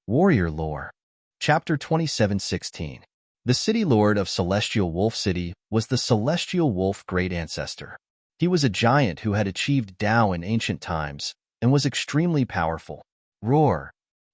Warrior Lore. Chapter 27:16. The city lord of Celestial Wolf City was the Celestial Wolf Great Ancestor. He was a giant who had achieved Tao in ancient times and was extremely powerful. Roar.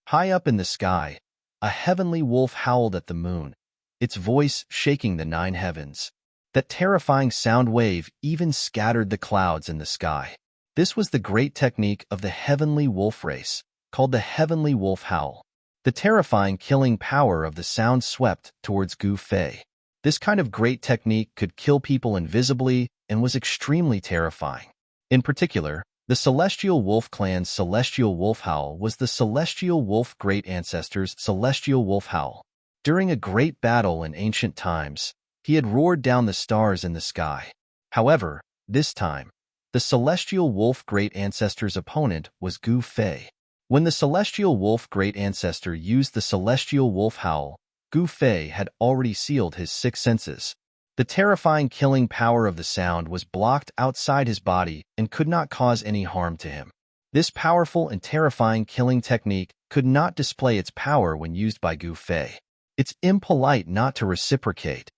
High up in the sky, a heavenly wolf howled at the moon, its voice shaking the 9 heavens. That terrifying sound wave even scattered the clouds in the sky. This was the great technique of the heavenly wolf race, called the heavenly wolf howl. The terrifying killing power of the sound swept towards Gu Fei. This kind of great technique could kill people invisibly and was extremely terrifying. In particular, the Celestial Wolf clan's Celestial Wolf Howl was the Celestial Wolf Great Ancestor's Celestial Wolf Howl. During a great battle in ancient times, he had roared down the stars in the sky. However, this time, the Celestial Wolf Great Ancestor's opponent was Gu Fei. When the Celestial Wolf Great Ancestor used the Celestial Wolf Howl, Gu Fei had already sealed his 6 senses. The terrifying killing power of the sound was blocked outside his body and could not cause any harm to him. This powerful and terrifying killing technique could not display its power when used by Gu Fei. It's impolite not to reciprocate,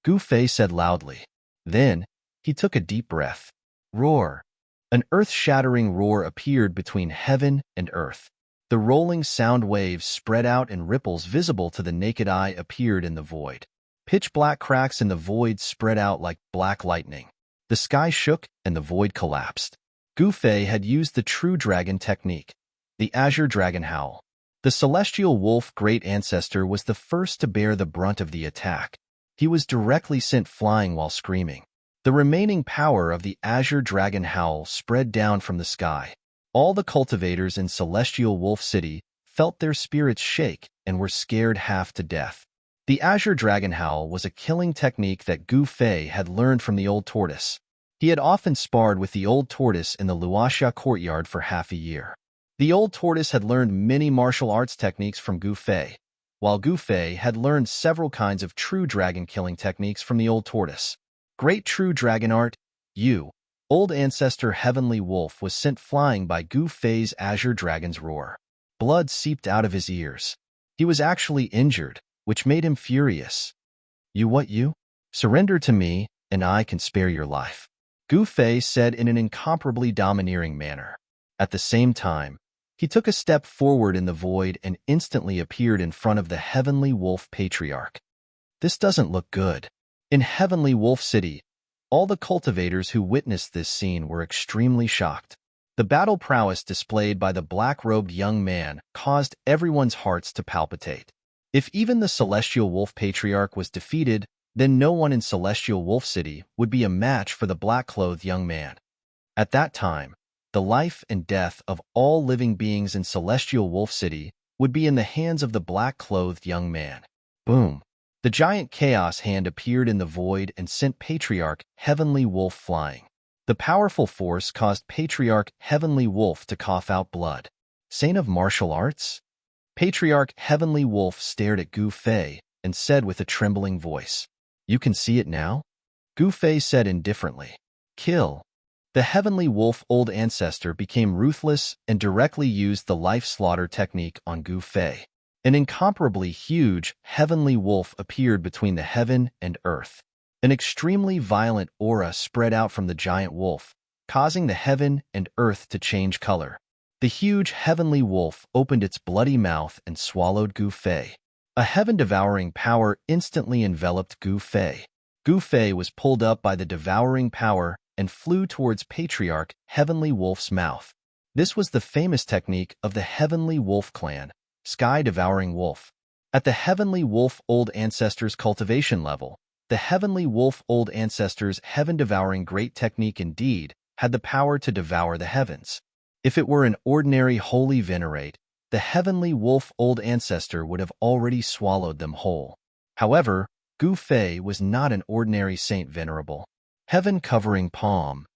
Gu Fei said loudly. Then, he took a deep breath. Roar. An earth-shattering roar appeared between heaven and earth. The rolling sound waves spread out and ripples visible to the naked eye appeared in the void. Pitch-black cracks in the void spread out like black lightning. The sky shook and the void collapsed. Gu Fei had used the true dragon technique, the Azure Dragon Howl. The Celestial Wolf Great Ancestor was the first to bear the brunt of the attack. He was directly sent flying while screaming. The remaining power of the Azure Dragon Howl spread down from the sky. All the cultivators in Celestial Wolf City felt their spirits shake and were scared half to death. The Azure Dragon Howl was a killing technique that Gu Fei had learned from the Old Tortoise. He had often sparred with the Old Tortoise in the Luoxia courtyard for half a year. The Old Tortoise had learned many martial arts techniques from Gu Fei, while Gu Fei had learned several kinds of true dragon killing techniques from the Old Tortoise. Great true dragon art, Old Ancestor Heavenly Wolf was sent flying by Gu Fei's Azure Dragon's roar. Blood seeped out of his ears. He was actually injured, which made him furious. You? Surrender to me, and I can spare your life, Gu Fei said in an incomparably domineering manner. At the same time, he took a step forward in the void and instantly appeared in front of the Heavenly Wolf Patriarch. This doesn't look good. In Heavenly Wolf City, all the cultivators who witnessed this scene were extremely shocked. The battle prowess displayed by the black-robed young man caused everyone's hearts to palpitate. If even the Celestial Wolf Patriarch was defeated, then no one in Celestial Wolf City would be a match for the black-clothed young man. At that time, the life and death of all living beings in Celestial Wolf City would be in the hands of the black-clothed young man. Boom! The giant chaos hand appeared in the void and sent Patriarch Heavenly Wolf flying. The powerful force caused Patriarch Heavenly Wolf to cough out blood. Saint of martial arts? Patriarch Heavenly Wolf stared at Gu Fei and said with a trembling voice, "You can see it now?" Gu Fei said indifferently, "Kill." The Heavenly Wolf Old Ancestor became ruthless and directly used the life slaughter technique on Gu Fei. An incomparably huge heavenly wolf appeared between the heaven and earth. An extremely violent aura spread out from the giant wolf, causing the heaven and earth to change color. The huge heavenly wolf opened its bloody mouth and swallowed Gu Fei. A heaven-devouring power instantly enveloped Gu Fei. Gu Fei was pulled up by the devouring power and flew towards Patriarch Heavenly Wolf's mouth. This was the famous technique of the Heavenly Wolf clan, Sky-Devouring Wolf. At the Heavenly Wolf Old Ancestor's cultivation level, the Heavenly Wolf Old Ancestor's heaven-devouring great technique indeed had the power to devour the heavens. If it were an ordinary holy venerate, the Heavenly Wolf Old Ancestor would have already swallowed them whole. However, Gu Fei was not an ordinary saint venerable. Heaven-covering palm.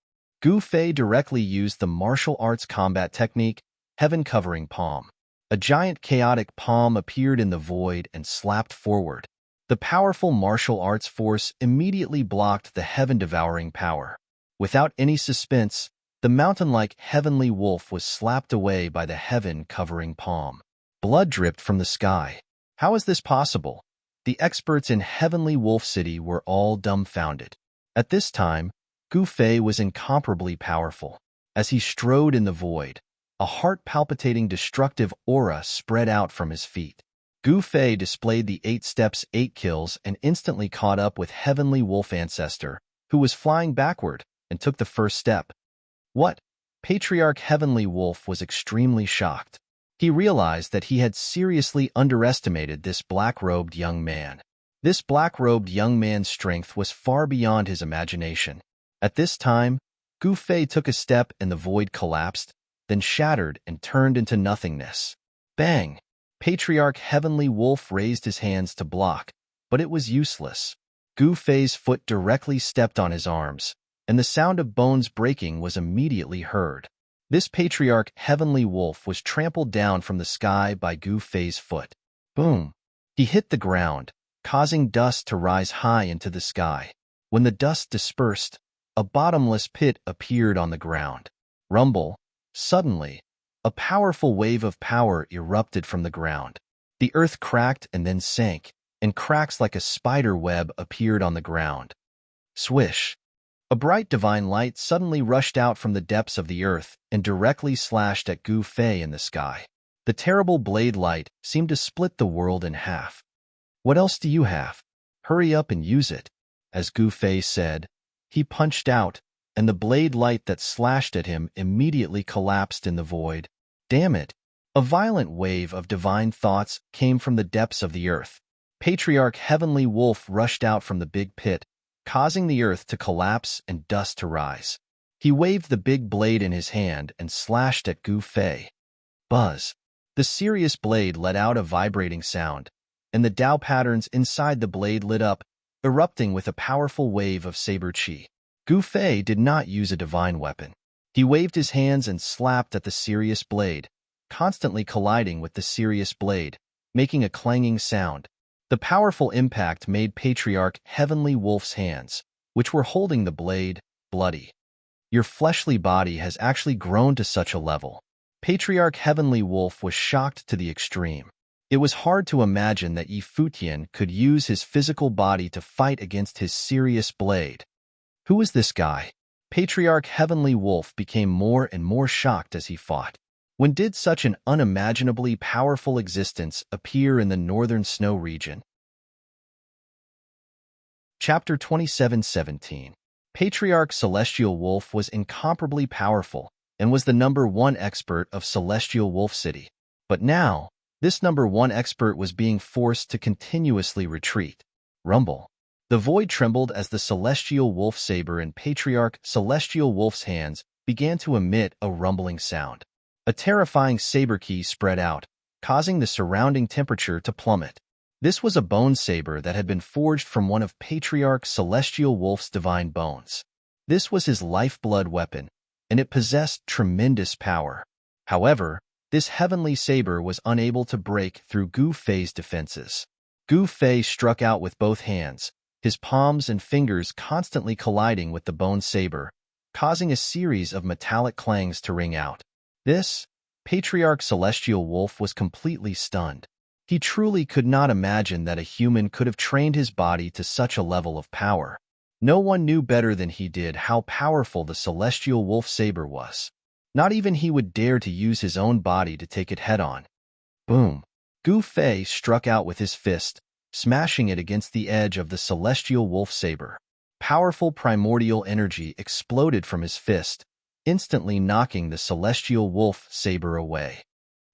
Gu Fei directly used the martial arts combat technique, heaven-covering palm. A giant chaotic palm appeared in the void and slapped forward. The powerful martial arts force immediately blocked the heaven-devouring power. Without any suspense, the mountain-like heavenly wolf was slapped away by the heaven-covering palm. Blood dripped from the sky. How is this possible? The experts in Heavenly Wolf City were all dumbfounded. At this time, Gu Fei was incomparably powerful. As he strode in the void, a heart-palpitating destructive aura spread out from his feet. Gu Fei displayed the 8 steps, 8 kills, and instantly caught up with Heavenly Wolf Ancestor, who was flying backward, and took the first step. What? Patriarch Heavenly Wolf was extremely shocked. He realized that he had seriously underestimated this black-robed young man. This black-robed young man's strength was far beyond his imagination. At this time, Gu Fei took a step and the void collapsed, then shattered and turned into nothingness. Bang! Patriarch Heavenly Wolf raised his hands to block, but it was useless. Gu Fei's foot directly stepped on his arms, and the sound of bones breaking was immediately heard. This Patriarch Heavenly Wolf was trampled down from the sky by Gu Fei's foot. Boom! He hit the ground, causing dust to rise high into the sky. When the dust dispersed, a bottomless pit appeared on the ground. Rumble! Suddenly, a powerful wave of power erupted from the ground. The earth cracked and then sank, and cracks like a spider web appeared on the ground. Swish! A bright divine light suddenly rushed out from the depths of the earth and directly slashed at Gu Fei in the sky. The terrible blade light seemed to split the world in half. What else do you have? Hurry up and use it. As Gu Fei said, he punched out, and the blade light that slashed at him immediately collapsed in the void. Damn it! A violent wave of divine thoughts came from the depths of the earth. Patriarch Heavenly Wolf rushed out from the big pit, causing the earth to collapse and dust to rise. He waved the big blade in his hand and slashed at Gu Fei. Buzz! The serious blade let out a vibrating sound, and the Tao patterns inside the blade lit up, erupting with a powerful wave of saber chi. Gu Fei did not use a divine weapon. He waved his hands and slapped at the serious blade, constantly colliding with the serious blade, making a clanging sound. The powerful impact made Patriarch Heavenly Wolf's hands, which were holding the blade, bloody. Your fleshly body has actually grown to such a level. Patriarch Heavenly Wolf was shocked to the extreme. It was hard to imagine that Yi Futian could use his physical body to fight against his serious blade. Who is this guy? Patriarch Heavenly Wolf became more and more shocked as he fought. When did such an unimaginably powerful existence appear in the northern snow region? Chapter 27:17. Patriarch Celestial Wolf was incomparably powerful and was the #1 expert of Celestial Wolf City. But now, this #1 expert was being forced to continuously retreat. Rumble! The void trembled as the Celestial Wolf saber in Patriarch Celestial Wolf's hands began to emit a rumbling sound. A terrifying saber key spread out, causing the surrounding temperature to plummet. This was a bone saber that had been forged from one of Patriarch Celestial Wolf's divine bones. This was his lifeblood weapon, and it possessed tremendous power. However, this heavenly saber was unable to break through Gu Fei's defenses. Gu Fei struck out with both hands, his palms and fingers constantly colliding with the bone saber, causing a series of metallic clangs to ring out. This, Patriarch Celestial Wolf was completely stunned. He truly could not imagine that a human could have trained his body to such a level of power. No one knew better than he did how powerful the Celestial Wolf saber was. Not even he would dare to use his own body to take it head-on. Boom! Gu Fei struck out with his fist, smashing it against the edge of the Celestial Wolf saber. Powerful primordial energy exploded from his fist, instantly knocking the Celestial Wolf saber away.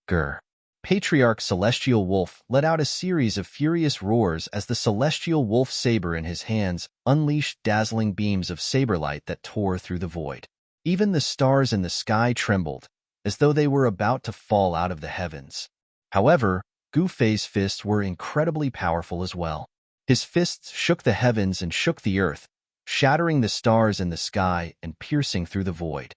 Grr! Patriarch Celestial Wolf let out a series of furious roars as the Celestial Wolf saber in his hands unleashed dazzling beams of saber light that tore through the void. Even the stars in the sky trembled, as though they were about to fall out of the heavens. However, Gu Fei's fists were incredibly powerful as well. His fists shook the heavens and shook the earth, shattering the stars in the sky and piercing through the void.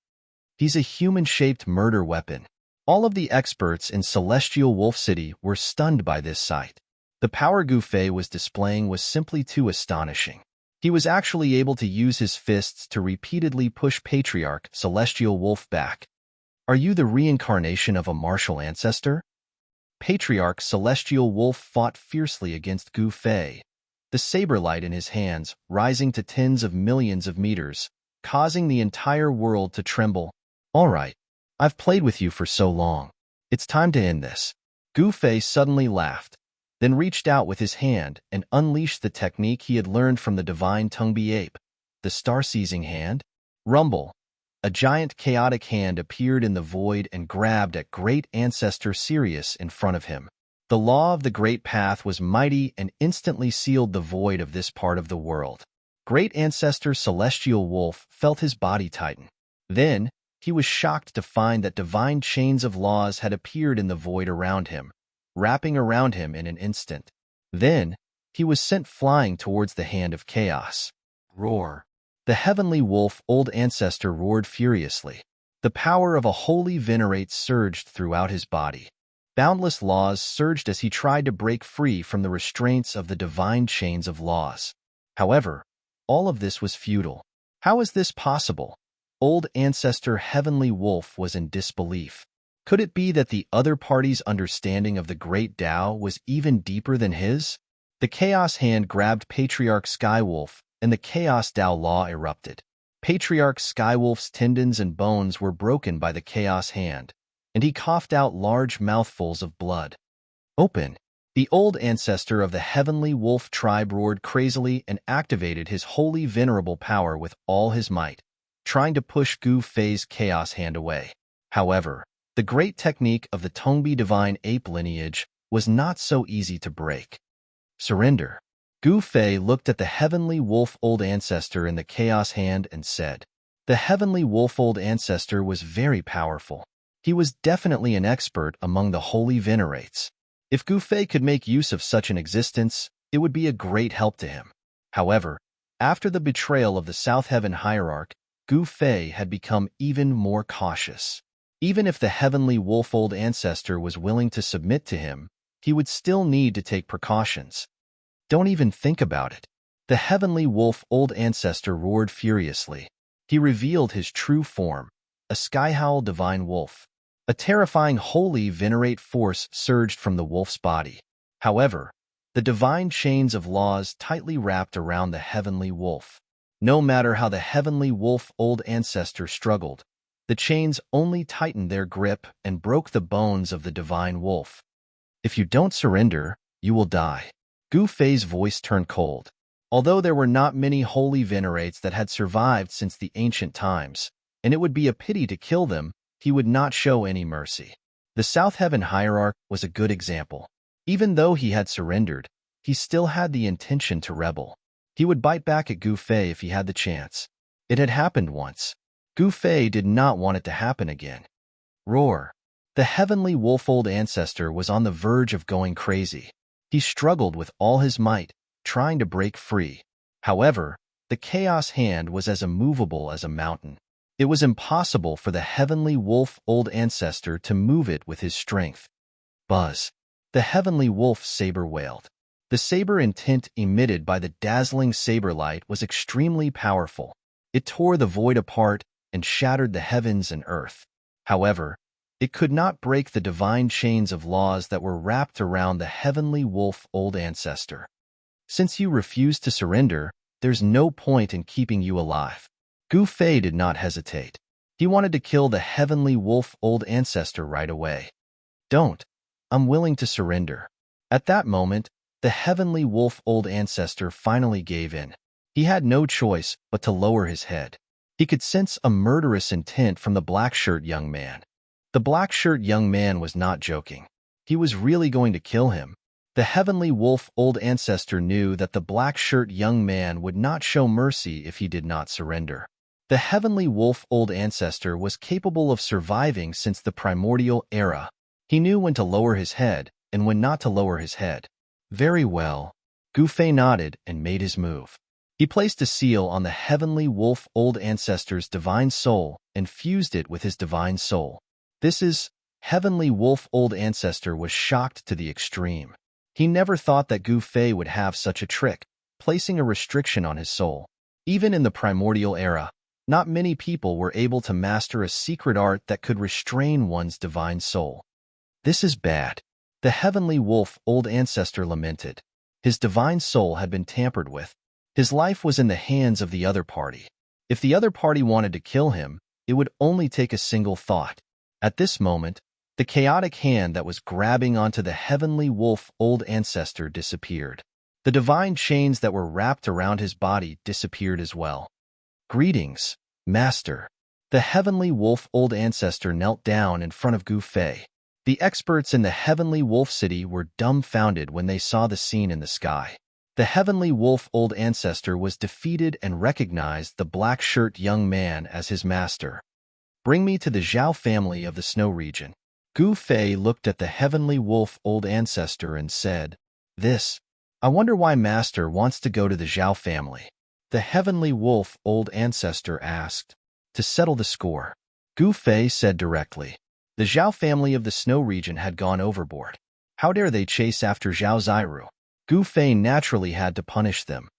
He's a human-shaped murder weapon. All of the experts in Celestial Wolf City were stunned by this sight. The power Gu Fei was displaying was simply too astonishing. He was actually able to use his fists to repeatedly push Patriarch Celestial Wolf back. Are you the reincarnation of a martial ancestor? Patriarch Celestial Wolf fought fiercely against Gu Fei, the saber light in his hands rising to tens of millions of meters, causing the entire world to tremble. All right, I've played with you for so long. It's time to end this. Gu Fei suddenly laughed, then reached out with his hand and unleashed the technique he had learned from the divine Tungbi ape, the star-seizing hand. Rumble. A giant chaotic hand appeared in the void and grabbed at Great Ancestor Sirius in front of him. The law of the Great Path was mighty and instantly sealed the void of this part of the world. Great Ancestor Celestial Wolf felt his body tighten. Then, he was shocked to find that divine chains of laws had appeared in the void around him, wrapping around him in an instant. Then, he was sent flying towards the hand of chaos. Roar. The heavenly wolf old ancestor roared furiously. The power of a holy venerate surged throughout his body. Boundless laws surged as he tried to break free from the restraints of the divine chains of laws. However, all of this was futile. How is this possible? Old ancestor heavenly wolf was in disbelief. Could it be that the other party's understanding of the great Tao was even deeper than his? The chaos hand grabbed Patriarch Skywolf, and the Chaos Tao law erupted. Patriarch Skywolf's tendons and bones were broken by the Chaos hand, and he coughed out large mouthfuls of blood. Open! The old ancestor of the heavenly wolf tribe roared crazily and activated his holy venerable power with all his might, trying to push Gu Fei's Chaos hand away. However, the great technique of the Tongbi divine ape lineage was not so easy to break. Surrender. Gu Fei looked at the heavenly wolf old ancestor in the chaos hand and said, the heavenly wolf old ancestor was very powerful. He was definitely an expert among the holy venerates. If Gu Fei could make use of such an existence, it would be a great help to him. However, after the betrayal of the South Heaven Hierarch, Gu Fei had become even more cautious. Even if the heavenly wolf old ancestor was willing to submit to him, he would still need to take precautions. Don't even think about it. The heavenly wolf old ancestor roared furiously. He revealed his true form, a sky-howl divine wolf. A terrifying holy venerate force surged from the wolf's body. However, the divine chains of laws tightly wrapped around the heavenly wolf. No matter how the heavenly wolf old ancestor struggled, the chains only tightened their grip and broke the bones of the divine wolf. If you don't surrender, you will die. Gu Fei's voice turned cold. Although there were not many holy venerates that had survived since the ancient times, and it would be a pity to kill them, he would not show any mercy. The South Heaven Hierarch was a good example. Even though he had surrendered, he still had the intention to rebel. He would bite back at Gu Fei if he had the chance. It had happened once. Gu Fei did not want it to happen again. Roar. The heavenly wolf old ancestor was on the verge of going crazy. He struggled with all his might, trying to break free. However, the chaos hand was as immovable as a mountain. It was impossible for the heavenly wolf old ancestor to move it with his strength. Buzz. The heavenly wolf saber wailed. The saber intent emitted by the dazzling saber light was extremely powerful. It tore the void apart and shattered the heavens and earth. However, it could not break the divine chains of laws that were wrapped around the heavenly wolf old ancestor. Since you refuse to surrender, there's no point in keeping you alive. Gu Fei did not hesitate. He wanted to kill the heavenly wolf old ancestor right away. Don't. I'm willing to surrender. At that moment, the heavenly wolf old ancestor finally gave in. He had no choice but to lower his head. He could sense a murderous intent from the black-shirt young man. The black-shirt young man was not joking. He was really going to kill him. The heavenly wolf old ancestor knew that the black-shirt young man would not show mercy if he did not surrender. The heavenly wolf old ancestor was capable of surviving since the primordial era. He knew when to lower his head and when not to lower his head. Very well. Gu Fei nodded and made his move. He placed a seal on the heavenly wolf old ancestor's divine soul and fused it with his divine soul. This is, heavenly wolf old ancestor was shocked to the extreme. He never thought that Gu Fei would have such a trick, placing a restriction on his soul. Even in the primordial era, not many people were able to master a secret art that could restrain one's divine soul. This is bad. The heavenly wolf old ancestor lamented. His divine soul had been tampered with. His life was in the hands of the other party. If the other party wanted to kill him, it would only take a single thought. At this moment, the chaotic hand that was grabbing onto the heavenly wolf old ancestor disappeared. The divine chains that were wrapped around his body disappeared as well. Greetings, Master. The heavenly wolf old ancestor knelt down in front of Gu Fei. The experts in the heavenly wolf city were dumbfounded when they saw the scene in the sky. The heavenly wolf old ancestor was defeated and recognized the black-shirt young man as his master. Bring me to the Zhao family of the snow region. Gu Fei looked at the heavenly wolf old ancestor and said, I wonder why Master wants to go to the Zhao family. The heavenly wolf old ancestor asked. To settle the score. Gu Fei said directly. The Zhao family of the snow region had gone overboard. How dare they chase after Zhao Ziru? Gu Fei naturally had to punish them.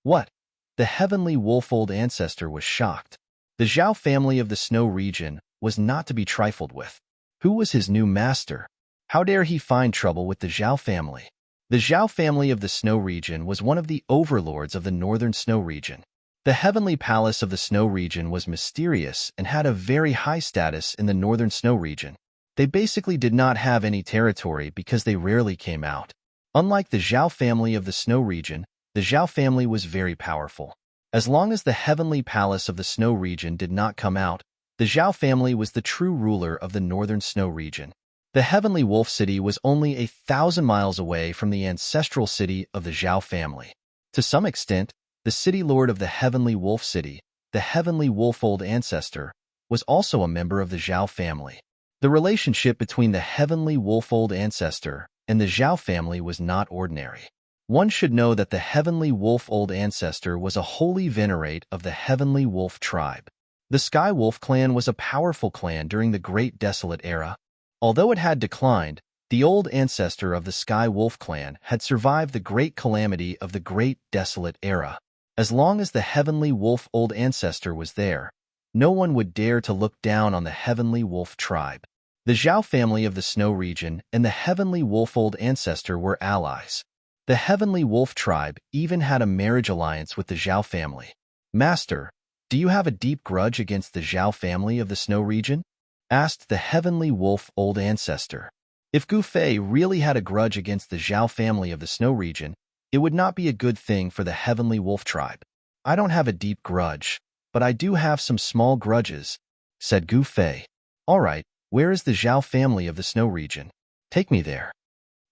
What? The heavenly wolf old ancestor was shocked. The Zhao family of the snow region was not to be trifled with. Who was his new master? How dare he find trouble with the Zhao family? The Zhao family of the snow region was one of the overlords of the northern snow region. The heavenly palace of the snow region was mysterious and had a very high status in the northern snow region. They basically did not have any territory because they rarely came out. Unlike the Zhao family of the snow region, the Zhao family was very powerful. As long as the heavenly palace of the snow region did not come out, the Zhao family was the true ruler of the northern snow region. The heavenly wolf city was only 1,000 miles away from the ancestral city of the Zhao family. To some extent, the city lord of the heavenly wolf city, the heavenly wolf old ancestor, was also a member of the Zhao family. The relationship between the heavenly wolf old ancestor and the Zhao family was not ordinary. One should know that the heavenly wolf old ancestor was a holy venerate of the heavenly wolf tribe. The Sky Wolf clan was a powerful clan during the Great Desolate Era. Although it had declined, the old ancestor of the Sky Wolf clan had survived the great calamity of the Great Desolate Era. As long as the heavenly wolf old ancestor was there, no one would dare to look down on the heavenly wolf tribe. The Zhao family of the snow region and the heavenly wolf old ancestor were allies. The heavenly wolf tribe even had a marriage alliance with the Zhao family. Master, do you have a deep grudge against the Zhao family of the snow region? Asked the heavenly wolf old ancestor. If Gu Fei really had a grudge against the Zhao family of the snow region, it would not be a good thing for the heavenly wolf tribe. I don't have a deep grudge, but I do have some small grudges, said Gu Fei. All right, where is the Zhao family of the snow region? Take me there.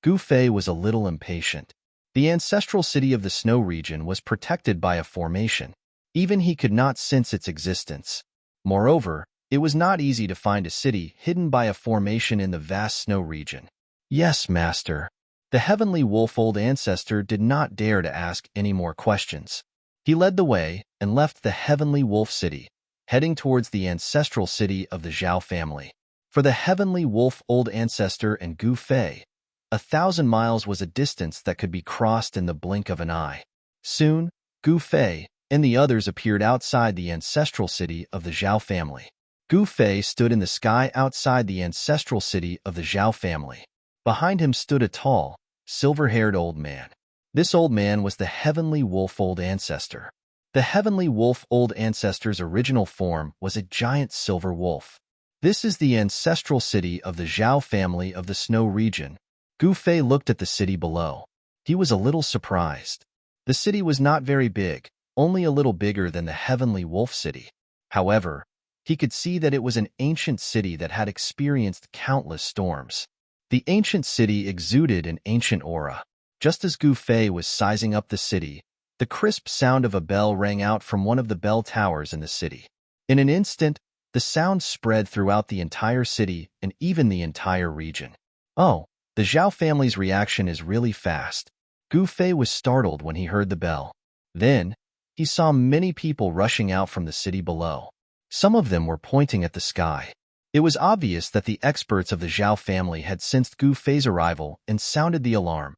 Gu Fei was a little impatient. The ancestral city of the snow region was protected by a formation. Even he could not sense its existence. Moreover, it was not easy to find a city hidden by a formation in the vast snow region. Yes, Master. The heavenly wolf old ancestor did not dare to ask any more questions. He led the way and left the heavenly wolf city, heading towards the ancestral city of the Zhao family. For the heavenly wolf old ancestor and Gu Fei, 1,000 miles was a distance that could be crossed in the blink of an eye. Soon, Gu Fei and the others appeared outside the ancestral city of the Zhao family. Gu Fei stood in the sky outside the ancestral city of the Zhao family. Behind him stood a tall, silver-haired old man. This old man was the heavenly wolf old ancestor. The heavenly wolf old ancestor's original form was a giant silver wolf. This is the ancestral city of the Zhao family of the snow region. Gu Fei looked at the city below. He was a little surprised. The city was not very big, only a little bigger than the heavenly wolf city. However, he could see that it was an ancient city that had experienced countless storms. The ancient city exuded an ancient aura. Just as Gu Fei was sizing up the city, the crisp sound of a bell rang out from one of the bell towers in the city. In an instant, the sound spread throughout the entire city and even the entire region. Oh, the Zhao family's reaction is really fast. Gu Fei was startled when he heard the bell. Then, he saw many people rushing out from the city below. Some of them were pointing at the sky. It was obvious that the experts of the Zhao family had sensed Gu Fei's arrival and sounded the alarm.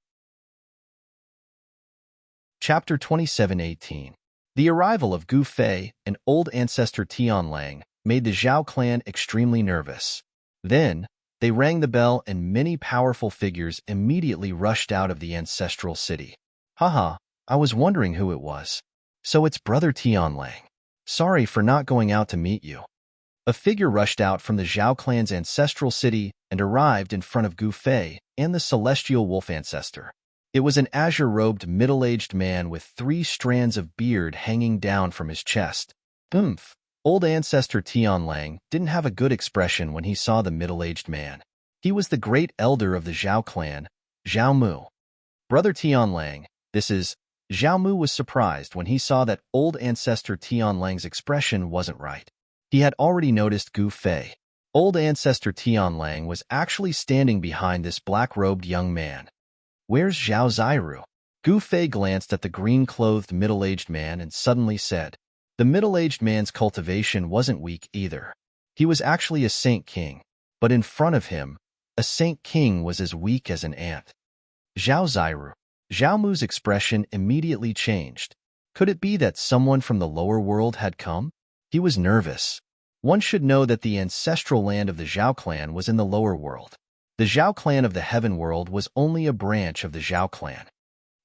Chapter 27:18. The arrival of Gu Fei and old ancestor Tianlang made the Zhao clan extremely nervous. Then, They rang the bell and many powerful figures immediately rushed out of the ancestral city. Haha, I was wondering who it was. So it's Brother Tianlang. Sorry for not going out to meet you. A figure rushed out from the Zhao clan's ancestral city and arrived in front of Gu Fei and the celestial wolf ancestor. It was an azure-robed middle-aged man with 3 strands of beard hanging down from his chest. Oomph! Old ancestor Tianlang didn't have a good expression when he saw the middle-aged man. He was the great elder of the Zhao clan, Zhao Mu. Brother Tianlang, this is... Zhao Mu was surprised when he saw that old ancestor Tianlang's expression wasn't right. He had already noticed Gu Fei. Old ancestor Tianlang was actually standing behind this black-robed young man. Where's Zhao Zairu? Gu Fei glanced at the green-clothed middle-aged man and suddenly said, the middle-aged man's cultivation wasn't weak either. He was actually a saint king, but in front of him, a saint king was as weak as an ant. Zhao Zairu. Zhao Mu's expression immediately changed. Could it be that someone from the lower world had come? He was nervous. One should know that the ancestral land of the Zhao clan was in the lower world. The Zhao clan of the heaven world was only a branch of the Zhao clan.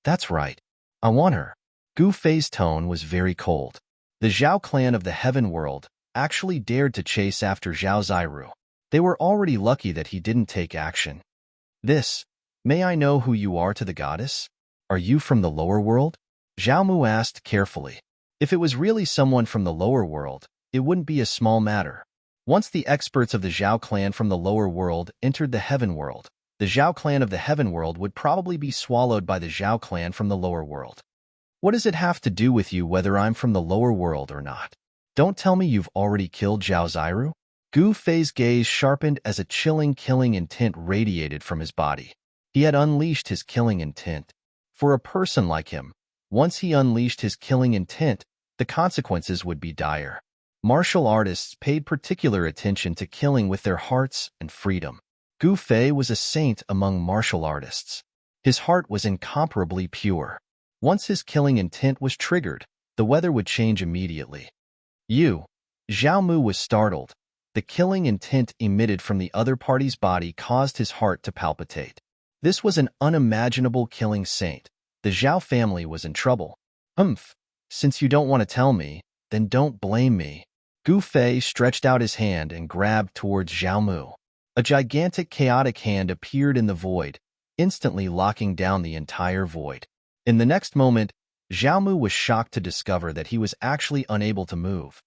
That's right. I want her. Gu Fei's tone was very cold. The Zhao clan of the heaven world actually dared to chase after Zhao Zairu. They were already lucky that he didn't take action. May I know who you are to the goddess? Are you from the lower world? Zhao Mu asked carefully. If it was really someone from the lower world, it wouldn't be a small matter. Once the experts of the Zhao clan from the lower world entered the heaven world, the Zhao clan of the heaven world would probably be swallowed by the Zhao clan from the lower world. What does it have to do with you whether I'm from the lower world or not? Don't tell me you've already killed Zhao Zairu? Gu Fei's gaze sharpened as a chilling killing intent radiated from his body. He had unleashed his killing intent. For a person like him, once he unleashed his killing intent, the consequences would be dire. Martial artists paid particular attention to killing with their hearts and freedom. Gu Fei was a saint among martial artists. His heart was incomparably pure. Once his killing intent was triggered, the weather would change immediately. Zhao Mu was startled. The killing intent emitted from the other party's body caused his heart to palpitate. This was an unimaginable killing saint. The Zhao family was in trouble. Since you don't want to tell me, then don't blame me. Gu Fei stretched out his hand and grabbed towards Zhao Mu. A gigantic chaotic hand appeared in the void, instantly locking down the entire void. In the next moment, Zhao Mu was shocked to discover that he was actually unable to move.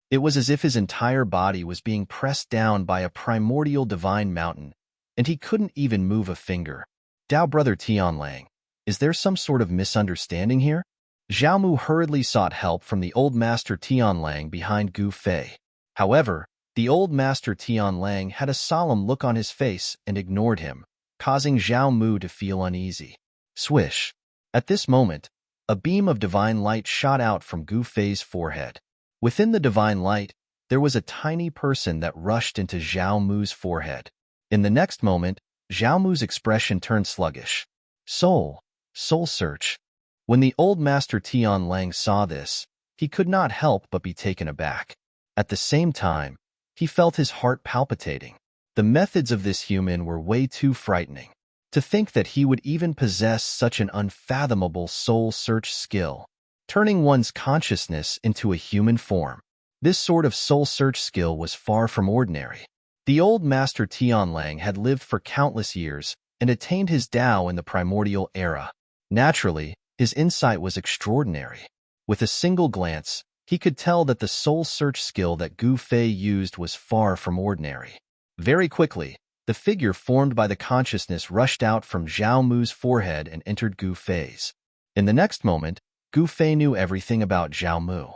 It was as if his entire body was being pressed down by a primordial divine mountain, and he couldn't even move a finger. Dao Brother Tianlang, is there some sort of misunderstanding here? Zhao Mu hurriedly sought help from the old master Tianlang behind Gu Fei. However, the old master Tianlang had a solemn look on his face and ignored him, causing Zhao Mu to feel uneasy. Swish! At this moment, a beam of divine light shot out from Gu Fei's forehead. Within the divine light, there was a tiny person that rushed into Zhao Mu's forehead. In the next moment, Zhao Mu's expression turned sluggish. Soul search. When the old master Tianlang saw this, he could not help but be taken aback. At the same time, he felt his heart palpitating. The methods of this human were way too frightening. To think that he would even possess such an unfathomable soul search skill, turning one's consciousness into a human form. This sort of soul search skill was far from ordinary. The old master Tianlang had lived for countless years and attained his Tao in the primordial era. Naturally, his insight was extraordinary. With a single glance, he could tell that the soul search skill that Gu Fei used was far from ordinary. Very quickly, the figure formed by the consciousness rushed out from Zhao Mu's forehead and entered Gu Fei's. In the next moment, Gu Fei knew everything about Zhao Mu.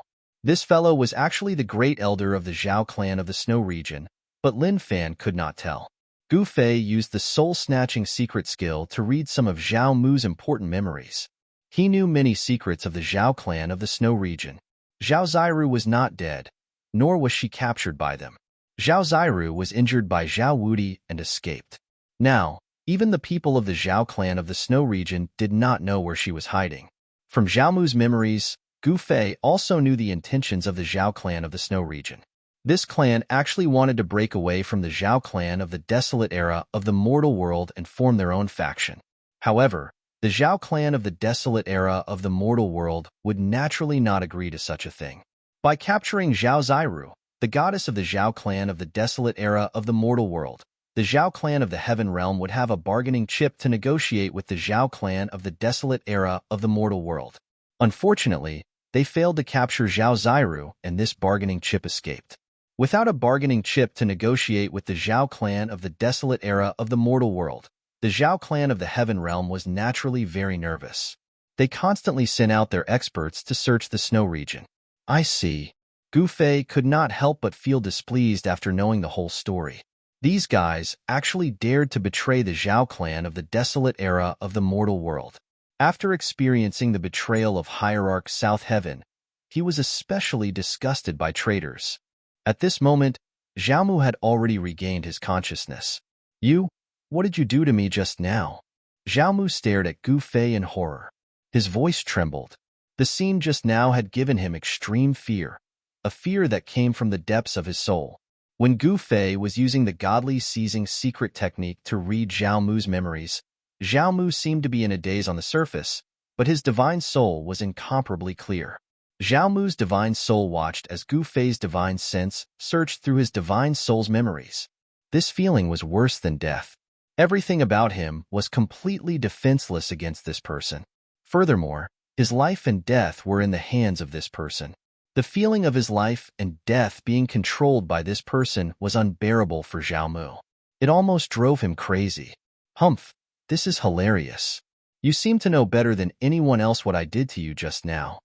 This fellow was actually the great elder of the Zhao clan of the Snow region, but Lin Fan could not tell. Gu Fei used the soul-snatching secret skill to read some of Zhao Mu's important memories. He knew many secrets of the Zhao clan of the Snow region. Zhao Zairu was not dead, nor was she captured by them. Zhao Zairu was injured by Zhao Wudi and escaped. Now, even the people of the Zhao clan of the Snow region did not know where she was hiding. From Zhao Mu's memories, Gu Fei also knew the intentions of the Zhao clan of the Snow region. This clan actually wanted to break away from the Zhao clan of the desolate era of the mortal world and form their own faction. However, the Zhao clan of the desolate era of the mortal world would naturally not agree to such a thing. By capturing Zhao Ziru, the goddess of the Zhao clan of the desolate era of the mortal world, the Zhao clan of the heaven realm would have a bargaining chip to negotiate with the Zhao clan of the desolate era of the mortal world. Unfortunately, they failed to capture Zhao Ziru, and this bargaining chip escaped. Without a bargaining chip to negotiate with the Zhao clan of the desolate era of the mortal world, the Zhao clan of the heaven realm was naturally very nervous. They constantly sent out their experts to search the snow region. I see. Gu Fei could not help but feel displeased after knowing the whole story. These guys actually dared to betray the Zhao clan of the desolate era of the mortal world. After experiencing the betrayal of Hierarch South Heaven, he was especially disgusted by traitors. At this moment, Xiaomu had already regained his consciousness. You? What did you do to me just now? Xiaomu stared at Gu Fei in horror. His voice trembled. The scene just now had given him extreme fear, a fear that came from the depths of his soul. When Gu Fei was using the godly seizing secret technique to read Xiaomu's memories, Xiaomu seemed to be in a daze on the surface, but his divine soul was incomparably clear. Xiaomu's divine soul watched as Gu Fei's divine sense searched through his divine soul's memories. This feeling was worse than death. Everything about him was completely defenseless against this person. Furthermore, his life and death were in the hands of this person. The feeling of his life and death being controlled by this person was unbearable for Xiaomu. It almost drove him crazy. Humph, this is hilarious. You seem to know better than anyone else what I did to you just now.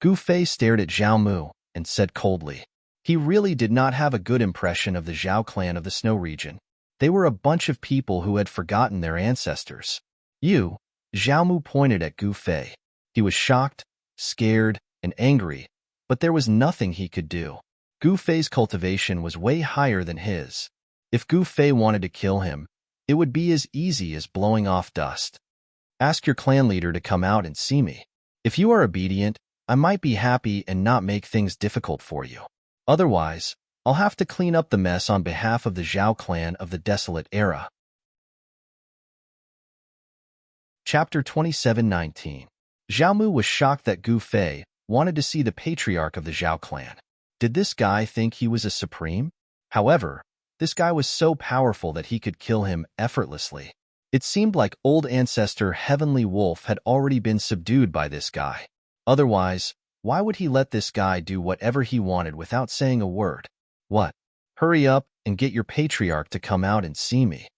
Gu Fei stared at Xiaomu and said coldly. He really did not have a good impression of the Zhao clan of the snow region. They were a bunch of people who had forgotten their ancestors. You, Xiaomu pointed at Gu Fei. He was shocked, scared, and angry, but there was nothing he could do. Gu Fei's cultivation was way higher than his. If Gu Fei wanted to kill him, it would be as easy as blowing off dust. Ask your clan leader to come out and see me. If you are obedient, I might be happy and not make things difficult for you. Otherwise, I'll have to clean up the mess on behalf of the Zhao clan of the desolate era. Chapter 27:19. Xiaomu was shocked that Gu Fei wanted to see the patriarch of the Zhao clan. Did this guy think he was a supreme? However, this guy was so powerful that he could kill him effortlessly. It seemed like old ancestor Heavenly Wolf had already been subdued by this guy. Otherwise, why would he let this guy do whatever he wanted without saying a word? What? Hurry up and get your patriarch to come out and see me.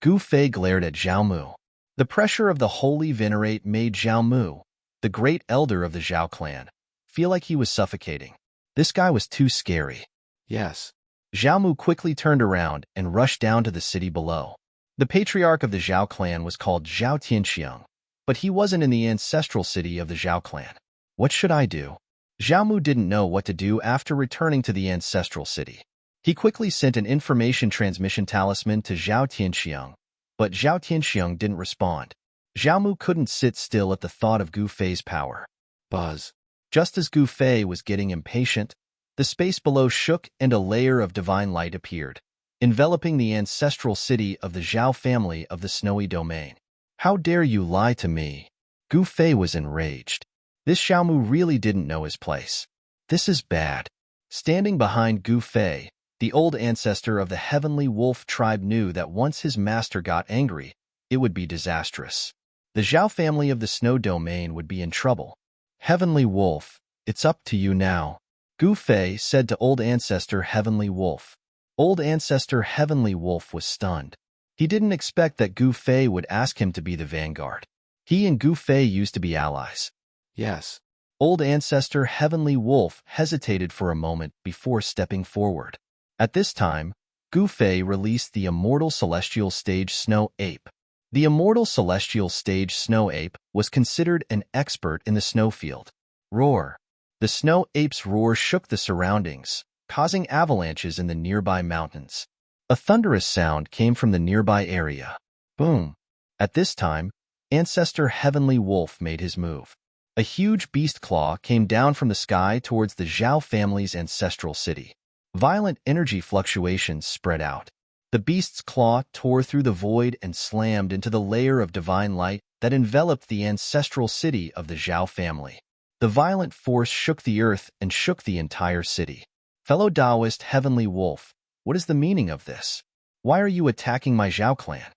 Gu Fei glared at Xiaomu. The pressure of the holy venerate made Xiaomu, the great elder of the Zhao clan, feel like he was suffocating. This guy was too scary. Yes. Xiaomu quickly turned around and rushed down to the city below. The patriarch of the Zhao clan was called Zhao Tianxiang, but he wasn't in the ancestral city of the Zhao clan. What should I do? Xiaomu didn't know what to do after returning to the ancestral city. He quickly sent an information transmission talisman to Zhao Tianxiang, but Zhao Tianxiang didn't respond. Xiaomu couldn't sit still at the thought of Gu Fei's power. Buzz. Just as Gu Fei was getting impatient, the space below shook and a layer of divine light appeared, enveloping the ancestral city of the Zhao family of the snowy domain. How dare you lie to me? Gu Fei was enraged. This Xiaomu really didn't know his place. This is bad. Standing behind Gu Fei, the old ancestor of the Heavenly Wolf tribe knew that once his master got angry, it would be disastrous. The Zhao family of the snow domain would be in trouble. Heavenly Wolf, it's up to you now, Gu Fei said to old ancestor Heavenly Wolf. Old ancestor Heavenly Wolf was stunned. He didn't expect that Gu Fei would ask him to be the vanguard. He and Gu Fei used to be allies. Yes. Old ancestor Heavenly Wolf hesitated for a moment before stepping forward. At this time, Gu Fei released the immortal celestial stage Snow Ape. The immortal celestial stage Snow Ape was considered an expert in the snowfield. Roar. The Snow Ape's roar shook the surroundings, causing avalanches in the nearby mountains. A thunderous sound came from the nearby area. Boom. At this time, ancestor Heavenly Wolf made his move. A huge beast claw came down from the sky towards the Zhao family's ancestral city. Violent energy fluctuations spread out. The beast's claw tore through the void and slammed into the layer of divine light that enveloped the ancestral city of the Zhao family. The violent force shook the earth and shook the entire city. Fellow Taoist Heavenly Wolf, what is the meaning of this? Why are you attacking my Zhao clan?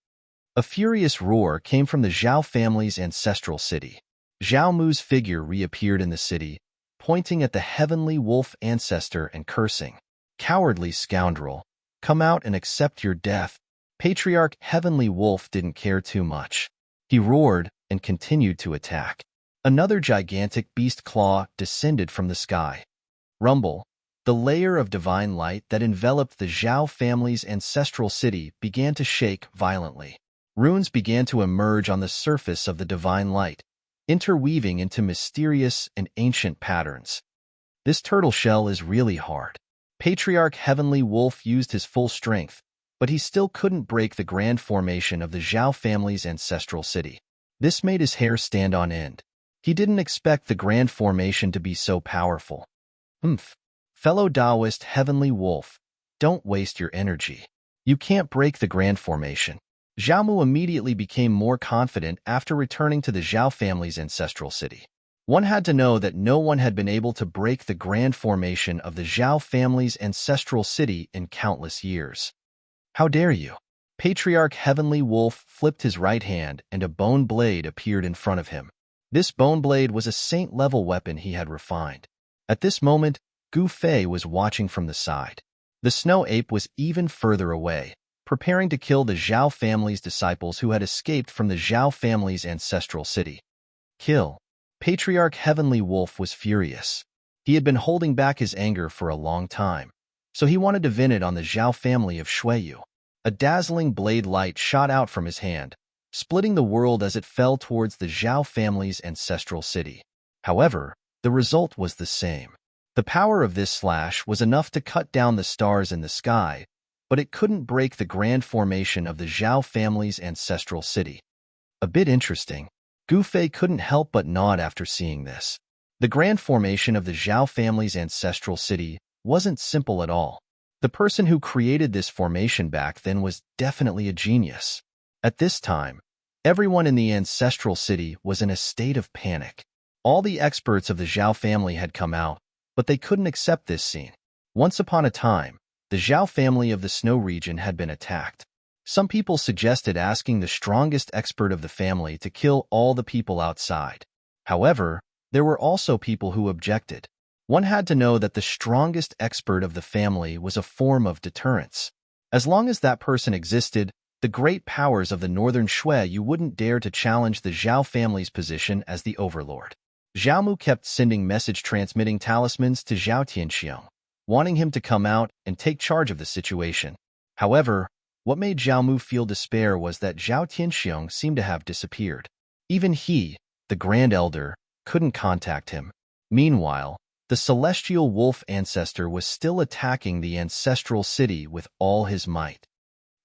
A furious roar came from the Zhao family's ancestral city. Zhao Mu's figure reappeared in the city, pointing at the Heavenly Wolf ancestor and cursing. Cowardly scoundrel, come out and accept your death. Patriarch Heavenly Wolf didn't care too much. He roared and continued to attack. Another gigantic beast claw descended from the sky. Rumble. The layer of divine light that enveloped the Zhao family's ancestral city began to shake violently. Runes began to emerge on the surface of the divine light, interweaving into mysterious and ancient patterns. This turtle shell is really hard. Patriarch Heavenly Wolf used his full strength, but he still couldn't break the grand formation of the Zhao family's ancestral city. This made his hair stand on end. He didn't expect the grand formation to be so powerful. Fellow Taoist Heavenly Wolf, don't waste your energy. You can't break the grand formation. Zhao Mu immediately became more confident after returning to the Zhao family's ancestral city. One had to know that no one had been able to break the grand formation of the Zhao family's ancestral city in countless years. How dare you? Patriarch Heavenly Wolf flipped his right hand and a bone blade appeared in front of him. This bone blade was a saint-level weapon he had refined. At this moment, Gu Fei was watching from the side. The snow ape was even further away, preparing to kill the Zhao family's disciples who had escaped from the Zhao family's ancestral city. Kill. Patriarch Heavenly Wolf was furious. He had been holding back his anger for a long time, so he wanted to vent it on the Zhao family of Shuiyu. A dazzling blade light shot out from his hand, splitting the world as it fell towards the Zhao family's ancestral city. However, the result was the same. The power of this slash was enough to cut down the stars in the sky, but it couldn't break the grand formation of the Zhao family's ancestral city. A bit interesting. Gu Fei couldn't help but nod after seeing this. The grand formation of the Zhao family's ancestral city wasn't simple at all. The person who created this formation back then was definitely a genius. At this time, everyone in the ancestral city was in a state of panic. All the experts of the Zhao family had come out, but they couldn't accept this scene. Once upon a time, the Zhao family of the snow region had been attacked. Some people suggested asking the strongest expert of the family to kill all the people outside. However, there were also people who objected. One had to know that the strongest expert of the family was a form of deterrence. As long as that person existed, the great powers of the northern Shui wouldn't dare to challenge the Zhao family's position as the overlord. Zhao Mu kept sending message-transmitting talismans to Zhao Tianxiong, wanting him to come out and take charge of the situation. However, what made Zhao Mu feel despair was that Zhao Tianxiong seemed to have disappeared. Even he, the Grand Elder, couldn't contact him. Meanwhile, the celestial wolf ancestor was still attacking the ancestral city with all his might.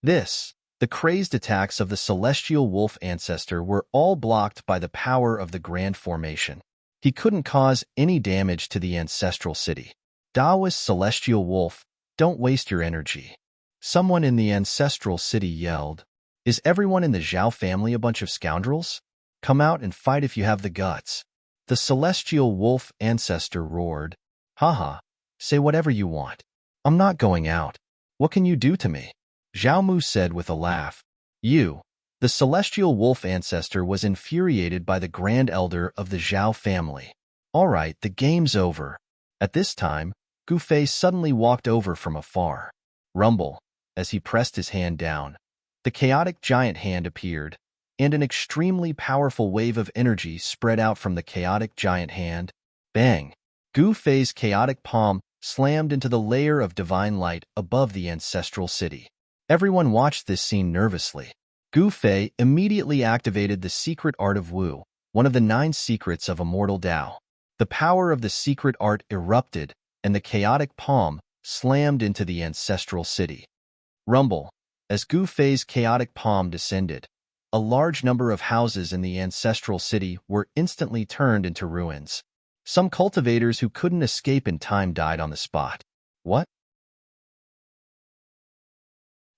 The crazed attacks of the celestial wolf ancestor were all blocked by the power of the grand formation. He couldn't cause any damage to the ancestral city. Taoist celestial wolf, don't waste your energy. Someone in the ancestral city yelled, "Is everyone in the Zhao family a bunch of scoundrels? Come out and fight if you have the guts." The celestial wolf ancestor roared, "Haha, say whatever you want. I'm not going out. What can you do to me?" Zhao Mu said with a laugh. "You." The celestial wolf ancestor was infuriated by the Grand Elder of the Zhao family. "All right, the game's over." At this time, Gu Fei suddenly walked over from afar. Rumble. As he pressed his hand down, the chaotic giant hand appeared, and an extremely powerful wave of energy spread out from the chaotic giant hand. Bang! Gu Fei's chaotic palm slammed into the layer of divine light above the ancestral city. Everyone watched this scene nervously. Gu Fei immediately activated the secret art of Wu, one of the 9 secrets of immortal Tao. The power of the secret art erupted, and the chaotic palm slammed into the ancestral city. Rumble. As Gu Fei's chaotic palm descended, a large number of houses in the ancestral city were instantly turned into ruins. Some cultivators who couldn't escape in time died on the spot. What?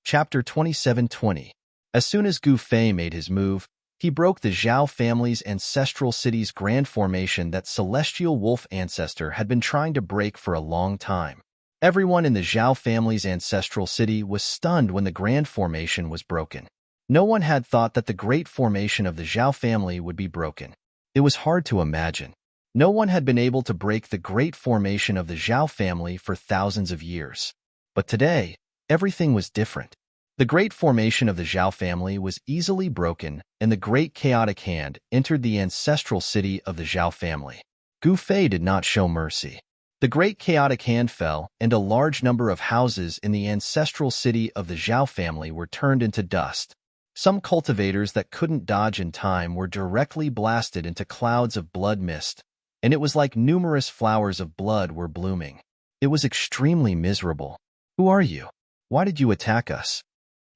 Chapter 27:20. As soon as Gu Fei made his move, he broke the Zhao family's ancestral city's grand formation that celestial wolf ancestor had been trying to break for a long time. Everyone in the Zhao family's ancestral city was stunned when the grand formation was broken. No one had thought that the great formation of the Zhao family would be broken. It was hard to imagine. No one had been able to break the great formation of the Zhao family for thousands of years. But today, everything was different. The great formation of the Zhao family was easily broken, and the great chaotic hand entered the ancestral city of the Zhao family. Gu Fei did not show mercy. The great chaotic hand fell, and a large number of houses in the ancestral city of the Zhao family were turned into dust. Some cultivators that couldn't dodge in time were directly blasted into clouds of blood mist, and it was like numerous flowers of blood were blooming. It was extremely miserable. "Who are you? Why did you attack us?"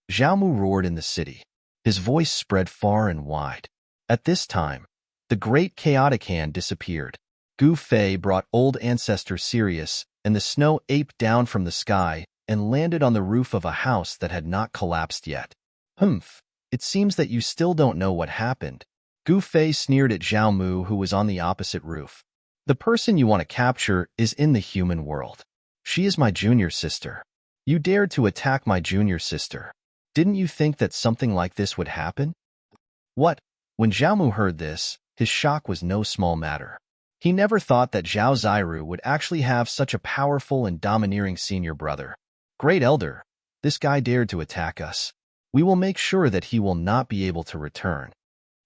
Zhao Mu roared in the city. His voice spread far and wide. At this time, the great chaotic hand disappeared. Gu Fei brought old ancestor Sirius and the snow ape down from the sky and landed on the roof of a house that had not collapsed yet. "Humph, it seems that you still don't know what happened." Gu Fei sneered at Zhao Mu, who was on the opposite roof. "The person you want to capture is in the human world. She is my junior sister. You dared to attack my junior sister. Didn't you think that something like this would happen?" What? When Zhao Mu heard this, his shock was no small matter. He never thought that Zhao Ziru would actually have such a powerful and domineering senior brother. "Great Elder, this guy dared to attack us. We will make sure that he will not be able to return."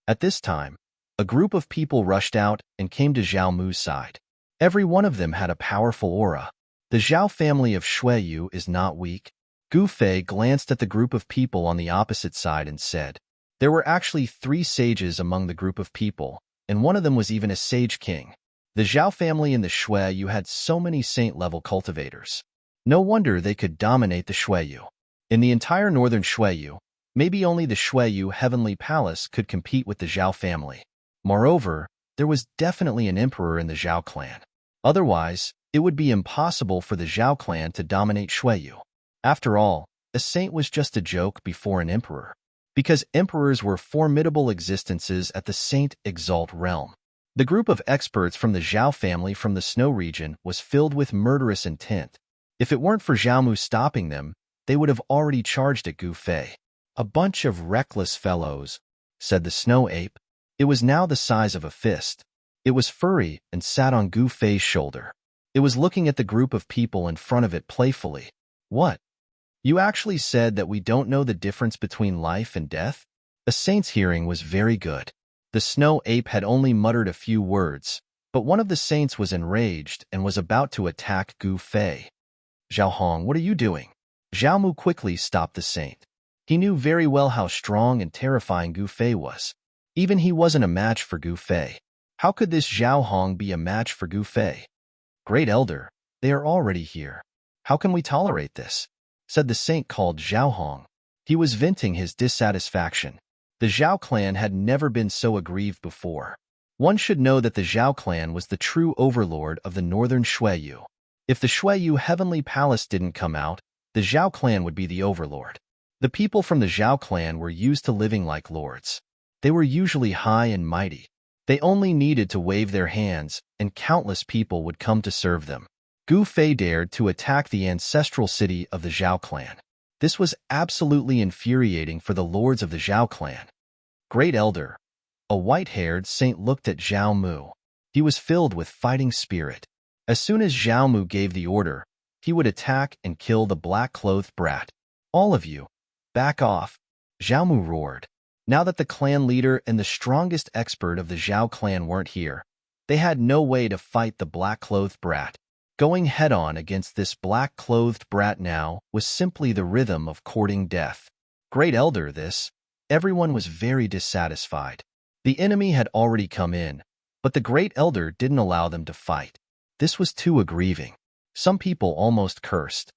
At this time, a group of people rushed out and came to Zhao Mu's side. Every one of them had a powerful aura. The Zhao family of Shuiyu is not weak. Gu Fei glanced at the group of people on the opposite side and said, there were actually 3 sages among the group of people, and one of them was even a sage king. The Zhao family in the Shuiyu had so many saint-level cultivators. No wonder they could dominate the Shuiyu. In the entire northern Shuiyu, maybe only the Shuiyu Heavenly Palace could compete with the Zhao family. Moreover, there was definitely an emperor in the Zhao clan. Otherwise, it would be impossible for the Zhao clan to dominate Shuiyu. After all, a saint was just a joke before an emperor, because emperors were formidable existences at the Saint Exalt realm. The group of experts from the Zhao family from the snow region was filled with murderous intent. If it weren't for Zhao Mu stopping them, they would have already charged at Gu Fei. "A bunch of reckless fellows," said the snow ape. It was now the size of a fist. It was furry and sat on Gu Fei's shoulder. It was looking at the group of people in front of it playfully. "What? You actually said that we don't know the difference between life and death?" A saint's hearing was very good. The snow ape had only muttered a few words, but one of the saints was enraged and was about to attack Gu Fei. "Zhao Hong, what are you doing?" Zhao Mu quickly stopped the saint. He knew very well how strong and terrifying Gu Fei was. Even he wasn't a match for Gu Fei. How could this Zhao Hong be a match for Gu Fei? "Great Elder, they are already here. How can we tolerate this?" said the saint called Zhao Hong. He was venting his dissatisfaction. The Zhao clan had never been so aggrieved before. One should know that the Zhao clan was the true overlord of the northern Shuiyu. If the Shuiyu Heavenly Palace didn't come out, the Zhao clan would be the overlord. The people from the Zhao clan were used to living like lords. They were usually high and mighty. They only needed to wave their hands, and countless people would come to serve them. Gu Fei dared to attack the ancestral city of the Zhao clan. This was absolutely infuriating for the lords of the Zhao clan. "Great Elder." A white-haired saint looked at Zhao Mu. He was filled with fighting spirit. As soon as Zhao Mu gave the order, he would attack and kill the black-clothed brat. "All of you, back off," Zhao Mu roared. Now that the clan leader and the strongest expert of the Zhao clan weren't here, they had no way to fight the black-clothed brat. Going head-on against this black-clothed brat now was simply the rhythm of courting death. "Great Elder, this." Everyone was very dissatisfied. The enemy had already come in, but the Great Elder didn't allow them to fight. This was too aggrieving. Some people almost cursed.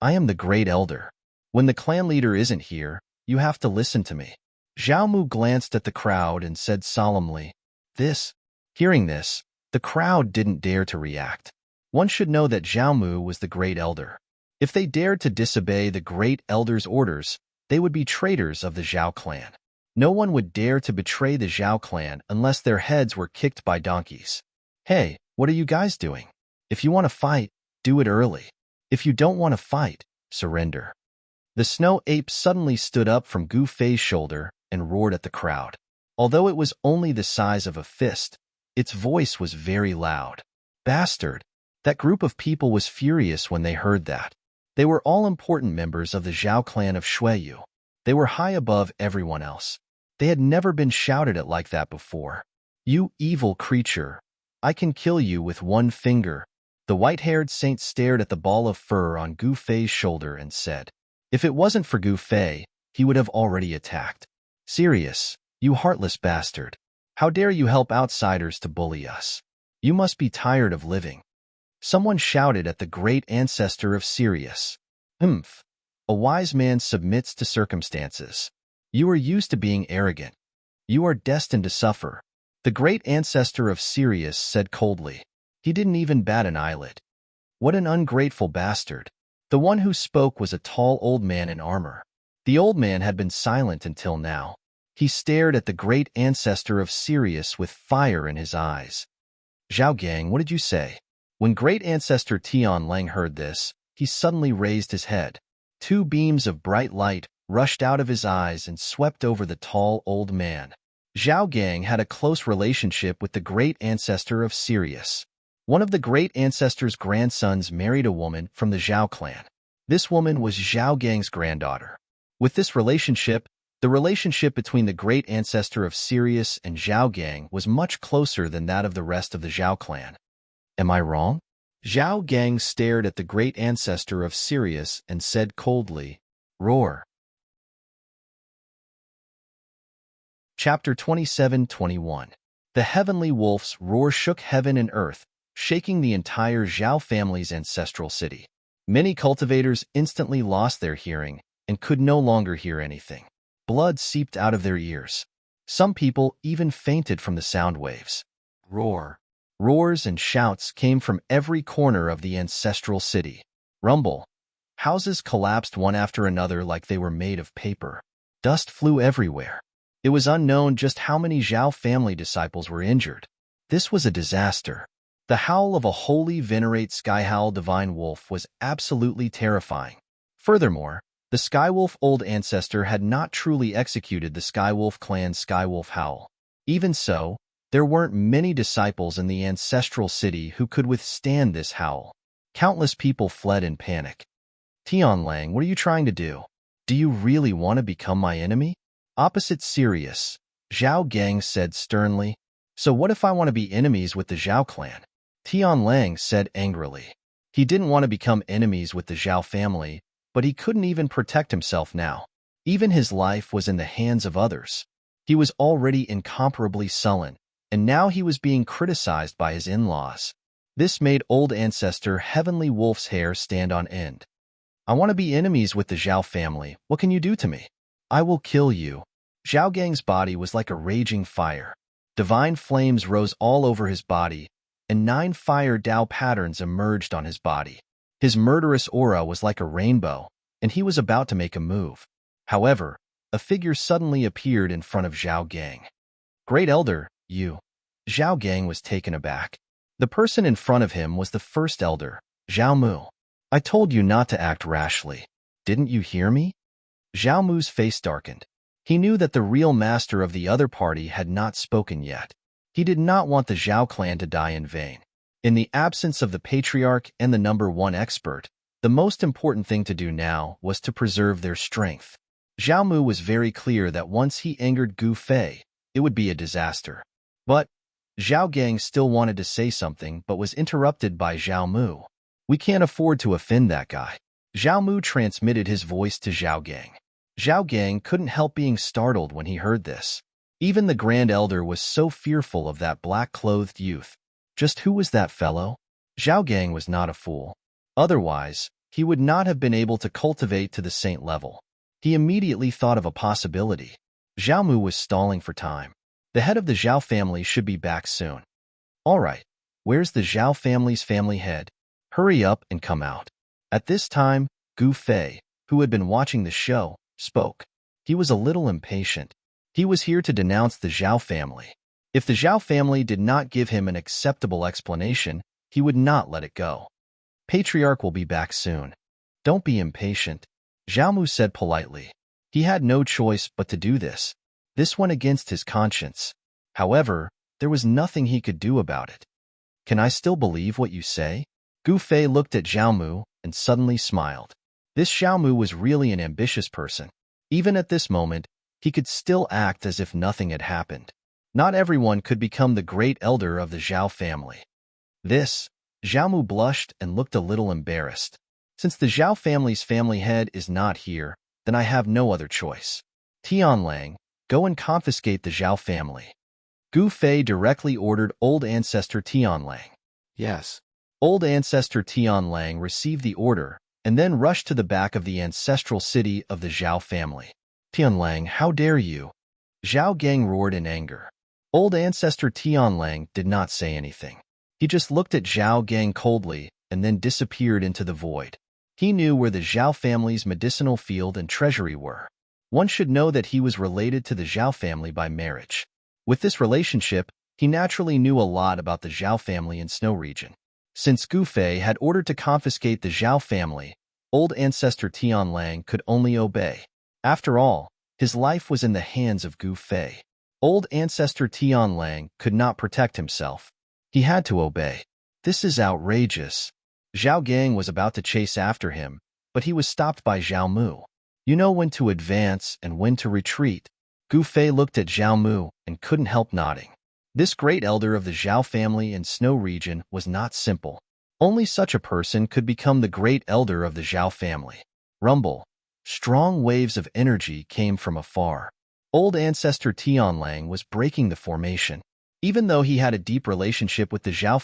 "I am the Great Elder. When the clan leader isn't here, you have to listen to me." Zhao Mu glanced at the crowd and said solemnly, "This." Hearing this, the crowd didn't dare to react. One should know that Zhao Mu was the Great Elder. If they dared to disobey the great elder's orders, they would be traitors of the Zhao clan. No one would dare to betray the Zhao clan unless their heads were kicked by donkeys. Hey, what are you guys doing? If you want to fight, do it early. If you don't want to fight, surrender. The snow ape suddenly stood up from Gu Fei's shoulder and roared at the crowd. Although it was only the size of a fist, its voice was very loud. Bastard! That group of people was furious when they heard that. They were all important members of the Zhao clan of Shuiyu. They were high above everyone else. They had never been shouted at like that before. You evil creature! I can kill you with one finger. The white-haired saint stared at the ball of fur on Gu Fei's shoulder and said, if it wasn't for Gu Fei, he would have already attacked. Serious, you heartless bastard. How dare you help outsiders to bully us? You must be tired of living. Someone shouted at the great ancestor of Sirius. Humph. A wise man submits to circumstances. You are used to being arrogant. You are destined to suffer. The great ancestor of Sirius said coldly. He didn't even bat an eyelid. What an ungrateful bastard. The one who spoke was a tall old man in armor. The old man had been silent until now. He stared at the great ancestor of Sirius with fire in his eyes. Zhao Gang, what did you say? When great ancestor Tian Lang heard this, he suddenly raised his head. Two beams of bright light rushed out of his eyes and swept over the tall old man. Zhao Gang had a close relationship with the great ancestor of Sirius. One of the great ancestor's grandsons married a woman from the Zhao clan. This woman was Zhao Gang's granddaughter. With this relationship, the relationship between the great ancestor of Sirius and Zhao Gang was much closer than that of the rest of the Zhao clan. Am I wrong? Zhao Gang stared at the great ancestor of Sirius and said coldly, Roar. Chapter 27-21. The heavenly wolf's roar shook heaven and earth, shaking the entire Zhao family's ancestral city. Many cultivators instantly lost their hearing and could no longer hear anything. Blood seeped out of their ears. Some people even fainted from the sound waves. Roar. Roars and shouts came from every corner of the ancestral city. Rumble. Houses collapsed one after another like they were made of paper. Dust flew everywhere. It was unknown just how many Zhao family disciples were injured. This was a disaster. The howl of a holy venerate Skyhowl divine wolf was absolutely terrifying. Furthermore, the Skywolf old ancestor had not truly executed the Skywolf clan's Skywolf howl. Even so, there weren't many disciples in the ancestral city who could withstand this howl. Countless people fled in panic. Tian Lang, what are you trying to do? Do you really want to become my enemy? Opposite Sirius, Zhao Gang said sternly. So what if I want to be enemies with the Zhao clan? Tian Lang said angrily. He didn't want to become enemies with the Zhao family, but he couldn't even protect himself now. Even his life was in the hands of others. He was already incomparably sullen, and now he was being criticized by his in-laws. This made old ancestor Heavenly Wolf's hair stand on end. I want to be enemies with the Zhao family. What can you do to me? I will kill you. Zhao Gang's body was like a raging fire. Divine flames rose all over his body, and 9 fire Dao patterns emerged on his body. His murderous aura was like a rainbow, and he was about to make a move. However, a figure suddenly appeared in front of Zhao Gang. Great Elder, you. Zhao Gang was taken aback. The person in front of him was the first elder, Zhao Mu. I told you not to act rashly. Didn't you hear me? Zhao Mu's face darkened. He knew that the real master of the other party had not spoken yet. He did not want the Zhao clan to die in vain. In the absence of the patriarch and the number 1 expert, the most important thing to do now was to preserve their strength. Zhao Mu was very clear that once he angered Gu Fei, it would be a disaster. But Zhao Gang still wanted to say something but was interrupted by Zhao Mu. We can't afford to offend that guy. Zhao Mu transmitted his voice to Zhao Gang. Zhao Gang couldn't help being startled when he heard this. Even the Grand Elder was so fearful of that black-clothed youth. Just who was that fellow? Zhao Gang was not a fool. Otherwise, he would not have been able to cultivate to the saint level. He immediately thought of a possibility. Zhao Mu was stalling for time. The head of the Zhao family should be back soon. All right, where's the Zhao family's family head? Hurry up and come out. At this time, Gu Fei, who had been watching the show, spoke. He was a little impatient. He was here to denounce the Zhao family. If the Zhao family did not give him an acceptable explanation, he would not let it go. Patriarch will be back soon. Don't be impatient, Zhao Mu said politely. He had no choice but to do this. This went against his conscience. However, there was nothing he could do about it. Can I still believe what you say? Gu Fei looked at Zhao Mu and suddenly smiled. This Zhao Mu was really an ambitious person. Even at this moment, he could still act as if nothing had happened. Not everyone could become the great elder of the Zhao family. Zhao Mu blushed and looked a little embarrassed. Since the Zhao family's family head is not here, then I have no other choice. Tianlang, go and confiscate the Zhao family. Gu Fei directly ordered old ancestor Tianlang. Yes. Old ancestor Tianlang received the order and then rushed to the back of the ancestral city of the Zhao family. Tianlang, how dare you? Zhao Gang roared in anger. Old ancestor Tianlang did not say anything. He just looked at Zhao Gang coldly and then disappeared into the void. He knew where the Zhao family's medicinal field and treasury were. One should know that he was related to the Zhao family by marriage. With this relationship, he naturally knew a lot about the Zhao family in Snow region. Since Gu Fei had ordered to confiscate the Zhao family, old ancestor Tianlang could only obey. After all, his life was in the hands of Gu Fei. Old ancestor Tianlang could not protect himself. He had to obey. This is outrageous. Zhao Gang was about to chase after him, but he was stopped by Zhao Mu. You know when to advance and when to retreat. Gu Fei looked at Zhao Mu and couldn't help nodding. This great elder of the Zhao family in Snow region was not simple. Only such a person could become the great elder of the Zhao family. Rumble. Strong waves of energy came from afar. Old ancestor Tianlang was breaking the formation. Even though he had a deep relationship with the Zhao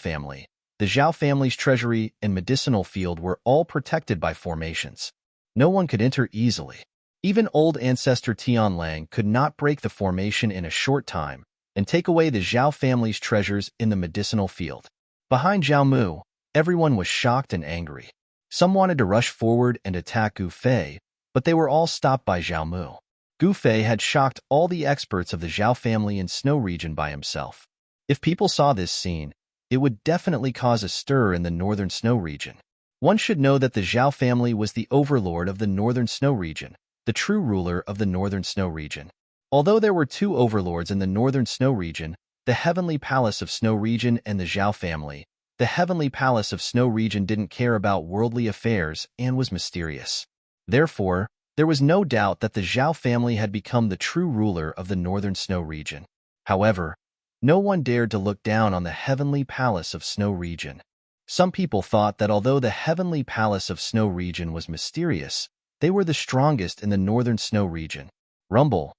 family's treasury and medicinal field were all protected by formations. No one could enter easily. Even old ancestor Tianlang could not break the formation in a short time and take away the Zhao family's treasures in the medicinal field. Behind Zhao Mu, everyone was shocked and angry. Some wanted to rush forward and attack Gu Fei, but they were all stopped by Zhao Mu. Gu Fei had shocked all the experts of the Zhao family in Snow region by himself. If people saw this scene, it would definitely cause a stir in the northern Snow region. One should know that the Zhao family was the overlord of the northern Snow region, the true ruler of the northern Snow region. Although there were two overlords in the northern Snow region, the Heavenly Palace of Snow region and the Zhao family, the Heavenly Palace of Snow region didn't care about worldly affairs and was mysterious. Therefore, there was no doubt that the Zhao family had become the true ruler of the northern Snow region. However, no one dared to look down on the Heavenly Palace of Snow region. Some people thought that although the Heavenly Palace of Snow region was mysterious, they were the strongest in the northern Snow region. Rumble.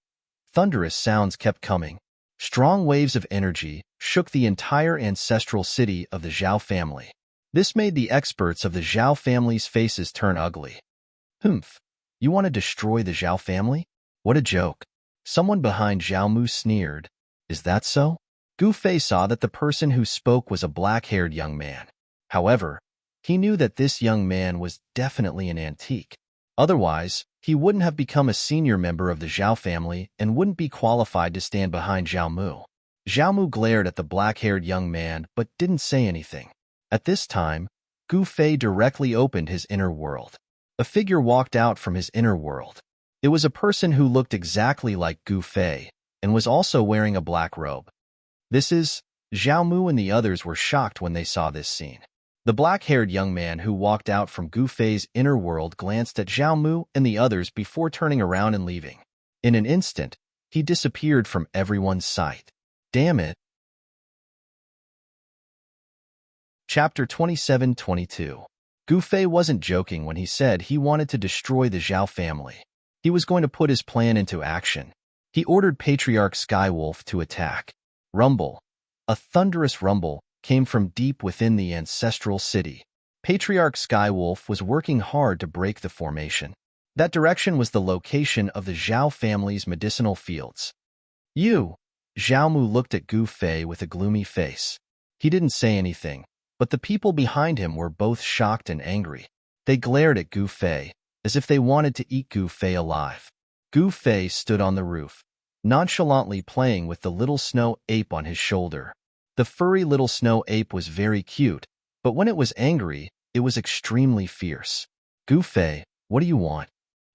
Thunderous sounds kept coming. Strong waves of energy shook the entire ancestral city of the Zhao family. This made the experts of the Zhao family's faces turn ugly. Humph. You want to destroy the Zhao family? What a joke. Someone behind Zhao Mu sneered. Is that so? Gu Fei saw that the person who spoke was a black-haired young man. However, he knew that this young man was definitely an antique. Otherwise, he wouldn't have become a senior member of the Zhao family and wouldn't be qualified to stand behind Zhao Mu. Zhao Mu glared at the black-haired young man but didn't say anything. At this time, Gu Fei directly opened his inner world. A figure walked out from his inner world. It was a person who looked exactly like Gu Fei and was also wearing a black robe. Zhao Mu and the others were shocked when they saw this scene. The black-haired young man who walked out from Gu Fei's inner world glanced at Zhao Mu and the others before turning around and leaving. In an instant, he disappeared from everyone's sight. Damn it. Chapter 27-22. Gu Fei wasn't joking when he said he wanted to destroy the Zhao family. He was going to put his plan into action. He ordered Patriarch Skywolf to attack. Rumble. A thunderous rumble came from deep within the ancestral city. Patriarch Skywolf was working hard to break the formation. That direction was the location of the Zhao family's medicinal fields. Zhao Mu looked at Gu Fei with a gloomy face. He didn't say anything, but the people behind him were both shocked and angry. They glared at Gu Fei, as if they wanted to eat Gu Fei alive. Gu Fei stood on the roof, nonchalantly playing with the little snow ape on his shoulder. The furry little snow ape was very cute, but when it was angry, it was extremely fierce. Gu Fei, what do you want?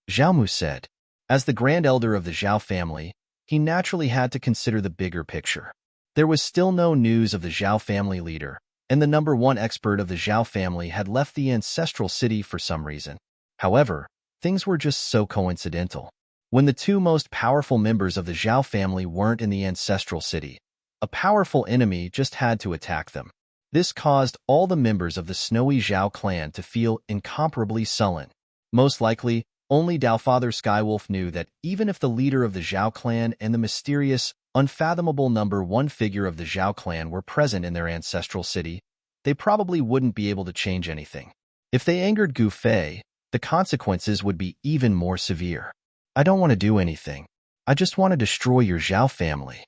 Zhao Mu said. As the grand elder of the Zhao family, he naturally had to consider the bigger picture. There was still no news of the Zhao family leader, and the number one expert of the Zhao family had left the ancestral city for some reason. However, things were just so coincidental. When the two most powerful members of the Zhao family weren't in the ancestral city, a powerful enemy just had to attack them. This caused all the members of the snowy Zhao clan to feel incomparably sullen. Most likely, only Daofather Skywolf knew that even if the leader of the Zhao clan and the mysterious, unfathomable number one figure of the Zhao clan were present in their ancestral city, they probably wouldn't be able to change anything. If they angered Gu Fei, the consequences would be even more severe. I don't want to do anything. I just want to destroy your Zhao family.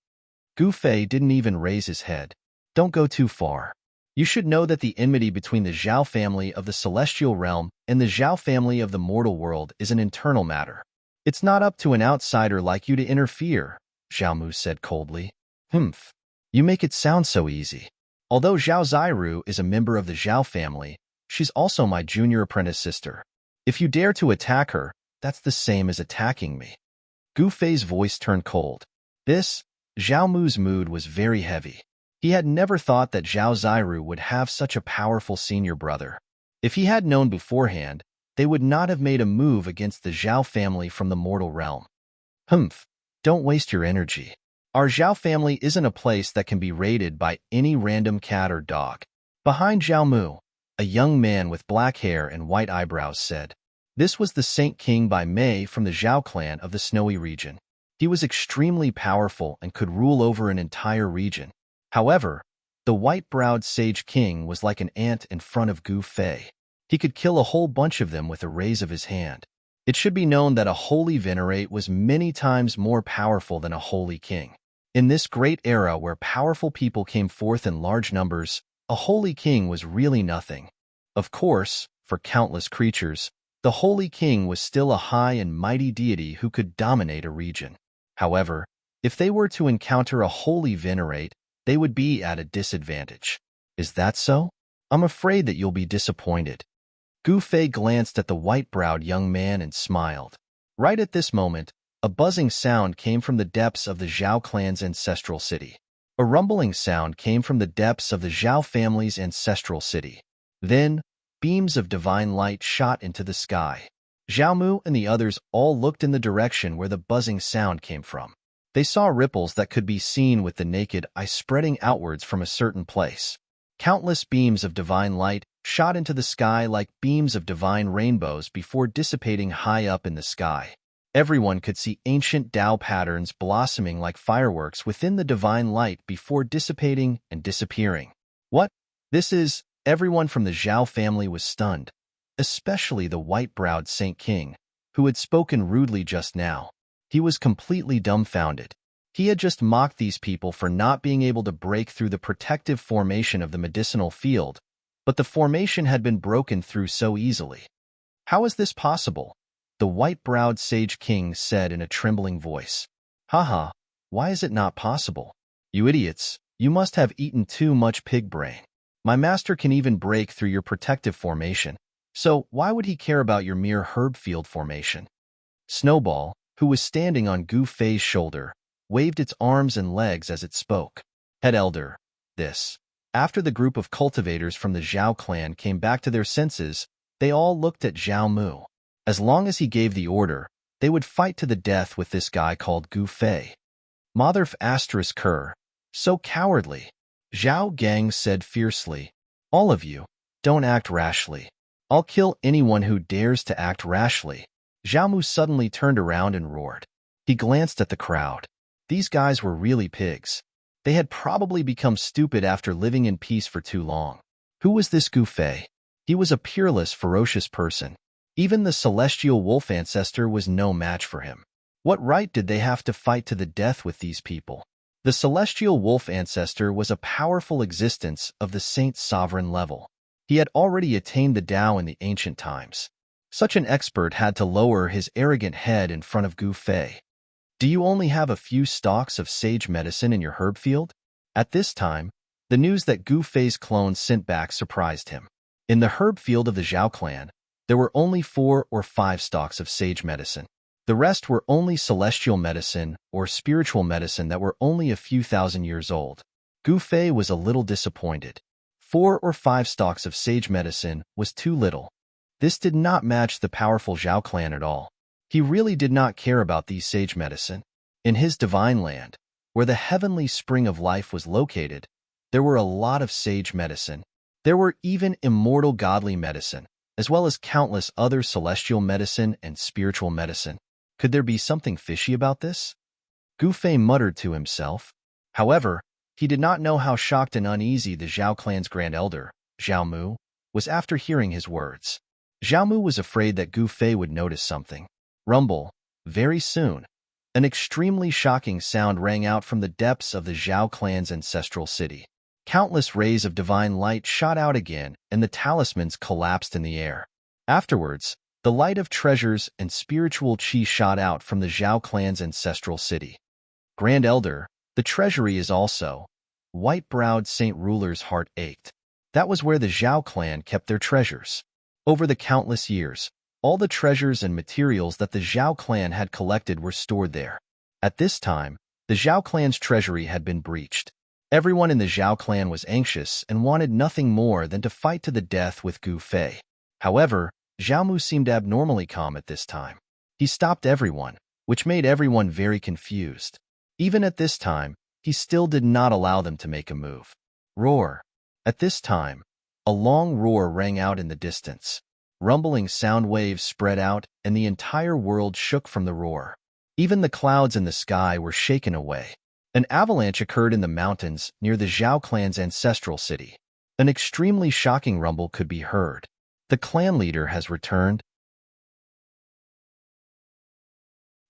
Gu Fei didn't even raise his head. Don't go too far. You should know that the enmity between the Zhao family of the celestial realm and the Zhao family of the mortal world is an internal matter. It's not up to an outsider like you to interfere, Zhao Mu said coldly. Humph. You make it sound so easy. Although Zhao Zairu is a member of the Zhao family, she's also my junior apprentice sister. If you dare to attack her, that's the same as attacking me. Gu Fei's voice turned cold. Zhao Mu's mood was very heavy. He had never thought that Zhao Zairu would have such a powerful senior brother. If he had known beforehand, they would not have made a move against the Zhao family from the mortal realm. Humph, don't waste your energy. Our Zhao family isn't a place that can be raided by any random cat or dog. Behind Zhao Mu, a young man with black hair and white eyebrows said. This was the Saint King by Mei from the Zhao clan of the Snowy region. He was extremely powerful and could rule over an entire region. However, the white-browed Sage King was like an ant in front of Gu Fei. He could kill a whole bunch of them with a raise of his hand. It should be known that a holy venerate was many times more powerful than a holy king. In this great era where powerful people came forth in large numbers, a holy king was really nothing. Of course, for countless creatures, the holy king was still a high and mighty deity who could dominate a region. However, if they were to encounter a holy venerate, they would be at a disadvantage. Is that so? I'm afraid that you'll be disappointed. Gu Fei glanced at the white-browed young man and smiled. Right at this moment, a buzzing sound came from the depths of the Zhao clan's ancestral city. A rumbling sound came from the depths of the Zhao family's ancestral city. Then, beams of divine light shot into the sky. Zhao Mu and the others all looked in the direction where the buzzing sound came from. They saw ripples that could be seen with the naked eye spreading outwards from a certain place. Countless beams of divine light shot into the sky like beams of divine rainbows before dissipating high up in the sky. Everyone could see ancient Tao patterns blossoming like fireworks within the divine light before dissipating and disappearing. What? Everyone from the Zhao family was stunned, especially the white-browed Saint King, who had spoken rudely just now. He was completely dumbfounded. He had just mocked these people for not being able to break through the protective formation of the medicinal field, but the formation had been broken through so easily. How is this possible? The white-browed Sage King said in a trembling voice. Haha, why is it not possible? You idiots, you must have eaten too much pig brain. My master can even break through your protective formation, so why would he care about your mere herb field formation? Snowball, who was standing on Gu Fei's shoulder, waved its arms and legs as it spoke. Head Elder, After the group of cultivators from the Zhao clan came back to their senses, they all looked at Zhao Mu. As long as he gave the order, they would fight to the death with this guy called Gu Fei. Motherf *Ker, so cowardly. Zhao Gang said fiercely. All of you, don't act rashly. I'll kill anyone who dares to act rashly. Zhao Mu suddenly turned around and roared. He glanced at the crowd. These guys were really pigs. They had probably become stupid after living in peace for too long. Who was this Gu Fei? He was a peerless, ferocious person. Even the celestial wolf ancestor was no match for him. What right did they have to fight to the death with these people? The celestial wolf ancestor was a powerful existence of the saint's sovereign level. He had already attained the Tao in the ancient times. Such an expert had to lower his arrogant head in front of Gu Fei. Do you only have a few stalks of sage medicine in your herb field? At this time, the news that Gu Fei's clone sent back surprised him. In the herb field of the Zhao clan, there were only 4 or 5 stalks of sage medicine. The rest were only celestial medicine or spiritual medicine that were only a few thousand years old. Gu Fei was a little disappointed. 4 or 5 stalks of sage medicine was too little. This did not match the powerful Zhao clan at all. He really did not care about these sage medicine. In his divine land, where the heavenly spring of life was located, there were a lot of sage medicine. There were even immortal godly medicine, as well as countless other celestial medicine and spiritual medicine. Could there be something fishy about this? Gu Fei muttered to himself. However, he did not know how shocked and uneasy the Zhao clan's grand elder, Zhao Mu, was after hearing his words. Zhao Mu was afraid that Gu Fei would notice something. Rumble. Very soon, an extremely shocking sound rang out from the depths of the Zhao clan's ancestral city. Countless rays of divine light shot out again, and the talismans collapsed in the air. Afterwards, the light of treasures and spiritual qi shot out from the Zhao clan's ancestral city. Grand Elder, the treasury is also. White-browed Saint Ruler's heart ached. That was where the Zhao clan kept their treasures. Over the countless years, all the treasures and materials that the Zhao clan had collected were stored there. At this time, the Zhao clan's treasury had been breached. Everyone in the Zhao clan was anxious and wanted nothing more than to fight to the death with Gu Fei. However, Zhao Mu seemed abnormally calm at this time. He stopped everyone, which made everyone very confused. Even at this time, he still did not allow them to make a move. Roar. At this time, a long roar rang out in the distance. Rumbling sound waves spread out, and the entire world shook from the roar. Even the clouds in the sky were shaken away. An avalanche occurred in the mountains near the Zhao clan's ancestral city. An extremely shocking rumble could be heard. The clan leader has returned.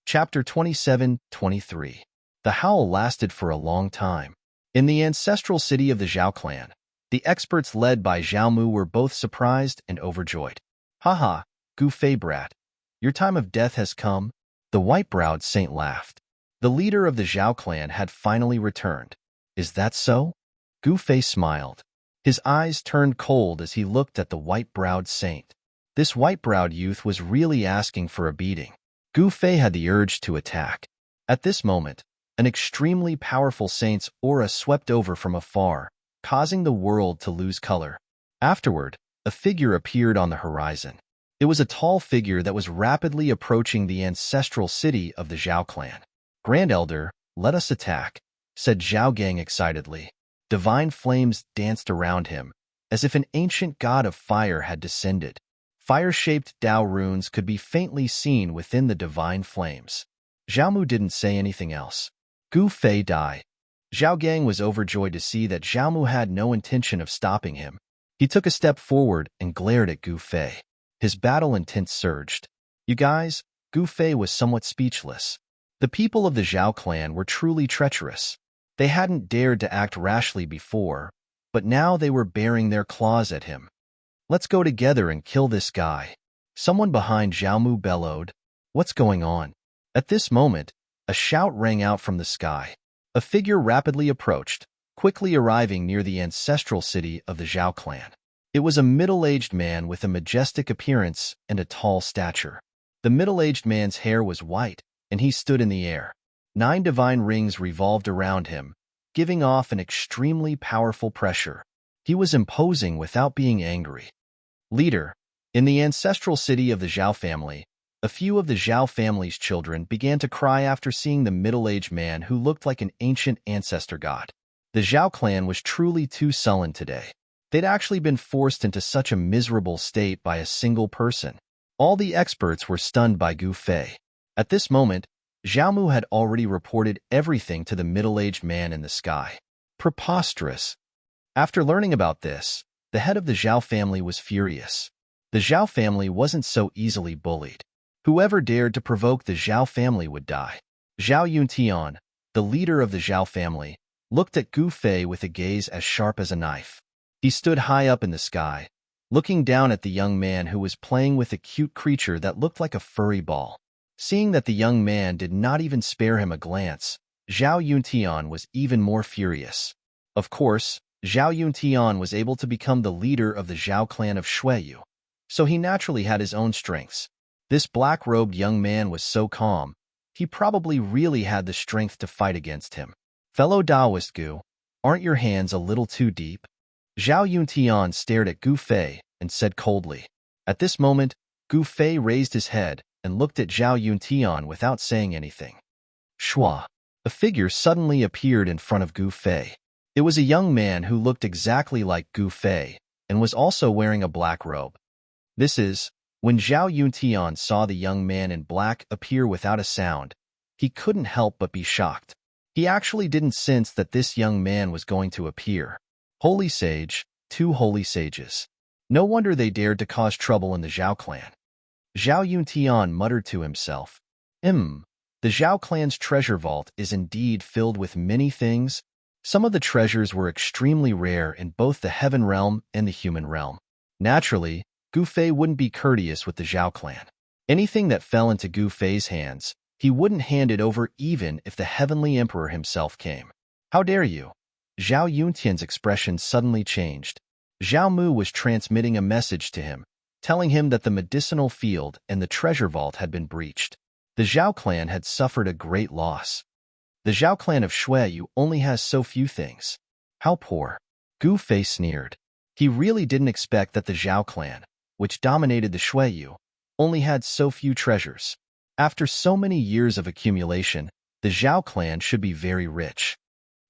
Chapter 27-23. The howl lasted for a long time. In the ancestral city of the Zhao clan, the experts led by Zhao Mu were both surprised and overjoyed. Haha, Gu Fei brat, your time of death has come. The white-browed saint laughed. The leader of the Zhao clan had finally returned. Is that so? Gu Fei smiled. His eyes turned cold as he looked at the white-browed saint. This white-browed youth was really asking for a beating. Gu Fei had the urge to attack. At this moment, an extremely powerful saint's aura swept over from afar, causing the world to lose color. Afterward, a figure appeared on the horizon. It was a tall figure that was rapidly approaching the ancestral city of the Zhao clan. Grand Elder, let us attack, said Zhao Gang excitedly. Divine flames danced around him, as if an ancient god of fire had descended. Fire-shaped Dao runes could be faintly seen within the divine flames. Zhao Mu didn't say anything else. Gu Fei died. Zhao Gang was overjoyed to see that Zhao Mu had no intention of stopping him. He took a step forward and glared at Gu Fei. His battle intent surged. You guys, Gu Fei was somewhat speechless. The people of the Zhao clan were truly treacherous. They hadn't dared to act rashly before, but now they were baring their claws at him. Let's go together and kill this guy. Someone behind Zhao Mu bellowed. What's going on? At this moment, a shout rang out from the sky. A figure rapidly approached, quickly arriving near the ancestral city of the Zhao clan. It was a middle-aged man with a majestic appearance and a tall stature. The middle-aged man's hair was white, and he stood in the air. 9 divine rings revolved around him, giving off an extremely powerful pressure. He was imposing without being angry. Leader, in the ancestral city of the Zhao family, a few of the Zhao family's children began to cry after seeing the middle-aged man who looked like an ancient ancestor god. The Zhao clan was truly too sullen today. They'd actually been forced into such a miserable state by a single person. All the experts were stunned by Gu Fei. At this moment, Zhao Mu had already reported everything to the middle-aged man in the sky. Preposterous. After learning about this, the head of the Zhao family was furious. The Zhao family wasn't so easily bullied. Whoever dared to provoke the Zhao family would die. Zhao Yuntian, the leader of the Zhao family, looked at Gu Fei with a gaze as sharp as a knife. He stood high up in the sky, looking down at the young man who was playing with a cute creature that looked like a furry ball. Seeing that the young man did not even spare him a glance, Zhao Yuntian was even more furious. Of course, Zhao Yuntian was able to become the leader of the Zhao clan of Shuiyu, so he naturally had his own strengths. This black-robed young man was so calm, he probably really had the strength to fight against him. Fellow Taoist Gu, aren't your hands a little too deep? Zhao Yuntian stared at Gu Fei and said coldly. At this moment, Gu Fei raised his head and looked at Zhao Yuntian without saying anything. Shua. A figure suddenly appeared in front of Gu Fei. It was a young man who looked exactly like Gu Fei and was also wearing a black robe. When Zhao Yuntian saw the young man in black appear without a sound, he couldn't help but be shocked. He actually didn't sense that this young man was going to appear. Holy Sage, 2 holy sages. No wonder they dared to cause trouble in the Zhao clan. Zhao Yuntian muttered to himself. The Zhao clan's treasure vault is indeed filled with many things. Some of the treasures were extremely rare in both the heaven realm and the human realm. Naturally, Gu Fei wouldn't be courteous with the Zhao clan. Anything that fell into Gu Fei's hands, he wouldn't hand it over even if the heavenly emperor himself came. How dare you? Zhao Yuntian's expression suddenly changed. Zhao Mu was transmitting a message to him, telling him that the medicinal field and the treasure vault had been breached. The Zhao clan had suffered a great loss. The Zhao clan of Shuiyu only has so few things. How poor. Gu Fei sneered. He really didn't expect that the Zhao clan, which dominated the Shuiyu, only had so few treasures. After so many years of accumulation, the Zhao clan should be very rich.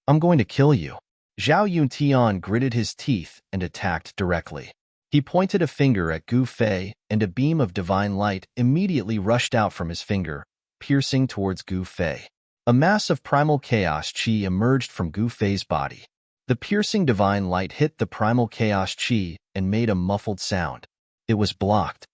I'm going to kill you. Zhao Yuntian gritted his teeth and attacked directly. He pointed a finger at Gu Fei, and a beam of divine light immediately rushed out from his finger, piercing towards Gu Fei. A mass of primal chaos chi emerged from Gu Fei's body. The piercing divine light hit the primal chaos chi and made a muffled sound. It was blocked.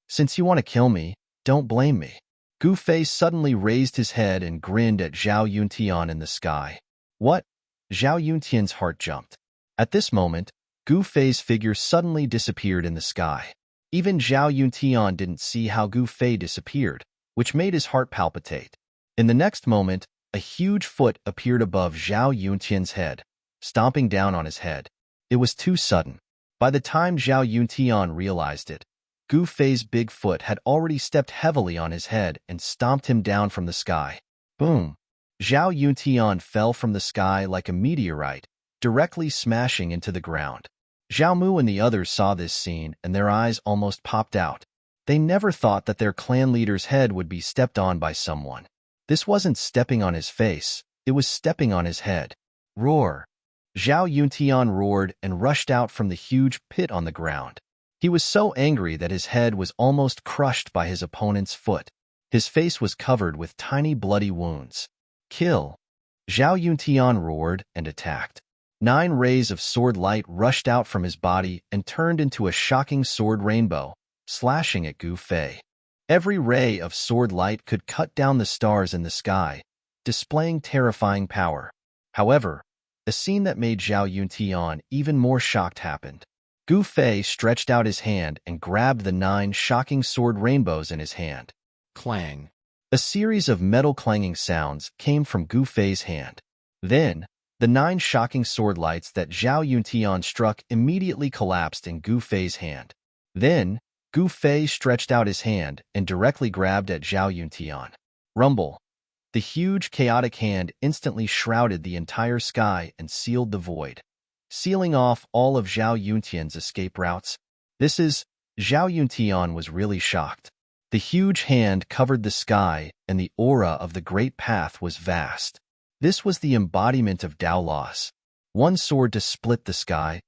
Since you want to kill me, don't blame me. Gu Fei suddenly raised his head and grinned at Zhao Yuntian in the sky. What? Zhao Yuntian's heart jumped. At this moment, Gu Fei's figure suddenly disappeared in the sky. Even Zhao Yuntian didn't see how Gu Fei disappeared, which made his heart palpitate. In the next moment, a huge foot appeared above Zhao Yuntian's head, stomping down on his head. It was too sudden. By the time Zhao Yuntian realized it, Gu Fei's big foot had already stepped heavily on his head and stomped him down from the sky. Boom! Zhao Yuntian fell from the sky like a meteorite, directly smashing into the ground. Zhao Mu and the others saw this scene and their eyes almost popped out. They never thought that their clan leader's head would be stepped on by someone. This wasn't stepping on his face, it was stepping on his head. Roar! Zhao Yuntian roared and rushed out from the huge pit on the ground. He was so angry that his head was almost crushed by his opponent's foot. His face was covered with tiny bloody wounds. Kill! Zhao Yuntian roared and attacked. 9 rays of sword light rushed out from his body and turned into a shocking sword rainbow, slashing at Gu Fei. Every ray of sword light could cut down the stars in the sky, displaying terrifying power. However, a scene that made Zhao Yuntian even more shocked happened. Gu Fei stretched out his hand and grabbed the 9 shocking sword rainbows in his hand. Clang! A series of metal clanging sounds came from Gu Fei's hand. Then, the 9 shocking sword lights that Zhao Yuntian struck immediately collapsed in Gu Fei's hand. Then, Gu Fei stretched out his hand and directly grabbed at Zhao Yuntian. Rumble! The huge, chaotic hand instantly shrouded the entire sky and sealed the void, sealing off all of Zhao Yuntian's escape routes. Zhao Yuntian was really shocked. The huge hand covered the sky, and the aura of the Great Path was vast. This was the embodiment of Tao laws. One sword to split the sky.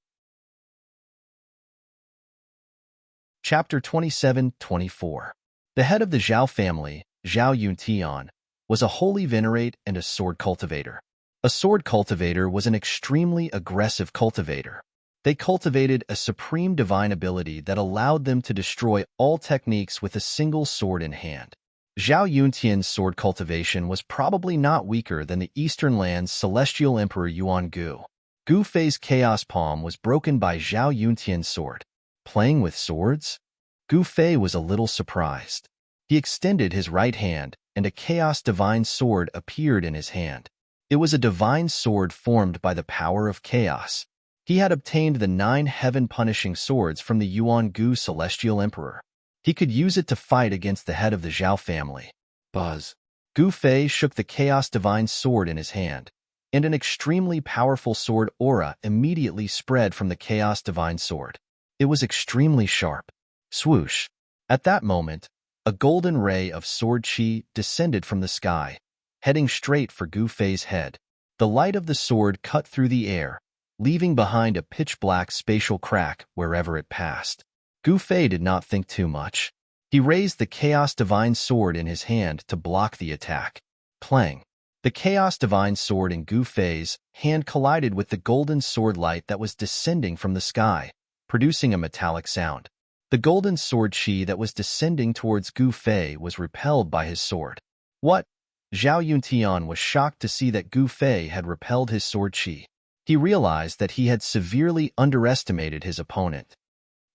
Chapter 27-24. The head of the Zhao family, Zhao Yuntian, was a holy venerate and a sword cultivator. A sword cultivator was an extremely aggressive cultivator. They cultivated a supreme divine ability that allowed them to destroy all techniques with a single sword in hand. Zhao Yuntian's sword cultivation was probably not weaker than the Eastern Land's celestial emperor Yuan Gu. Gu Fei's chaos palm was broken by Zhao Yuntian's sword. Playing with swords? Gu Fei was a little surprised. He extended his right hand, and a chaos divine sword appeared in his hand. It was a divine sword formed by the power of chaos. He had obtained the 9 heaven-punishing swords from the Yuan Gu celestial emperor. He could use it to fight against the head of the Zhao family. Buzz. Gu Fei shook the chaos divine sword in his hand, and an extremely powerful sword aura immediately spread from the chaos divine sword. It was extremely sharp. Swoosh. At that moment, a golden ray of sword chi descended from the sky, heading straight for Gu Fei's head. The light of the sword cut through the air, leaving behind a pitch-black spatial crack wherever it passed. Gu Fei did not think too much. He raised the Chaos Divine Sword in his hand to block the attack. Clang! The Chaos Divine Sword in Gu Fei's hand collided with the golden sword light that was descending from the sky, producing a metallic sound. The golden sword chi that was descending towards Gu Fei was repelled by his sword. What? Zhao Yuntian was shocked to see that Gu Fei had repelled his sword chi. He realized that he had severely underestimated his opponent.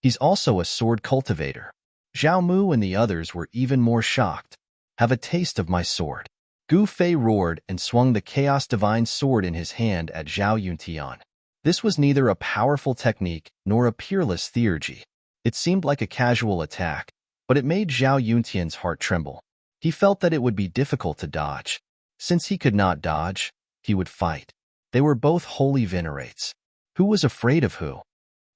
He's also a sword cultivator. Zhao Mu and the others were even more shocked. Have a taste of my sword. Gu Fei roared and swung the Chaos Divine Sword in his hand at Zhao Yuntian. This was neither a powerful technique nor a peerless theurgy. It seemed like a casual attack, but it made Zhao Yuntian's heart tremble. He felt that it would be difficult to dodge. Since he could not dodge, he would fight. They were both holy venerates. Who was afraid of who?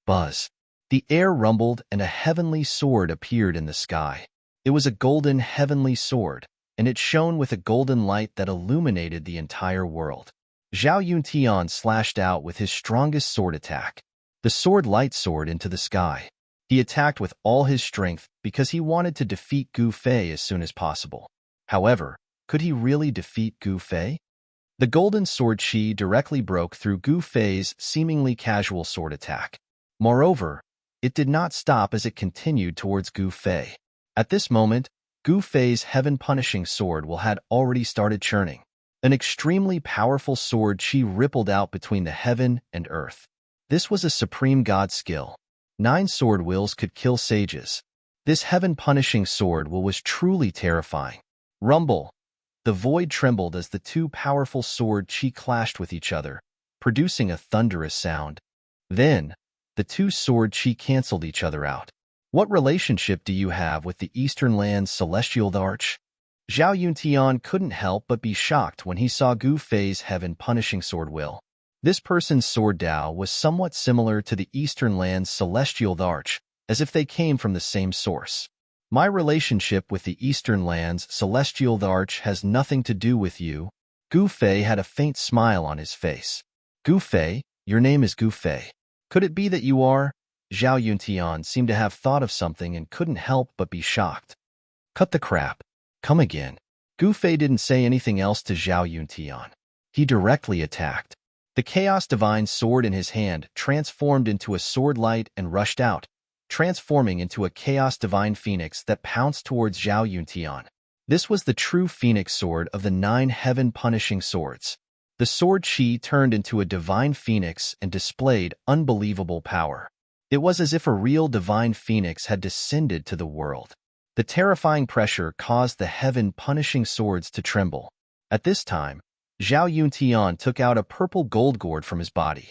Buzz. The air rumbled and a heavenly sword appeared in the sky. It was a golden heavenly sword, and it shone with a golden light that illuminated the entire world. Zhao Yuntian slashed out with his strongest sword attack. The sword light soared into the sky. He attacked with all his strength because he wanted to defeat Gu Fei as soon as possible. However, could he really defeat Gu Fei? The golden sword chi directly broke through Gu Fei's seemingly casual sword attack. Moreover, it did not stop as it continued towards Gu Fei. At this moment, Gu Fei's heaven-punishing sword had already started churning. An extremely powerful sword chi rippled out between the heaven and earth. This was a supreme god skill. 9 sword wills could kill sages. This heaven-punishing sword was truly terrifying. Rumble. The void trembled as the 2 powerful sword chi clashed with each other, producing a thunderous sound. Then, the 2 sword chi canceled each other out. What relationship do you have with the Eastern Land's celestial arch? Zhao Yuntian couldn't help but be shocked when he saw Gu Fei's heaven-punishing sword will. This person's sword Dao was somewhat similar to the Eastern Land's celestial arch, as if they came from the same source. My relationship with the Eastern Land's celestial arch has nothing to do with you. Gu Fei had a faint smile on his face. Gu Fei, your name is Gu Fei. Could it be that you are? Zhao Yuntian seemed to have thought of something and couldn't help but be shocked. Cut the crap. Come again. Gu Fei didn't say anything else to Zhao Yuntian. He directly attacked. The Chaos Divine Sword in his hand transformed into a sword light and rushed out, transforming into a Chaos Divine Phoenix that pounced towards Zhao Yuntian. This was the true Phoenix Sword of the 9 heaven-punishing swords. The sword chi turned into a divine phoenix and displayed unbelievable power. It was as if a real divine phoenix had descended to the world. The terrifying pressure caused the heaven-punishing swords to tremble. At this time, Zhao Yuntian took out a purple gold gourd from his body.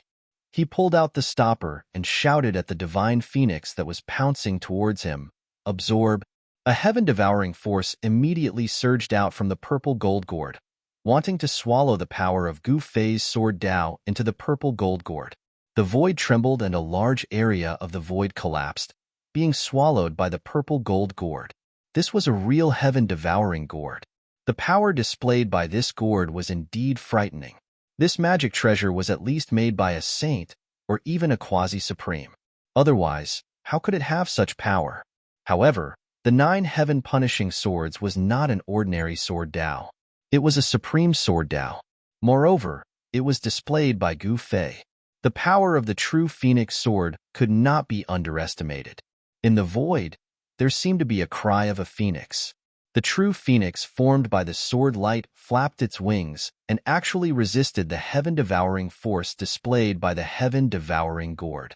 He pulled out the stopper and shouted at the divine phoenix that was pouncing towards him, "Absorb." A heaven-devouring force immediately surged out from the purple gold gourd, wanting to swallow the power of Gu Fei's sword Dao into the purple gold gourd. The void trembled and a large area of the void collapsed, being swallowed by the purple gold gourd. This was a real heaven-devouring gourd. The power displayed by this gourd was indeed frightening. This magic treasure was at least made by a saint or even a quasi-supreme. Otherwise, how could it have such power? However, the 9 heaven-punishing swords was not an ordinary sword Dao. It was a supreme sword Dao. Moreover, it was displayed by Gu Fei. The power of the true Phoenix Sword could not be underestimated. In the void, there seemed to be a cry of a phoenix. The true phoenix formed by the sword light flapped its wings and actually resisted the heaven-devouring force displayed by the heaven-devouring gourd.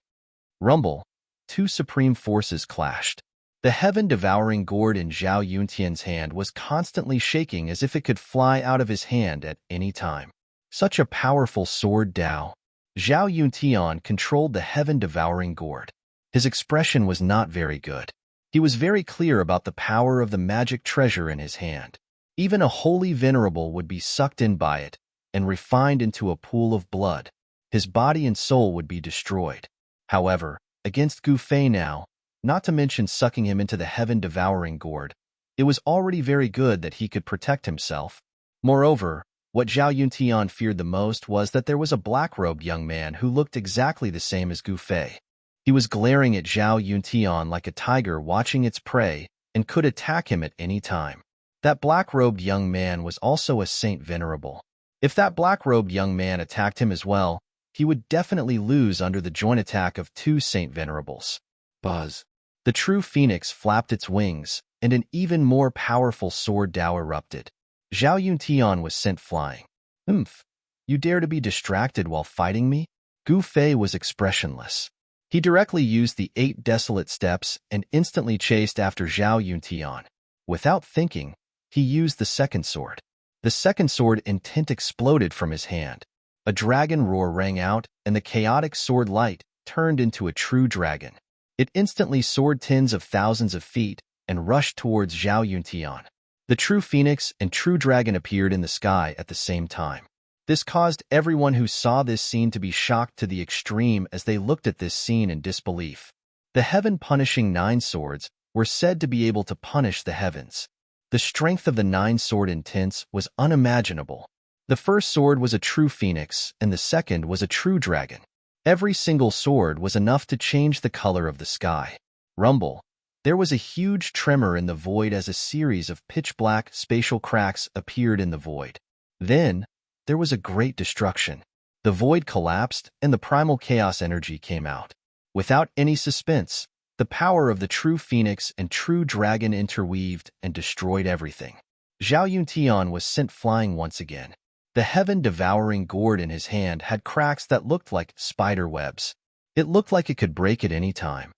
Rumble. two supreme forces clashed. The heaven-devouring gourd in Zhao Yuntian's hand was constantly shaking as if it could fly out of his hand at any time. Such a powerful sword Dao. Zhao Yuntian controlled the heaven-devouring gourd. His expression was not very good. He was very clear about the power of the magic treasure in his hand. Even a holy venerable would be sucked in by it and refined into a pool of blood. His body and soul would be destroyed. However, against Gu Fei now, not to mention sucking him into the heaven-devouring gourd, it was already very good that he could protect himself. Moreover, what Zhao Yuntian feared the most was that there was a black-robed young man who looked exactly the same as Gu Fei. He was glaring at Zhao Yuntian like a tiger watching its prey and could attack him at any time. That black-robed young man was also a Saint Venerable. If that black-robed young man attacked him as well, he would definitely lose under the joint attack of two Saint Venerables. Buzz. The true phoenix flapped its wings, and an even more powerful sword Dao erupted. Zhao Yuntian was sent flying. You dare to be distracted while fighting me? Gu Fei was expressionless. He directly used the 8 desolate steps and instantly chased after Zhao Yuntian. Without thinking, he used the second sword. The second sword intent exploded from his hand. A dragon roar rang out, and the chaotic sword light turned into a true dragon. It instantly soared tens of thousands of feet and rushed towards Zhao Yuntian. The true phoenix and true dragon appeared in the sky at the same time. This caused everyone who saw this scene to be shocked to the extreme as they looked at this scene in disbelief. The heaven-punishing 9 swords were said to be able to punish the heavens. The strength of the 9 sword intents was unimaginable. The first sword was a true phoenix, and the second was a true dragon. Every single sword was enough to change the color of the sky. Rumble. There was a huge tremor in the void as a series of pitch-black spatial cracks appeared in the void. Then, there was a great destruction. The void collapsed, and the primal chaos energy came out. Without any suspense, the power of the true phoenix and true dragon interweaved and destroyed everything. Zhao Yuntian was sent flying once again. The heaven-devouring gourd in his hand had cracks that looked like spider webs. It looked like it could break at any time.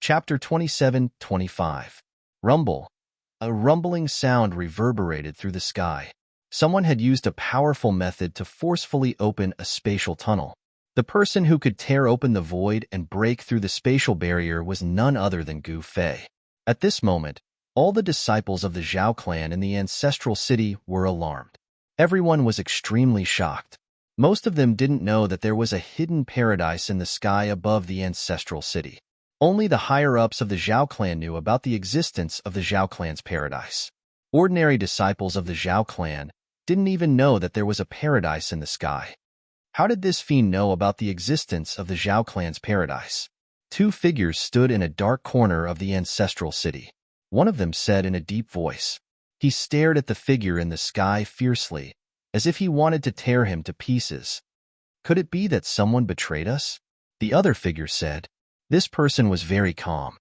Chapter 27-25. Rumble. A rumbling sound reverberated through the sky. Someone had used a powerful method to forcefully open a spatial tunnel. The person who could tear open the void and break through the spatial barrier was none other than Gu Fei. At this moment, all the disciples of the Zhao clan in the ancestral city were alarmed. Everyone was extremely shocked. Most of them didn't know that there was a hidden paradise in the sky above the ancestral city. Only the higher-ups of the Zhao clan knew about the existence of the Zhao clan's paradise. Ordinary disciples of the Zhao clan didn't even know that there was a paradise in the sky. How did this fiend know about the existence of the Zhao clan's paradise? 2 figures stood in a dark corner of the ancestral city. One of them said in a deep voice. He stared at the figure in the sky fiercely, as if he wanted to tear him to pieces. Could it be that someone betrayed us? The other figure said. This person was very calm.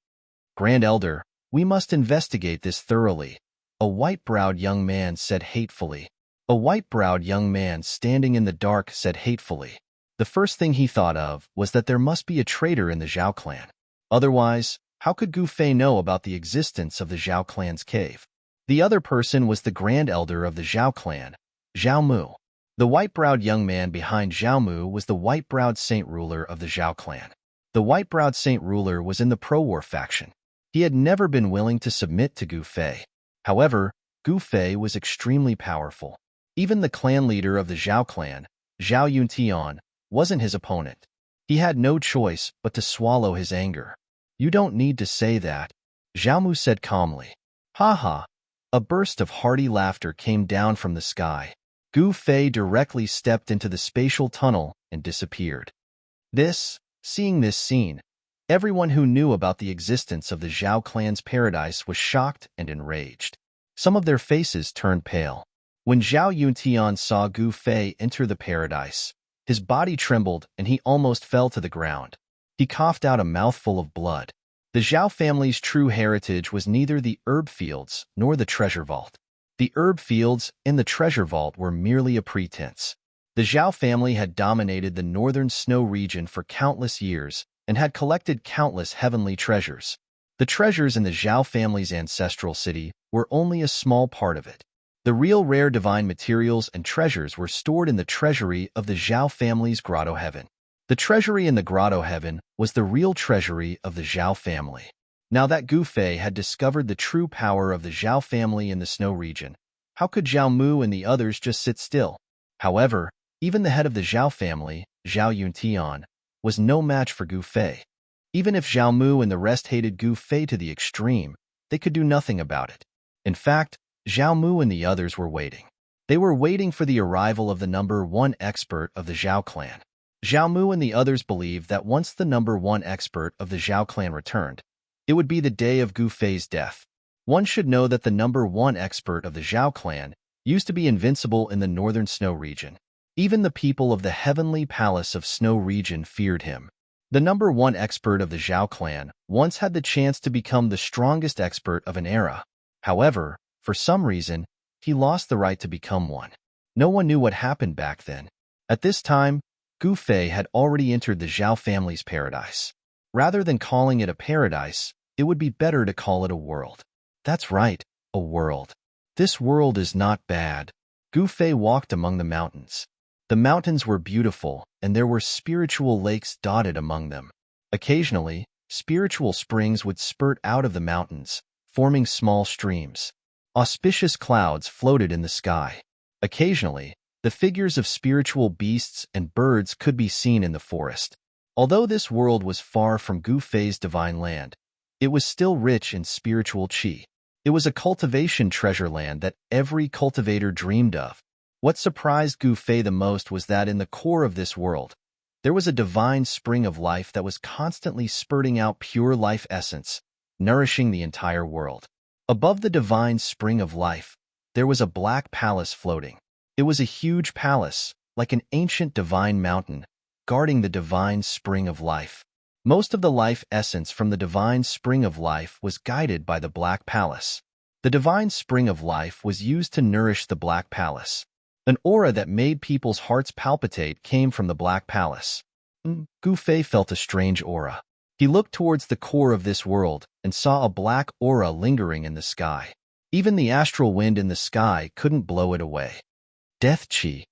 Grand Elder, we must investigate this thoroughly, a white-browed young man said hatefully. A white-browed young man standing in the dark said hatefully. The first thing he thought of was that there must be a traitor in the Zhao clan. Otherwise, how could Gu Fei know about the existence of the Zhao clan's cave? The other person was the Grand Elder of the Zhao clan, Zhao Mu. The white-browed young man behind Zhao Mu was the white-browed saint ruler of the Zhao clan. The white-browed saint ruler was in the pro-war faction. He had never been willing to submit to Gu Fei. However, Gu Fei was extremely powerful. Even the clan leader of the Zhao clan, Zhao Yuntian, wasn't his opponent. He had no choice but to swallow his anger. You don't need to say that, Zhao Mu said calmly. Ha ha. A burst of hearty laughter came down from the sky. Gu Fei directly stepped into the spatial tunnel and disappeared. Seeing this scene, everyone who knew about the existence of the Zhao clan's paradise was shocked and enraged. Some of their faces turned pale. When Zhao Yuntian saw Gu Fei enter the paradise, his body trembled and he almost fell to the ground. He coughed out a mouthful of blood. The Zhao family's true heritage was neither the herb fields nor the treasure vault. The herb fields and the treasure vault were merely a pretense. The Zhao family had dominated the northern snow region for countless years and had collected countless heavenly treasures. The treasures in the Zhao family's ancestral city were only a small part of it. The real rare divine materials and treasures were stored in the treasury of the Zhao family's grotto heaven. The treasury in the grotto heaven was the real treasury of the Zhao family. Now that Gu Fei had discovered the true power of the Zhao family in the snow region, how could Zhao Mu and the others just sit still? However, even the head of the Zhao family, Zhao Yuntian, was no match for Gu Fei. Even if Zhao Mu and the rest hated Gu Fei to the extreme, they could do nothing about it. In fact, Zhao Mu and the others were waiting. They were waiting for the arrival of the number one expert of the Zhao clan. Zhao Mu and the others believed that once the number one expert of the Zhao clan returned, it would be the day of Gu Fei's death. One should know that the number one expert of the Zhao clan used to be invincible in the northern snow region. Even the people of the heavenly palace of snow region feared him. The number one expert of the Zhao clan once had the chance to become the strongest expert of an era. However, for some reason, he lost the right to become one. No one knew what happened back then. At this time, Gu Fei had already entered the Zhao family's paradise. Rather than calling it a paradise, it would be better to call it a world. That's right, a world. This world is not bad. Gu Fei walked among the mountains. The mountains were beautiful, and there were spiritual lakes dotted among them. Occasionally, spiritual springs would spurt out of the mountains, forming small streams. Auspicious clouds floated in the sky. Occasionally, the figures of spiritual beasts and birds could be seen in the forest. Although this world was far from Gu Fei's divine land, it was still rich in spiritual qi. It was a cultivation treasure land that every cultivator dreamed of. What surprised Gu Fei the most was that in the core of this world, there was a divine spring of life that was constantly spurting out pure life essence, nourishing the entire world. Above the divine spring of life, there was a black palace floating. It was a huge palace, like an ancient divine mountain, guarding the divine spring of life. Most of the life essence from the divine spring of life was guided by the black palace. The divine spring of life was used to nourish the black palace. An aura that made people's hearts palpitate came from the black palace. Gu Fei felt a strange aura. He looked towards the core of this world and saw a black aura lingering in the sky. Even the astral wind in the sky couldn't blow it away. Death Qi.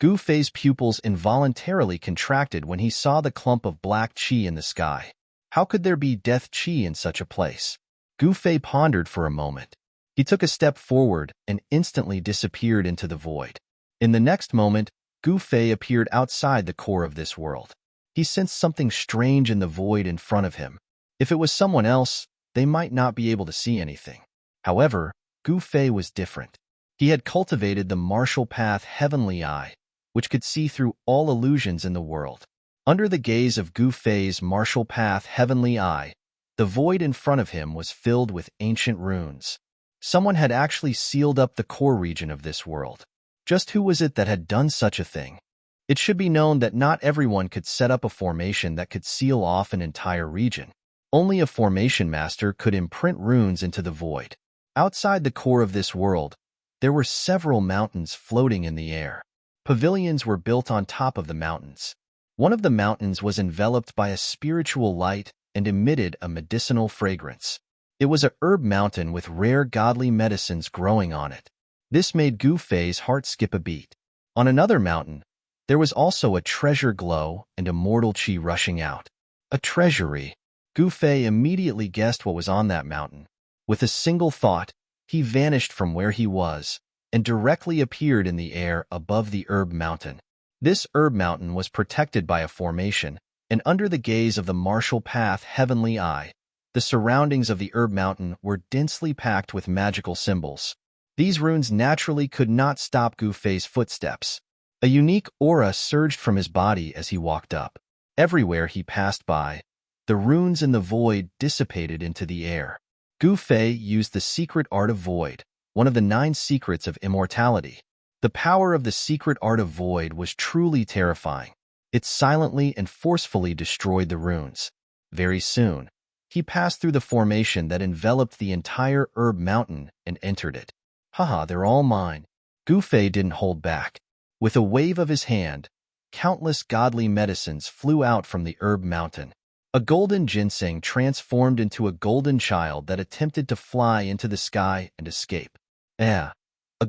Gu Fei's pupils involuntarily contracted when he saw the clump of black qi in the sky. How could there be death qi in such a place? Gu Fei pondered for a moment. He took a step forward and instantly disappeared into the void. In the next moment, Gu Fei appeared outside the core of this world. He sensed something strange in the void in front of him. If it was someone else, they might not be able to see anything. However, Gu Fei was different. He had cultivated the martial path heavenly eye, which could see through all illusions in the world. Under the gaze of Gu Fei's martial path heavenly eye, the void in front of him was filled with ancient runes. Someone had actually sealed up the core region of this world. Just who was it that had done such a thing? It should be known that not everyone could set up a formation that could seal off an entire region. Only a formation master could imprint runes into the void. Outside the core of this world, there were several mountains floating in the air. Pavilions were built on top of the mountains. One of the mountains was enveloped by a spiritual light and emitted a medicinal fragrance. It was a herb mountain with rare godly medicines growing on it. This made Gu Fei's heart skip a beat. On another mountain, there was also a treasure glow and immortal qi rushing out. A treasury. Gu Fei immediately guessed what was on that mountain. With a single thought, he vanished from where he was and directly appeared in the air above the herb mountain. This herb mountain was protected by a formation, and under the gaze of the martial path heavenly eye, the surroundings of the herb mountain were densely packed with magical symbols. These runes naturally could not stop Gu Fei's footsteps. A unique aura surged from his body as he walked up. Everywhere he passed by, the runes in the void dissipated into the air. Gu Fei used the secret art of void, one of the 9 secrets of immortality. The power of the secret art of void was truly terrifying. It silently and forcefully destroyed the runes. Very soon, he passed through the formation that enveloped the entire herb mountain and entered it. Haha, they're all mine. Gu Fei didn't hold back. With a wave of his hand, countless godly medicines flew out from the herb mountain. A golden ginseng transformed into a golden child that attempted to fly into the sky and escape. A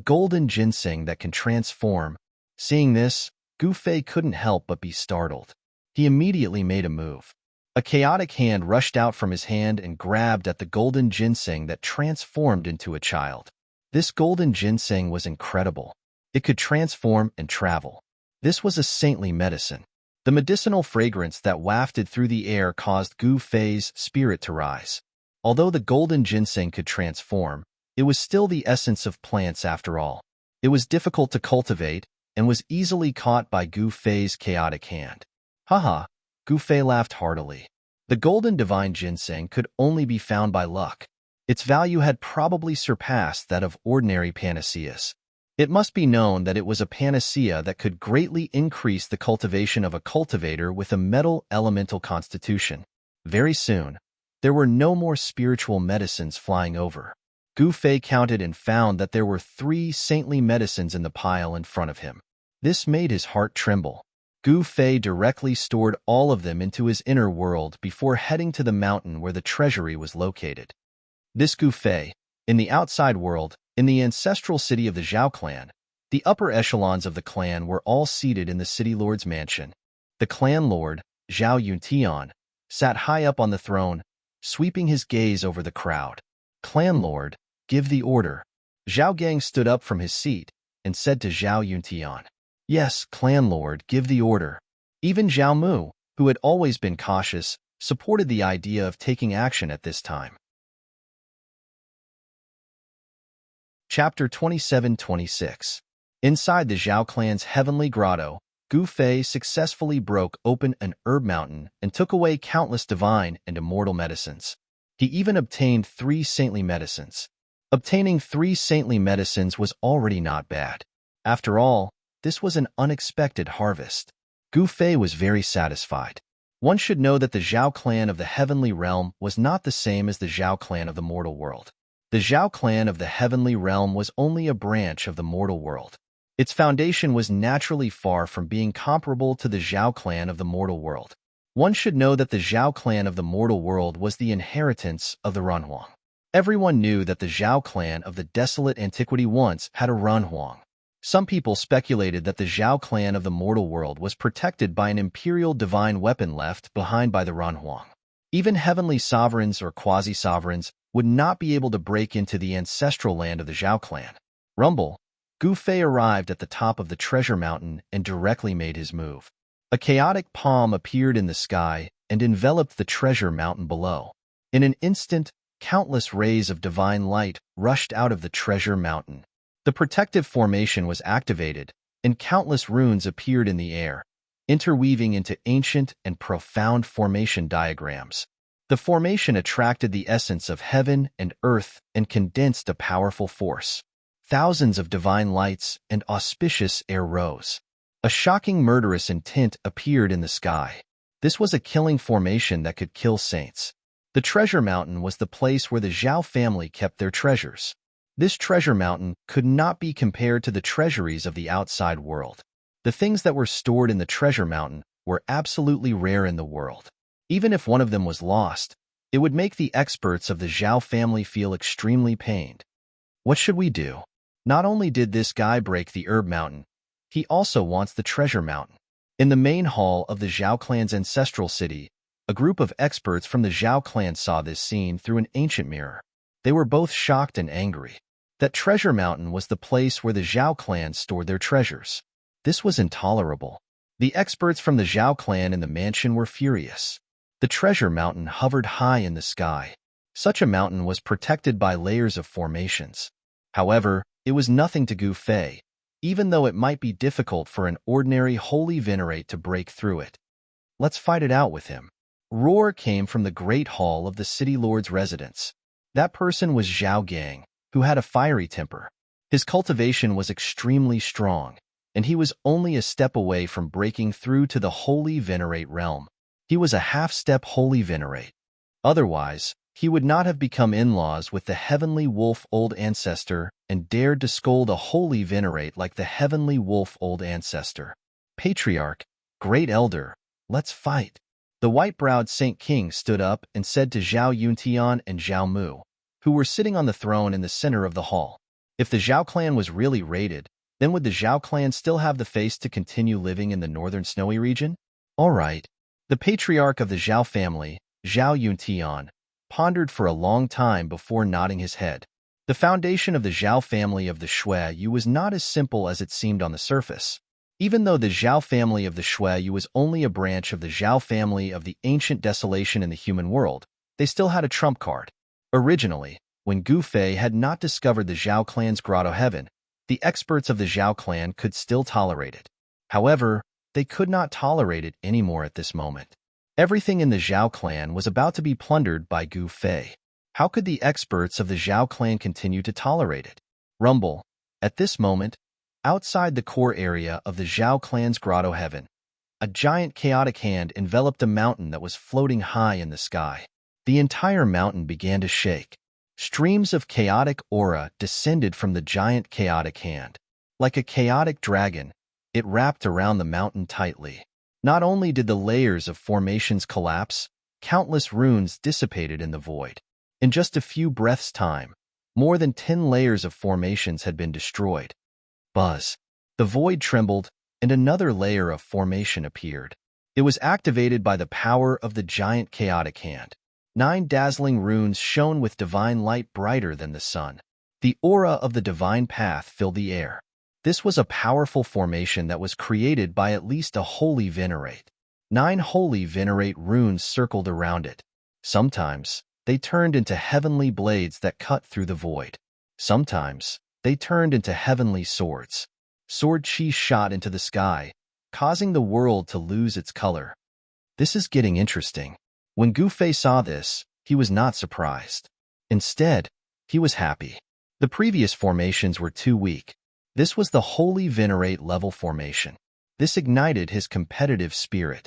golden ginseng that can transform. Seeing this, Gu Fei couldn't help but be startled. He immediately made a move. A chaotic hand rushed out from his hand and grabbed at the golden ginseng that transformed into a child. This golden ginseng was incredible. It could transform and travel. This was a saintly medicine. The medicinal fragrance that wafted through the air caused Gu Fei's spirit to rise. Although the golden ginseng could transform, it was still the essence of plants after all. It was difficult to cultivate and was easily caught by Gu Fei's chaotic hand. Haha, Gu Fei laughed heartily. The golden divine ginseng could only be found by luck. Its value had probably surpassed that of ordinary panaceas. It must be known that it was a panacea that could greatly increase the cultivation of a cultivator with a metal elemental constitution. Very soon, there were no more spiritual medicines flying over. Gu Fei counted and found that there were 3 saintly medicines in the pile in front of him. This made his heart tremble. Gu Fei directly stored all of them into his inner world before heading to the mountain where the treasury was located. This Gu Fei, in the outside world, in the ancestral city of the Zhao clan, the upper echelons of the clan were all seated in the city lord's mansion. The clan lord, Zhao Yuntian, sat high up on the throne, sweeping his gaze over the crowd. Clan lord, give the order. Zhao Gang stood up from his seat and said to Zhao Yuntian, Yes, clan lord, give the order. Even Zhao Mu, who had always been cautious, supported the idea of taking action at this time. Chapter 27-26. Inside the Zhao clan's heavenly grotto, Gu Fei successfully broke open an herb mountain and took away countless divine and immortal medicines. He even obtained 3 saintly medicines. Obtaining 3 saintly medicines was already not bad. After all, this was an unexpected harvest. Gu Fei was very satisfied. One should know that the Zhao clan of the heavenly realm was not the same as the Zhao clan of the mortal world. The Zhao clan of the heavenly realm was only a branch of the mortal world. Its foundation was naturally far from being comparable to the Zhao clan of the mortal world. One should know that the Zhao clan of the mortal world was the inheritance of the Runhuang. Everyone knew that the Zhao clan of the desolate antiquity once had a Runhuang. Some people speculated that the Zhao clan of the mortal world was protected by an imperial divine weapon left behind by the Runhuang. Even heavenly sovereigns or quasi-sovereigns would not be able to break into the ancestral land of the Zhao clan. Rumble, Gu Fei arrived at the top of the treasure mountain and directly made his move. A chaotic palm appeared in the sky and enveloped the treasure mountain below. In an instant, countless rays of divine light rushed out of the treasure mountain. The protective formation was activated, and countless runes appeared in the air, interweaving into ancient and profound formation diagrams. The formation attracted the essence of heaven and earth and condensed a powerful force. Thousands of divine lights and auspicious air rose. A shocking murderous intent appeared in the sky. This was a killing formation that could kill saints. The treasure mountain was the place where the Zhao family kept their treasures. This treasure mountain could not be compared to the treasuries of the outside world. The things that were stored in the treasure mountain were absolutely rare in the world. Even if one of them was lost, it would make the experts of the Zhao family feel extremely pained. What should we do? Not only did this guy break the herb mountain, he also wants the treasure mountain. In the main hall of the Zhao clan's ancestral city, a group of experts from the Zhao clan saw this scene through an ancient mirror. They were both shocked and angry. That treasure mountain was the place where the Zhao clan stored their treasures. This was intolerable. The experts from the Zhao clan in the mansion were furious. The treasure mountain hovered high in the sky. Such a mountain was protected by layers of formations. However, it was nothing to Gu Fei, even though it might be difficult for an ordinary holy venerate to break through it. Let's fight it out with him. Roar came from the great hall of the city lord's residence. That person was Zhao Gang, who had a fiery temper. His cultivation was extremely strong, and he was only a step away from breaking through to the holy venerate realm. He was a half-step holy venerate. Otherwise, he would not have become in-laws with the heavenly wolf old ancestor and dared to scold a holy venerate like the heavenly wolf old ancestor. Patriarch, great elder, let's fight. The white-browed Saint King stood up and said to Zhao Yuntian and Zhao Mu, who were sitting on the throne in the center of the hall. If the Zhao clan was really raided, then would the Zhao clan still have the face to continue living in the northern snowy region? All right. The patriarch of the Zhao family, Zhao Yuntian, pondered for a long time before nodding his head. The foundation of the Zhao family of the Shui was not as simple as it seemed on the surface. Even though the Zhao family of the Shui was only a branch of the Zhao family of the ancient desolation in the human world, they still had a trump card. Originally, when Gu Fei had not discovered the Zhao clan's grotto heaven, the experts of the Zhao clan could still tolerate it. However, they could not tolerate it anymore at this moment. Everything in the Zhao clan was about to be plundered by Gu Fei. How could the experts of the Zhao clan continue to tolerate it? Rumble. At this moment, outside the core area of the Zhao clan's grotto heaven, a giant chaotic hand enveloped a mountain that was floating high in the sky. The entire mountain began to shake. Streams of chaotic aura descended from the giant chaotic hand. Like a chaotic dragon, it wrapped around the mountain tightly. Not only did the layers of formations collapse, countless runes dissipated in the void. In just a few breaths' time, more than 10 layers of formations had been destroyed. Buzz. The void trembled, and another layer of formation appeared. It was activated by the power of the giant chaotic hand. 9 dazzling runes shone with divine light brighter than the sun. The aura of the divine path filled the air. This was a powerful formation that was created by at least a holy venerate. 9 holy venerate runes circled around it. Sometimes, they turned into heavenly blades that cut through the void. Sometimes, they turned into heavenly swords. Sword chi shot into the sky, causing the world to lose its color. This is getting interesting. When Gu Fei saw this, he was not surprised. Instead, he was happy. The previous formations were too weak. This was the holy venerate level formation. This ignited his competitive spirit.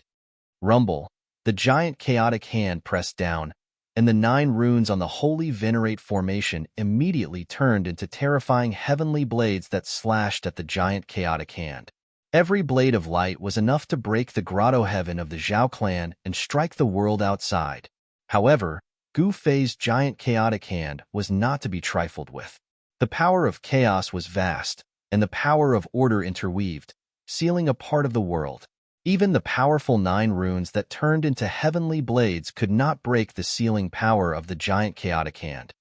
Rumble. The giant chaotic hand pressed down, and the 9 runes on the holy venerate formation immediately turned into terrifying heavenly blades that slashed at the giant chaotic hand. Every blade of light was enough to break the grotto heaven of the Zhao clan and strike the world outside. However, Gu Fei's giant chaotic hand was not to be trifled with. The power of chaos was vast, and the power of order interweaved, sealing a part of the world. Even the powerful 9 runes that turned into heavenly blades could not break the sealing power of the giant chaotic hand.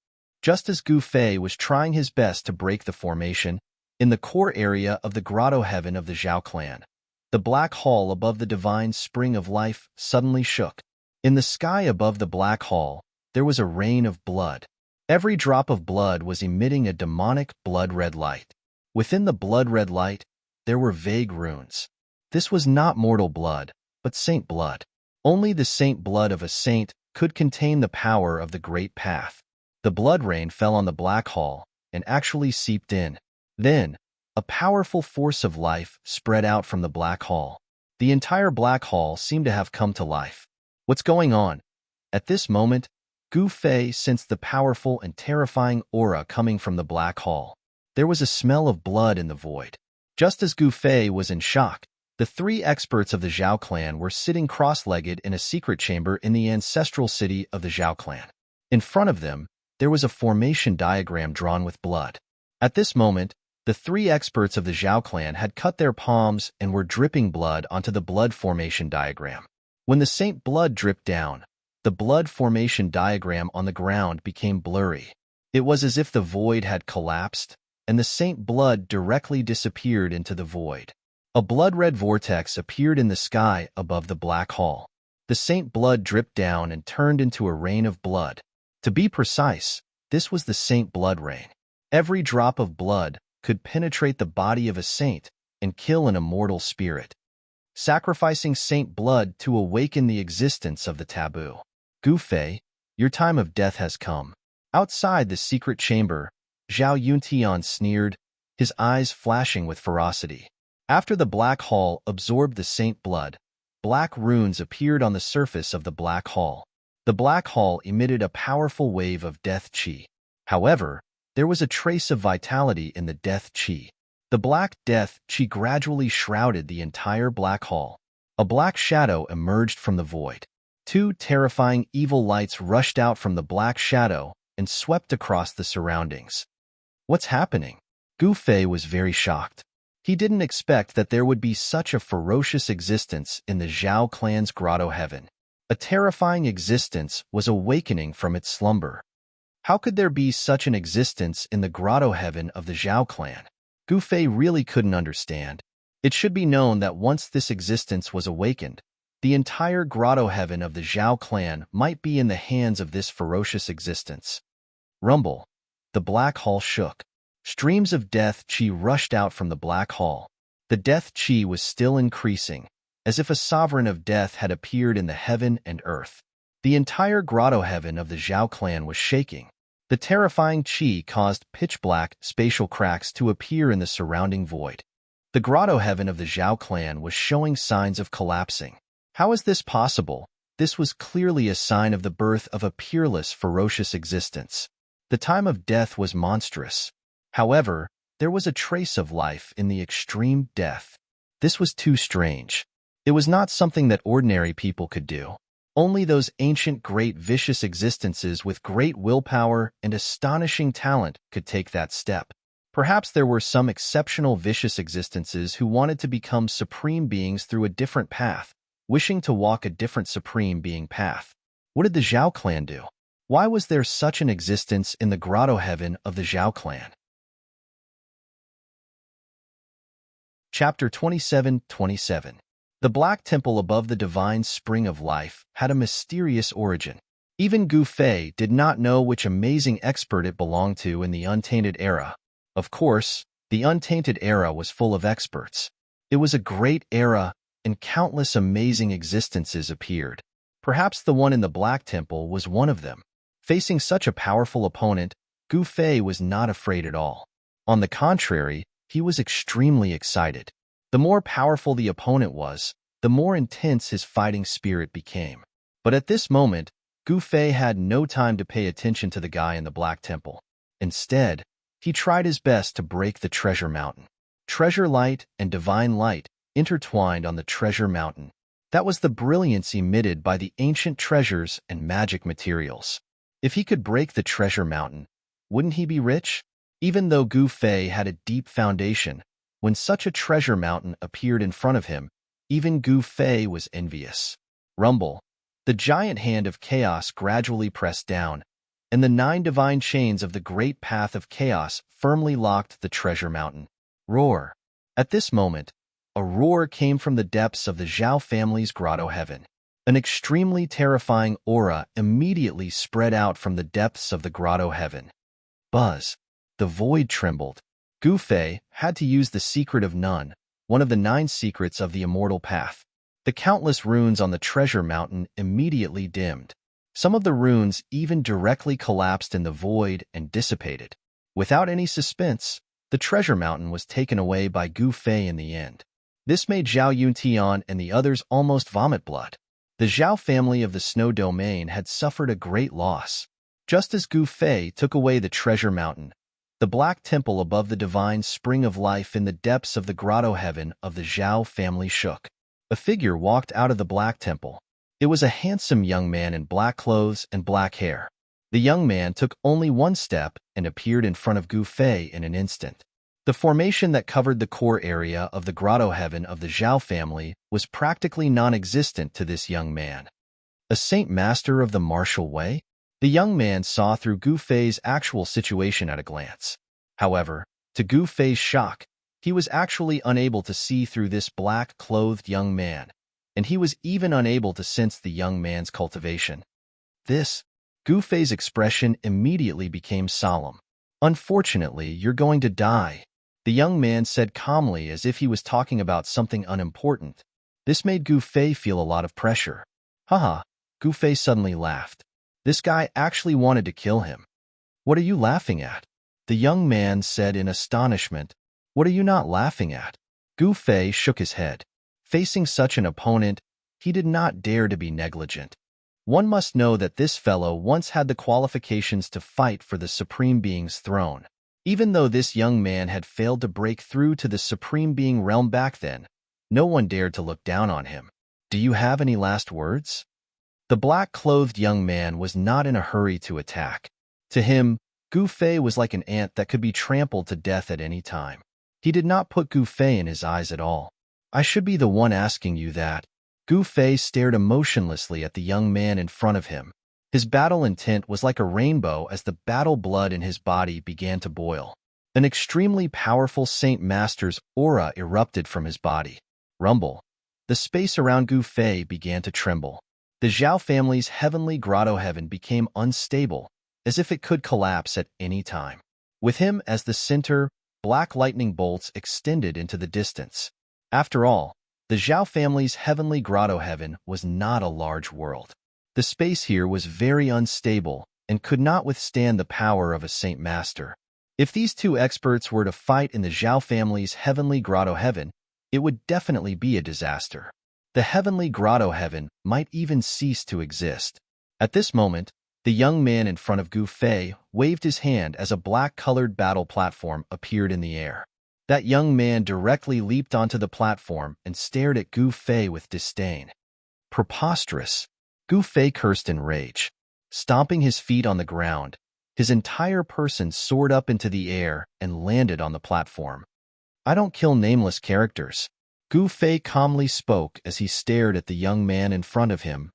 Just as Gu Fei was trying his best to break the formation, in the core area of the grotto heaven of the Zhao clan, the black hall above the divine spring of life suddenly shook. In the sky above the black hall, there was a rain of blood. Every drop of blood was emitting a demonic blood-red light. Within the blood-red light, there were vague runes. This was not mortal blood, but saint blood. Only the saint blood of a saint could contain the power of the great path. The blood rain fell on the black hall and actually seeped in. Then, a powerful force of life spread out from the black hall. The entire black hall seemed to have come to life. What's going on? At this moment, Gu Fei sensed the powerful and terrifying aura coming from the black hall. There was a smell of blood in the void. Just as Gu Fei was in shock, the 3 experts of the Zhao clan were sitting cross-legged in a secret chamber in the ancestral city of the Zhao clan. In front of them, there was a formation diagram drawn with blood. At this moment, the 3 experts of the Zhao clan had cut their palms and were dripping blood onto the blood formation diagram. When the saint blood dripped down, the blood formation diagram on the ground became blurry. It was as if the void had collapsed, and the saint blood directly disappeared into the void. A blood-red vortex appeared in the sky above the black hall. The saint blood dripped down and turned into a rain of blood. To be precise, this was the saint blood rain. Every drop of blood could penetrate the body of a saint and kill an immortal spirit, sacrificing saint blood to awaken the existence of the taboo. Gu Fei, your time of death has come. Outside the secret chamber, Zhao Yuntian sneered, his eyes flashing with ferocity. After the black hall absorbed the saint blood, black runes appeared on the surface of the black hall. The black hall emitted a powerful wave of death chi. However, there was a trace of vitality in the death chi. The black death chi gradually shrouded the entire black hall. A black shadow emerged from the void. Two terrifying evil lights rushed out from the black shadow and swept across the surroundings. What's happening? Gu Fei was very shocked. He didn't expect that there would be such a ferocious existence in the Zhao clan's grotto heaven. A terrifying existence was awakening from its slumber. How could there be such an existence in the grotto heaven of the Zhao clan? Gu Fei really couldn't understand. It should be known that once this existence was awakened, the entire grotto heaven of the Zhao clan might be in the hands of this ferocious existence. Rumble. The black hall shook. Streams of death chi rushed out from the black hall. The death chi was still increasing, as if a sovereign of death had appeared in the heaven and earth. The entire grotto heaven of the Zhao clan was shaking. The terrifying chi caused pitch-black spatial cracks to appear in the surrounding void. The grotto heaven of the Zhao clan was showing signs of collapsing. How is this possible? This was clearly a sign of the birth of a peerless, ferocious existence. The time of death was monstrous. However, there was a trace of life in the extreme death. This was too strange. It was not something that ordinary people could do. Only those ancient, great, vicious existences with great willpower and astonishing talent could take that step. Perhaps there were some exceptional, vicious existences who wanted to become supreme beings through a different path, wishing to walk a different supreme being path. What did the Zhao clan do? Why was there such an existence in the grotto heaven of the Zhao clan? Chapter 27:27. The Black Temple above the divine spring of life had a mysterious origin. Even Gu Fei did not know which amazing expert it belonged to in the untainted era. Of course, the untainted era was full of experts. It was a great era, and countless amazing existences appeared. Perhaps the one in the Black Temple was one of them. Facing such a powerful opponent, Gu Fei was not afraid at all. On the contrary, he was extremely excited. The more powerful the opponent was, the more intense his fighting spirit became. But at this moment, Gu Fei had no time to pay attention to the guy in the Black Temple. Instead, he tried his best to break the treasure mountain. Treasure light and divine light intertwined on the treasure mountain. That was the brilliance emitted by the ancient treasures and magic materials. If he could break the treasure mountain, wouldn't he be rich? Even though Gu Fei had a deep foundation, when such a treasure mountain appeared in front of him, even Gu Fei was envious. Rumble. The giant hand of chaos gradually pressed down, and the 9 divine chains of the great path of chaos firmly locked the treasure mountain. Roar. At this moment, a roar came from the depths of the Zhao family's grotto heaven. An extremely terrifying aura immediately spread out from the depths of the grotto heaven. Buzz. The void trembled. Gu Fei had to use the secret of none, one of the 9 secrets of the immortal path. The countless runes on the treasure mountain immediately dimmed. Some of the runes even directly collapsed in the void and dissipated. Without any suspense, the treasure mountain was taken away by Gu Fei in the end. This made Zhao Yuntian and the others almost vomit blood. The Zhao family of the Snow Domain had suffered a great loss. Just as Gu Fei took away the treasure mountain, the Black Temple above the divine spring of life in the depths of the grotto heaven of the Zhao family shook. A figure walked out of the Black Temple. It was a handsome young man in black clothes and black hair. The young man took only one step and appeared in front of Gu Fei in an instant. The formation that covered the core area of the grotto heaven of the Zhao family was practically non-existent to this young man. A saint master of the martial way? The young man saw through Gu Fei's actual situation at a glance. However, to Gu Fei's shock, he was actually unable to see through this black-clothed young man, and he was even unable to sense the young man's cultivation. Gu Fei's expression immediately became solemn. "Unfortunately, you're going to die," the young man said calmly as if he was talking about something unimportant. This made Gu Fei feel a lot of pressure. Haha, Gu Fei suddenly laughed. This guy actually wanted to kill him. "What are you laughing at?" the young man said in astonishment. "What are you not laughing at?" Gu Fei shook his head. Facing such an opponent, he did not dare to be negligent. One must know that this fellow once had the qualifications to fight for the Supreme Being's throne. Even though this young man had failed to break through to the Supreme Being realm back then, no one dared to look down on him. Do you have any last words? The black-clothed young man was not in a hurry to attack. To him, Gu Fei was like an ant that could be trampled to death at any time. He did not put Gu Fei in his eyes at all. I should be the one asking you that. Gu Fei stared emotionlessly at the young man in front of him. His battle intent was like a rainbow as the battle blood in his body began to boil. An extremely powerful Saint Master's aura erupted from his body. Rumble. The space around Gu Fei began to tremble. The Zhao family's heavenly grotto heaven became unstable, as if it could collapse at any time. With him as the center, black lightning bolts extended into the distance. After all, the Zhao family's heavenly grotto heaven was not a large world. The space here was very unstable and could not withstand the power of a Saint Master. If these two experts were to fight in the Zhao family's heavenly grotto heaven, it would definitely be a disaster. The heavenly grotto heaven might even cease to exist. At this moment, the young man in front of Gu Fei waved his hand as a black-colored battle platform appeared in the air. That young man directly leaped onto the platform and stared at Gu Fei with disdain. Preposterous! Gu Fei cursed in rage. Stomping his feet on the ground, his entire person soared up into the air and landed on the platform. I don't kill nameless characters. Gu Fei calmly spoke as he stared at the young man in front of him.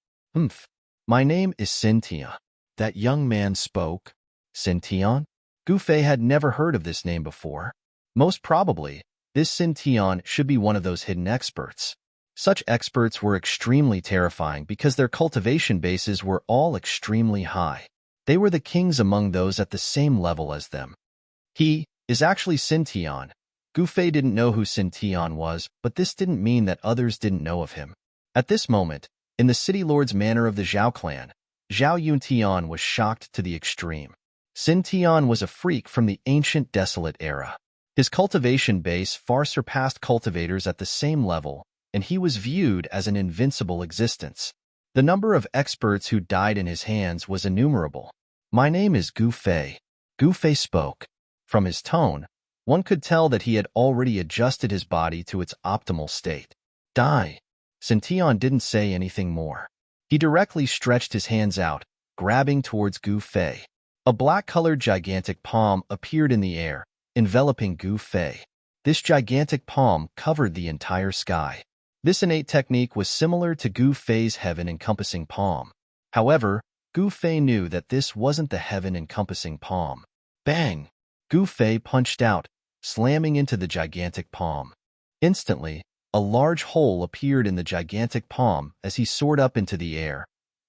My name is Xintian. That young man spoke. Xintian? Gu Fei had never heard of this name before. Most probably, this Xintian should be one of those hidden experts. Such experts were extremely terrifying because their cultivation bases were all extremely high. They were the kings among those at the same level as them. He is actually Xintian. Gu Fei didn't know who Xintian was, but this didn't mean that others didn't know of him. At this moment, in the city lord's manor of the Zhao clan, Zhao Yuntian was shocked to the extreme. Xintian was a freak from the ancient desolate era. His cultivation base far surpassed cultivators at the same level, and he was viewed as an invincible existence. The number of experts who died in his hands was innumerable. My name is Gu Fei. Gu Fei spoke. From his tone, one could tell that he had already adjusted his body to its optimal state. Die. Xintian didn't say anything more. He directly stretched his hands out, grabbing towards Gu Fei. A black-colored gigantic palm appeared in the air, enveloping Gu Fei. This gigantic palm covered the entire sky. This innate technique was similar to Gu Fei's heaven-encompassing palm. However, Gu Fei knew that this wasn't the heaven-encompassing palm. Bang! Gu Fei punched out, slamming into the gigantic palm. Instantly, a large hole appeared in the gigantic palm as he soared up into the air,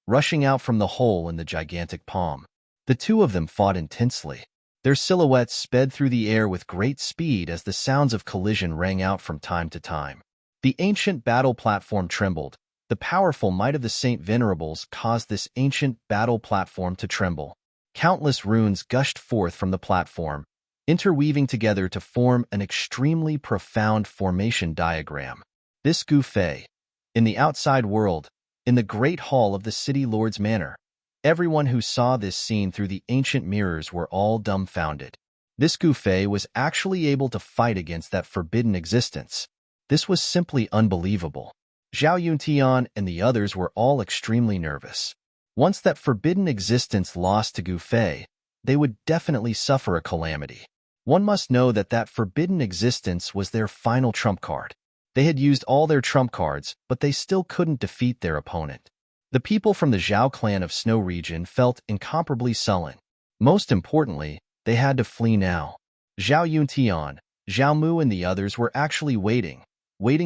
rushing out from the hole in the gigantic palm. The two of them fought intensely. Their silhouettes sped through the air with great speed as the sounds of collision rang out from time to time. The ancient battle platform trembled. The powerful might of the Saint Venerables caused this ancient battle platform to tremble. Countless runes gushed forth from the platform, interweaving together to form an extremely profound formation diagram. This Gu Fei. In the outside world, in the great hall of the city lord's manor, everyone who saw this scene through the ancient mirrors were all dumbfounded. This Gu Fei was actually able to fight against that forbidden existence. This was simply unbelievable. Zhao Yuntian and the others were all extremely nervous. Once that forbidden existence lost to Gu Fei, they would definitely suffer a calamity. One must know that that forbidden existence was their final trump card. They had used all their trump cards, but they still couldn't defeat their opponent. The people from the Zhao clan of Snow region felt incomparably sullen. Most importantly, they had to flee now. Zhao Yuntian, Zhao Mu and the others were actually waiting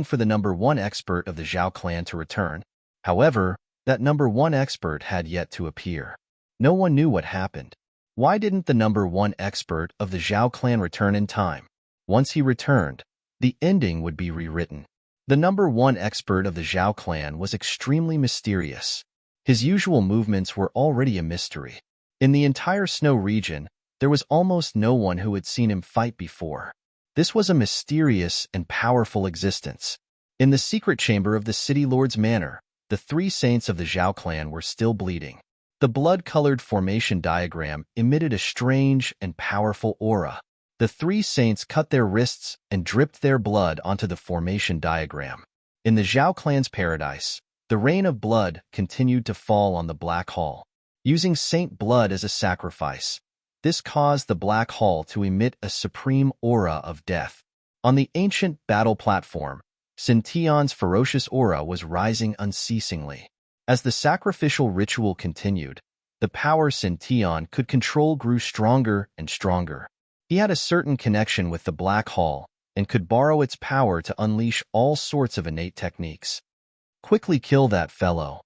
for the number one expert of the Zhao clan to return. However, that number one expert had yet to appear. No one knew what happened. Why didn't the number one expert of the Zhao clan return in time? Once he returned, the ending would be rewritten. The number one expert of the Zhao clan was extremely mysterious. His usual movements were already a mystery. In the entire Snow region, there was almost no one who had seen him fight before. This was a mysterious and powerful existence. In the secret chamber of the city lord's manor, the three saints of the Zhao clan were still bleeding. The blood-colored formation diagram emitted a strange and powerful aura. The three saints cut their wrists and dripped their blood onto the formation diagram. In the Zhao clan's paradise, the rain of blood continued to fall on the Black Hall. Using saint blood as a sacrifice, this caused the Black Hall to emit a supreme aura of death. On the ancient battle platform, Xintian's ferocious aura was rising unceasingly. As the sacrificial ritual continued, the power Xintian could control grew stronger and stronger. He had a certain connection with the Black Hall and could borrow its power to unleash all sorts of innate techniques. Quickly kill that fellow.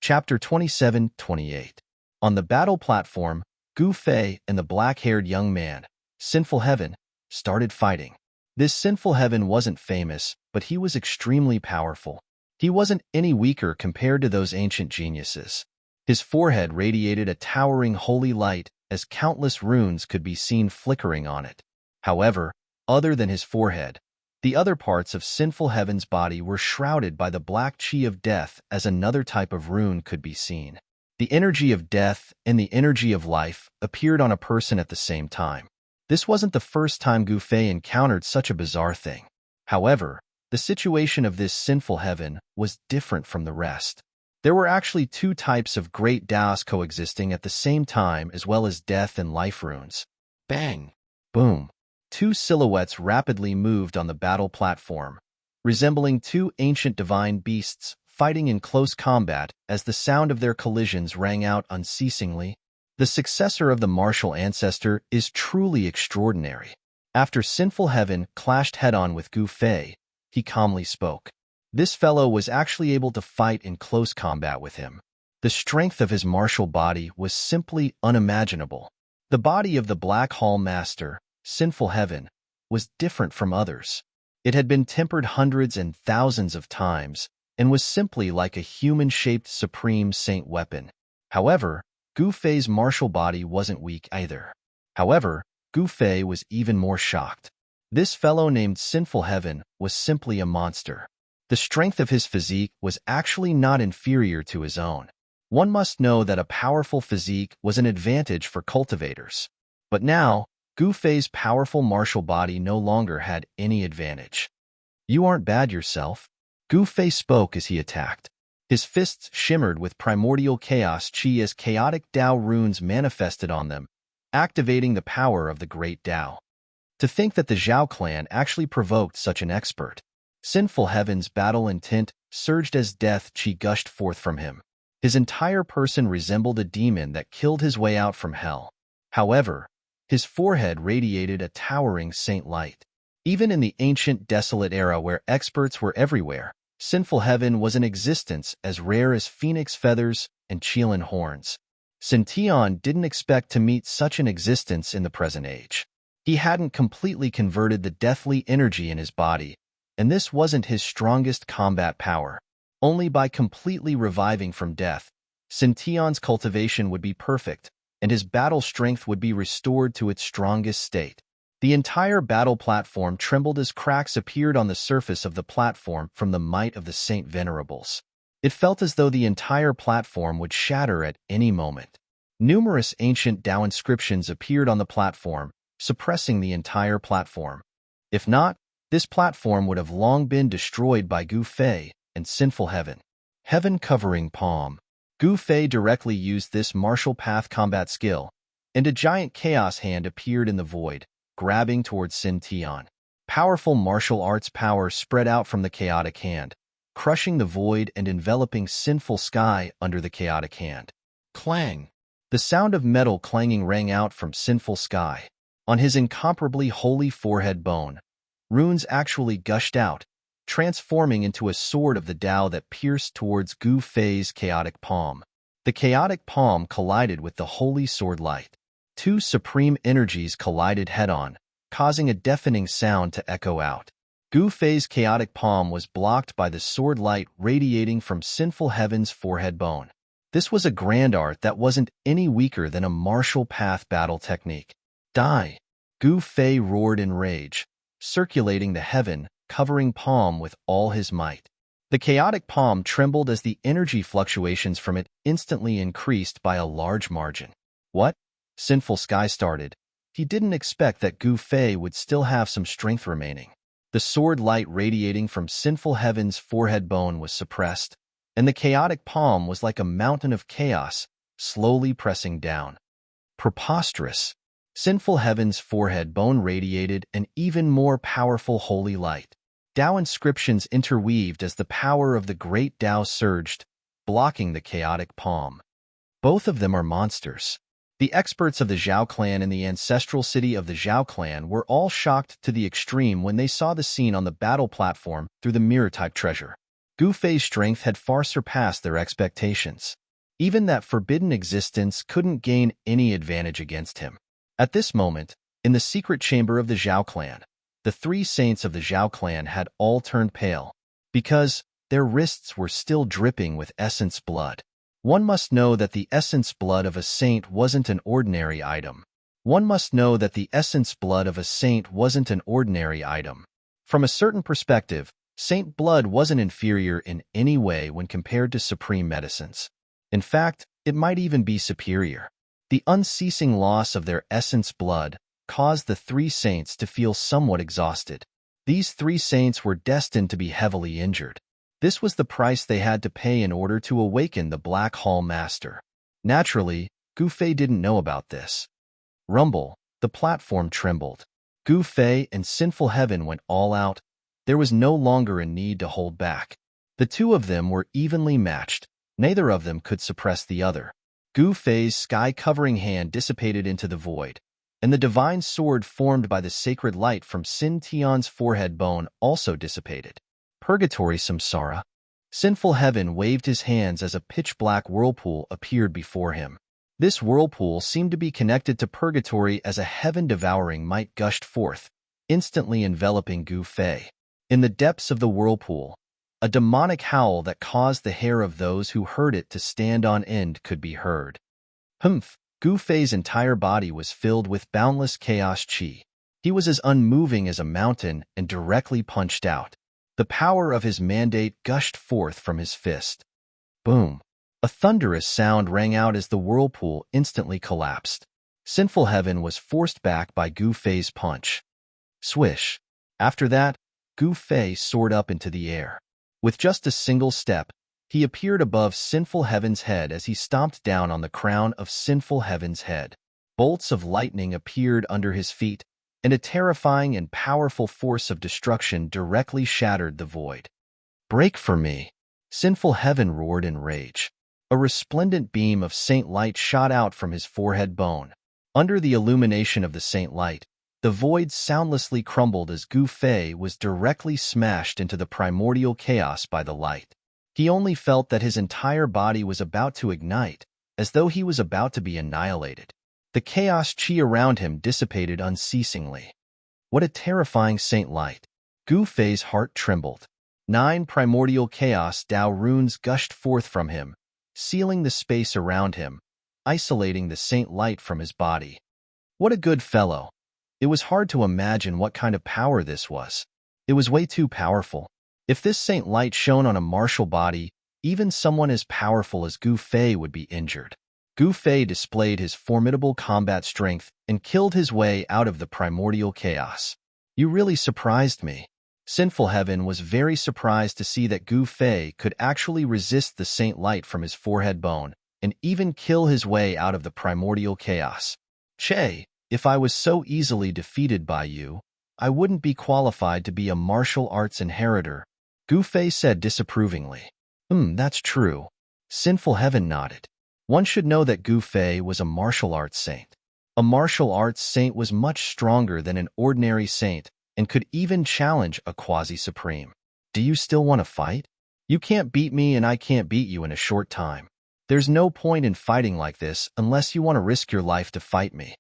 Chapter 27-28. On the battle platform, Gu Fei and the black-haired young man, Sinful Heaven, started fighting. This Sinful Heaven wasn't famous, but he was extremely powerful. He wasn't any weaker compared to those ancient geniuses. His forehead radiated a towering holy light as countless runes could be seen flickering on it. However, other than his forehead, the other parts of Sinful Heaven's body were shrouded by the black chi of death as another type of rune could be seen. The energy of death and the energy of life appeared on a person at the same time. This wasn't the first time Gu Fei encountered such a bizarre thing. However, the situation of this Sinful Heaven was different from the rest. There were actually two types of great Taoists coexisting at the same time, as well as death and life runes. Bang! Boom! Two silhouettes rapidly moved on the battle platform, resembling two ancient divine beasts fighting in close combat as the sound of their collisions rang out unceasingly. The successor of the martial ancestor is truly extraordinary. After Sinful Heaven clashed head-on with Gu Fei, he calmly spoke. This fellow was actually able to fight in close combat with him. The strength of his martial body was simply unimaginable. The body of the Black Hall Master, Sinful Heaven, was different from others. It had been tempered hundreds and thousands of times and was simply like a human-shaped supreme saint weapon. However, Gu Fei's martial body wasn't weak either. However, Gu Fei was even more shocked. This fellow named Sinful Heaven was simply a monster. The strength of his physique was actually not inferior to his own. One must know that a powerful physique was an advantage for cultivators. But now, Gu Fei's powerful martial body no longer had any advantage. "You aren't bad yourself," Gu Fei spoke as he attacked. His fists shimmered with primordial chaos chi as chaotic Tao runes manifested on them, activating the power of the great Tao. To think that the Zhao clan actually provoked such an expert. Sinful Heaven's battle intent surged as death chi gushed forth from him. His entire person resembled a demon that killed his way out from hell. However, his forehead radiated a towering saint light. Even in the ancient desolate era where experts were everywhere, Sinful Heaven was in existence as rare as phoenix feathers and Qilin horns. Xintian didn't expect to meet such an existence in the present age. He hadn't completely converted the deathly energy in his body, and this wasn't his strongest combat power. Only by completely reviving from death, Xintian's cultivation would be perfect, and his battle strength would be restored to its strongest state. The entire battle platform trembled as cracks appeared on the surface of the platform from the might of the Saint Venerables. It felt as though the entire platform would shatter at any moment. Numerous ancient Tao inscriptions appeared on the platform, suppressing the entire platform. If not, this platform would have long been destroyed by Gu Fei and Sinful Heaven. Heaven Covering Palm. Gu Fei directly used this martial path combat skill, and a giant chaos hand appeared in the void, grabbing towards Xintian. Powerful martial arts power spread out from the chaotic hand, crushing the void and enveloping Sinful Sky under the chaotic hand. Clang! The sound of metal clanging rang out from Sinful Sky. On his incomparably holy forehead bone, runes actually gushed out, transforming into a sword of the Tao that pierced towards Gu Fei's chaotic palm. The chaotic palm collided with the holy sword light. Two supreme energies collided head-on, causing a deafening sound to echo out. Gu Fei's chaotic palm was blocked by the sword light radiating from Sinful Heaven's forehead bone. This was a grand art that wasn't any weaker than a martial path battle technique. Die! Gu Fei roared in rage, circulating the heaven covering palm with all his might. The chaotic palm trembled as the energy fluctuations from it instantly increased by a large margin. What? Sinful Sky started. He didn't expect that Gu Fei would still have some strength remaining. The sword light radiating from Sinful Heaven's forehead bone was suppressed, and the chaotic palm was like a mountain of chaos, slowly pressing down. Preposterous! Sinful Heaven's forehead bone radiated an even more powerful holy light. Tao inscriptions interweaved as the power of the great Tao surged, blocking the chaotic palm. Both of them are monsters. The experts of the Zhao clan and the ancestral city of the Zhao clan were all shocked to the extreme when they saw the scene on the battle platform through the mirror-type treasure. Gu Fei's strength had far surpassed their expectations. Even that forbidden existence couldn't gain any advantage against him. At this moment, in the secret chamber of the Zhao clan, the three saints of the Zhao clan had all turned pale, because their wrists were still dripping with essence blood. One must know that the essence blood of a saint wasn't an ordinary item. One must know that the essence blood of a saint wasn't an ordinary item. From a certain perspective, saint blood wasn't inferior in any way when compared to supreme medicines. In fact, it might even be superior. The unceasing loss of their essence blood caused the three saints to feel somewhat exhausted. These three saints were destined to be heavily injured. This was the price they had to pay in order to awaken the Black Hall Master. Naturally, Gu Fei didn't know about this. Rumble, the platform trembled. Gu Fei and Sinful Heaven went all out. There was no longer a need to hold back. The two of them were evenly matched. Neither of them could suppress the other. Gu Fei's sky-covering hand dissipated into the void, and the divine sword formed by the sacred light from Sin Tian's forehead bone also dissipated. Purgatory Samsara. Sinful Heaven waved his hands as a pitch-black whirlpool appeared before him. This whirlpool seemed to be connected to purgatory as a heaven-devouring might gushed forth, instantly enveloping Gu Fei. In the depths of the whirlpool, a demonic howl that caused the hair of those who heard it to stand on end could be heard. Humph! Gu Fei's entire body was filled with boundless chaos chi. He was as unmoving as a mountain and directly punched out. The power of his mandate gushed forth from his fist. Boom! A thunderous sound rang out as the whirlpool instantly collapsed. Sinful Heaven was forced back by Gu Fei's punch. Swish! After that, Gu Fei soared up into the air. With just a single step, he appeared above Sinful Heaven's head as he stomped down on the crown of Sinful Heaven's head. Bolts of lightning appeared under his feet, and a terrifying and powerful force of destruction directly shattered the void. Break for me! Sinful Heaven roared in rage. A resplendent beam of saint light shot out from his forehead bone. Under the illumination of the saint light, the void soundlessly crumbled as Gu Fei was directly smashed into the primordial chaos by the light. He only felt that his entire body was about to ignite, as though he was about to be annihilated. The chaos chi around him dissipated unceasingly. What a terrifying saint light! Gu Fei's heart trembled. 9 primordial chaos Tao runes gushed forth from him, sealing the space around him, isolating the saint light from his body. What a good fellow! It was hard to imagine what kind of power this was. It was way too powerful. If this saint light shone on a martial body, even someone as powerful as Gu Fei would be injured. Gu Fei displayed his formidable combat strength and killed his way out of the primordial chaos. You really surprised me. Sinful Heaven was very surprised to see that Gu Fei could actually resist the saint light from his forehead bone and even kill his way out of the primordial chaos. Che, if I was so easily defeated by you, I wouldn't be qualified to be a martial arts inheritor, Gu Fei said disapprovingly. That's true. Sinful Heaven nodded. One should know that Gu Fei was a martial arts saint. A martial arts saint was much stronger than an ordinary saint and could even challenge a quasi-supreme. Do you still want to fight? You can't beat me and I can't beat you in a short time. There's no point in fighting like this unless you want to risk your life to fight me.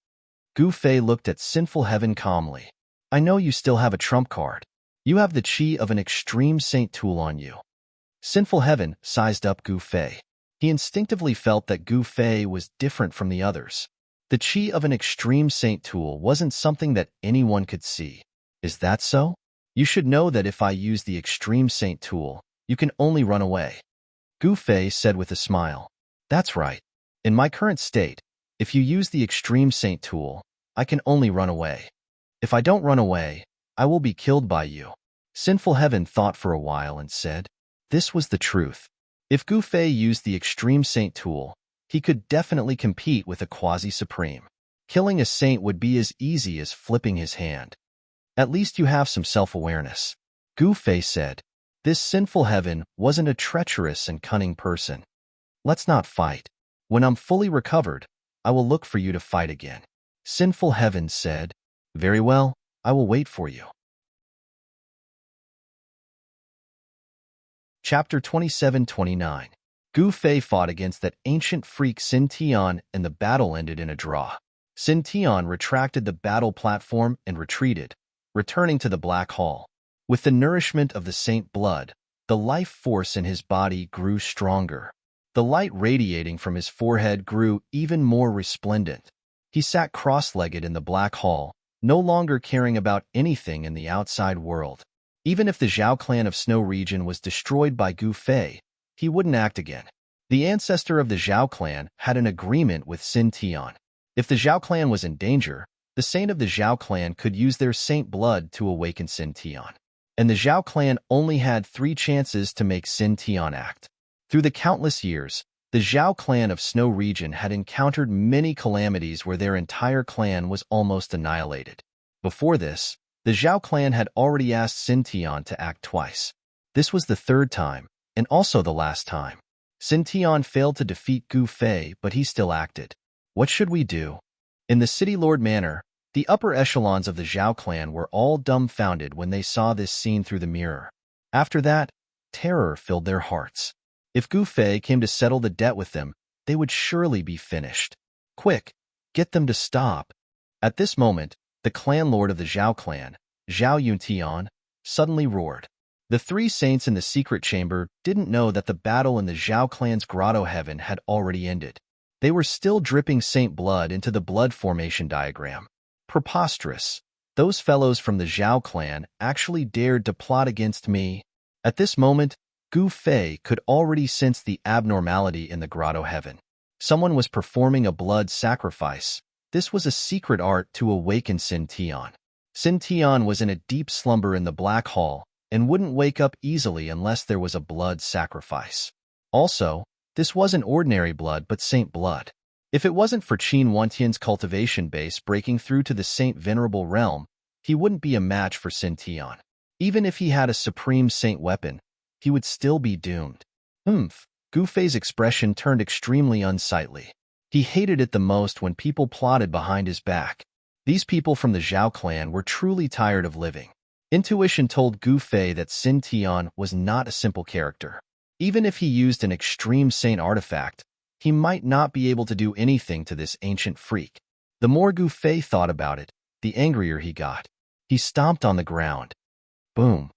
Gu Fei looked at Sinful Heaven calmly. I know you still have a trump card. You have the chi of an extreme saint tool on you. Sinful Heaven sized up Gu Fei. He instinctively felt that Gu Fei was different from the others. The chi of an extreme saint tool wasn't something that anyone could see. Is that so? You should know that if I use the extreme saint tool, you can only run away. Gu Fei said with a smile. That's right. In my current state, if you use the extreme saint tool, I can only run away. If I don't run away, I will be killed by you. Sinful Heaven thought for a while and said, this was the truth. If Gu Fei used the extreme saint tool, he could definitely compete with a quasi-supreme. Killing a saint would be as easy as flipping his hand. At least you have some self-awareness. Gu Fei said, this Sinful Heaven wasn't a treacherous and cunning person. Let's not fight. When I'm fully recovered, I will look for you to fight again. Sinful Heaven said, very well, I will wait for you. Chapter 27-29. Gu Fei fought against that ancient freak Sin Tian and the battle ended in a draw. Sin Tian retracted the battle platform and retreated, returning to the Black Hall. With the nourishment of the saint blood, the life force in his body grew stronger. The light radiating from his forehead grew even more resplendent. He sat cross-legged in the Black Hall, no longer caring about anything in the outside world. Even if the Zhao clan of Snow Region was destroyed by Gu Fei, he wouldn't act again. The ancestor of the Zhao clan had an agreement with Sin Tian. If the Zhao clan was in danger, the saint of the Zhao clan could use their saint blood to awaken Sin Tian. And the Zhao clan only had 3 chances to make Sin Tian act. Through the countless years, the Zhao clan of Snow Region had encountered many calamities where their entire clan was almost annihilated. Before this, the Zhao clan had already asked Sin Tian to act twice. This was the 3rd time, and also the last time. Sin Tian failed to defeat Gu Fei, but he still acted. What should we do? In the City Lord Manor, the upper echelons of the Zhao clan were all dumbfounded when they saw this scene through the mirror. After that, terror filled their hearts. If Gu Fei came to settle the debt with them, they would surely be finished. Quick, get them to stop. At this moment, the clan lord of the Zhao clan, Zhao Yuntian, suddenly roared. The 3 saints in the secret chamber didn't know that the battle in the Zhao clan's grotto heaven had already ended. They were still dripping saint blood into the blood formation diagram. Preposterous. Those fellows from the Zhao clan actually dared to plot against me. At this moment, Gu Fei could already sense the abnormality in the grotto heaven. Someone was performing a blood sacrifice. This was a secret art to awaken Sin Tian. Sin Tian was in a deep slumber in the Black Hall and wouldn't wake up easily unless there was a blood sacrifice. Also, this wasn't ordinary blood but saint blood. If it wasn't for Qin Wantian's cultivation base breaking through to the Saint Venerable realm, he wouldn't be a match for Sin Tian. Even if he had a supreme saint weapon, he would still be doomed. Gu Fei's expression turned extremely unsightly. He hated it the most when people plotted behind his back. These people from the Zhao clan were truly tired of living. Intuition told Gu Fei that Sin Tian was not a simple character. Even if he used an extreme saint artifact, he might not be able to do anything to this ancient freak. The more Gu Fei thought about it, the angrier he got. He stomped on the ground. Boom!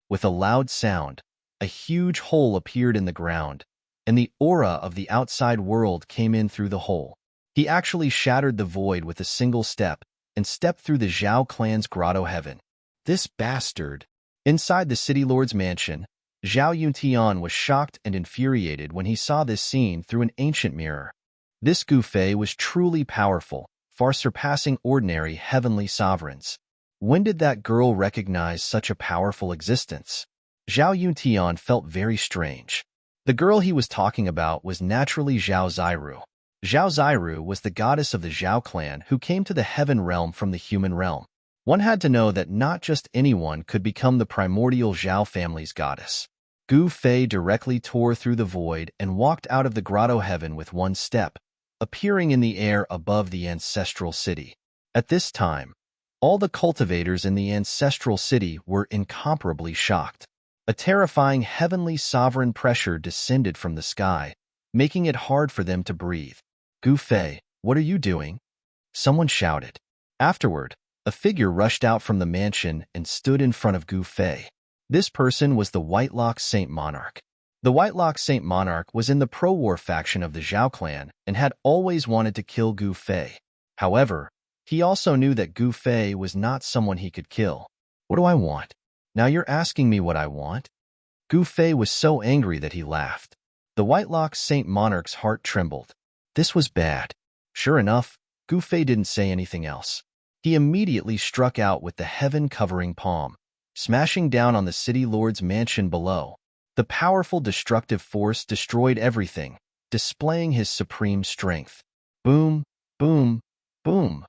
With a loud sound, a huge hole appeared in the ground, and the aura of the outside world came in through the hole. He actually shattered the void with a single step and stepped through the Zhao clan's grotto heaven. This bastard! Inside the city lord's mansion, Zhao Yuntian was shocked and infuriated when he saw this scene through an ancient mirror. This Gu Fei was truly powerful, far surpassing ordinary heavenly sovereigns. When did that girl recognize such a powerful existence? Zhao Yuntian felt very strange. The girl he was talking about was naturally Zhao Zairu. Zhao Zairu was the goddess of the Zhao clan who came to the heaven realm from the human realm. One had to know that not just anyone could become the primordial Zhao family's goddess. Gu Fei directly tore through the void and walked out of the grotto heaven with one step, appearing in the air above the ancestral city. At this time, all the cultivators in the ancestral city were incomparably shocked. A terrifying heavenly sovereign pressure descended from the sky, making it hard for them to breathe. Gu Fei, what are you doing? Someone shouted. Afterward, a figure rushed out from the mansion and stood in front of Gu Fei. This person was the Whitelock Saint Monarch. The Whitelock Saint Monarch was in the pro-war faction of the Zhao clan and had always wanted to kill Gu Fei. However, he also knew that Gu Fei was not someone he could kill. What do I want? Now you're asking me what I want? Gu Fei was so angry that he laughed. The Whitelock Saint Monarch's heart trembled. This was bad. Sure enough, Gu Fei didn't say anything else. He immediately struck out with the heaven-covering palm, smashing down on the city lord's mansion below. The powerful destructive force destroyed everything, displaying his supreme strength. Boom, boom, boom.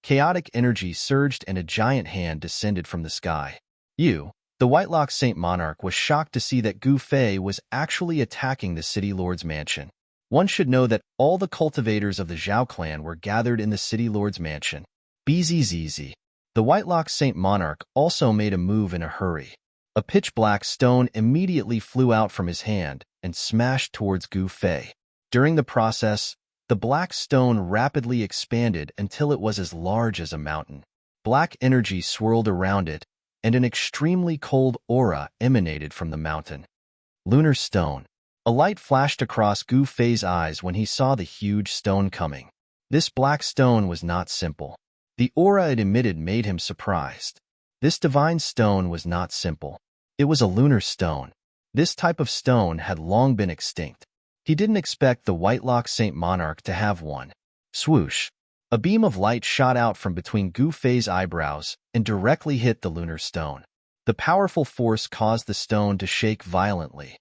Chaotic energy surged and a giant hand descended from the sky. The Whitelock Saint Monarch was shocked to see that Gu Fei was actually attacking the city lord's mansion. One should know that all the cultivators of the Zhao clan were gathered in the city lord's mansion. Bzzz. The Whitelock Saint Monarch also made a move in a hurry. A pitch-black stone immediately flew out from his hand and smashed towards Gu Fei. During the process, the black stone rapidly expanded until it was as large as a mountain. Black energy swirled around it, and an extremely cold aura emanated from the mountain. Lunar stone. A light flashed across Gu Fei's eyes when he saw the huge stone coming. This black stone was not simple. The aura it emitted made him surprised. This divine stone was not simple. It was a lunar stone. This type of stone had long been extinct. He didn't expect the Whitelock Saint Monarch to have one. Swoosh! A beam of light shot out from between Gu Fei's eyebrows and directly hit the lunar stone. The powerful force caused the stone to shake violently.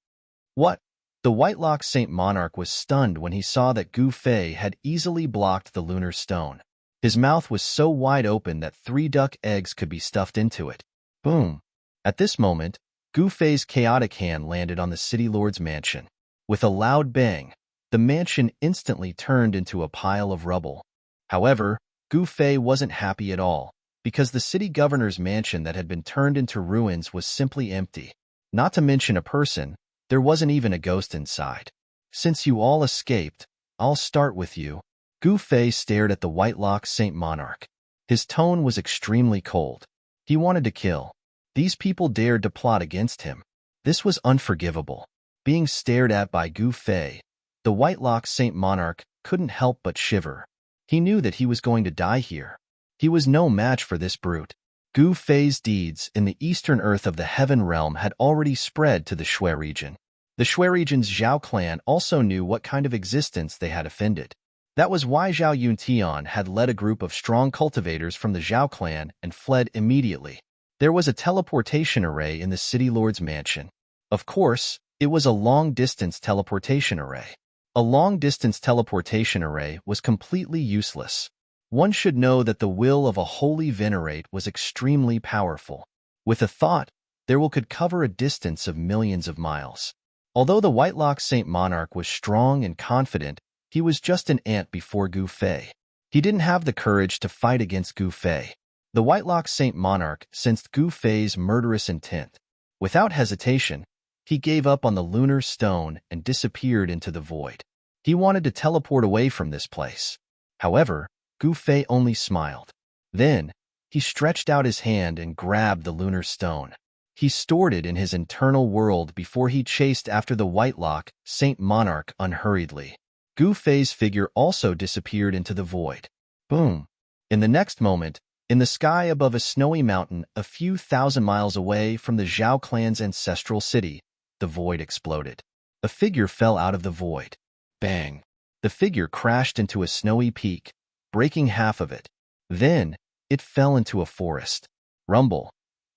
What? The Whitelock Saint Monarch was stunned when he saw that Gu Fei had easily blocked the lunar stone. His mouth was so wide open that 3 duck eggs could be stuffed into it. Boom! At this moment, Gu Fei's chaotic hand landed on the city lord's mansion. With a loud bang, the mansion instantly turned into a pile of rubble. However, Gu Fei wasn't happy at all, because the city governor's mansion that had been turned into ruins was simply empty. Not to mention a person, there wasn't even a ghost inside. Since you all escaped, I'll start with you. Gu Fei stared at the Whitelock Saint Monarch. His tone was extremely cold. He wanted to kill. These people dared to plot against him. This was unforgivable. Being stared at by Gu Fei, the Whitelock Saint Monarch couldn't help but shiver. He knew that he was going to die here. He was no match for this brute. Gu Fei's deeds in the eastern earth of the Heaven Realm had already spread to the Shui region. The Shui region's Zhao clan also knew what kind of existence they had offended. That was why Zhao Yuntian had led a group of strong cultivators from the Zhao clan and fled immediately. There was a teleportation array in the city lord's mansion. Of course, it was a long-distance teleportation array. A long-distance teleportation array was completely useless. One should know that the will of a holy venerate was extremely powerful. With a thought, their will could cover a distance of millions of miles. Although the Whitelock Saint Monarch was strong and confident, he was just an ant before Gu Fei. He didn't have the courage to fight against Gu Fei. The Whitelock Saint Monarch sensed Gu Fei's murderous intent. Without hesitation, he gave up on the lunar stone and disappeared into the void. He wanted to teleport away from this place. However, Gu Fei only smiled. Then, he stretched out his hand and grabbed the lunar stone. He stored it in his internal world before he chased after the Whitelock Saint Monarch unhurriedly. Gu Fei's figure also disappeared into the void. Boom! In the next moment, in the sky above a snowy mountain a few thousand miles away from the Zhao clan's ancestral city, the void exploded. A figure fell out of the void. Bang! The figure crashed into a snowy peak, breaking half of it. Then, it fell into a forest. Rumble!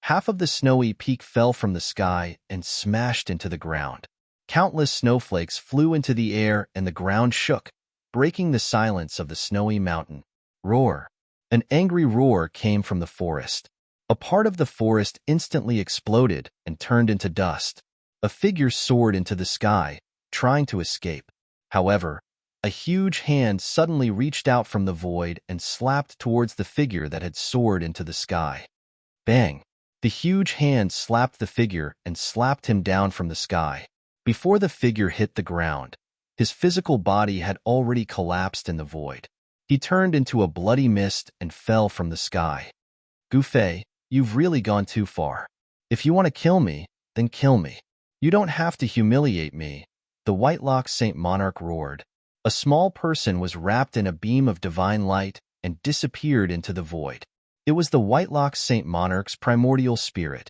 Half of the snowy peak fell from the sky and smashed into the ground. Countless snowflakes flew into the air and the ground shook, breaking the silence of the snowy mountain. Roar! An angry roar came from the forest. A part of the forest instantly exploded and turned into dust. A figure soared into the sky, trying to escape. However, a huge hand suddenly reached out from the void and slapped towards the figure that had soared into the sky. Bang! The huge hand slapped the figure and slapped him down from the sky. Before the figure hit the ground, his physical body had already collapsed in the void. He turned into a bloody mist and fell from the sky. Gu Fei, you've really gone too far. If you want to kill me, then kill me. You don't have to humiliate me, the Whitelock Saint Monarch roared. A small person was wrapped in a beam of divine light and disappeared into the void. It was the Whitelock Saint Monarch's primordial spirit.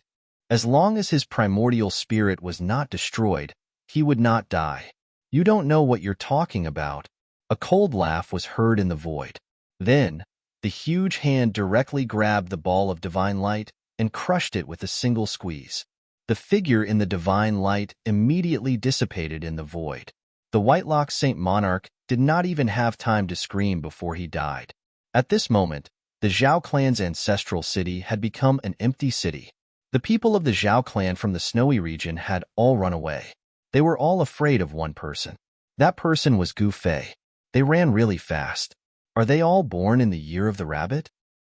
As long as his primordial spirit was not destroyed, he would not die. You don't know what you're talking about. A cold laugh was heard in the void. Then, the huge hand directly grabbed the ball of divine light and crushed it with a single squeeze. The figure in the divine light immediately dissipated in the void. The white-locked Saint Monarch did not even have time to scream before he died. At this moment, the Zhao clan's ancestral city had become an empty city. The people of the Zhao clan from the snowy region had all run away. They were all afraid of one person. That person was Gu Fei. They ran really fast. Are they all born in the year of the rabbit?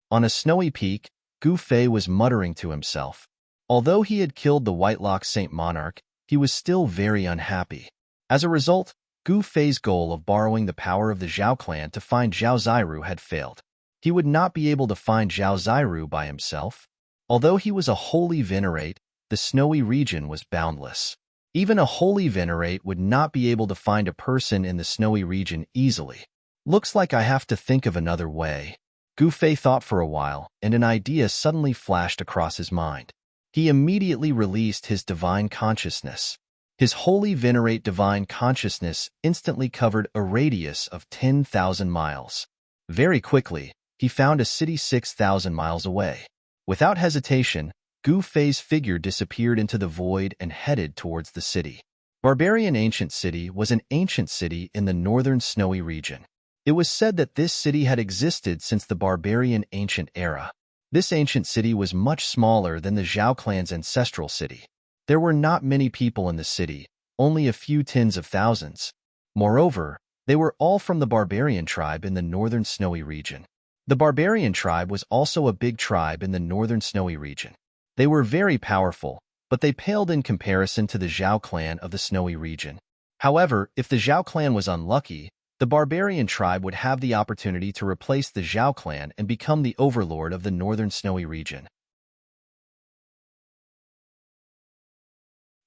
On a snowy peak, Gu Fei was muttering to himself. Although he had killed the white-locked Saint Monarch, he was still very unhappy. As a result, Gu Fei's goal of borrowing the power of the Zhao clan to find Zhao Ziru had failed. He would not be able to find Zhao Ziru by himself. Although he was a holy venerate, the snowy region was boundless. Even a holy venerate would not be able to find a person in the snowy region easily. Looks like I have to think of another way. Gu Fei thought for a while, and an idea suddenly flashed across his mind. He immediately released his divine consciousness. His holy venerate divine consciousness instantly covered a radius of 10,000 miles. Very quickly, he found a city 6,000 miles away. Without hesitation, Gu Fei's figure disappeared into the void and headed towards the city. Barbarian Ancient City was an ancient city in the northern snowy region. It was said that this city had existed since the Barbarian Ancient era. This ancient city was much smaller than the Zhao clan's ancestral city. There were not many people in the city, only a few tens of thousands. Moreover, they were all from the barbarian tribe in the northern snowy region. The barbarian tribe was also a big tribe in the northern snowy region. They were very powerful, but they paled in comparison to the Zhao clan of the snowy region. However, if the Zhao clan was unlucky, the barbarian tribe would have the opportunity to replace the Zhao clan and become the overlord of the northern snowy region.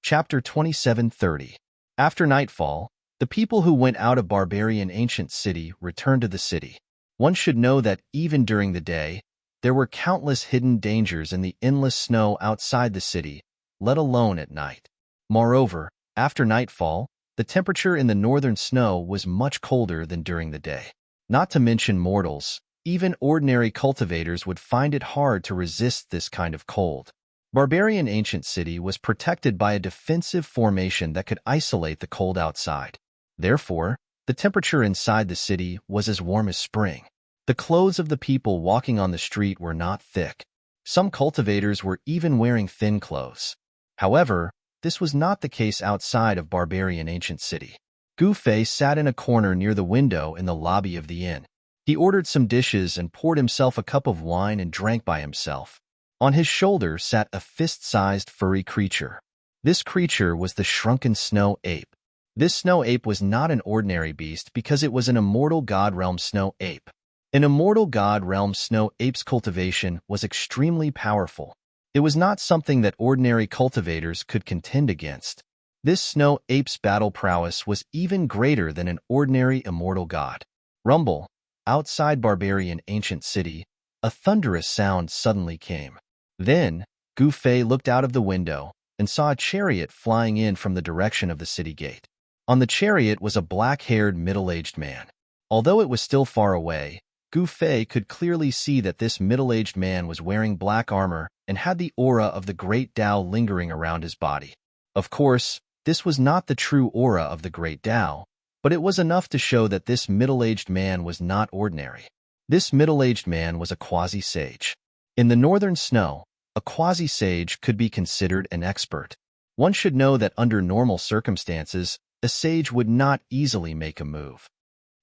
Chapter 27:30. After nightfall, the people who went out of Barbarian Ancient City returned to the city. One should know that even during the day, there were countless hidden dangers in the endless snow outside the city, let alone at night. Moreover, after nightfall, the temperature in the northern snow was much colder than during the day. Not to mention mortals, even ordinary cultivators would find it hard to resist this kind of cold. Barbarian Ancient City was protected by a defensive formation that could isolate the cold outside. Therefore, the temperature inside the city was as warm as spring. The clothes of the people walking on the street were not thick. Some cultivators were even wearing thin clothes. However, this was not the case outside of Barbarian Ancient City. Gu Fei sat in a corner near the window in the lobby of the inn. He ordered some dishes and poured himself a cup of wine and drank by himself. On his shoulder sat a fist-sized furry creature. This creature was the shrunken snow ape. This snow ape was not an ordinary beast because it was an immortal god realm snow ape. An immortal god realm snow ape's cultivation was extremely powerful. It was not something that ordinary cultivators could contend against. This snow ape's battle prowess was even greater than an ordinary immortal god. Rumble. Outside Barbarian Ancient City, a thunderous sound suddenly came. Then, Gu Fei looked out of the window and saw a chariot flying in from the direction of the city gate. On the chariot was a black-haired middle-aged man. Although it was still far away, Gu Fei could clearly see that this middle-aged man was wearing black armor and had the aura of the Great Tao lingering around his body. Of course, this was not the true aura of the Great Tao, but it was enough to show that this middle-aged man was not ordinary. This middle-aged man was a quasi-sage. In the northern snow, a quasi-sage could be considered an expert. One should know that under normal circumstances, a sage would not easily make a move.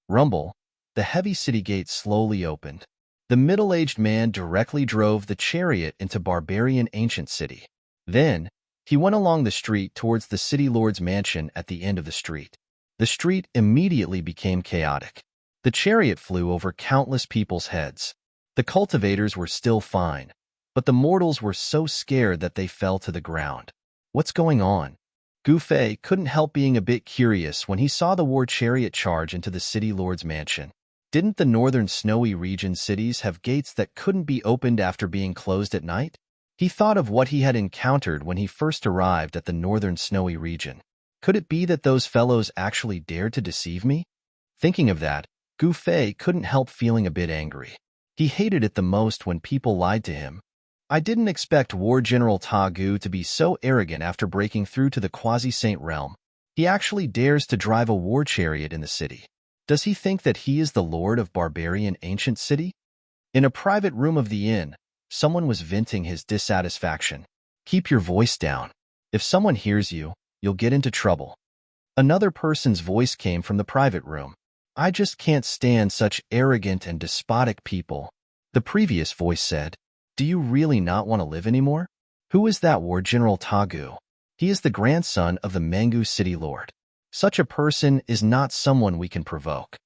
Rumble. The heavy city gate slowly opened. The middle-aged man directly drove the chariot into Barbarian Ancient City. Then, he went along the street towards the city lord's mansion at the end of the street. The street immediately became chaotic. The chariot flew over countless people's heads. The cultivators were still fine, but the mortals were so scared that they fell to the ground. What's going on? Gu Fei couldn't help being a bit curious when he saw the war chariot charge into the city lord's mansion. Didn't the northern snowy region cities have gates that couldn't be opened after being closed at night? He thought of what he had encountered when he first arrived at the northern snowy region. Could it be that those fellows actually dared to deceive me? Thinking of that, Gu Fei couldn't help feeling a bit angry. He hated it the most when people lied to him. I didn't expect War General Ta Gu to be so arrogant after breaking through to the quasi-saint realm. He actually dares to drive a war chariot in the city. Does he think that he is the lord of barbarian ancient city? In a private room of the inn, someone was venting his dissatisfaction. Keep your voice down. If someone hears you, you'll get into trouble. Another person's voice came from the private room. I just can't stand such arrogant and despotic people. The previous voice said, do you really not want to live anymore? Who is that War General Ta Gu? He is the grandson of the Mangu city lord. Such a person is not someone we can provoke.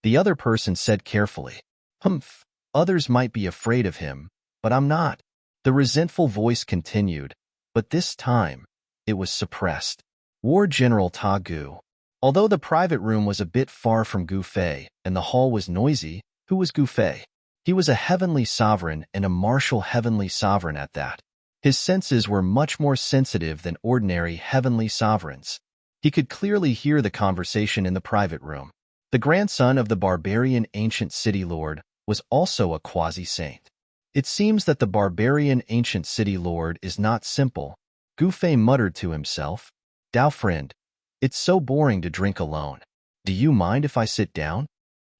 The other person said carefully, Humph, others might be afraid of him, but I'm not. The resentful voice continued, but this time, it was suppressed. War General Ta Gu. Although the private room was a bit far from Gu Fei and the hall was noisy, who was Gu Fei? He was a heavenly sovereign and a martial heavenly sovereign at that. His senses were much more sensitive than ordinary heavenly sovereigns. He could clearly hear the conversation in the private room. The grandson of the barbarian ancient city lord was also a quasi-saint. It seems that the barbarian ancient city lord is not simple. Gu Fei muttered to himself, Dao friend, it's so boring to drink alone. Do you mind if I sit down?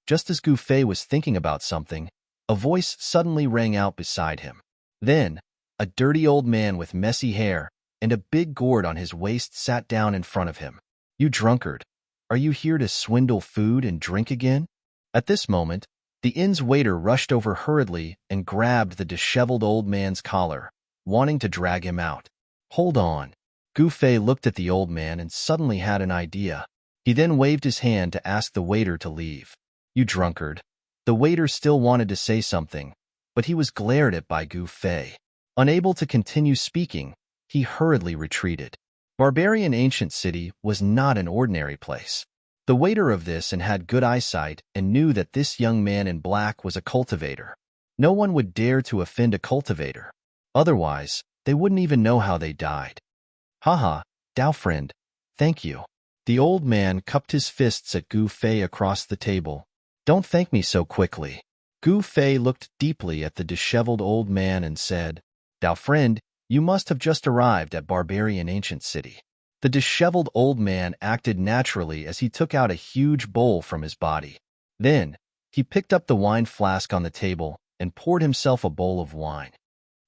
Just as Gu Fei was thinking about something, a voice suddenly rang out beside him. Then, a dirty old man with messy hair and a big gourd on his waist sat down in front of him. You drunkard, are you here to swindle food and drink again? At this moment, the inn's waiter rushed over hurriedly and grabbed the disheveled old man's collar, wanting to drag him out. Hold on. Gu Fei looked at the old man and suddenly had an idea. He then waved his hand to ask the waiter to leave. You drunkard. The waiter still wanted to say something, but he was glared at by Gu Fei. Unable to continue speaking, he hurriedly retreated. Barbarian Ancient City was not an ordinary place. The waiter of this and had good eyesight and knew that this young man in black was a cultivator. No one would dare to offend a cultivator. Otherwise, they wouldn't even know how they died. Haha, Dao friend, thank you. The old man cupped his fists at Gu Fei across the table. Don't thank me so quickly. Gu Fei looked deeply at the disheveled old man and said, Dao friend, you must have just arrived at Barbarian Ancient City. The disheveled old man acted naturally as he took out a huge bowl from his body. Then, he picked up the wine flask on the table and poured himself a bowl of wine.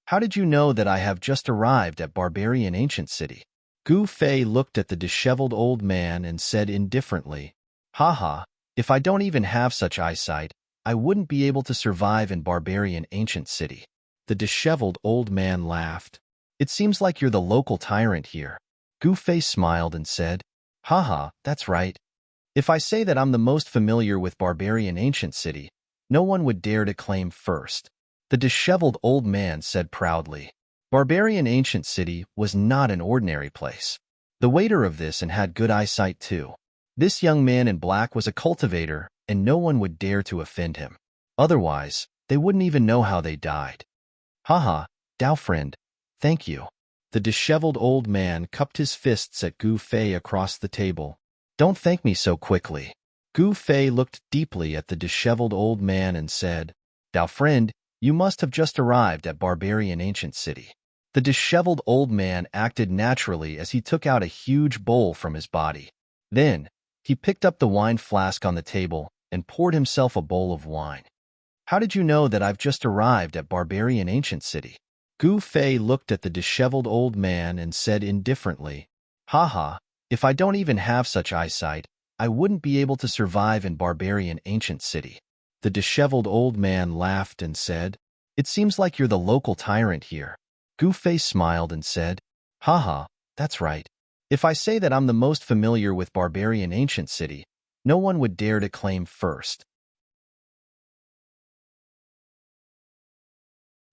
How did you know that I have just arrived at Barbarian Ancient City? Gu Fei looked at the disheveled old man and said indifferently, Haha, if I don't even have such eyesight, I wouldn't be able to survive in Barbarian Ancient City. The disheveled old man laughed. It seems like you're the local tyrant here. Gu Fei smiled and said, Haha, that's right. If I say that I'm the most familiar with Barbarian Ancient City, no one would dare to claim first. The disheveled old man said proudly. Barbarian Ancient City was not an ordinary place. The waiter of this and had good eyesight too. This young man in black was a cultivator, and no one would dare to offend him. Otherwise, they wouldn't even know how they died. Haha, Dao friend, thank you. The disheveled old man cupped his fists at Gu Fei across the table. Don't thank me so quickly. Gu Fei looked deeply at the disheveled old man and said, Dao friend, you must have just arrived at Barbarian Ancient City. The disheveled old man acted naturally as he took out a huge bowl from his body. Then, he picked up the wine flask on the table and poured himself a bowl of wine. How did you know that I've just arrived at Barbarian Ancient City? Gu Fei looked at the disheveled old man and said indifferently, Haha, if I don't even have such eyesight, I wouldn't be able to survive in Barbarian Ancient City. The disheveled old man laughed and said, It seems like you're the local tyrant here. Gu Fei smiled and said, Haha, that's right. If I say that I'm the most familiar with Barbarian Ancient City, no one would dare to claim first.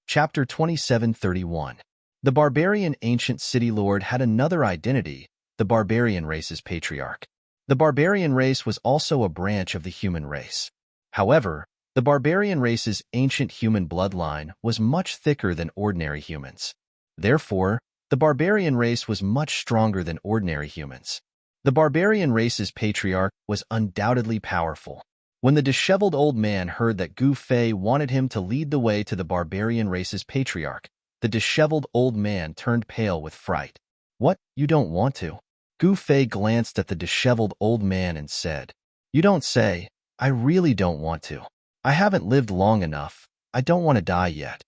Chapter 2731. The barbarian ancient city lord had another identity, the barbarian race's patriarch. The barbarian race was also a branch of the human race. However, the barbarian race's ancient human bloodline was much thicker than ordinary humans. Therefore, the barbarian race was much stronger than ordinary humans. The barbarian race's patriarch was undoubtedly powerful. When the disheveled old man heard that Gu Fei wanted him to lead the way to the barbarian race's patriarch, the disheveled old man turned pale with fright. "What, you don't want to?" Gu Fei glanced at the disheveled old man and said, "You don't say. I really don't want to. I haven't lived long enough. I don't want to die yet."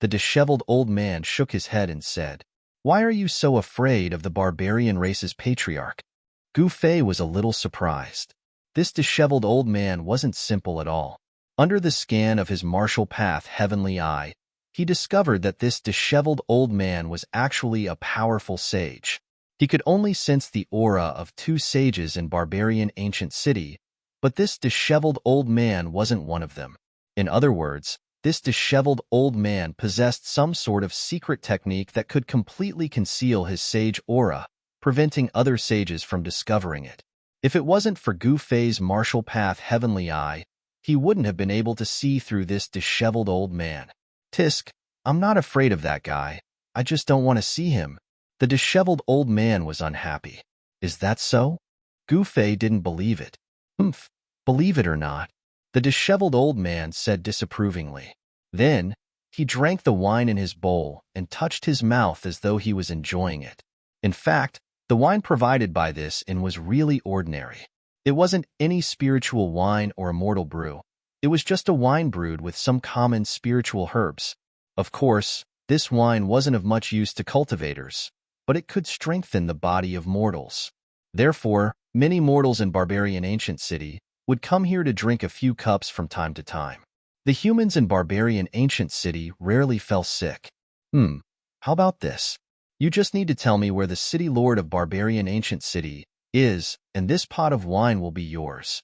The disheveled old man shook his head and said, "Why are you so afraid of the barbarian race's patriarch?" Gu Fei was a little surprised. This disheveled old man wasn't simple at all. Under the scan of his martial path heavenly eye, he discovered that this disheveled old man was actually a powerful sage. He could only sense the aura of two sages in barbarian ancient city, but this disheveled old man wasn't one of them. In other words, this disheveled old man possessed some sort of secret technique that could completely conceal his sage aura, preventing other sages from discovering it. If it wasn't for Gu Fei's martial path heavenly eye, he wouldn't have been able to see through this disheveled old man. "Tisk, I'm not afraid of that guy. I just don't want to see him." The disheveled old man was unhappy. "Is that so?" Gu Fei didn't believe it. "Humph, believe it or not," the disheveled old man said disapprovingly. Then, he drank the wine in his bowl and touched his mouth as though he was enjoying it. In fact, the wine provided by this inn was really ordinary. It wasn't any spiritual wine or immortal brew. It was just a wine brewed with some common spiritual herbs. Of course, this wine wasn't of much use to cultivators, but it could strengthen the body of mortals. Therefore, many mortals in barbarian ancient city would come here to drink a few cups from time to time. The humans in barbarian ancient city rarely fell sick. How about this? You just need to tell me where the city lord of barbarian ancient city is, and this pot of wine will be yours."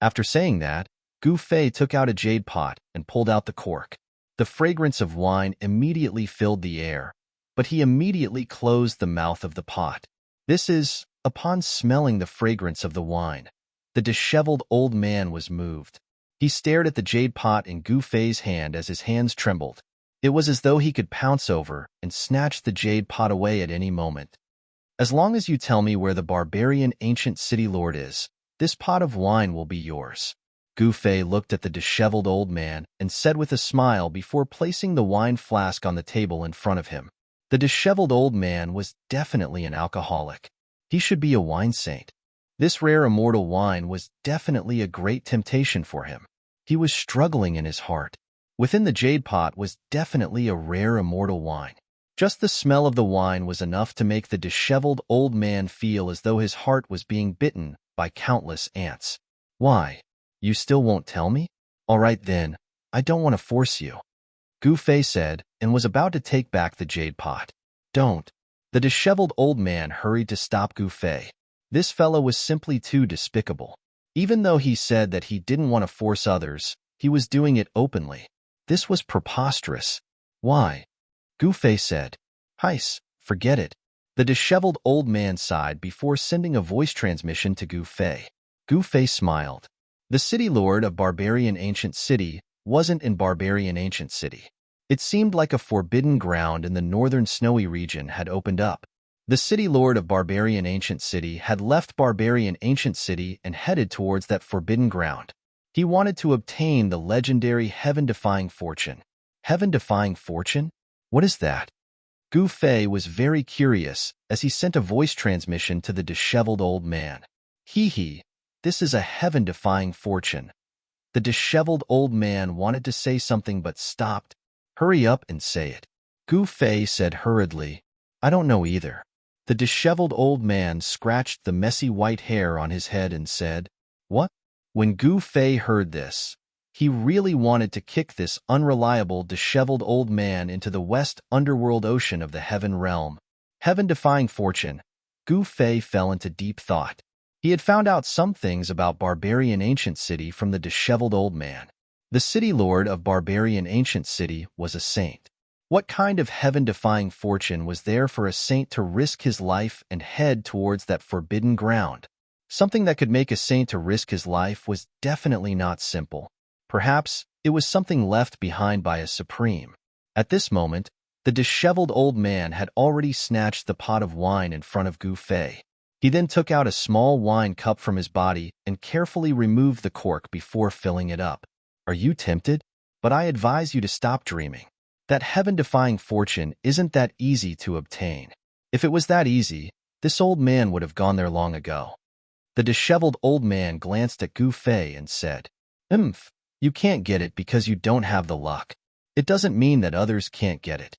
After saying that, Gu Fei took out a jade pot and pulled out the cork. The fragrance of wine immediately filled the air, but he immediately closed the mouth of the pot. Upon smelling the fragrance of the wine, the disheveled old man was moved. He stared at the jade pot in Gu Fei's hand as his hands trembled. It was as though he could pounce over and snatch the jade pot away at any moment. "As long as you tell me where the barbarian ancient city lord is, this pot of wine will be yours." Gu Fei looked at the disheveled old man and said with a smile before placing the wine flask on the table in front of him. The disheveled old man was definitely an alcoholic. He should be a wine saint. This rare immortal wine was definitely a great temptation for him. He was struggling in his heart. Within the jade pot was definitely a rare immortal wine. Just the smell of the wine was enough to make the disheveled old man feel as though his heart was being bitten by countless ants. "Why? You still won't tell me? All right then, I don't want to force you," Gu Fei said, and was about to take back the jade pot. "Don't." The disheveled old man hurried to stop Gu Fei. This fellow was simply too despicable. Even though he said that he didn't want to force others, he was doing it openly. This was preposterous. "Why?" Gu Fei said. "Heis, forget it." The disheveled old man sighed before sending a voice transmission to Gu Fei. Gu Fei smiled. The city lord of barbarian ancient city wasn't in barbarian ancient city. It seemed like a forbidden ground in the northern snowy region had opened up. The city lord of barbarian ancient city had left barbarian ancient city and headed towards that forbidden ground. He wanted to obtain the legendary heaven-defying fortune. Heaven-defying fortune? What is that? Gu Fei was very curious as he sent a voice transmission to the disheveled old man. Hee, this is a heaven-defying fortune." The disheveled old man wanted to say something but stopped. "Hurry up and say it." Gu Fei said hurriedly, "I don't know either." The disheveled old man scratched the messy white hair on his head and said, "What?" When Gu Fei heard this, he really wanted to kick this unreliable, disheveled old man into the west underworld ocean of the heaven realm. Heaven-defying fortune. Gu Fei fell into deep thought. He had found out some things about barbarian ancient city from the disheveled old man. The city lord of barbarian ancient city was a saint. What kind of heaven-defying fortune was there for a saint to risk his life and head towards that forbidden ground? Something that could make a saint to risk his life was definitely not simple. Perhaps it was something left behind by a supreme. At this moment, The disheveled old man had already snatched the pot of wine in front of Gu Fei. He then took out a small wine cup from his body and carefully removed the cork before filling it up. Are you tempted? But I advise you to stop dreaming. That heaven-defying fortune isn't that easy to obtain. If it was that easy, this old man would have gone there long ago. The disheveled old man glanced at Gu Fei and said, you can't get it because you don't have the luck. It doesn't mean that others can't get it.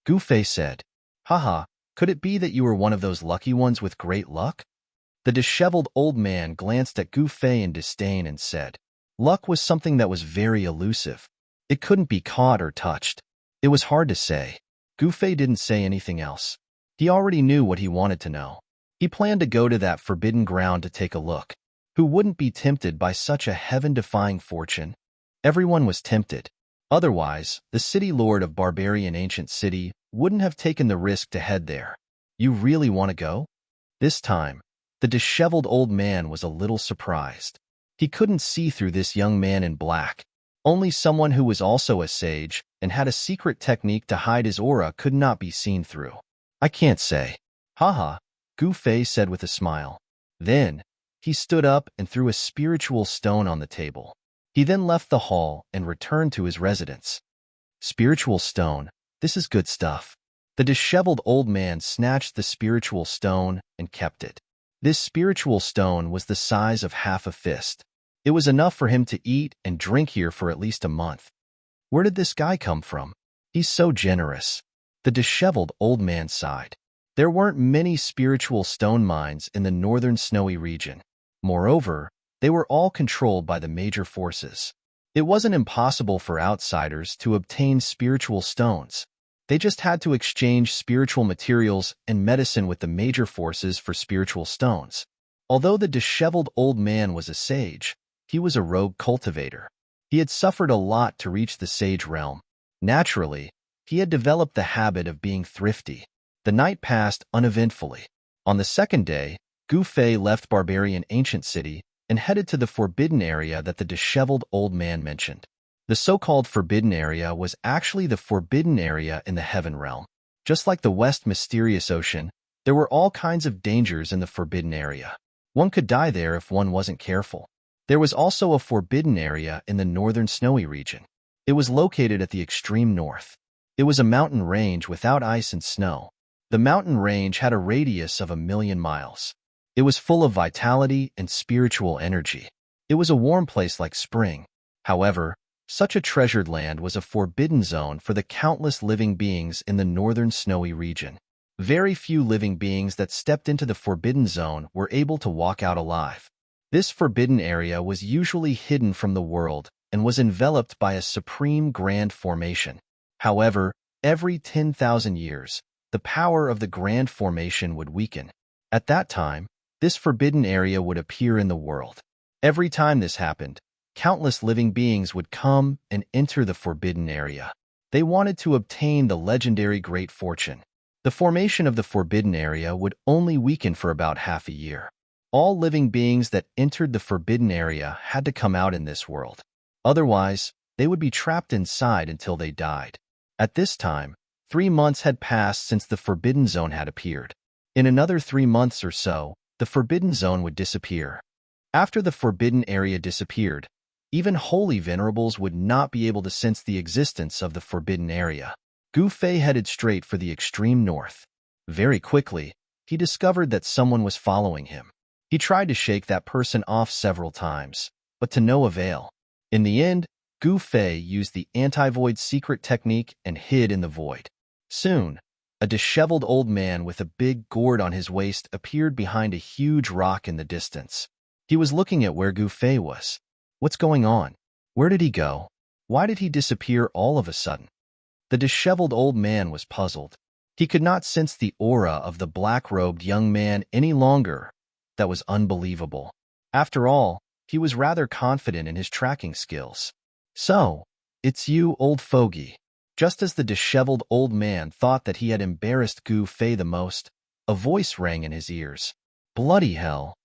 Gu Fei said, haha, could it be that you were one of those lucky ones with great luck? The disheveled old man glanced at Gu Fei in disdain and said, luck was something that was very elusive. It couldn't be caught or touched. It was hard to say. Gu Fei didn't say anything else. He already knew what he wanted to know. He planned to go to that forbidden ground to take a look. Who wouldn't be tempted by such a heaven-defying fortune? Everyone was tempted. Otherwise, the city lord of barbarian ancient city wouldn't have taken the risk to head there. You really want to go? This time, the disheveled old man was a little surprised. He couldn't see through this young man in black. Only someone who was also a sage and had a secret technique to hide his aura could not be seen through. I can't say. Haha, Gu Fei said with a smile. Then, he stood up and threw a spiritual stone on the table. He then left the hall and returned to his residence. Spiritual stone, this is good stuff. The disheveled old man snatched the spiritual stone and kept it. This spiritual stone was the size of half a fist. It was enough for him to eat and drink here for at least a month. Where did this guy come from? He's so generous. The disheveled old man sighed. There weren't many spiritual stone mines in the northern snowy region. Moreover, they were all controlled by the major forces. It wasn't impossible for outsiders to obtain spiritual stones. They just had to exchange spiritual materials and medicine with the major forces for spiritual stones. Although the disheveled old man was a sage, he was a rogue cultivator. He had suffered a lot to reach the sage realm. Naturally, he had developed the habit of being thrifty. The night passed uneventfully. On the second day, Gu Fei left barbarian ancient city and headed to the forbidden area that the disheveled old man mentioned. The so-called forbidden area was actually the forbidden area in the heaven realm. Just like the West Mysterious Ocean, there were all kinds of dangers in the forbidden area. One could die there if one wasn't careful. There was also a forbidden area in the northern snowy region. It was located at the extreme north. It was a mountain range without ice and snow. The mountain range had a radius of 1,000,000 miles. It was full of vitality and spiritual energy. It was a warm place like spring. However, such a treasured land was a forbidden zone for the countless living beings in the northern snowy region. Very few living beings that stepped into the forbidden zone were able to walk out alive. This forbidden area was usually hidden from the world and was enveloped by a supreme grand formation. However, every 10,000 years, the power of the grand formation would weaken. At that time, this forbidden area would appear in the world. Every time this happened, countless living beings would come and enter the forbidden area. They wanted to obtain the legendary great fortune. The formation of the forbidden area would only weaken for about half a year. All living beings that entered the forbidden area had to come out in this world. Otherwise, they would be trapped inside until they died. At this time, 3 months had passed since the forbidden zone had appeared. In another 3 months or so, the forbidden zone would disappear. After the forbidden area disappeared, even holy venerables would not be able to sense the existence of the forbidden area. Gu Fei headed straight for the extreme north. Very quickly, he discovered that someone was following him. He tried to shake that person off several times, but to no avail. In the end, Gu Fei used the anti-void secret technique and hid in the void. Soon, a disheveled old man with a big gourd on his waist appeared behind a huge rock in the distance. He was looking at where Gu Fei was. What's going on? Where did he go? Why did he disappear all of a sudden? The disheveled old man was puzzled. He could not sense the aura of the black-robed young man any longer. That was unbelievable. After all, he was rather confident in his tracking skills. So, it's you, old fogey. Just as the disheveled old man thought that he had embarrassed Gu Fei the most, a voice rang in his ears. Bloody hell!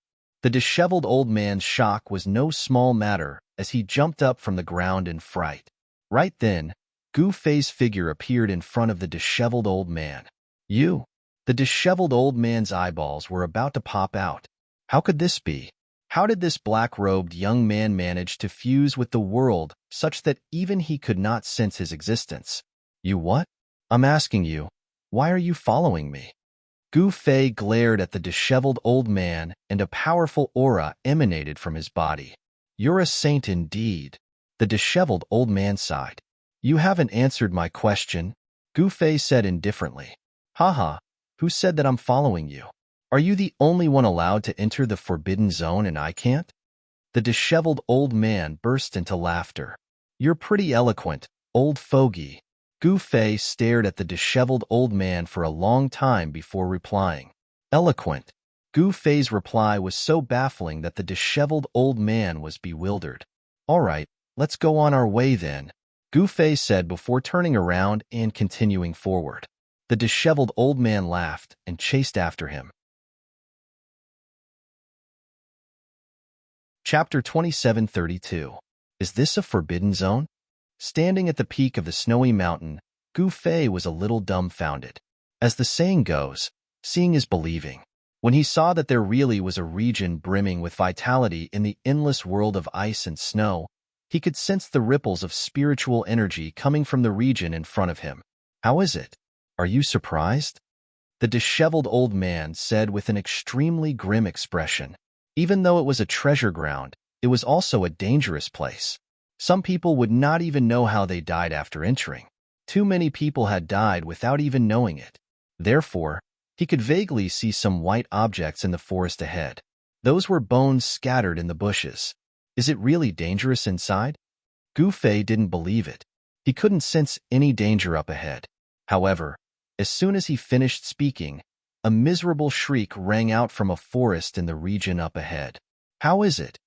The disheveled old man's shock was no small matter as he jumped up from the ground in fright. Right then, Gu Fei's figure appeared in front of the disheveled old man. You? The disheveled old man's eyeballs were about to pop out. How could this be? How did this black-robed young man manage to fuse with the world such that even he could not sense his existence? You what? I'm asking you, why are you following me? Gu Fei glared at the disheveled old man, and a powerful aura emanated from his body. You're a saint indeed. The disheveled old man sighed. You haven't answered my question, Gu Fei said indifferently. Haha, who said that I'm following you? Are you the only one allowed to enter the forbidden zone and I can't? The disheveled old man burst into laughter. You're pretty eloquent, old fogey. Gu Fei stared at the disheveled old man for a long time before replying. Eloquent. Gu Fei's reply was so baffling that the disheveled old man was bewildered. All right, let's go on our way then, Gu Fei said before turning around and continuing forward. The disheveled old man laughed and chased after him. Chapter 2732. Is this a forbidden zone? Standing at the peak of the snowy mountain, Gu Fei was a little dumbfounded. As the saying goes, seeing is believing. When he saw that there really was a region brimming with vitality in the endless world of ice and snow, he could sense the ripples of spiritual energy coming from the region in front of him. How is it? Are you surprised? The disheveled old man said with an extremely grim expression. Even though it was a treasure ground, it was also a dangerous place. Some people would not even know how they died after entering. Too many people had died without even knowing it. Therefore, he could vaguely see some white objects in the forest ahead. Those were bones scattered in the bushes. Is it really dangerous inside? Gu Fei didn't believe it. He couldn't sense any danger up ahead. However, as soon as he finished speaking, a miserable shriek rang out from a forest in the region up ahead. How is it?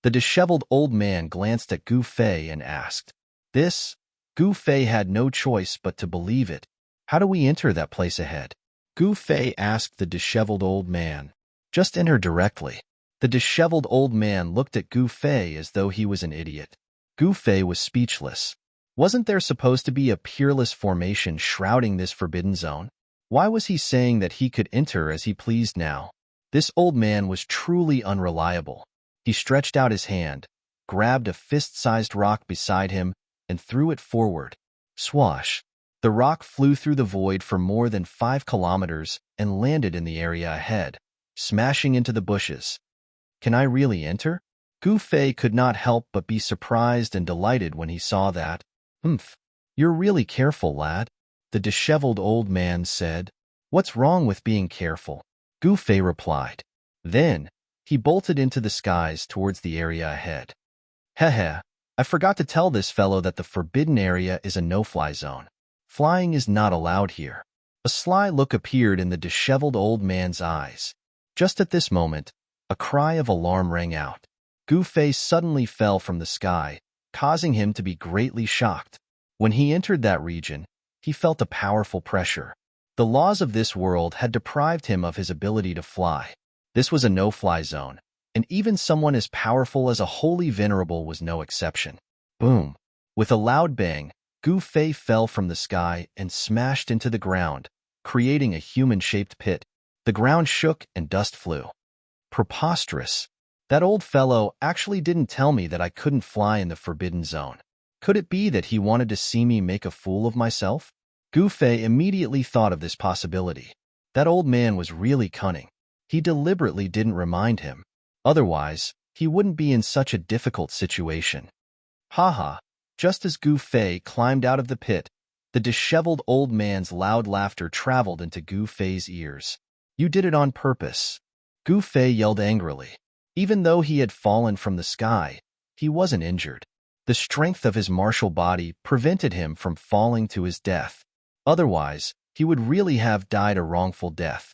The disheveled old man glanced at Gu Fei and asked. This? Gu Fei had no choice but to believe it. How do we enter that place ahead? Gu Fei asked the disheveled old man. Just enter directly. The disheveled old man looked at Gu Fei as though he was an idiot. Gu Fei was speechless. Wasn't there supposed to be a peerless formation shrouding this forbidden zone? Why was he saying that he could enter as he pleased now? This old man was truly unreliable. He stretched out his hand, grabbed a fist-sized rock beside him, and threw it forward. Swash! The rock flew through the void for more than 5 kilometers and landed in the area ahead, smashing into the bushes. Can I really enter? Gu Fei could not help but be surprised and delighted when he saw that. Humph! You're really careful, lad, the disheveled old man said. What's wrong with being careful? Gu Fei replied. Then, he bolted into the skies towards the area ahead. Heh, I forgot to tell this fellow that the forbidden area is a no-fly zone. Flying is not allowed here. A sly look appeared in the disheveled old man's eyes. Just at this moment, a cry of alarm rang out. Gu Fei suddenly fell from the sky, causing him to be greatly shocked. When he entered that region, he felt a powerful pressure. The laws of this world had deprived him of his ability to fly. This was a no-fly zone, and even someone as powerful as a holy Venerable was no exception. Boom! With a loud bang, Gu Fei fell from the sky and smashed into the ground, creating a human-shaped pit. The ground shook and dust flew. Preposterous! That old fellow actually didn't tell me that I couldn't fly in the forbidden zone. Could it be that he wanted to see me make a fool of myself? Gu Fei immediately thought of this possibility. That old man was really cunning. He deliberately didn't remind him. Otherwise, he wouldn't be in such a difficult situation. Haha! Just as Gu Fei climbed out of the pit, the disheveled old man's loud laughter traveled into Gu Fei's ears. You did it on purpose. Gu Fei yelled angrily. Even though he had fallen from the sky, he wasn't injured. The strength of his martial body prevented him from falling to his death. Otherwise, he would really have died a wrongful death.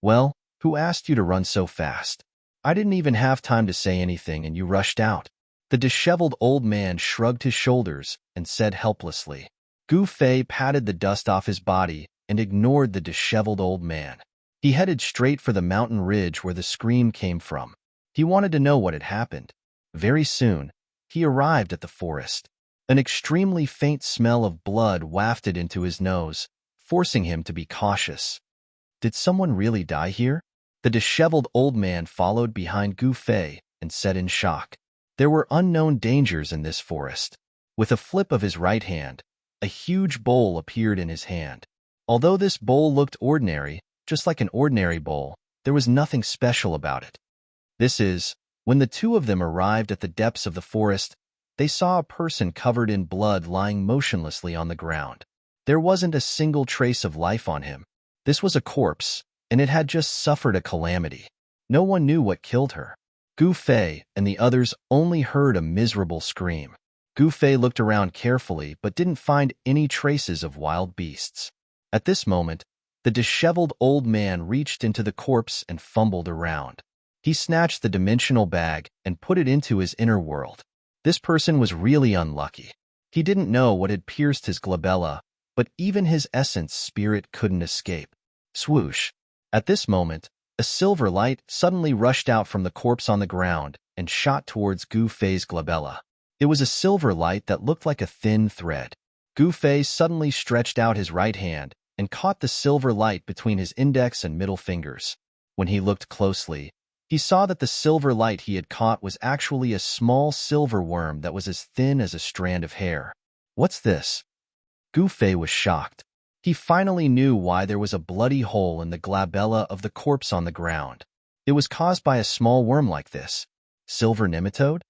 Well, who asked you to run so fast? I didn't even have time to say anything and you rushed out. The disheveled old man shrugged his shoulders and said helplessly. Gu Fei patted the dust off his body and ignored the disheveled old man. He headed straight for the mountain ridge where the scream came from. He wanted to know what had happened. Very soon, he arrived at the forest. An extremely faint smell of blood wafted into his nose, forcing him to be cautious. Did someone really die here? The disheveled old man followed behind Gu Fei and said in shock. There were unknown dangers in this forest. With a flip of his right hand, a huge bowl appeared in his hand. Although this bowl looked ordinary, just like an ordinary bowl, there was nothing special about it. When the two of them arrived at the depths of the forest, they saw a person covered in blood lying motionlessly on the ground. There wasn't a single trace of life on him. This was a corpse, and it had just suffered a calamity. No one knew what killed her. Gu Fei and the others only heard a miserable scream. Gu Fei looked around carefully but didn't find any traces of wild beasts. At this moment, the disheveled old man reached into the corpse and fumbled around. He snatched the dimensional bag and put it into his inner world. This person was really unlucky. He didn't know what had pierced his glabella, but even his essence spirit couldn't escape. Swoosh! At this moment, a silver light suddenly rushed out from the corpse on the ground and shot towards Gu Fei's glabella. It was a silver light that looked like a thin thread. Gu Fei suddenly stretched out his right hand and caught the silver light between his index and middle fingers. When he looked closely, he saw that the silver light he had caught was actually a small silver worm that was as thin as a strand of hair. What's this? Gu Fei was shocked. He finally knew why there was a bloody hole in the glabella of the corpse on the ground. It was caused by a small worm like this. Silver nematode?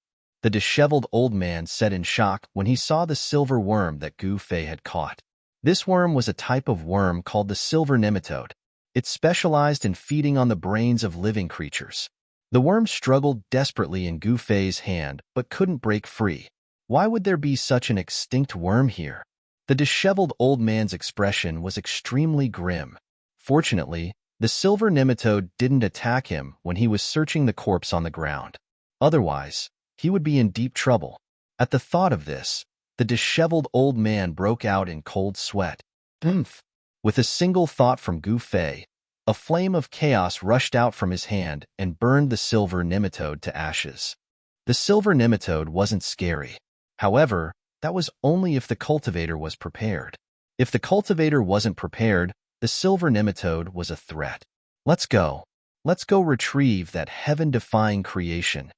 The disheveled old man said in shock when he saw the silver worm that Gu Fei had caught. This worm was a type of worm called the silver nematode. It specialized in feeding on the brains of living creatures. The worm struggled desperately in Gu Fei's hand but couldn't break free. Why would there be such an extinct worm here? The disheveled old man's expression was extremely grim. Fortunately, the silver nematode didn't attack him when he was searching the corpse on the ground. Otherwise, he would be in deep trouble. At the thought of this, the disheveled old man broke out in cold sweat. Humph! With a single thought from Gu Fei, a flame of chaos rushed out from his hand and burned the silver nematode to ashes. The silver nematode wasn't scary. However, that was only if the cultivator was prepared. If the cultivator wasn't prepared, the silver nematode was a threat. Let's go. Let's go retrieve that heaven-defying creation.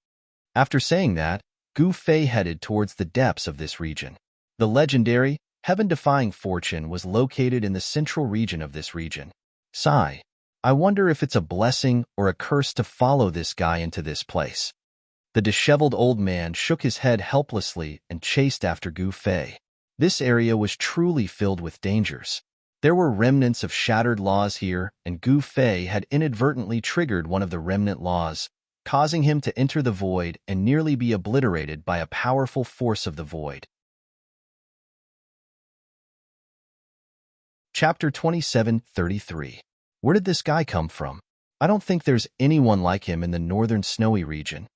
After saying that, Gu Fei headed towards the depths of this region. The legendary, heaven-defying fortune was located in the central region of this region. Sigh. I wonder if it's a blessing or a curse to follow this guy into this place. The disheveled old man shook his head helplessly and chased after Gu Fei. This area was truly filled with dangers. There were remnants of shattered laws here, and Gu Fei had inadvertently triggered one of the remnant laws, causing him to enter the void and nearly be obliterated by a powerful force of the void. Chapter 27:33. Where did this guy come from? I don't think there's anyone like him in the northern snowy region.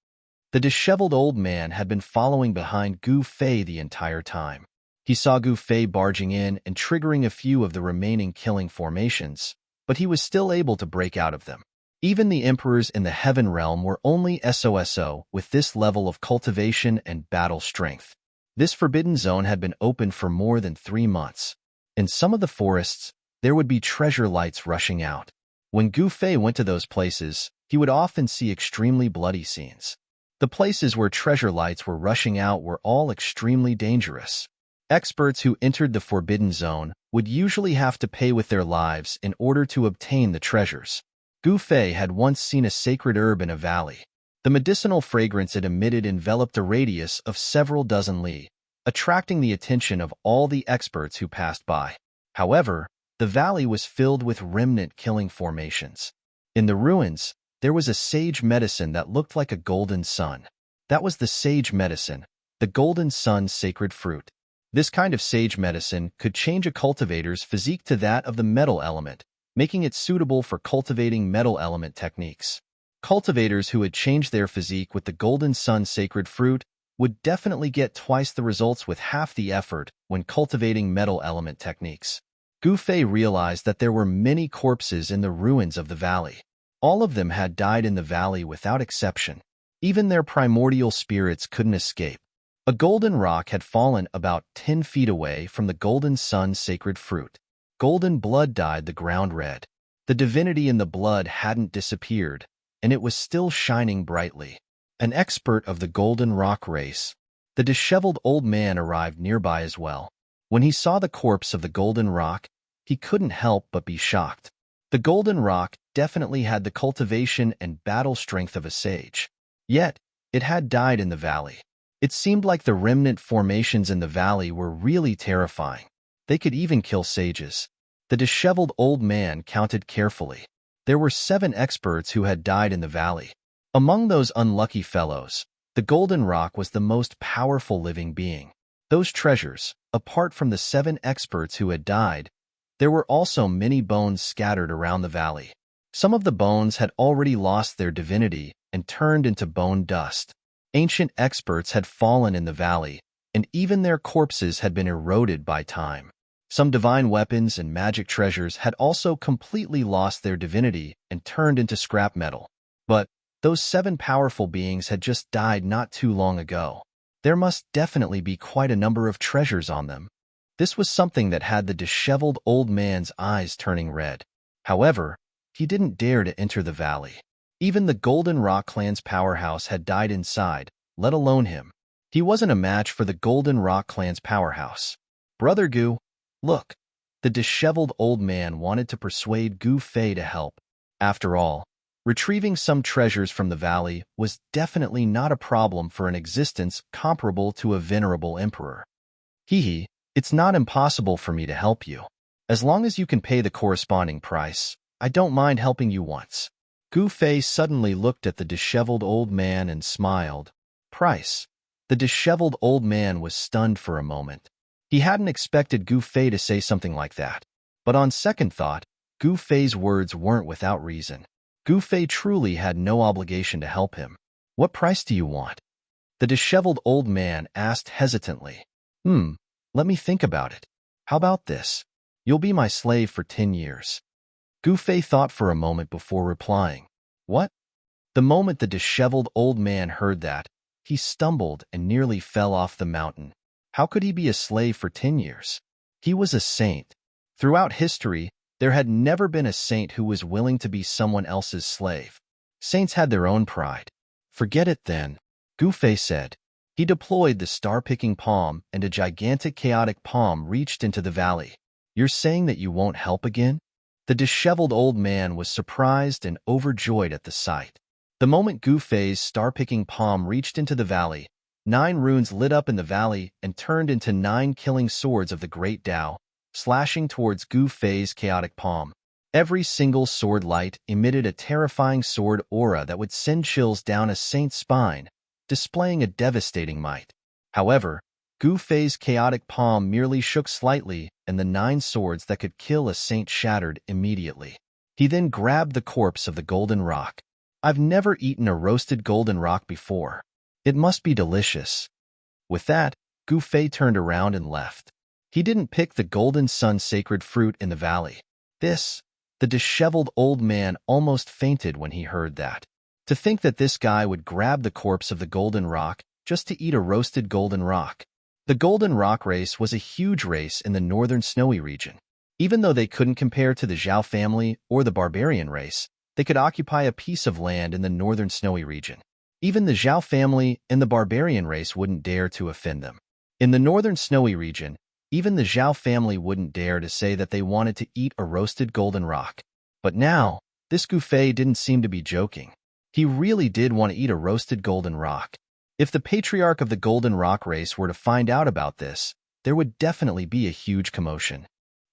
The disheveled old man had been following behind Gu Fei the entire time. He saw Gu Fei barging in and triggering a few of the remaining killing formations, but he was still able to break out of them. Even the emperors in the heaven realm were only SOSO with this level of cultivation and battle strength. This forbidden zone had been open for more than 3 months. In some of the forests, there would be treasure lights rushing out. When Gu Fei went to those places, he would often see extremely bloody scenes. The places where treasure lights were rushing out were all extremely dangerous. Experts who entered the forbidden zone would usually have to pay with their lives in order to obtain the treasures. Gu Fei had once seen a sacred herb in a valley. The medicinal fragrance it emitted enveloped a radius of several dozen li, attracting the attention of all the experts who passed by. However, the valley was filled with remnant killing formations. In the ruins, there was a sage medicine that looked like a golden sun. That was the sage medicine, the golden sun's sacred fruit. This kind of sage medicine could change a cultivator's physique to that of the metal element, making it suitable for cultivating metal element techniques. Cultivators who had changed their physique with the golden sun's sacred fruit would definitely get twice the results with half the effort when cultivating metal element techniques. Gu Fei realized that there were many corpses in the ruins of the valley. All of them had died in the valley without exception. Even their primordial spirits couldn't escape. A golden rock had fallen about 10 feet away from the golden sun's sacred fruit. Golden blood dyed the ground red. The divinity in the blood hadn't disappeared, and it was still shining brightly. An expert of the golden rock race, the disheveled old man arrived nearby as well. When he saw the corpse of the golden rock, he couldn't help but be shocked. The golden rock definitely had the cultivation and battle strength of a sage. Yet, it had died in the valley. It seemed like the remnant formations in the valley were really terrifying. They could even kill sages. The disheveled old man counted carefully. There were 7 experts who had died in the valley. Among those unlucky fellows, the golden rock was the most powerful living being. Those treasures, apart from the 7 experts who had died, there were also many bones scattered around the valley. Some of the bones had already lost their divinity and turned into bone dust. Ancient experts had fallen in the valley, and even their corpses had been eroded by time. Some divine weapons and magic treasures had also completely lost their divinity and turned into scrap metal. But those 7 powerful beings had just died not too long ago. There must definitely be quite a number of treasures on them. This was something that had the disheveled old man's eyes turning red. However, he didn't dare to enter the valley. Even the Golden Rock clan's powerhouse had died inside, let alone him. He wasn't a match for the Golden Rock clan's powerhouse. Brother Gu, look. The disheveled old man wanted to persuade Gu Fei to help. After all, retrieving some treasures from the valley was definitely not a problem for an existence comparable to a venerable emperor. Hee, it's not impossible for me to help you. As long as you can pay the corresponding price, I don't mind helping you once. Gu Fei suddenly looked at the disheveled old man and smiled. Price. The disheveled old man was stunned for a moment. He hadn't expected Gu Fei to say something like that. But on second thought, Gu Fei's words weren't without reason. Gu Fei truly had no obligation to help him. What price do you want? The disheveled old man asked hesitantly. Let me think about it. How about this? You'll be my slave for 10 years. Gu Fei thought for a moment before replying. What? The moment the disheveled old man heard that, he stumbled and nearly fell off the mountain. How could he be a slave for 10 years? He was a saint. Throughout history, there had never been a saint who was willing to be someone else's slave. Saints had their own pride. Forget it then, Gu Fei said. He deployed the star-picking palm, and a gigantic chaotic palm reached into the valley. You're saying that you won't help again? The disheveled old man was surprised and overjoyed at the sight. The moment Gu Fei's star-picking palm reached into the valley, 9 runes lit up in the valley and turned into 9 killing swords of the Great Tao, slashing towards Gu Fei's chaotic palm. Every single sword light emitted a terrifying sword aura that would send chills down a saint's spine, displaying a devastating might. However, Gu Fei's chaotic palm merely shook slightly, and the 9 swords that could kill a saint shattered immediately. He then grabbed the corpse of the golden rock. I've never eaten a roasted golden rock before. It must be delicious. With that, Gu Fei turned around and left. He didn't pick the golden sun sacred fruit in the valley. The disheveled old man almost fainted when he heard that. To think that this guy would grab the corpse of the golden rock just to eat a roasted golden rock. The golden rock race was a huge race in the northern snowy region. Even though they couldn't compare to the Zhao family or the barbarian race, they could occupy a piece of land in the northern snowy region. Even the Zhao family and the barbarian race wouldn't dare to offend them. In the northern snowy region, even the Zhao family wouldn't dare to say that they wanted to eat a roasted golden rock. But now, this Gu Fei didn't seem to be joking. He really did want to eat a roasted golden rock. If the patriarch of the golden rock race were to find out about this, there would definitely be a huge commotion.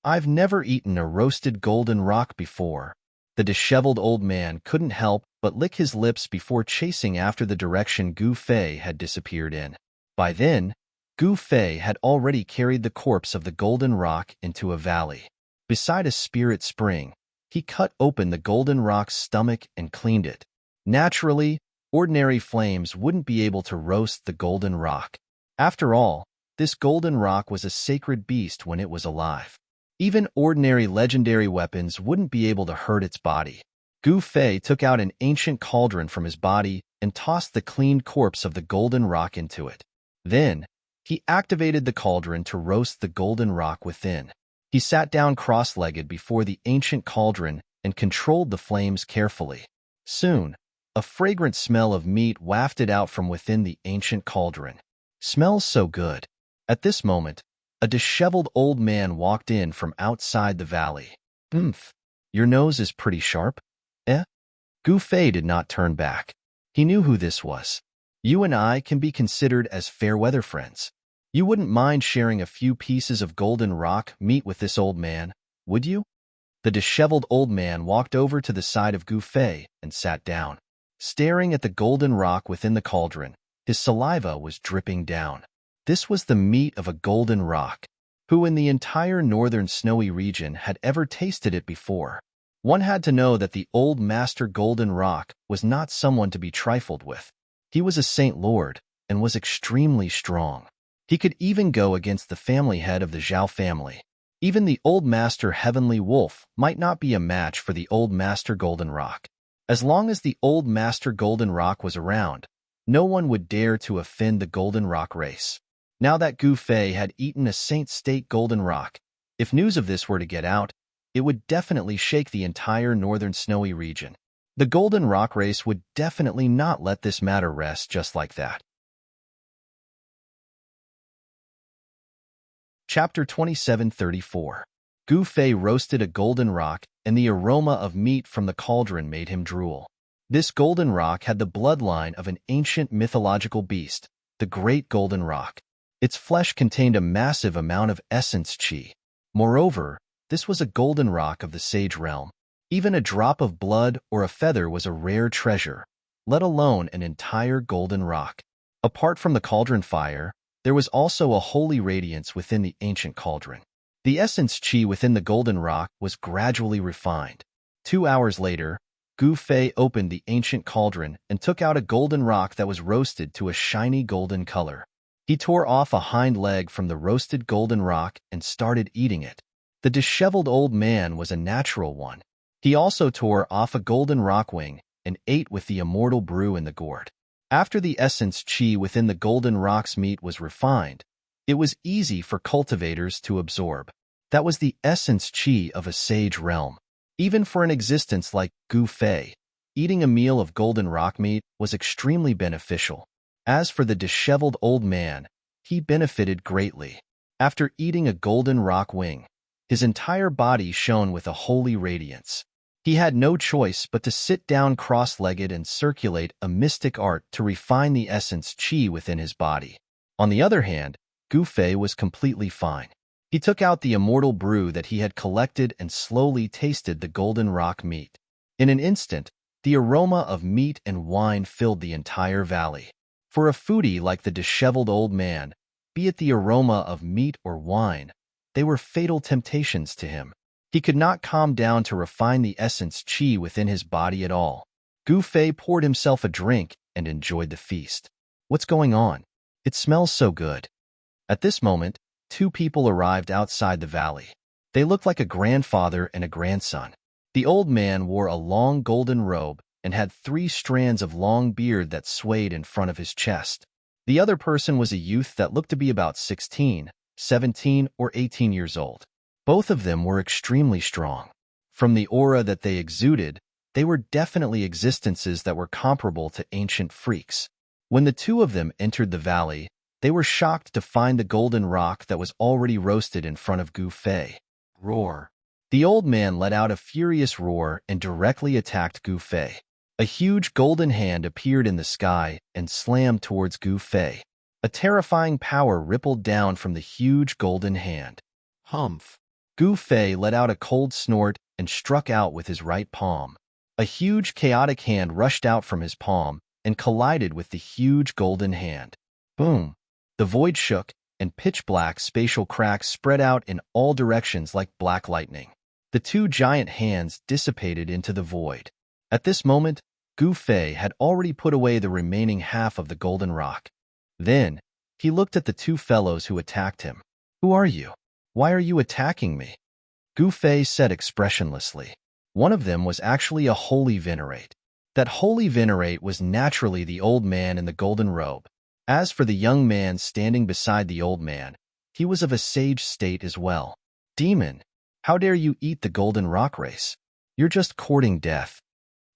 I've never eaten a roasted golden rock before. The disheveled old man couldn't help but lick his lips before chasing after the direction Gu Fei had disappeared in. By then, Gu Fei had already carried the corpse of the golden rock into a valley. Beside a spirit spring, he cut open the golden rock's stomach and cleaned it. Naturally, ordinary flames wouldn't be able to roast the golden rock. After all, this golden rock was a sacred beast when it was alive. Even ordinary legendary weapons wouldn't be able to hurt its body. Gu Fei took out an ancient cauldron from his body and tossed the cleaned corpse of the golden rock into it. Then, he activated the cauldron to roast the golden rock within. He sat down cross-legged before the ancient cauldron and controlled the flames carefully. Soon, a fragrant smell of meat wafted out from within the ancient cauldron. Smells so good. At this moment, a disheveled old man walked in from outside the valley. "Oomph, your nose is pretty sharp, eh?" Gu Fei did not turn back. He knew who this was. "You and I can be considered as fair-weather friends. You wouldn't mind sharing a few pieces of golden rock meat with this old man, would you?" The disheveled old man walked over to the side of Gu Fei and sat down. Staring at the golden rock within the cauldron, his saliva was dripping down. This was the meat of a golden rock. Who in the entire northern snowy region had ever tasted it before? One had to know that the old master golden rock was not someone to be trifled with. He was a saint lord and was extremely strong. He could even go against the family head of the Zhao family. Even the old master heavenly wolf might not be a match for the old master golden rock. As long as the old master golden rock was around, no one would dare to offend the golden rock race. Now that Gu Fei had eaten a saint state golden rock, if news of this were to get out, it would definitely shake the entire northern snowy region. The golden rock race would definitely not let this matter rest just like that. Chapter 27:34. Gu Fei roasted a golden rock, and the aroma of meat from the cauldron made him drool. This golden rock had the bloodline of an ancient mythological beast, the Great Golden Rock. Its flesh contained a massive amount of essence qi. Moreover, this was a golden rock of the sage realm. Even a drop of blood or a feather was a rare treasure, let alone an entire golden rock. Apart from the cauldron fire, there was also a holy radiance within the ancient cauldron. The essence qi within the golden rock was gradually refined. 2 hours later, Gu Fei opened the ancient cauldron and took out a golden rock that was roasted to a shiny golden color. He tore off a hind leg from the roasted golden rock and started eating it. The disheveled old man was a natural one. He also tore off a golden rock wing and ate with the immortal brew in the gourd. After the essence qi within the golden rock's meat was refined, it was easy for cultivators to absorb. That was the essence qi of a sage realm. Even for an existence like Gu Fei, eating a meal of golden rock meat was extremely beneficial. As for the disheveled old man, he benefited greatly. After eating a golden rock wing, his entire body shone with a holy radiance. He had no choice but to sit down cross-legged and circulate a mystic art to refine the essence qi within his body. On the other hand, Gu Fei was completely fine. He took out the immortal brew that he had collected and slowly tasted the golden rock meat. In an instant, the aroma of meat and wine filled the entire valley. For a foodie like the disheveled old man, be it the aroma of meat or wine, they were fatal temptations to him. He could not calm down to refine the essence qi within his body at all. Gu Fei poured himself a drink and enjoyed the feast. "What's going on? It smells so good." At this moment, 2 people arrived outside the valley. They looked like a grandfather and a grandson. The old man wore a long golden robe and had 3 strands of long beard that swayed in front of his chest. The other person was a youth that looked to be about 16, 17, or 18 years old. Both of them were extremely strong. From the aura that they exuded, they were definitely existences that were comparable to ancient freaks. When the 2 of them entered the valley, they were shocked to find the golden rock that was already roasted in front of Gu Fei. Roar. The old man let out a furious roar and directly attacked Gu Fei. A huge golden hand appeared in the sky and slammed towards Gu Fei. A terrifying power rippled down from the huge golden hand. Humph. Gu Fei let out a cold snort and struck out with his right palm. A huge chaotic hand rushed out from his palm and collided with the huge golden hand. Boom. The void shook, and pitch-black spatial cracks spread out in all directions like black lightning. The 2 giant hands dissipated into the void. At this moment, Gu Fei had already put away the remaining half of the golden rock. Then, he looked at the 2 fellows who attacked him. "Who are you? Why are you attacking me?" Gu Fei said expressionlessly. One of them was actually a holy venerate. That holy venerate was naturally the old man in the golden robe. As for the young man standing beside the old man, he was of a sage state as well. Demon, how dare you eat the golden rock race? You're just courting death.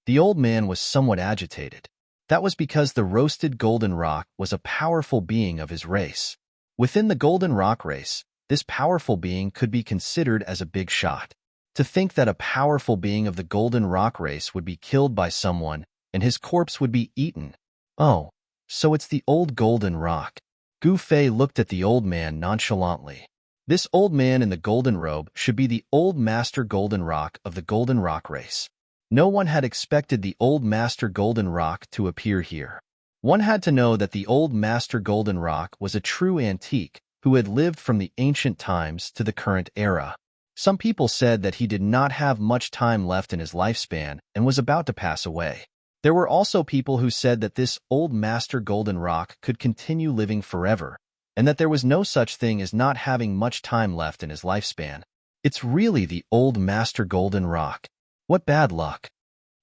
The old man was somewhat agitated. That was because the roasted golden rock was a powerful being of his race. Within the golden rock race, this powerful being could be considered as a big shot. To think that a powerful being of the golden rock race would be killed by someone and his corpse would be eaten. Oh, so it's the old golden rock. Gu Fei looked at the old man nonchalantly. This old man in the golden robe should be the old master golden rock of the golden rock race. No one had expected the old master golden rock to appear here. One had to know that the old master golden rock was a true antique who had lived from the ancient times to the current era. Some people said that he did not have much time left in his lifespan and was about to pass away. There were also people who said that this old master golden rock could continue living forever, and that there was no such thing as not having much time left in his lifespan. It's really the old master golden rock. What bad luck.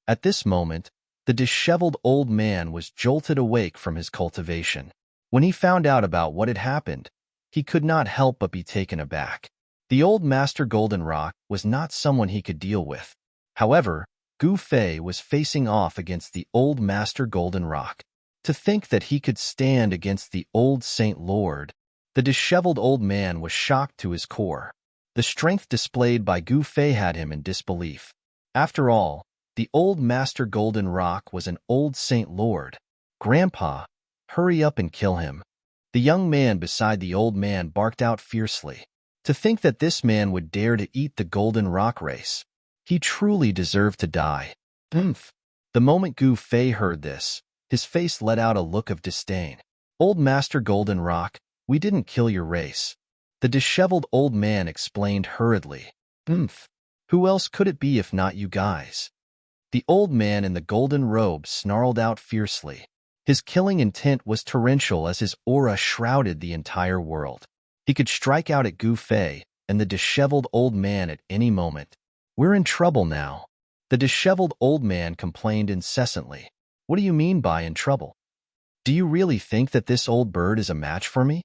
At this moment, the disheveled old man was jolted awake from his cultivation. When he found out about what had happened, he could not help but be taken aback. The old master golden rock was not someone he could deal with. However, Gu Fei was facing off against the old master golden rock. To think that he could stand against the old Saint Lord, the disheveled old man was shocked to his core. The strength displayed by Gu Fei had him in disbelief. After all, the old master golden rock was an old Saint Lord. Grandpa, hurry up and kill him. The young man beside the old man barked out fiercely. To think that this man would dare to eat the golden rock race. He truly deserved to die. Oomph. The moment Gu Fei heard this, his face let out a look of disdain. Old Master Golden Rock, we didn't kill your race. The disheveled old man explained hurriedly. Oomph. Who else could it be if not you guys? The old man in the golden robe snarled out fiercely. His killing intent was torrential as his aura shrouded the entire world. He could strike out at Gu Fei and the disheveled old man at any moment. We're in trouble now. The disheveled old man complained incessantly. What do you mean by in trouble? Do you really think that this old bird is a match for me?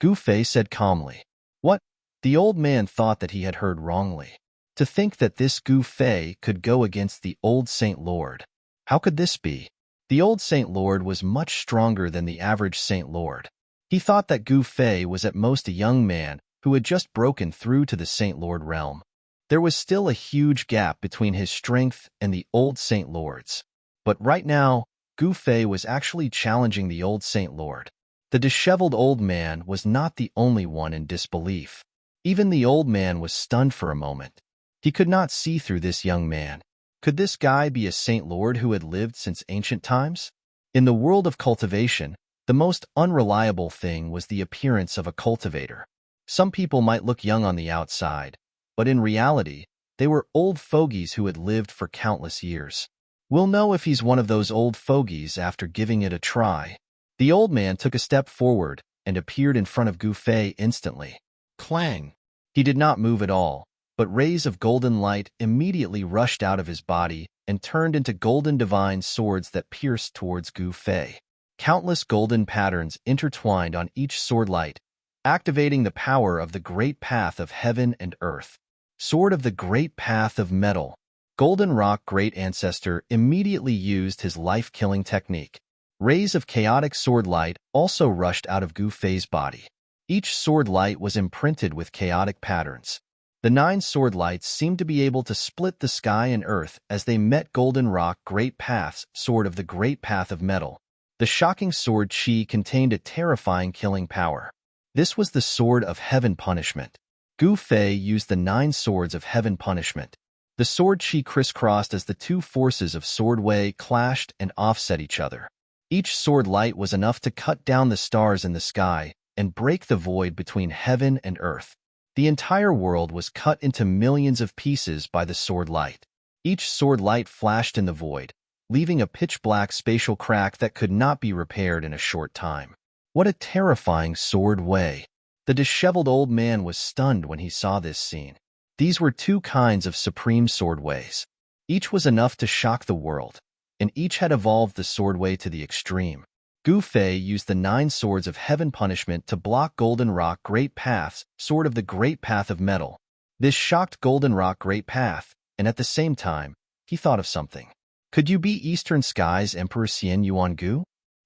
Gu Fei said calmly. What? The old man thought that he had heard wrongly. To think that this Gu Fei could go against the old Saint Lord. How could this be? The old Saint Lord was much stronger than the average Saint Lord. He thought that Gu Fei was at most a young man who had just broken through to the Saint Lord realm. There was still a huge gap between his strength and the old Saint Lord's. But right now, Gu Fei was actually challenging the old Saint Lord. The disheveled old man was not the only one in disbelief. Even the old man was stunned for a moment. He could not see through this young man. Could this guy be a Saint Lord who had lived since ancient times? In the world of cultivation, the most unreliable thing was the appearance of a cultivator. Some people might look young on the outside, but in reality, they were old fogies who had lived for countless years. We'll know if he's one of those old fogies after giving it a try. The old man took a step forward and appeared in front of Gu Fei instantly. Clang! He did not move at all, but rays of golden light immediately rushed out of his body and turned into golden divine swords that pierced towards Gu Fei. Countless golden patterns intertwined on each sword light, activating the power of the great path of heaven and earth. Sword of the great path of metal. Golden Rock Great Ancestor immediately used his life-killing technique. Rays of chaotic sword light also rushed out of Gu Fei's body. Each sword light was imprinted with chaotic patterns. The 9 sword lights seemed to be able to split the sky and earth as they met Golden Rock Great Path's Sword of the Great Path of Metal. The shocking sword chi contained a terrifying killing power. This was the Sword of Heaven Punishment. Gu Fei used the 9 swords of Heaven Punishment. The sword chi crisscrossed as the 2 forces of sword wei clashed and offset each other. Each sword light was enough to cut down the stars in the sky and break the void between heaven and earth. The entire world was cut into millions of pieces by the sword light. Each sword light flashed in the void, leaving a pitch-black spatial crack that could not be repaired in a short time. What a terrifying sword wei! The disheveled old man was stunned when he saw this scene. These were 2 kinds of supreme sword weis. Each was enough to shock the world, and each had evolved the sword wei to the extreme. Gu Fei used the 9 swords of heaven punishment to block Golden Rock Great Path's sword of the Great Path of Metal. This shocked Golden Rock Great Path, and at the same time, he thought of something. Could you be Eastern Sky's Emperor Xian Yuangu?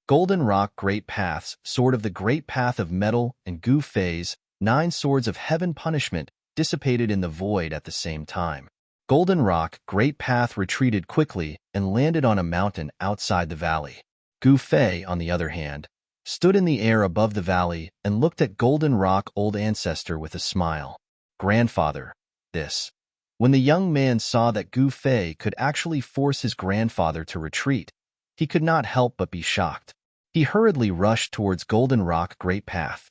Golden Rock Great Path's sword of the Great Path of Metal and Gu Fei's 9 swords of heaven punishment dissipated in the void at the same time. Golden Rock Great Path retreated quickly and landed on a mountain outside the valley. Gu Fei, on the other hand, stood in the air above the valley and looked at Golden Rock Old Ancestor with a smile. Grandfather, this. When the young man saw that Gu Fei could actually force his grandfather to retreat, he could not help but be shocked. He hurriedly rushed towards Golden Rock Great Path.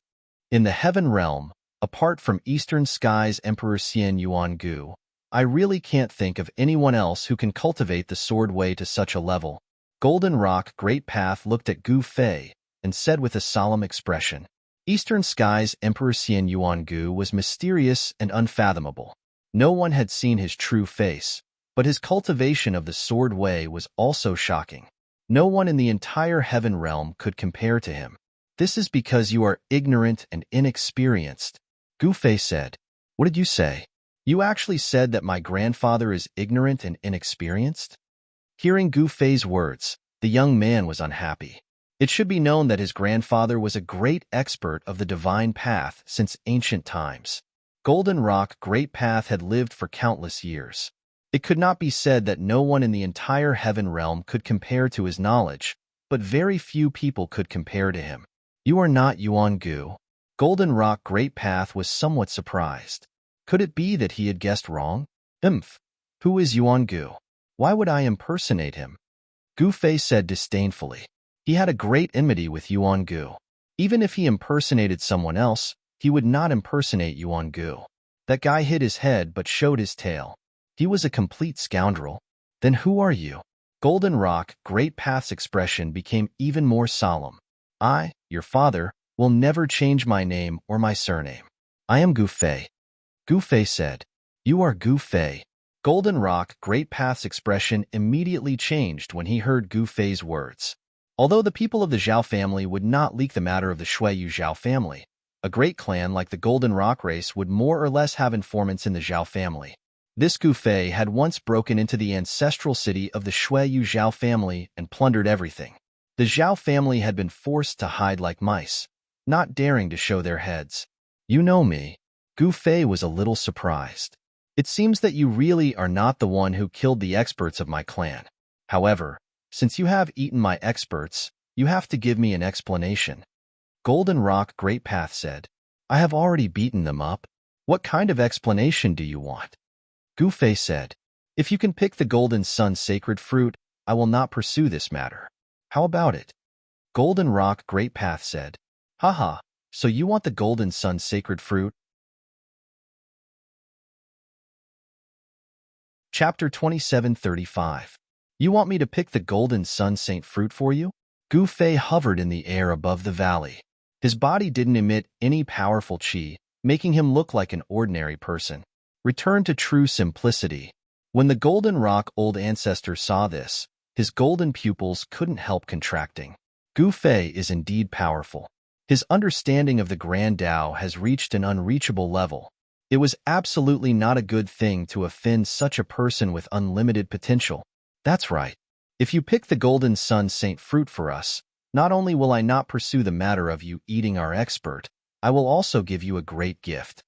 In the Heaven Realm, apart from Eastern Sky's Emperor Xian Yuangu, I really can't think of anyone else who can cultivate the sword way to such a level. Golden Rock Great Path looked at Gu Fei and said with a solemn expression, Eastern Sky's Emperor Xian Yuangu was mysterious and unfathomable. No one had seen his true face, but his cultivation of the sword way was also shocking. No one in the entire Heaven Realm could compare to him. This is because you are ignorant and inexperienced. Gu Fei said. What did you say? You actually said that my grandfather is ignorant and inexperienced? Hearing Gu Fei's words, the young man was unhappy. It should be known that his grandfather was a great expert of the divine path since ancient times. Golden Rock Great Path had lived for countless years. It could not be said that no one in the entire Heaven Realm could compare to his knowledge, but very few people could compare to him. You are not Yuangu. Golden Rock Great Path was somewhat surprised. Could it be that he had guessed wrong? Who is Yuangu? Why would I impersonate him? Gu Fei said disdainfully. He had a great enmity with Yuangu. Even if he impersonated someone else, he would not impersonate Yuangu. That guy hid his head but showed his tail. He was a complete scoundrel. Then who are you? Golden Rock Great Path's expression became even more solemn. I, your father, will never change my name or my surname. I am Gu Fei. Gu Fei said. You are Gu Fei. Golden Rock Great Path's expression immediately changed when he heard Gu Fei's words. Although the people of the Zhao family would not leak the matter of the Shuiyu Zhao family, a great clan like the Golden Rock race would more or less have informants in the Zhao family. This Gu Fei had once broken into the ancestral city of the Shuiyu Zhao family and plundered everything. The Zhao family had been forced to hide like mice, not daring to show their heads. You know me. Gu Fei was a little surprised. It seems that you really are not the one who killed the experts of my clan. However, since you have eaten my experts, you have to give me an explanation. Golden Rock Great Path said. I have already beaten them up. What kind of explanation do you want? Gu Fei said. If you can pick the Golden Sun sacred fruit, I will not pursue this matter. How about it? Golden Rock Great Path said. Haha, so you want the Golden Sun sacred fruit? Chapter 27:35. You want me to pick the Golden Sun Saint fruit for you? Gu Fei hovered in the air above the valley. His body didn't emit any powerful qi, making him look like an ordinary person. Return to true simplicity. When the Golden Rock Old Ancestor saw this, his golden pupils couldn't help contracting. Gu Fei is indeed powerful. His understanding of the Grand Tao has reached an unreachable level. It was absolutely not a good thing to offend such a person with unlimited potential. That's right. If you pick the Golden Sun Saint fruit for us, not only will I not pursue the matter of you eating our expert, I will also give you a great gift.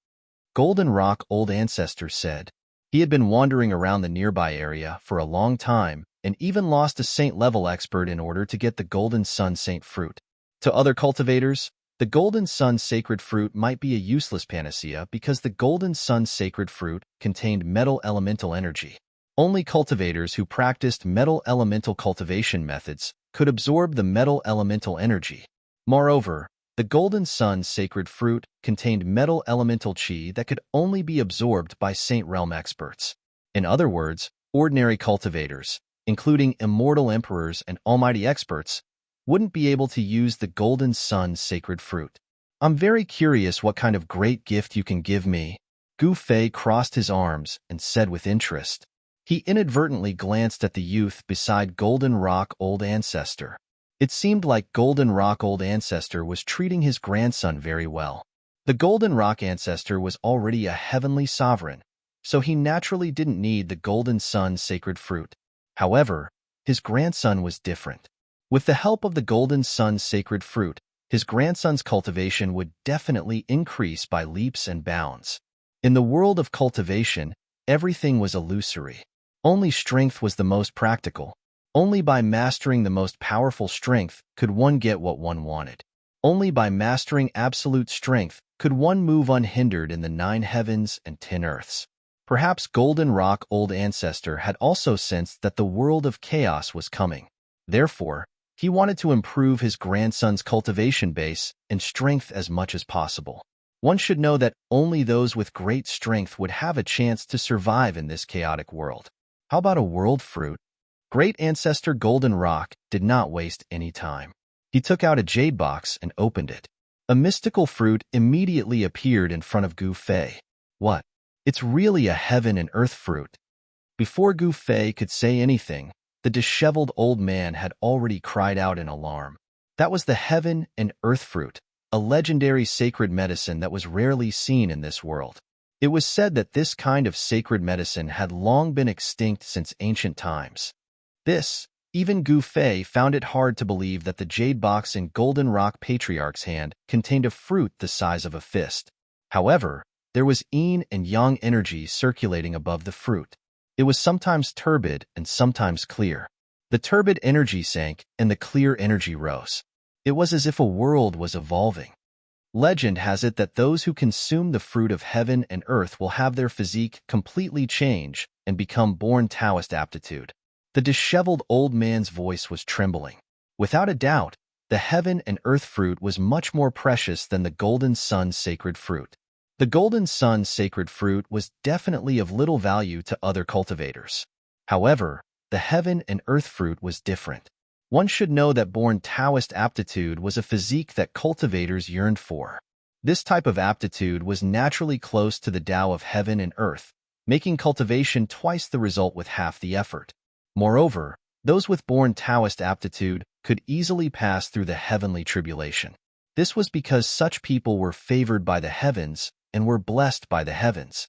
Golden Rock Old Ancestor said. He had been wandering around the nearby area for a long time and even lost a saint-level expert in order to get the Golden Sun Saint fruit. To other cultivators, the Golden Sun Sacred Fruit might be a useless panacea because the Golden Sun Sacred Fruit contained metal elemental energy. Only cultivators who practiced metal elemental cultivation methods could absorb the metal elemental energy. Moreover, the Golden Sun Sacred Fruit contained metal elemental qi that could only be absorbed by Saint Realm experts. In other words, ordinary cultivators, including immortal emperors and almighty experts, wouldn't be able to use the Golden Sun Sacred Fruit. I'm very curious what kind of great gift you can give me. Gu Fei crossed his arms and said with interest. He inadvertently glanced at the youth beside Golden Rock Old Ancestor. It seemed like Golden Rock Old Ancestor was treating his grandson very well. The Golden Rock Ancestor was already a heavenly sovereign, so he naturally didn't need the Golden Sun sacred fruit. However, his grandson was different. With the help of the Golden Sun sacred fruit, his grandson's cultivation would definitely increase by leaps and bounds. In the world of cultivation, everything was illusory. Only strength was the most practical. Only by mastering the most powerful strength could one get what one wanted. Only by mastering absolute strength could one move unhindered in the 9 heavens and 10 earths. Perhaps Golden Rock Old Ancestor had also sensed that the world of chaos was coming. Therefore, he wanted to improve his grandson's cultivation base and strength as much as possible. One should know that only those with great strength would have a chance to survive in this chaotic world. How about a world fruit? Great Ancestor Golden Rock did not waste any time. He took out a jade box and opened it. A mystical fruit immediately appeared in front of Gu Fei. What? It's really a heaven and earth fruit. Before Gu Fei could say anything, the disheveled old man had already cried out in alarm. That was the heaven and earth fruit, a legendary sacred medicine that was rarely seen in this world. It was said that this kind of sacred medicine had long been extinct since ancient times. Even Gu Fei found it hard to believe that the jade box in Golden Rock Patriarch's hand contained a fruit the size of a fist. However, there was yin and yang energy circulating above the fruit. It was sometimes turbid and sometimes clear. The turbid energy sank and the clear energy rose. It was as if a world was evolving. Legend has it that those who consume the fruit of heaven and earth will have their physique completely change and become born Taoist aptitude. The disheveled old man's voice was trembling. Without a doubt, the heaven and earth fruit was much more precious than the Golden Sun sacred fruit. The Golden Sun sacred fruit was definitely of little value to other cultivators. However, the heaven and earth fruit was different. One should know that born Taoist aptitude was a physique that cultivators yearned for. This type of aptitude was naturally close to the Tao of heaven and earth, making cultivation twice the result with half the effort. Moreover, those with born Taoist aptitude could easily pass through the heavenly tribulation. This was because such people were favored by the heavens and were blessed by the heavens.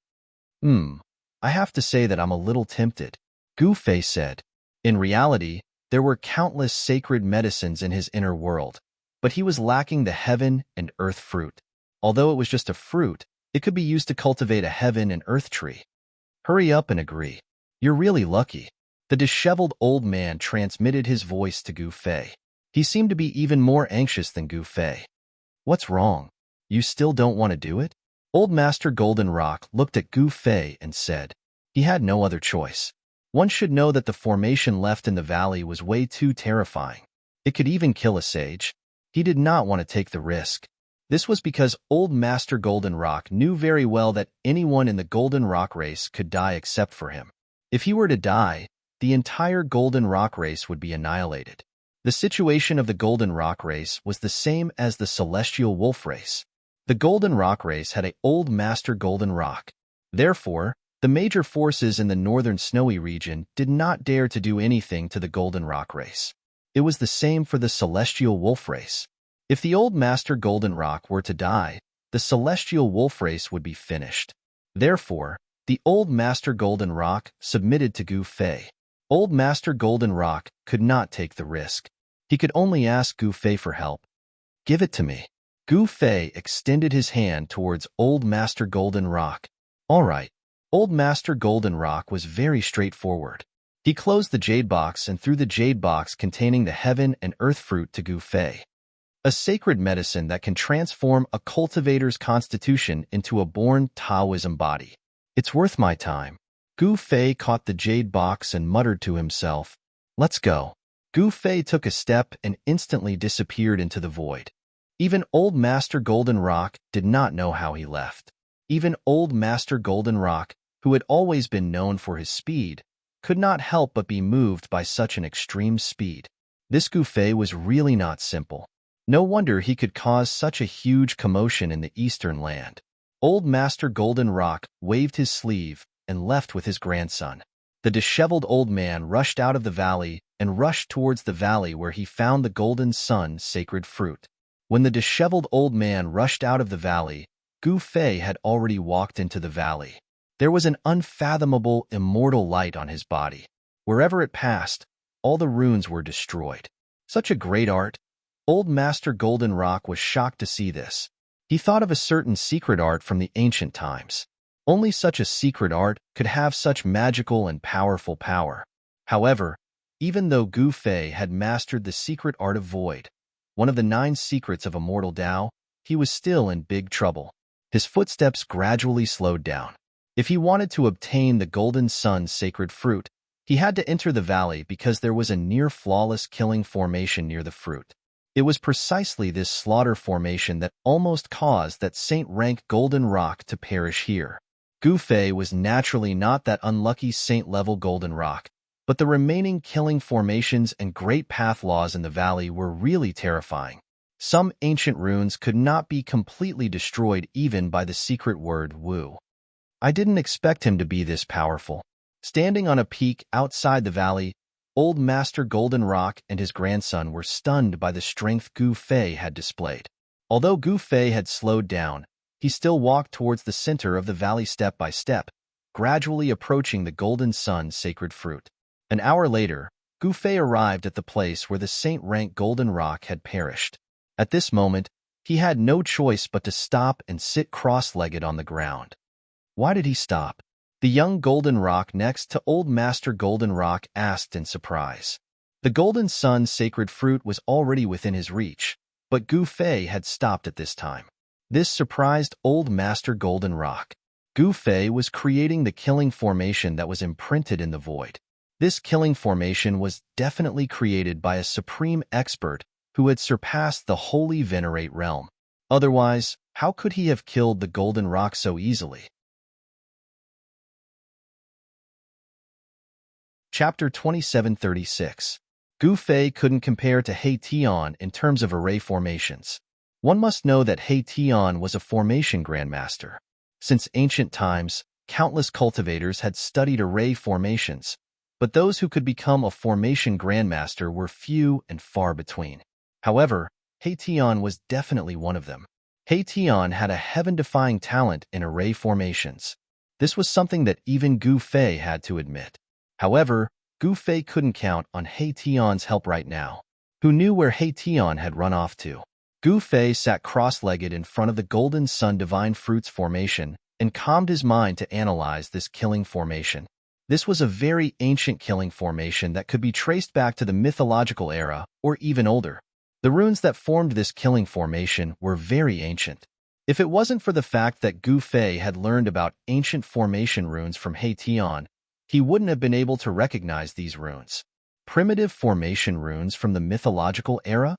I have to say that I'm a little tempted, Gu Fei said. In reality, there were countless sacred medicines in his inner world, but he was lacking the heaven and earth fruit. Although it was just a fruit, it could be used to cultivate a heaven and earth tree. Hurry up and agree. You're really lucky. The disheveled old man transmitted his voice to Gu Fei. He seemed to be even more anxious than Gu Fei. What's wrong? You still don't want to do it? Old Master Golden Rock looked at Gu Fei and said, he had no other choice. One should know that the formation left in the valley was way too terrifying. It could even kill a sage. He did not want to take the risk. This was because Old Master Golden Rock knew very well that anyone in the Golden Rock race could die except for him. If he were to die, the entire Golden Rock race would be annihilated. The situation of the Golden Rock race was the same as the Celestial Wolf race. The Golden Rock race had an Old Master Golden Rock. Therefore, the major forces in the northern snowy region did not dare to do anything to the Golden Rock race. It was the same for the Celestial Wolf race. If the Old Master Golden Rock were to die, the Celestial Wolf race would be finished. Therefore, the Old Master Golden Rock submitted to Gu Fei. Old Master Golden Rock could not take the risk. He could only ask Gu Fei for help. Give it to me. Gu Fei extended his hand towards Old Master Golden Rock. All right. Old Master Golden Rock was very straightforward. He closed the jade box and threw the jade box containing the heaven and earth fruit to Gu Fei. A sacred medicine that can transform a cultivator's constitution into a born Taoism body. It's worth my time. Gu Fei caught the jade box and muttered to himself, let's go. Gu Fei took a step and instantly disappeared into the void. Even Old Master Golden Rock did not know how he left. Even Old Master Golden Rock, who had always been known for his speed, could not help but be moved by such an extreme speed. This Gu Fei was really not simple. No wonder he could cause such a huge commotion in the eastern land. Old Master Golden Rock waved his sleeve and left with his grandson. The disheveled old man rushed out of the valley and rushed towards the valley where he found the golden sun sacred fruit. When the disheveled old man rushed out of the valley, Gu Fei had already walked into the valley. There was an unfathomable, immortal light on his body. Wherever it passed, all the runes were destroyed. Such a great art! Old Master Golden Rock was shocked to see this. He thought of a certain secret art from the ancient times. Only such a secret art could have such magical and powerful power. However, even though Gu Fei had mastered the secret art of void, one of the 9 secrets of immortal Tao, he was still in big trouble. His footsteps gradually slowed down. If he wanted to obtain the golden sun sacred fruit, he had to enter the valley because there was a near-flawless killing formation near the fruit. It was precisely this slaughter formation that almost caused that saint-rank golden rock to perish here. Gu Fei was naturally not that unlucky saint-level golden rock, but the remaining killing formations and great path laws in the valley were really terrifying. Some ancient runes could not be completely destroyed even by the secret word Wu. I didn't expect him to be this powerful. Standing on a peak outside the valley, Old Master Golden Rock and his grandson were stunned by the strength Gu Fei had displayed. Although Gu Fei had slowed down, he still walked towards the center of the valley step by step, gradually approaching the golden sun sacred fruit. An hour later, Gu Fei arrived at the place where the saint-rank golden rock had perished. At this moment, he had no choice but to stop and sit cross-legged on the ground. Why did he stop? The young golden rock next to Old Master Golden Rock asked in surprise. The golden sun sacred fruit was already within his reach, but Gu Fei had stopped at this time. This surprised Old Master Golden Rock. Gu Fei was creating the killing formation that was imprinted in the void. This killing formation was definitely created by a supreme expert who had surpassed the holy venerate realm. Otherwise, how could he have killed the golden rock so easily? Chapter 2736. Gu Fei couldn't compare to He Tian in terms of array formations. One must know that He Tian was a formation grandmaster. Since ancient times, countless cultivators had studied array formations, but those who could become a formation grandmaster were few and far between. However, He Tian was definitely one of them. He Tian had a heaven-defying talent in array formations. This was something that even Gu Fei had to admit. However, Gu Fei couldn't count on He Tian's help right now. Who knew where He Tian had run off to? Gu Fei sat cross-legged in front of the golden sun divine fruits formation and calmed his mind to analyze this killing formation. This was a very ancient killing formation that could be traced back to the mythological era or even older. The runes that formed this killing formation were very ancient. If it wasn't for the fact that Gu Fei had learned about ancient formation runes from He Tian, he wouldn't have been able to recognize these runes. Primitive formation runes from the mythological era?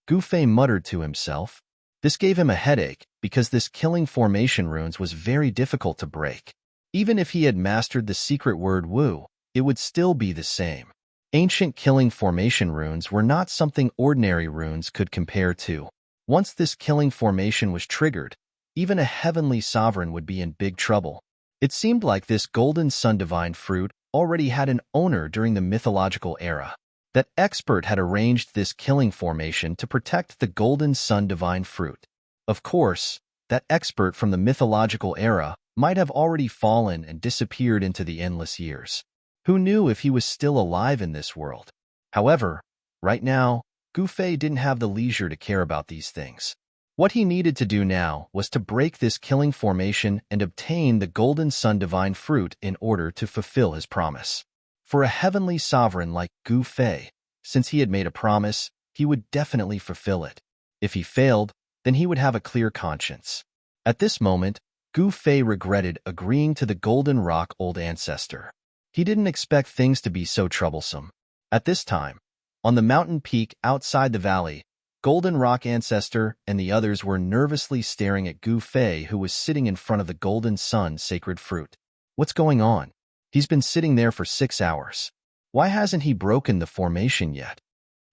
Gu Fei muttered to himself. This gave him a headache because this killing formation runes was very difficult to break. Even if he had mastered the secret word Wu, it would still be the same. Ancient killing formation runes were not something ordinary runes could compare to. Once this killing formation was triggered, even a heavenly sovereign would be in big trouble. It seemed like this golden sun divine fruit already had an owner during the mythological era. That expert had arranged this killing formation to protect the golden sun divine fruit. Of course, that expert from the mythological era might have already fallen and disappeared into the endless years. Who knew if he was still alive in this world? However, right now, Gu Fei didn't have the leisure to care about these things. What he needed to do now was to break this killing formation and obtain the golden sun divine fruit in order to fulfill his promise. For a heavenly sovereign like Gu Fei, since he had made a promise, he would definitely fulfill it. If he failed, then he would have a clear conscience. At this moment, Gu Fei regretted agreeing to the Golden Rock old ancestor. He didn't expect things to be so troublesome. At this time, on the mountain peak outside the valley, Golden Rock ancestor and the others were nervously staring at Gu Fei, who was sitting in front of the golden sun sacred fruit. What's going on? He's been sitting there for 6 hours. Why hasn't he broken the formation yet?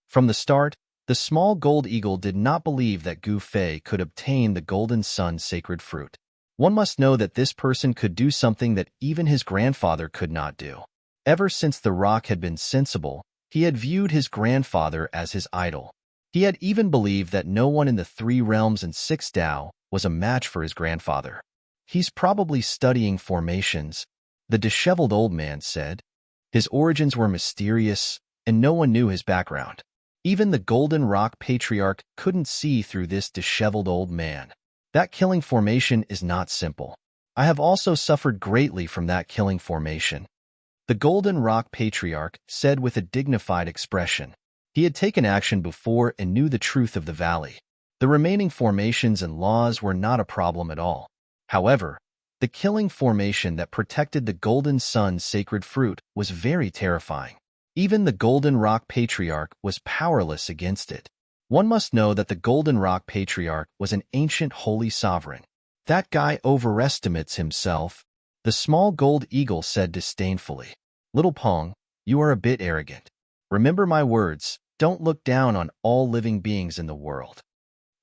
From the start, the small gold eagle did not believe that Gu Fei could obtain the golden sun sacred fruit. One must know that this person could do something that even his grandfather could not do. Ever since the rock had been sensible, he had viewed his grandfather as his idol. He had even believed that no one in the 3 realms and 6 Tao was a match for his grandfather. He's probably studying formations, the disheveled old man said. His origins were mysterious, and no one knew his background. Even the Golden Rock Patriarch couldn't see through this disheveled old man. That killing formation is not simple. I have also suffered greatly from that killing formation, the Golden Rock Patriarch said with a dignified expression. He had taken action before and knew the truth of the valley. The remaining formations and laws were not a problem at all. However, the killing formation that protected the Golden Sun's sacred fruit was very terrifying. Even the Golden Rock Patriarch was powerless against it. One must know that the Golden Rock Patriarch was an ancient holy sovereign. That guy overestimates himself, the small gold eagle said disdainfully. Little Pong, you are a bit arrogant. Remember my words, don't look down on all living beings in the world.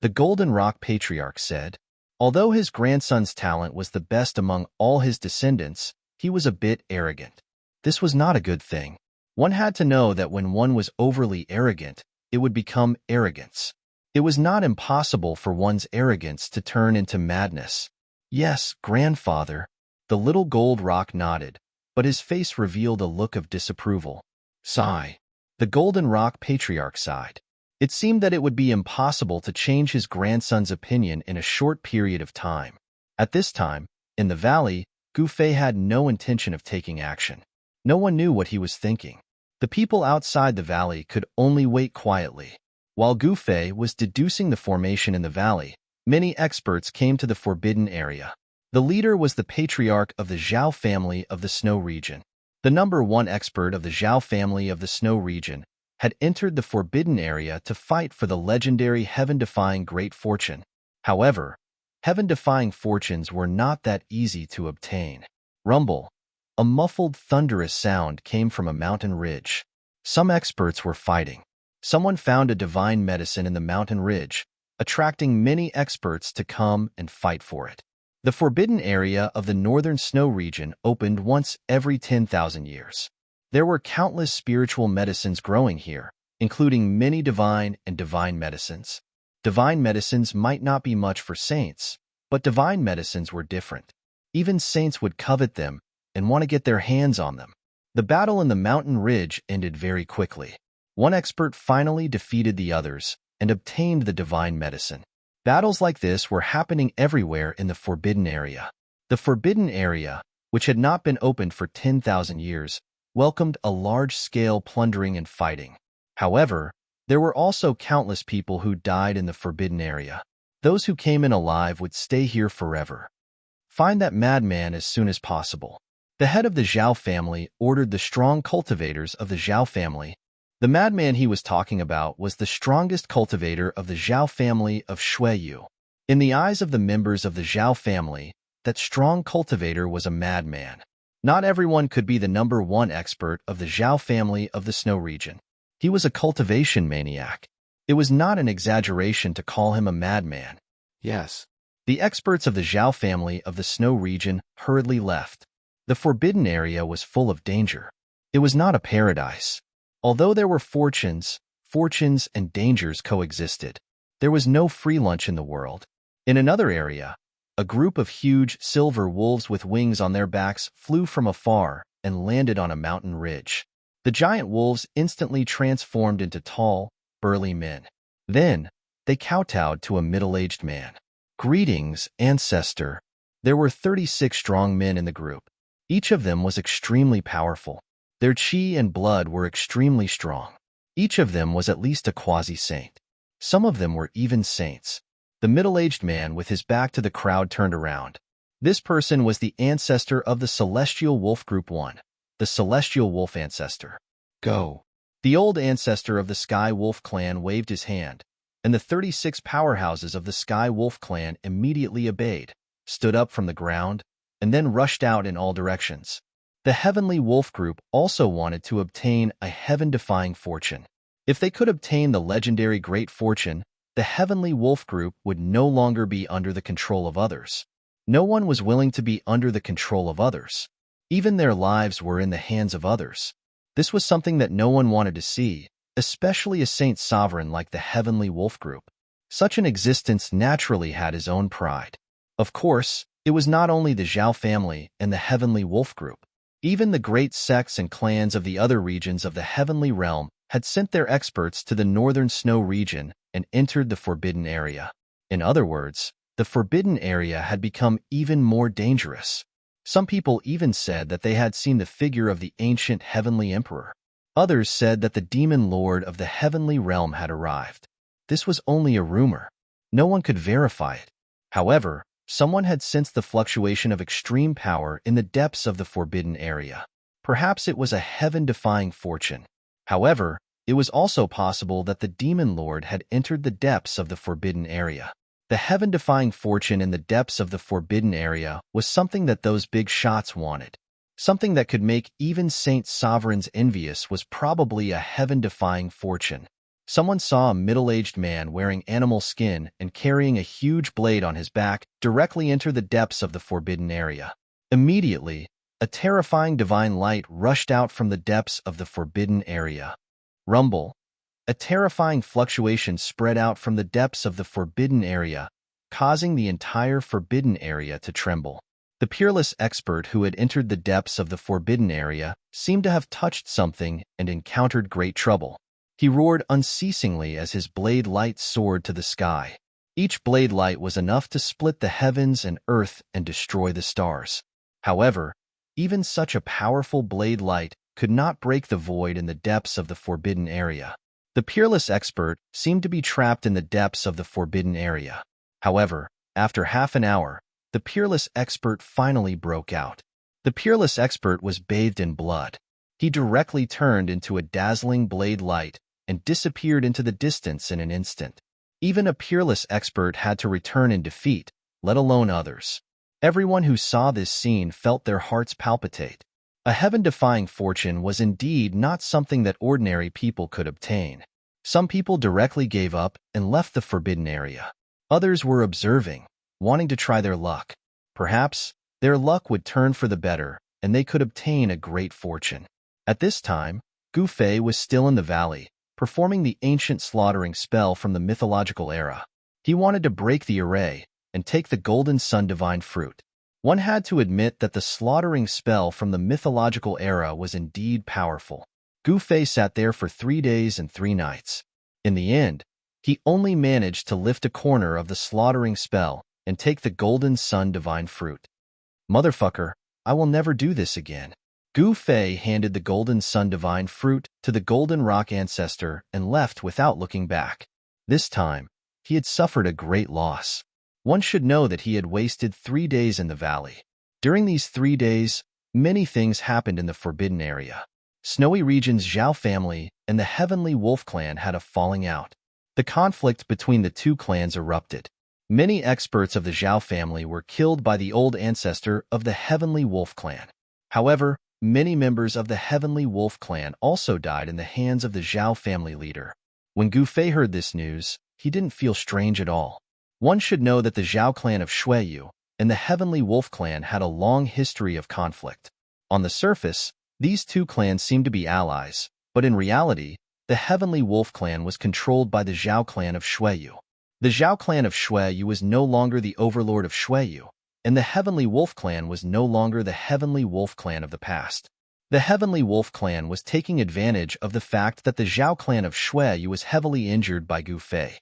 The Golden Rock Patriarch said. Although his grandson's talent was the best among all his descendants, he was a bit arrogant. This was not a good thing. One had to know that when one was overly arrogant, it would become arrogance. It was not impossible for one's arrogance to turn into madness. Yes, grandfather. The little gold rock nodded, but his face revealed a look of disapproval. Sigh. The Golden Rock Patriarch sighed. It seemed that it would be impossible to change his grandson's opinion in a short period of time. At this time, in the valley, Gu Fei had no intention of taking action. No one knew what he was thinking. The people outside the valley could only wait quietly. While Gu Fei was deducing the formation in the valley, many experts came to the forbidden area. The leader was the patriarch of the Zhao family of the Snow region. The number 1 expert of the Zhao family of the Snow region had entered the forbidden area to fight for the legendary heaven-defying great fortune. However, heaven-defying fortunes were not that easy to obtain. Rumble. A muffled, thunderous sound came from a mountain ridge. Some experts were fighting. Someone found a divine medicine in the mountain ridge, attracting many experts to come and fight for it. The forbidden area of the northern snow region opened once every 10,000 years. There were countless spiritual medicines growing here, including many divine and divine medicines. Divine medicines might not be much for saints, but divine medicines were different. Even saints would covet them and want to get their hands on them. The battle in the mountain ridge ended very quickly. One expert finally defeated the others and obtained the divine medicine. Battles like this were happening everywhere in the forbidden area. The forbidden area, which had not been opened for 10,000 years, welcomed a large-scale plundering and fighting. However, there were also countless people who died in the forbidden area. Those who came in alive would stay here forever. Find that madman as soon as possible. The head of the Zhao family ordered the strong cultivators of the Zhao family. The madman he was talking about was the strongest cultivator of the Zhao family of Shuiyu. In the eyes of the members of the Zhao family, that strong cultivator was a madman. Not everyone could be the number 1 expert of the Zhao family of the Snow region. He was a cultivation maniac. It was not an exaggeration to call him a madman. Yes. The experts of the Zhao family of the Snow region hurriedly left. The forbidden area was full of danger. It was not a paradise. Although there were fortunes and dangers coexisted. There was no free lunch in the world. In another area, a group of huge silver wolves with wings on their backs flew from afar and landed on a mountain ridge. The giant wolves instantly transformed into tall, burly men. Then, they kowtowed to a middle-aged man. Greetings, ancestor. There were 36 strong men in the group. Each of them was extremely powerful. Their chi and blood were extremely strong. Each of them was at least a quasi-saint. Some of them were even saints. The middle-aged man with his back to the crowd turned around. This person was the ancestor of the Celestial Wolf Group 1, the Celestial Wolf Ancestor. Go. The old ancestor of the Sky Wolf clan waved his hand, and the 36 powerhouses of the Sky Wolf clan immediately obeyed, stood up from the ground, and then rushed out in all directions. The Heavenly Wolf Group also wanted to obtain a heaven-defying fortune. If they could obtain the legendary Great Fortune, the Heavenly Wolf Group would no longer be under the control of others. No one was willing to be under the control of others. Even their lives were in the hands of others. This was something that no one wanted to see, especially a saint sovereign like the Heavenly Wolf Group. Such an existence naturally had his own pride. Of course, it was not only the Zhao family and the Heavenly Wolf Group. Even the great sects and clans of the other regions of the Heavenly Realm had sent their experts to the northern snow region and entered the Forbidden Area. In other words, the Forbidden Area had become even more dangerous. Some people even said that they had seen the figure of the ancient Heavenly Emperor. Others said that the Demon Lord of the Heavenly Realm had arrived. This was only a rumor. No one could verify it. However, someone had sensed the fluctuation of extreme power in the depths of the Forbidden Area. Perhaps it was a heaven-defying fortune. However, it was also possible that the Demon Lord had entered the depths of the Forbidden Area. The heaven-defying fortune in the depths of the Forbidden Area was something that those big shots wanted. Something that could make even Saint Sovereigns envious was probably a heaven-defying fortune. Someone saw a middle-aged man wearing animal skin and carrying a huge blade on his back directly enter the depths of the Forbidden Area. Immediately, a terrifying divine light rushed out from the depths of the Forbidden Area. Rumble. A terrifying fluctuation spread out from the depths of the Forbidden Area, causing the entire Forbidden Area to tremble. The peerless expert who had entered the depths of the Forbidden Area seemed to have touched something and encountered great trouble. He roared unceasingly as his blade light soared to the sky. Each blade light was enough to split the heavens and earth and destroy the stars. However, even such a powerful blade light could not break the void in the depths of the Forbidden Area. The peerless expert seemed to be trapped in the depths of the Forbidden Area. However, after half an hour, the peerless expert finally broke out. The peerless expert was bathed in blood. He directly turned into a dazzling blade light and disappeared into the distance in an instant. Even a peerless expert had to return in defeat, let alone others. Everyone who saw this scene felt their hearts palpitate. A heaven-defying fortune was indeed not something that ordinary people could obtain. Some people directly gave up and left the Forbidden Area. Others were observing, wanting to try their luck. Perhaps their luck would turn for the better, and they could obtain a great fortune. At this time, Gu Fei was still in the valley, performing the ancient slaughtering spell from the mythological era. He wanted to break the array and take the Golden Sun Divine Fruit. One had to admit that the slaughtering spell from the mythological era was indeed powerful. Gu Fei sat there for 3 days and 3 nights. In the end, he only managed to lift a corner of the slaughtering spell and take the Golden Sun Divine Fruit. Motherfucker, I will never do this again. Gu Fei handed the Golden Sun Divine Fruit to the Golden Rock Ancestor and left without looking back. This time, he had suffered a great loss. One should know that he had wasted 3 days in the valley. During these 3 days, many things happened in the Forbidden Area. Snowy Region's Zhao family and the Heavenly Wolf clan had a falling out. The conflict between the two clans erupted. Many experts of the Zhao family were killed by the old ancestor of the Heavenly Wolf clan. However, many members of the Heavenly Wolf clan also died in the hands of the Zhao family leader. When Gu Fei heard this news, he didn't feel strange at all. One should know that the Zhao clan of Shuiyu and the Heavenly Wolf clan had a long history of conflict. On the surface, these two clans seemed to be allies, but in reality, the Heavenly Wolf clan was controlled by the Zhao clan of Shuiyu. The Zhao clan of Shuiyu was no longer the overlord of Shuiyu, and the Heavenly Wolf clan was no longer the Heavenly Wolf clan of the past. The Heavenly Wolf clan was taking advantage of the fact that the Zhao clan of Shuiyu was heavily injured by Gu Fei.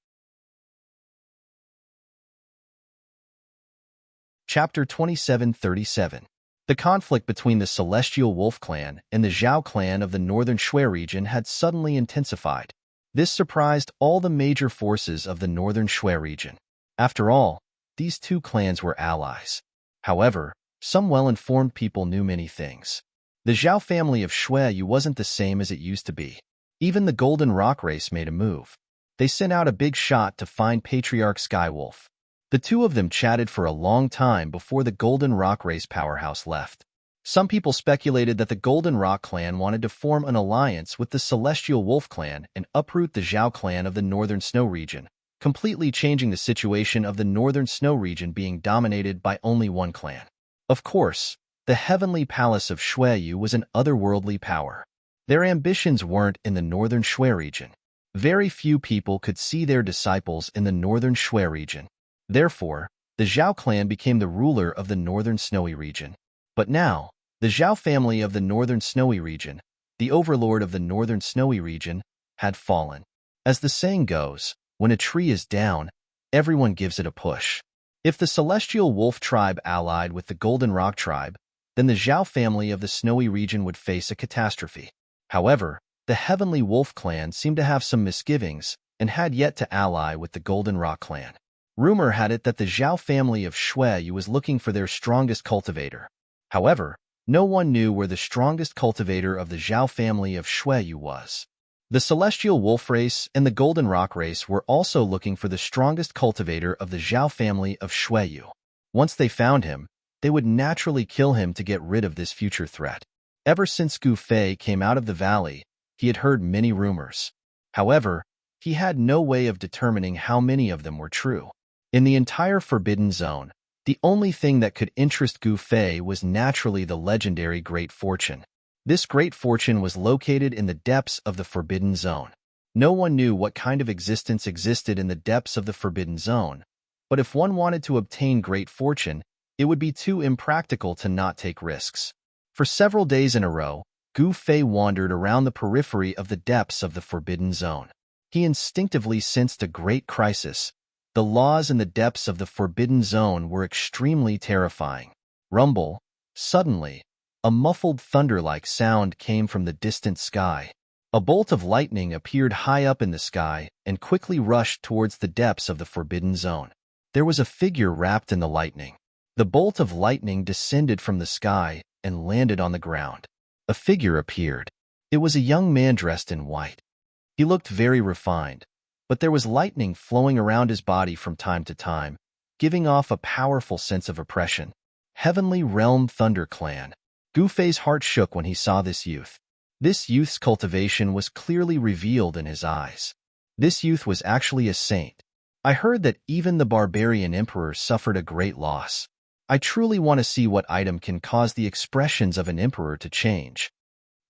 Chapter 2737. The conflict between the Celestial Wolf clan and the Zhao clan of the northern Shui region had suddenly intensified. This surprised all the major forces of the northern Shui region. After all, these two clans were allies. However, some well-informed people knew many things. The Zhao family of Shuiyu wasn't the same as it used to be. Even the Golden Rock race made a move. They sent out a big shot to find Patriarch Skywolf. The two of them chatted for a long time before the Golden Rock race powerhouse left. Some people speculated that the Golden Rock clan wanted to form an alliance with the Celestial Wolf clan and uproot the Zhao clan of the Northern Snow region, completely changing the situation of the Northern Snow region being dominated by only one clan. Of course, The heavenly palace of Shueyu was an otherworldly power. Their ambitions weren't in the northern Shui region. Very few people could see their disciples in the northern Shui region. Therefore, the Zhao clan became the ruler of the northern snowy region. But now, the Zhao family of the northern snowy region, the overlord of the northern snowy region, had fallen. As the saying goes, when a tree is down, everyone gives it a push. If the celestial wolf tribe allied with the golden rock tribe, then the Zhao family of the snowy region would face a catastrophe. However, the heavenly wolf clan seemed to have some misgivings and had yet to ally with the golden rock clan. Rumor had it that the Zhao family of Shueyu was looking for their strongest cultivator. However, no one knew where the strongest cultivator of the Zhao family of Shueyu was. The celestial wolf race and the golden rock race were also looking for the strongest cultivator of the Zhao family of Shueyu. Once they found him, they would naturally kill him to get rid of this future threat. Ever since Gu Fei came out of the valley, he had heard many rumors. However, he had no way of determining how many of them were true. In the entire Forbidden Zone, the only thing that could interest Gu Fei was naturally the legendary Great Fortune. This Great Fortune was located in the depths of the Forbidden Zone. No one knew what kind of existence existed in the depths of the Forbidden Zone, but if one wanted to obtain Great Fortune, it would be too impractical to not take risks. For several days in a row, Gu Fei wandered around the periphery of the depths of the Forbidden Zone. He instinctively sensed a great crisis. The laws in the depths of the Forbidden Zone were extremely terrifying. Rumble. Suddenly, a muffled thunder-like sound came from the distant sky. A bolt of lightning appeared high up in the sky and quickly rushed towards the depths of the Forbidden Zone. There was a figure wrapped in the lightning. The bolt of lightning descended from the sky and landed on the ground. A figure appeared. It was a young man dressed in white. He looked very refined, but there was lightning flowing around his body from time to time, giving off a powerful sense of oppression. Heavenly Realm Thunder Clan. Gu Fei's heart shook when he saw this youth. This youth's cultivation was clearly revealed in his eyes. This youth was actually a saint. I heard that even the barbarian emperor suffered a great loss. I truly want to see what item can cause the expressions of an emperor to change.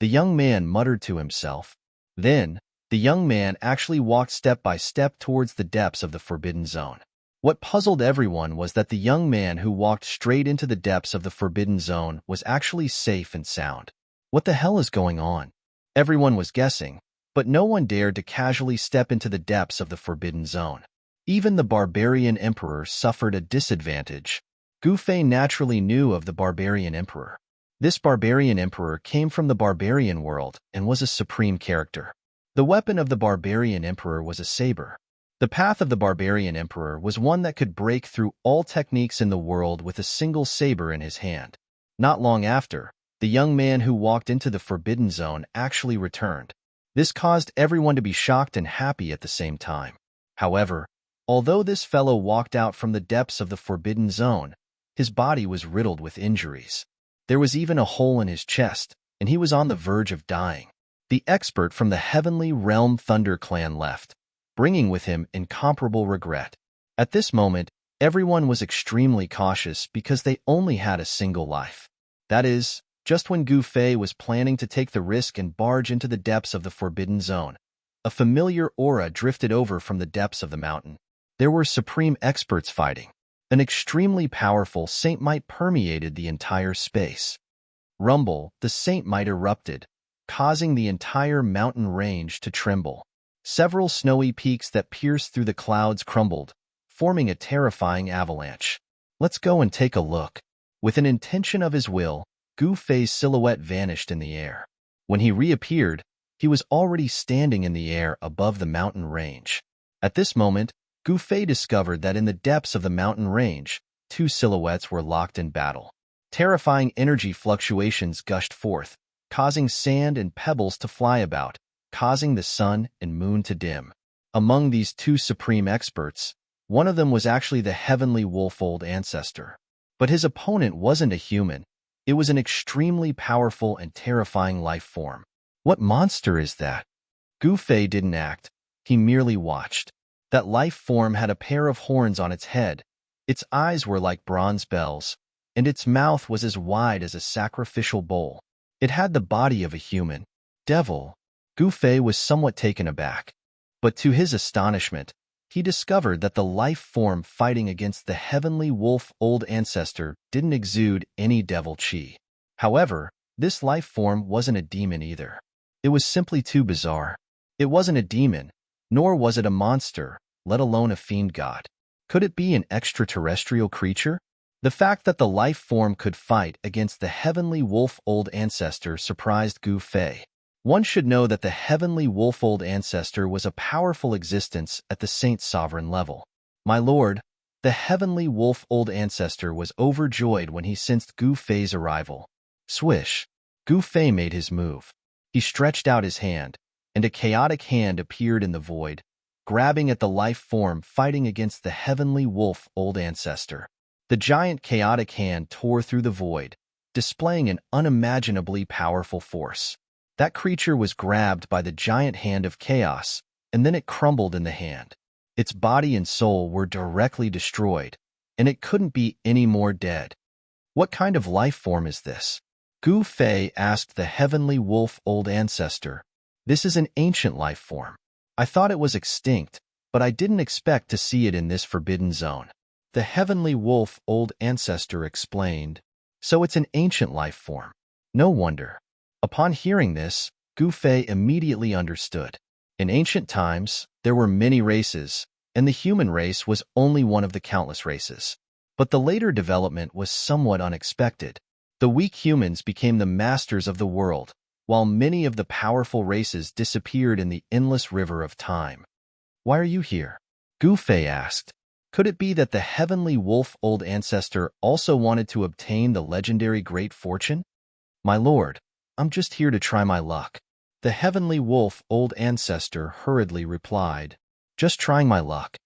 The young man muttered to himself. Then, the young man actually walked step by step towards the depths of the Forbidden Zone. What puzzled everyone was that the young man who walked straight into the depths of the Forbidden Zone was actually safe and sound. What the hell is going on? Everyone was guessing, but no one dared to casually step into the depths of the Forbidden Zone. Even the barbarian emperor suffered a disadvantage. Gu Fei naturally knew of the barbarian emperor. This barbarian emperor came from the barbarian world and was a supreme character. The weapon of the barbarian emperor was a saber. The path of the barbarian emperor was one that could break through all techniques in the world with a single saber in his hand. Not long after, the young man who walked into the Forbidden Zone actually returned. This caused everyone to be shocked and happy at the same time. However, although this fellow walked out from the depths of the Forbidden Zone, his body was riddled with injuries. There was even a hole in his chest, and he was on the verge of dying. The expert from the Heavenly Realm Thunder Clan left, bringing with him incomparable regret. At this moment, everyone was extremely cautious because they only had a single life. That is, just when Gu Fei was planning to take the risk and barge into the depths of the Forbidden Zone, a familiar aura drifted over from the depths of the mountain. There were supreme experts fighting. An extremely powerful saint might permeated the entire space. Rumble, the saint might erupted, causing the entire mountain range to tremble. Several snowy peaks that pierced through the clouds crumbled, forming a terrifying avalanche. Let's go and take a look. With an intention of his will, Gu Fei's silhouette vanished in the air. When he reappeared, he was already standing in the air above the mountain range. At this moment, Gu Fei discovered that in the depths of the mountain range, two silhouettes were locked in battle. Terrifying energy fluctuations gushed forth, causing sand and pebbles to fly about, causing the sun and moon to dim. Among these two supreme experts, one of them was actually the heavenly wolf-old ancestor. But his opponent wasn't a human. It was an extremely powerful and terrifying life form. What monster is that? Gu Fei didn't act. He merely watched. That life form had a pair of horns on its head. Its eyes were like bronze bells. and its mouth was as wide as a sacrificial bowl. It had the body of a human. Devil. Gu Fei was somewhat taken aback. But to his astonishment, he discovered that the life form fighting against the heavenly wolf old ancestor didn't exude any devil chi. However, this life form wasn't a demon either. It was simply too bizarre. It wasn't a demon, nor was it a monster, let alone a fiend god. Could it be an extraterrestrial creature? The fact that the life form could fight against the heavenly wolf old ancestor surprised Gu Fei. One should know that the heavenly wolf old ancestor was a powerful existence at the saint sovereign level. My lord, the heavenly wolf old ancestor was overjoyed when he sensed Gu Fei's arrival. Swish! Gu Fei made his move. He stretched out his hand, and a chaotic hand appeared in the void, grabbing at the life form fighting against the heavenly wolf old ancestor. The giant chaotic hand tore through the void, displaying an unimaginably powerful force. That creature was grabbed by the giant hand of chaos, and then it crumbled in the hand. Its body and soul were directly destroyed, and it couldn't be any more dead. What kind of life form is this? Gu Fei asked the heavenly wolf old ancestor. This is an ancient life form. I thought it was extinct, but I didn't expect to see it in this forbidden zone. The heavenly wolf old ancestor explained. So it's an ancient life form. No wonder. Upon hearing this, Gu Fei immediately understood. In ancient times, there were many races, and the human race was only one of the countless races. But the later development was somewhat unexpected. The weak humans became the masters of the world, while many of the powerful races disappeared in the endless river of time. Why are you here? Gu Fei asked. Could it be that the heavenly wolf old ancestor also wanted to obtain the legendary great fortune? My lord, I'm just here to try my luck. The heavenly wolf old ancestor hurriedly replied. Just trying my luck.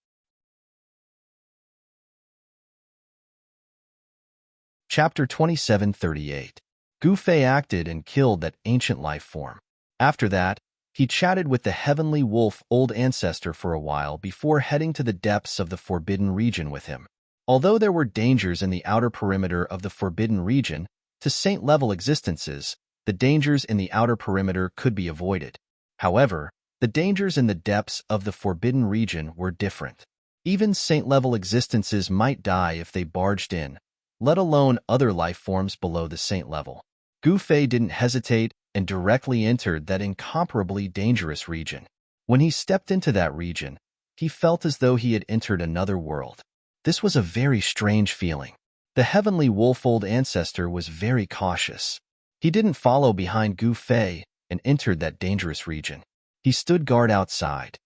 Chapter 2738. Gu Fei acted and killed that ancient life form. After that, he chatted with the heavenly wolf old ancestor for a while before heading to the depths of the forbidden region with him. Although there were dangers in the outer perimeter of the forbidden region, to saint-level existences, the dangers in the outer perimeter could be avoided. However, the dangers in the depths of the forbidden region were different. Even saint-level existences might die if they barged in, let alone other life forms below the saint level. Gu Fei didn't hesitate and directly entered that incomparably dangerous region. When he stepped into that region, he felt as though he had entered another world. This was a very strange feeling. The heavenly wolf old ancestor was very cautious. He didn't follow behind Gu Fei and entered that dangerous region. He stood guard outside.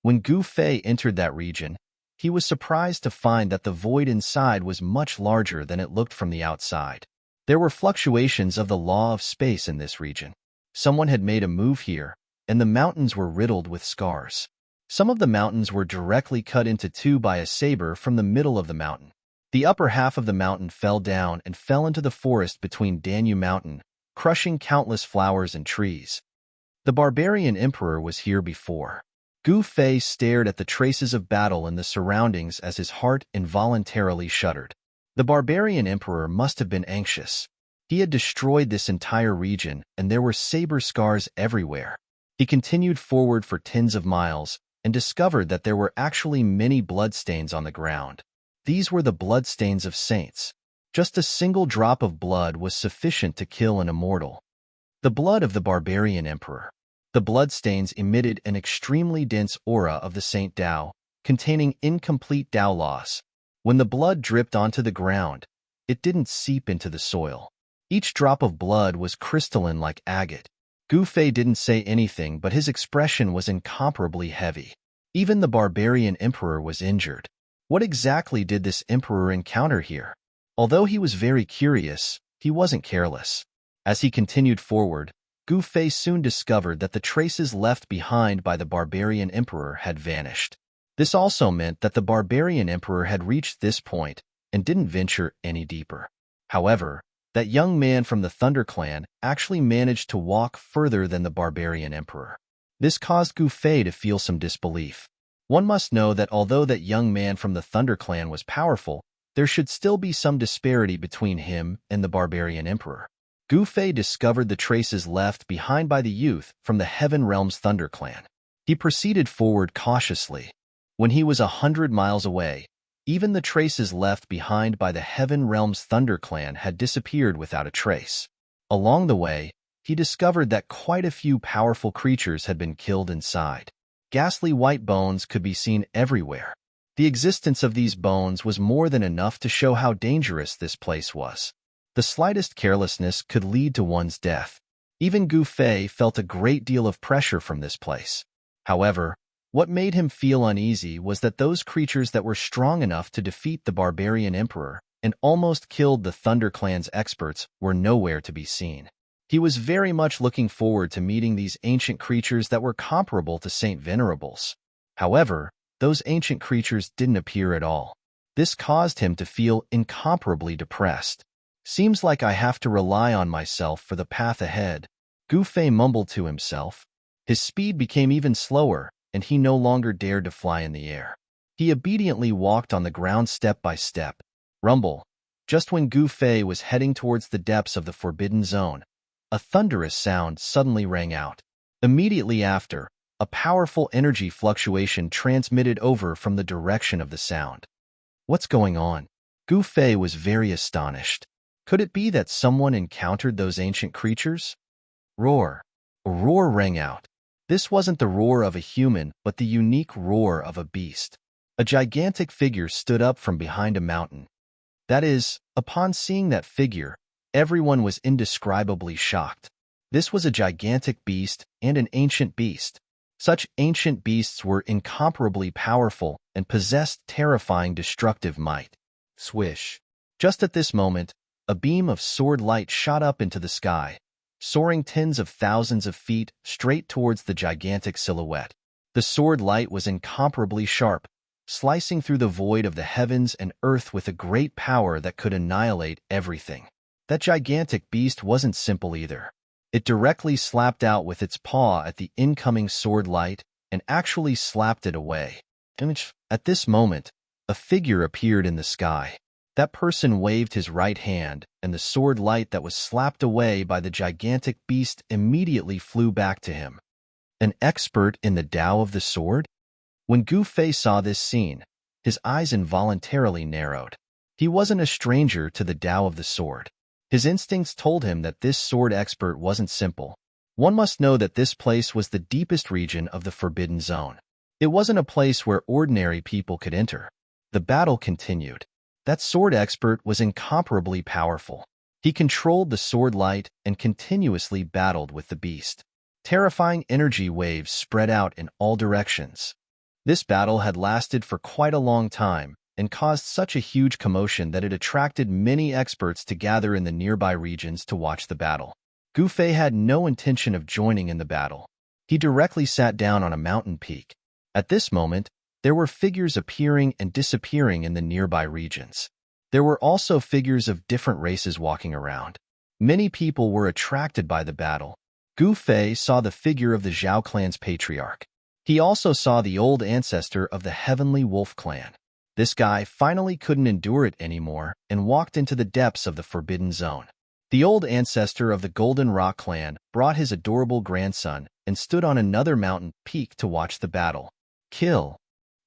When Gu Fei entered that region, he was surprised to find that the void inside was much larger than it looked from the outside. There were fluctuations of the law of space in this region. Someone had made a move here, and the mountains were riddled with scars. Some of the mountains were directly cut into two by a saber from the middle of the mountain. The upper half of the mountain fell down and fell into the forest between Danyu Mountain, crushing countless flowers and trees. The barbarian emperor was here before. Gu Fei stared at the traces of battle in the surroundings as his heart involuntarily shuddered. The barbarian emperor must have been anxious. He had destroyed this entire region, and there were saber scars everywhere. He continued forward for tens of miles and discovered that there were actually many bloodstains on the ground. These were the bloodstains of saints. Just a single drop of blood was sufficient to kill an immortal. The blood of the barbarian emperor. The bloodstains emitted an extremely dense aura of the Saint Tao, containing incomplete Tao loss. When the blood dripped onto the ground, it didn't seep into the soil. Each drop of blood was crystalline like agate. Gu Fei didn't say anything, but his expression was incomparably heavy. Even the barbarian emperor was injured. What exactly did this emperor encounter here? Although he was very curious, he wasn't careless. As he continued forward, Gu Fei soon discovered that the traces left behind by the barbarian emperor had vanished. This also meant that the barbarian emperor had reached this point and didn't venture any deeper. However, that young man from the Thunder Clan actually managed to walk further than the barbarian emperor. This caused Gu Fei to feel some disbelief. One must know that although that young man from the Thunder Clan was powerful, there should still be some disparity between him and the barbarian emperor. Gu Fei discovered the traces left behind by the youth from the Heaven Realm's Thunder Clan. He proceeded forward cautiously. When he was 100 miles away, even the traces left behind by the Heaven Realm's Thunder Clan had disappeared without a trace. Along the way, he discovered that quite a few powerful creatures had been killed inside. Ghastly white bones could be seen everywhere. The existence of these bones was more than enough to show how dangerous this place was. The slightest carelessness could lead to one's death. Even Gu Fei felt a great deal of pressure from this place. However, what made him feel uneasy was that those creatures that were strong enough to defeat the barbarian emperor and almost killed the Thunder Clan's experts were nowhere to be seen. He was very much looking forward to meeting these ancient creatures that were comparable to Saint Venerables. However, those ancient creatures didn't appear at all. This caused him to feel incomparably depressed. Seems like I have to rely on myself for the path ahead, Gu Fei mumbled to himself. His speed became even slower, and he no longer dared to fly in the air. He obediently walked on the ground step by step. Rumble. Just when Gu Fei was heading towards the depths of the Forbidden Zone, a thunderous sound suddenly rang out. Immediately after, a powerful energy fluctuation transmitted over from the direction of the sound. What's going on? Gu Fei was very astonished. Could it be that someone encountered those ancient creatures? Roar. A roar rang out. This wasn't the roar of a human, but the unique roar of a beast. A gigantic figure stood up from behind a mountain. That is, upon seeing that figure, everyone was indescribably shocked. This was a gigantic beast and an ancient beast. Such ancient beasts were incomparably powerful and possessed terrifying destructive might. Swish. Just at this moment, a beam of sword light shot up into the sky, soaring tens of thousands of feet straight towards the gigantic silhouette. The sword light was incomparably sharp, slicing through the void of the heavens and earth with a great power that could annihilate everything. That gigantic beast wasn't simple either. It directly slapped out with its paw at the incoming sword light and actually slapped it away. At this moment, a figure appeared in the sky. That person waved his right hand, and the sword light that was slapped away by the gigantic beast immediately flew back to him. An expert in the Tao of the sword? When Gu Fei saw this scene, his eyes involuntarily narrowed. He wasn't a stranger to the Tao of the sword. His instincts told him that this sword expert wasn't simple. One must know that this place was the deepest region of the Forbidden Zone. It wasn't a place where ordinary people could enter. The battle continued. That sword expert was incomparably powerful. He controlled the sword light and continuously battled with the beast. Terrifying energy waves spread out in all directions. This battle had lasted for quite a long time and caused such a huge commotion that it attracted many experts to gather in the nearby regions to watch the battle. Gu Fei had no intention of joining in the battle. He directly sat down on a mountain peak. At this moment, there were figures appearing and disappearing in the nearby regions. There were also figures of different races walking around. Many people were attracted by the battle. Gu Fei saw the figure of the Zhao clan's patriarch. He also saw the old ancestor of the Heavenly Wolf clan. This guy finally couldn't endure it anymore and walked into the depths of the Forbidden Zone. The old ancestor of the Golden Rock clan brought his adorable grandson and stood on another mountain peak to watch the battle. Kill!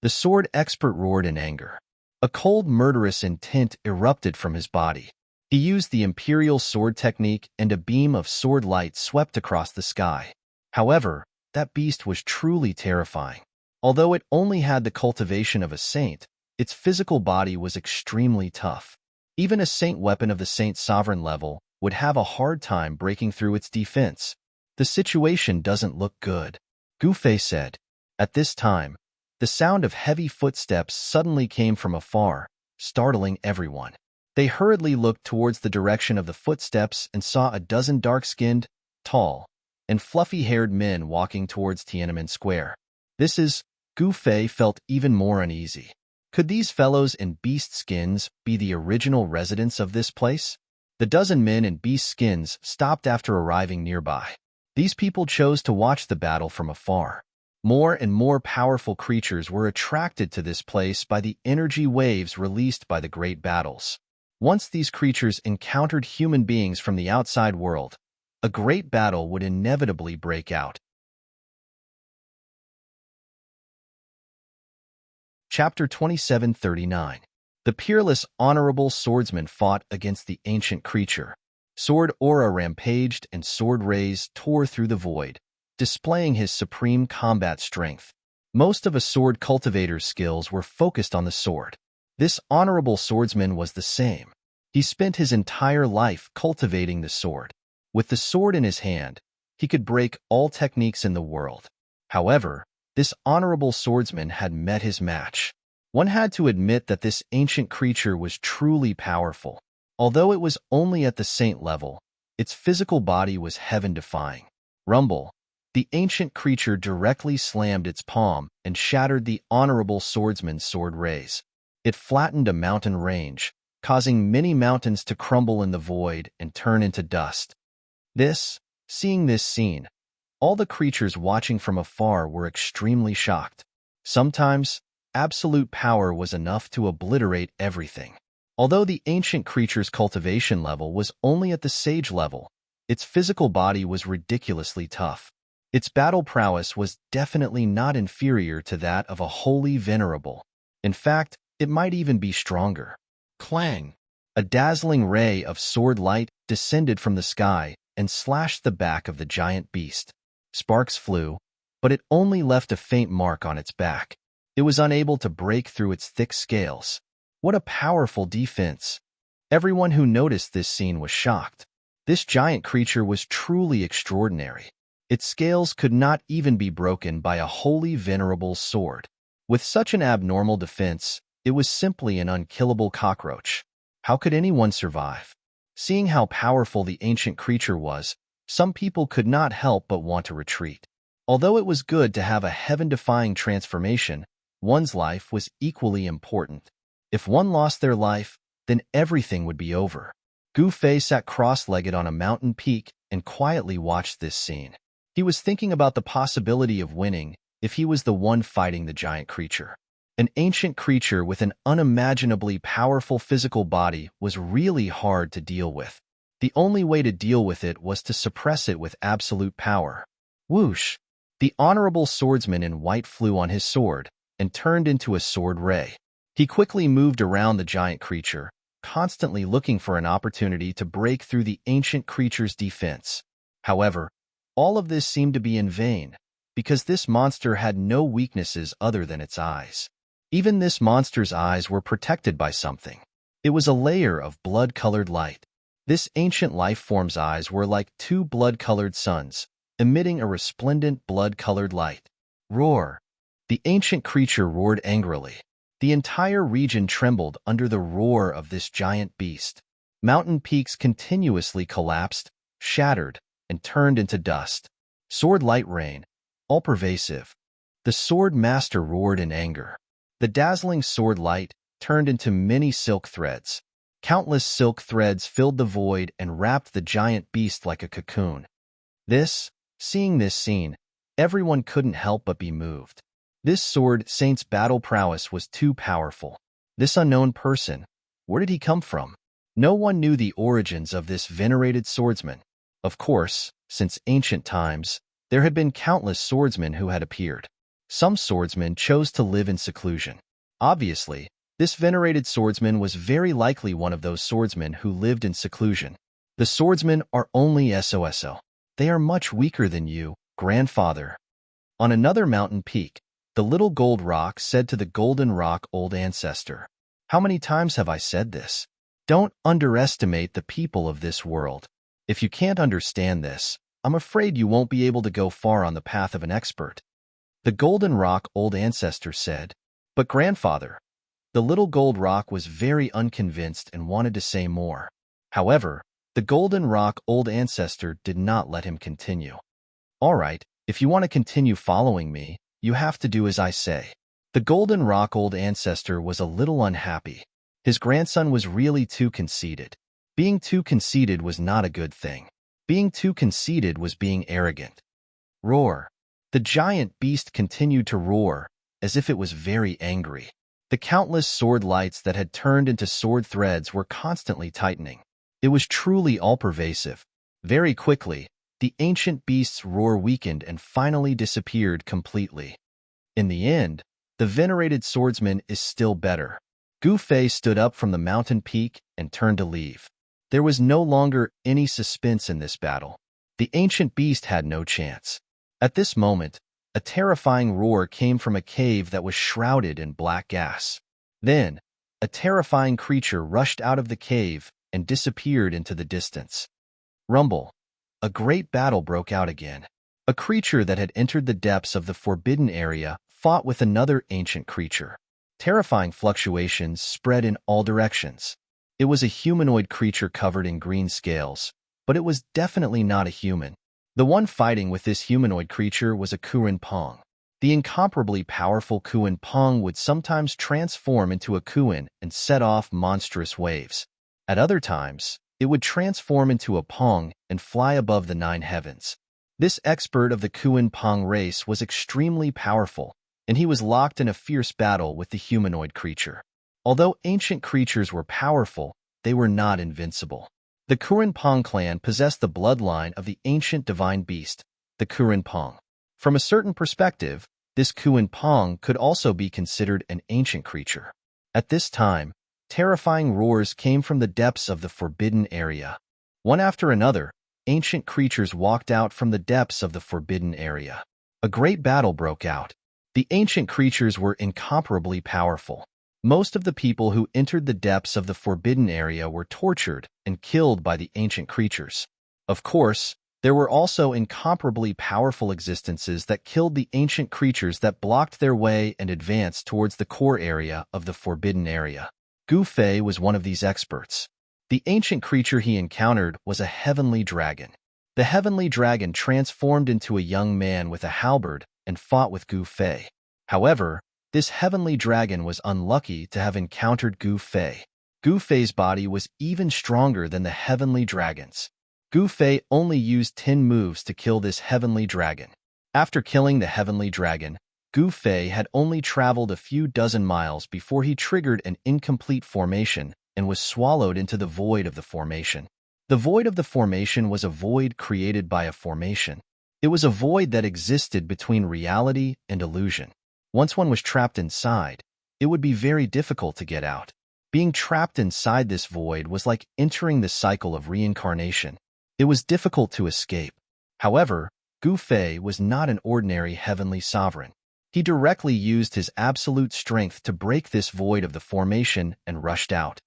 The sword expert roared in anger. A cold, murderous intent erupted from his body. He used the imperial sword technique and a beam of sword light swept across the sky. However, that beast was truly terrifying. Although it only had the cultivation of a saint, its physical body was extremely tough. Even a saint weapon of the saint sovereign level would have a hard time breaking through its defense. The situation doesn't look good, Gu Fei said. At this time, the sound of heavy footsteps suddenly came from afar, startling everyone. They hurriedly looked towards the direction of the footsteps and saw a dozen dark-skinned, tall, and fluffy-haired men walking towards Tiananmen Square. Gu Fei felt even more uneasy. Could these fellows in beast skins be the original residents of this place? The dozen men in beast skins stopped after arriving nearby. These people chose to watch the battle from afar. More and more powerful creatures were attracted to this place by the energy waves released by the great battles. Once these creatures encountered human beings from the outside world, a great battle would inevitably break out. Chapter 2739. The peerless honorable swordsman fought against the ancient creature. Sword aura rampaged and sword rays tore through the void, displaying his supreme combat strength. Most of a sword cultivator's skills were focused on the sword. This honorable swordsman was the same. He spent his entire life cultivating the sword. With the sword in his hand, he could break all techniques in the world. However, this honorable swordsman had met his match. One had to admit that this ancient creature was truly powerful. Although it was only at the saint level, its physical body was heaven-defying. Rumble. The ancient creature directly slammed its palm and shattered the honorable swordsman's sword rays. It flattened a mountain range, causing many mountains to crumble in the void and turn into dust. Seeing this scene, all the creatures watching from afar were extremely shocked. Sometimes, absolute power was enough to obliterate everything. Although the ancient creature's cultivation level was only at the sage level, its physical body was ridiculously tough. Its battle prowess was definitely not inferior to that of a holy venerable. In fact, it might even be stronger. Clang! A dazzling ray of sword light descended from the sky and slashed the back of the giant beast. Sparks flew, but it only left a faint mark on its back. It was unable to break through its thick scales. What a powerful defense! Everyone who noticed this scene was shocked. This giant creature was truly extraordinary. Its scales could not even be broken by a holy venerable sword. With such an abnormal defense, it was simply an unkillable cockroach. How could anyone survive? Seeing how powerful the ancient creature was, some people could not help but want to retreat. Although it was good to have a heaven-defying transformation, one's life was equally important. If one lost their life, then everything would be over. Gu Fei sat cross-legged on a mountain peak and quietly watched this scene. He was thinking about the possibility of winning if he was the one fighting the giant creature. An ancient creature with an unimaginably powerful physical body was really hard to deal with. The only way to deal with it was to suppress it with absolute power. Whoosh! The honorable swordsman in white flew on his sword and turned into a sword ray. He quickly moved around the giant creature, constantly looking for an opportunity to break through the ancient creature's defense. However, all of this seemed to be in vain, because this monster had no weaknesses other than its eyes. Even this monster's eyes were protected by something. It was a layer of blood-colored light. This ancient life form's eyes were like two blood-colored suns, emitting a resplendent blood-colored light. Roar! The ancient creature roared angrily. The entire region trembled under the roar of this giant beast. Mountain peaks continuously collapsed, shattered, and turned into dust. Sword light rain, all-pervasive. The sword master roared in anger. The dazzling sword light turned into many silk threads. Countless silk threads filled the void and wrapped the giant beast like a cocoon. Seeing this scene, everyone couldn't help but be moved. This sword saint's battle prowess was too powerful. This unknown person, where did he come from? No one knew the origins of this venerated swordsman. Of course, since ancient times, there had been countless swordsmen who had appeared. Some swordsmen chose to live in seclusion. Obviously, this venerated swordsman was very likely one of those swordsmen who lived in seclusion. The swordsmen are only SOSO. They are much weaker than you, grandfather. On another mountain peak, the little gold rock said to the golden rock old ancestor, "How many times have I said this? Don't underestimate the people of this world. If you can't understand this, I'm afraid you won't be able to go far on the path of an expert." The golden rock old ancestor said, "But grandfather." The little gold rock was very unconvinced and wanted to say more. However, the golden rock old ancestor did not let him continue. "All right, if you want to continue following me, you have to do as I say." The golden rock old ancestor was a little unhappy. His grandson was really too conceited. Being too conceited was not a good thing. Being too conceited was being arrogant. Roar! The giant beast continued to roar, as if it was very angry. The countless sword lights that had turned into sword threads were constantly tightening. It was truly all-pervasive. Very quickly, the ancient beast's roar weakened and finally disappeared completely. In the end, the venerated swordsman is still better. Gu Fei stood up from the mountain peak and turned to leave. There was no longer any suspense in this battle. The ancient beast had no chance. At this moment, a terrifying roar came from a cave that was shrouded in black gas. Then, a terrifying creature rushed out of the cave and disappeared into the distance. Rumble. A great battle broke out again. A creature that had entered the depths of the forbidden area fought with another ancient creature. Terrifying fluctuations spread in all directions. It was a humanoid creature covered in green scales, but it was definitely not a human. The one fighting with this humanoid creature was a Kuan Pong. The incomparably powerful Kuan Pong would sometimes transform into a Kuan and set off monstrous waves. At other times, it would transform into a Pong and fly above the 9 heavens. This expert of the Kuan Pong race was extremely powerful, and he was locked in a fierce battle with the humanoid creature. Although ancient creatures were powerful, they were not invincible. The Kuan Pong clan possessed the bloodline of the ancient divine beast, the Kuan Pong. From a certain perspective, this Kuan Pong could also be considered an ancient creature. At this time, terrifying roars came from the depths of the forbidden area. One after another, ancient creatures walked out from the depths of the forbidden area. A great battle broke out. The ancient creatures were incomparably powerful. Most of the people who entered the depths of the forbidden area were tortured and killed by the ancient creatures. Of course, there were also incomparably powerful existences that killed the ancient creatures that blocked their way and advanced towards the core area of the forbidden area. Gu Fei was one of these experts. The ancient creature he encountered was a heavenly dragon. The heavenly dragon transformed into a young man with a halberd and fought with Gu Fei. However, this heavenly dragon was unlucky to have encountered Gu Fei. Gu Fei's body was even stronger than the heavenly dragon's. Gu Fei only used 10 moves to kill this heavenly dragon. After killing the heavenly dragon, Gu Fei had only traveled a few dozen miles before he triggered an incomplete formation and was swallowed into the void of the formation. The void of the formation was a void created by a formation. It was a void that existed between reality and illusion. Once one was trapped inside, it would be very difficult to get out. Being trapped inside this void was like entering the cycle of reincarnation. It was difficult to escape. However, Gu Fei was not an ordinary heavenly sovereign. He directly used his absolute strength to break this void of the formation and rushed out.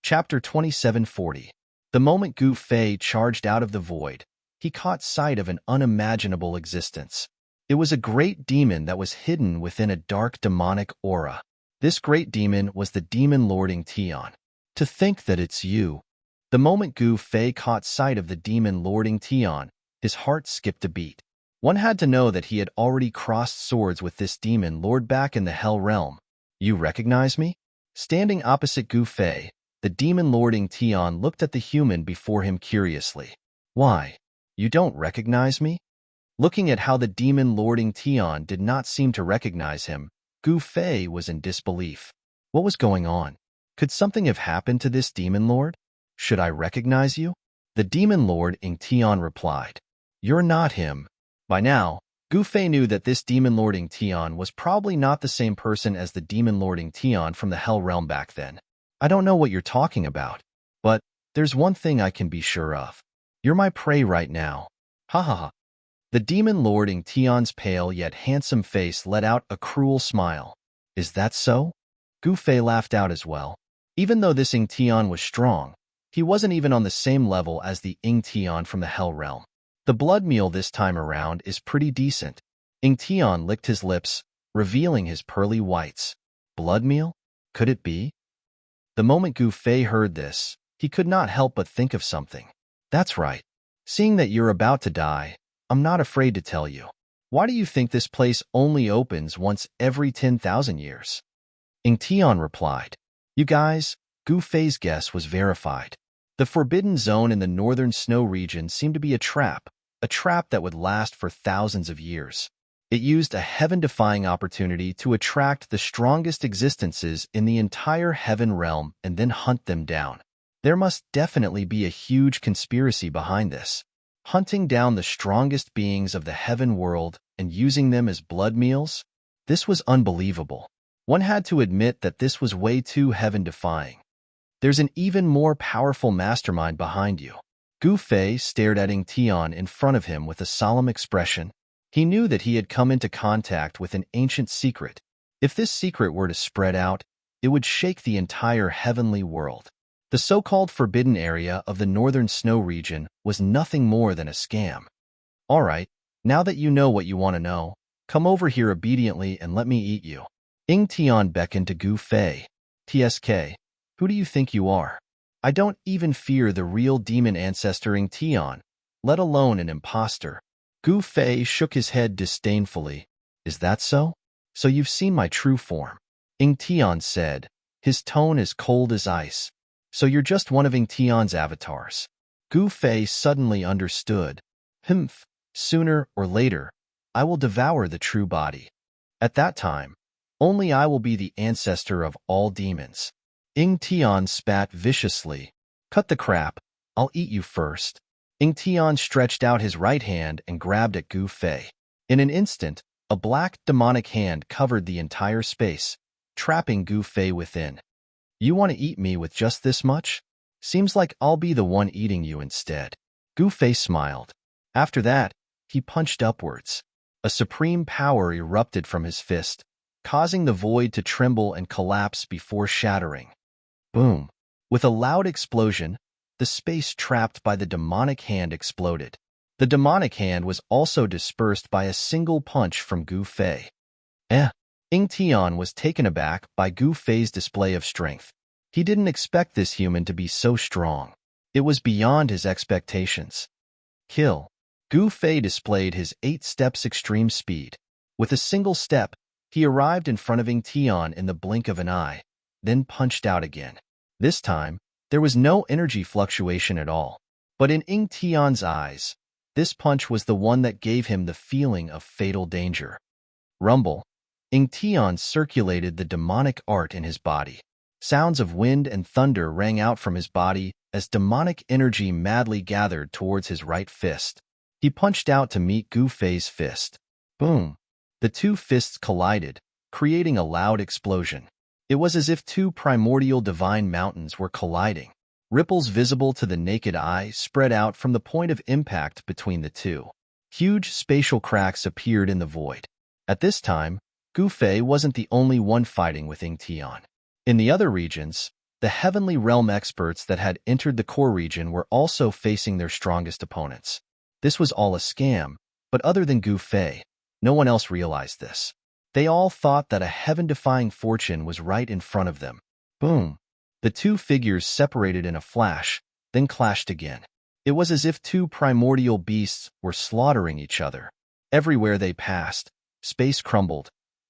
Chapter 2740. The moment Gu Fei charged out of the void, he caught sight of an unimaginable existence. It was a great demon that was hidden within a dark demonic aura. This great demon was the demon lording Tian. To think that it's you. The moment Gu Fei caught sight of the demon lording Tian, his heart skipped a beat. One had to know that he had already crossed swords with this demon lord back in the Hell Realm. You recognize me? Standing opposite Gu Fei, the demon lording Tian looked at the human before him curiously. Why? You don't recognize me? Looking at how the demon lording Tian did not seem to recognize him, Gu Fei was in disbelief. What was going on? Could something have happened to this demon lord? Should I recognize you? The demon lord Tian replied. You're not him. By now, Gu Fei knew that this demon lording Tian was probably not the same person as the demon lording Tian from the Hell Realm back then. I don't know what you're talking about, but there's one thing I can be sure of. You're my prey right now. Ha ha ha. The demon lording Tian's pale yet handsome face let out a cruel smile. Is that so? Gu Fei laughed out as well. Even though this Tian was strong, he wasn't even on the same level as the Tian from the Hell Realm. The blood meal this time around is pretty decent. Tian licked his lips, revealing his pearly whites. Blood meal? Could it be? The moment Gu Fei heard this, he could not help but think of something. That's right. Seeing that you're about to die, I'm not afraid to tell you. Why do you think this place only opens once every 10,000 years? Tian replied. You guys, Gu Fei's guess was verified. The forbidden zone in the northern snow region seemed to be a trap that would last for thousands of years. It used a heaven-defying opportunity to attract the strongest existences in the entire heaven realm and then hunt them down. There must definitely be a huge conspiracy behind this. Hunting down the strongest beings of the heaven world and using them as blood meals? This was unbelievable. One had to admit that this was way too heaven-defying. There's an even more powerful mastermind behind you. Gu Fei stared at Ing Tian in front of him with a solemn expression. He knew that he had come into contact with an ancient secret. If this secret were to spread out, it would shake the entire heavenly world. The so-called forbidden area of the northern snow region was nothing more than a scam. All right, now that you know what you want to know, come over here obediently and let me eat you. Ing Tian beckoned to Gu Fei. TSK, who do you think you are? I don't even fear the real demon ancestor Ing Tian, let alone an imposter. Gu Fei shook his head disdainfully. Is that so? So you've seen my true form? Ing Tian said, his tone as cold as ice. So you're just one of Ing Tian's avatars. Gu Fei suddenly understood. Humph, sooner or later, I will devour the true body. At that time, only I will be the ancestor of all demons. Ing Tian spat viciously. Cut the crap, I'll eat you first. Ing Tian stretched out his right hand and grabbed at Gu Fei. In an instant, a black demonic hand covered the entire space, trapping Gu Fei within. You want to eat me with just this much? Seems like I'll be the one eating you instead. Gu Fei smiled. After that, he punched upwards. A supreme power erupted from his fist, causing the void to tremble and collapse before shattering. Boom! With a loud explosion, the space trapped by the demonic hand exploded. The demonic hand was also dispersed by a single punch from Gu Fei. Ing Tian was taken aback by Gu Fei's display of strength. He didn't expect this human to be so strong. It was beyond his expectations. Kill. Gu Fei displayed his 8 steps extreme speed. With a single step, he arrived in front of Ing Tian in the blink of an eye, then punched out again. This time, there was no energy fluctuation at all. But in Ing Tian's eyes, this punch was the one that gave him the feeling of fatal danger. Rumble. Ing Tian circulated the demonic art in his body. Sounds of wind and thunder rang out from his body as demonic energy madly gathered towards his right fist. He punched out to meet Gu Fei's fist. Boom! The two fists collided, creating a loud explosion. It was as if two primordial divine mountains were colliding. Ripples visible to the naked eye spread out from the point of impact between the two. Huge spatial cracks appeared in the void. At this time, Gu Fei wasn't the only one fighting with Ing Tian. In the other regions, the heavenly realm experts that had entered the core region were also facing their strongest opponents. This was all a scam, but other than Gu Fei, no one else realized this. They all thought that a heaven-defying fortune was right in front of them. Boom! The two figures separated in a flash, then clashed again. It was as if two primordial beasts were slaughtering each other. Everywhere they passed, space crumbled,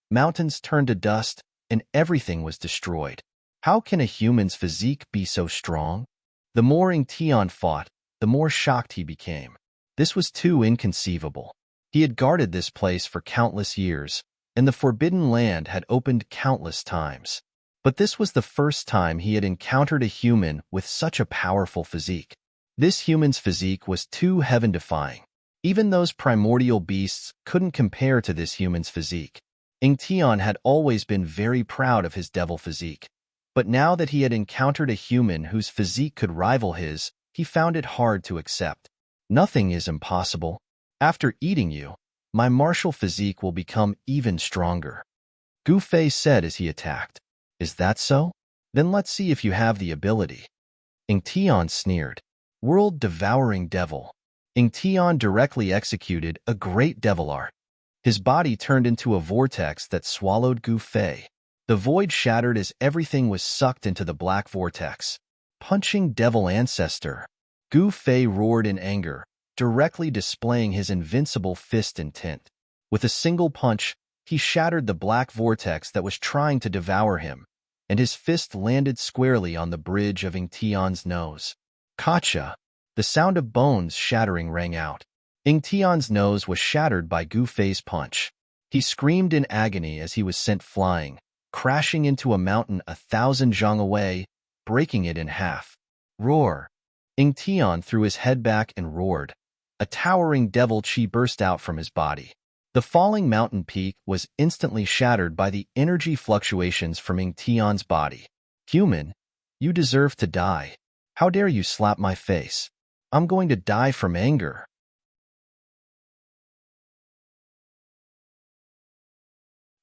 mountains turned to dust, and everything was destroyed. How can a human's physique be so strong? The more Ing Tian fought, the more shocked he became. This was too inconceivable. He had guarded this place for countless years, and the Forbidden Land had opened countless times. But this was the first time he had encountered a human with such a powerful physique. This human's physique was too heaven-defying. Even those primordial beasts couldn't compare to this human's physique. Ing Tian had always been very proud of his devil physique, but now that he had encountered a human whose physique could rival his, he found it hard to accept. Nothing is impossible. After eating you, my martial physique will become even stronger. Gu Fei said as he attacked. Is that so? Then let's see if you have the ability. Ing Tian sneered. World-devouring devil. Ing Tian directly executed a great devil art. His body turned into a vortex that swallowed Gu Fei. The void shattered as everything was sucked into the black vortex. Punching devil ancestor. Gu Fei roared in anger, directly displaying his invincible fist intent. With a single punch, he shattered the black vortex that was trying to devour him, and his fist landed squarely on the bridge of Ing Tian's nose. Kacha! The sound of bones shattering rang out. Ing Tian's nose was shattered by Gu Fei's punch. He screamed in agony as he was sent flying, crashing into a mountain 1,000 zhang away, breaking it in half. Roar! Ing Tian threw his head back and roared. A towering devil chi burst out from his body. The falling mountain peak was instantly shattered by the energy fluctuations from Ing Tian's body. Human, you deserve to die. How dare you slap my face? I'm going to die from anger.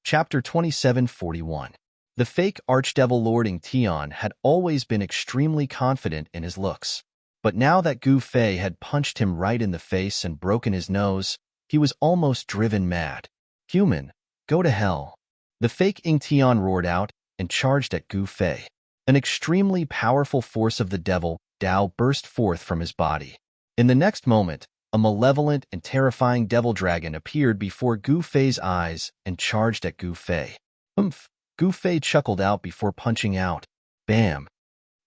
Chapter 2741. The fake archdevil Lord Ing Tian had always been extremely confident in his looks. But now that Gu Fei had punched him right in the face and broken his nose, he was almost driven mad. Human, go to hell. The fake Ing Tian roared out and charged at Gu Fei. An extremely powerful force of the devil, Dao, burst forth from his body. In the next moment, a malevolent and terrifying devil dragon appeared before Gu Fei's eyes and charged at Gu Fei. Oomph! Gu Fei chuckled out before punching out. Bam!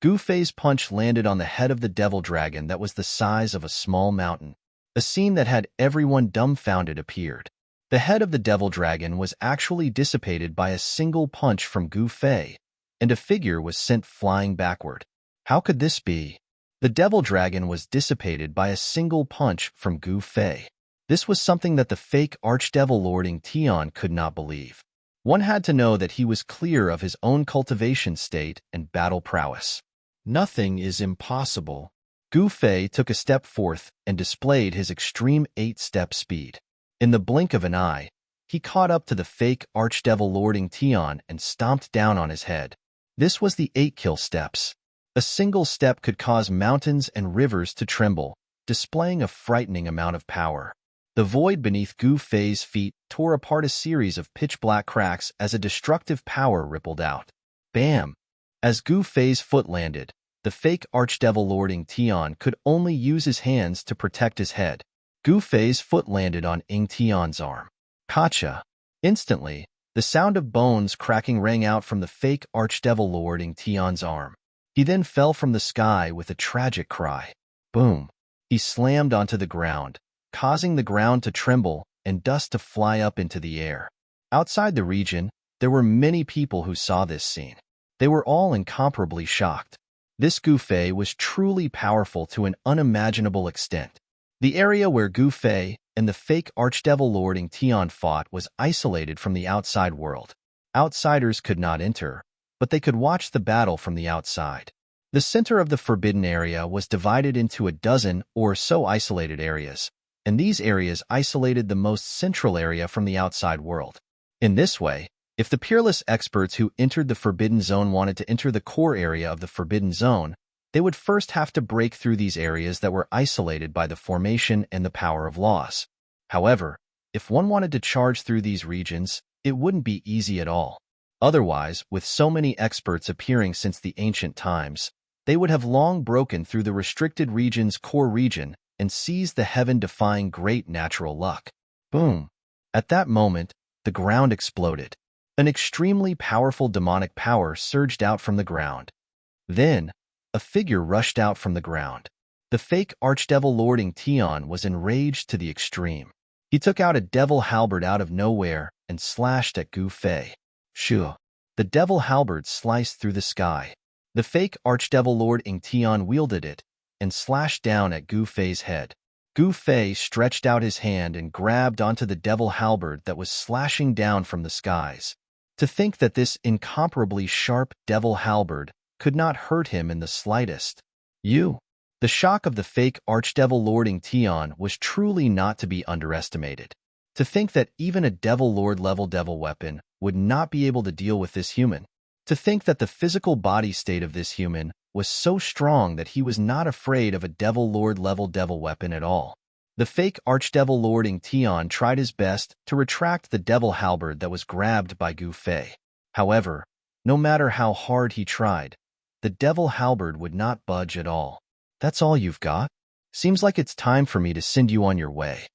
Gu Fei's punch landed on the head of the devil dragon that was the size of a small mountain. A scene that had everyone dumbfounded appeared. The head of the devil dragon was actually dissipated by a single punch from Gu Fei, and a figure was sent flying backward. How could this be? The devil dragon was dissipated by a single punch from Gu Fei. This was something that the fake archdevil Lord Ing Tian could not believe. One had to know that he was clear of his own cultivation state and battle prowess. Nothing is impossible. Gu Fei took a step forth and displayed his extreme 8-step speed. In the blink of an eye, he caught up to the fake archdevil Lord Ing Tian and stomped down on his head. This was the 8 kill steps. A single step could cause mountains and rivers to tremble, displaying a frightening amount of power. The void beneath Gu Fei's feet tore apart a series of pitch-black cracks as a destructive power rippled out. Bam! As Gu Fei's foot landed, the fake archdevil Lord Ing Tian could only use his hands to protect his head. Gu Fei's foot landed on Ing Tian's arm. Kacha! Instantly, the sound of bones cracking rang out from the fake archdevil Lord Ing Tian's arm. He then fell from the sky with a tragic cry. Boom! He slammed onto the ground, causing the ground to tremble and dust to fly up into the air. Outside the region, there were many people who saw this scene. They were all incomparably shocked. This Gu Fei was truly powerful to an unimaginable extent. The area where Gu Fei and the fake archdevil Lord Ing Tian fought was isolated from the outside world. Outsiders could not enter, but they could watch the battle from the outside. The center of the forbidden area was divided into a dozen or so isolated areas, and these areas isolated the most central area from the outside world. In this way, if the peerless experts who entered the Forbidden Zone wanted to enter the core area of the Forbidden Zone, they would first have to break through these areas that were isolated by the formation and the power of laws. However, if one wanted to charge through these regions, it wouldn't be easy at all. Otherwise, with so many experts appearing since the ancient times, they would have long broken through the restricted region's core region and seized the heaven-defying great natural luck. Boom! At that moment, the ground exploded. An extremely powerful demonic power surged out from the ground. Then, a figure rushed out from the ground. The fake archdevil Lord Ing Tian was enraged to the extreme. He took out a devil halberd out of nowhere and slashed at Gu Fei. Shoo! The devil halberd sliced through the sky. The fake archdevil Lord Ing Tian wielded it and slashed down at Gu Fei's head. Gu Fei stretched out his hand and grabbed onto the devil halberd that was slashing down from the skies. To think that this incomparably sharp devil halberd could not hurt him in the slightest. The shock of the fake archdevil Lord Ing Tian was truly not to be underestimated. To think that even a devil lord level devil weapon would not be able to deal with this human. To think that the physical body state of this human was so strong that he was not afraid of a devil lord level devil weapon at all. The fake archdevil Lord Ing Tian tried his best to retract the devil halberd that was grabbed by Gu Fei. However, no matter how hard he tried, the devil halberd would not budge at all. That's all you've got? Seems like it's time for me to send you on your way.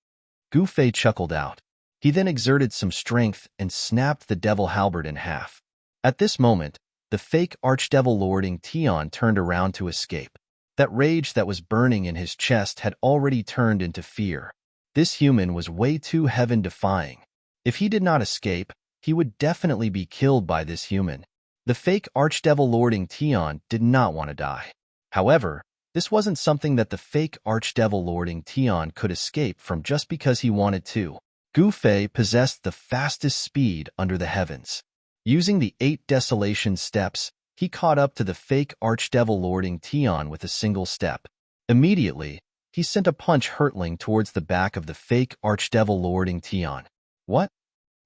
Gu Fei chuckled out. He then exerted some strength and snapped the devil halberd in half. At this moment, the fake archdevil Lord Ing Tian turned around to escape. That rage that was burning in his chest had already turned into fear. This human was way too heaven-defying. If he did not escape, he would definitely be killed by this human. The fake archdevil lording Tian did not want to die. However, this wasn't something that the fake archdevil lording Tian could escape from just because he wanted to. Gu Fei possessed the fastest speed under the heavens. Using the 8 desolation steps, he caught up to the fake archdevil lording Tian with a single step. Immediately, he sent a punch hurtling towards the back of the fake archdevil lording Tian. What?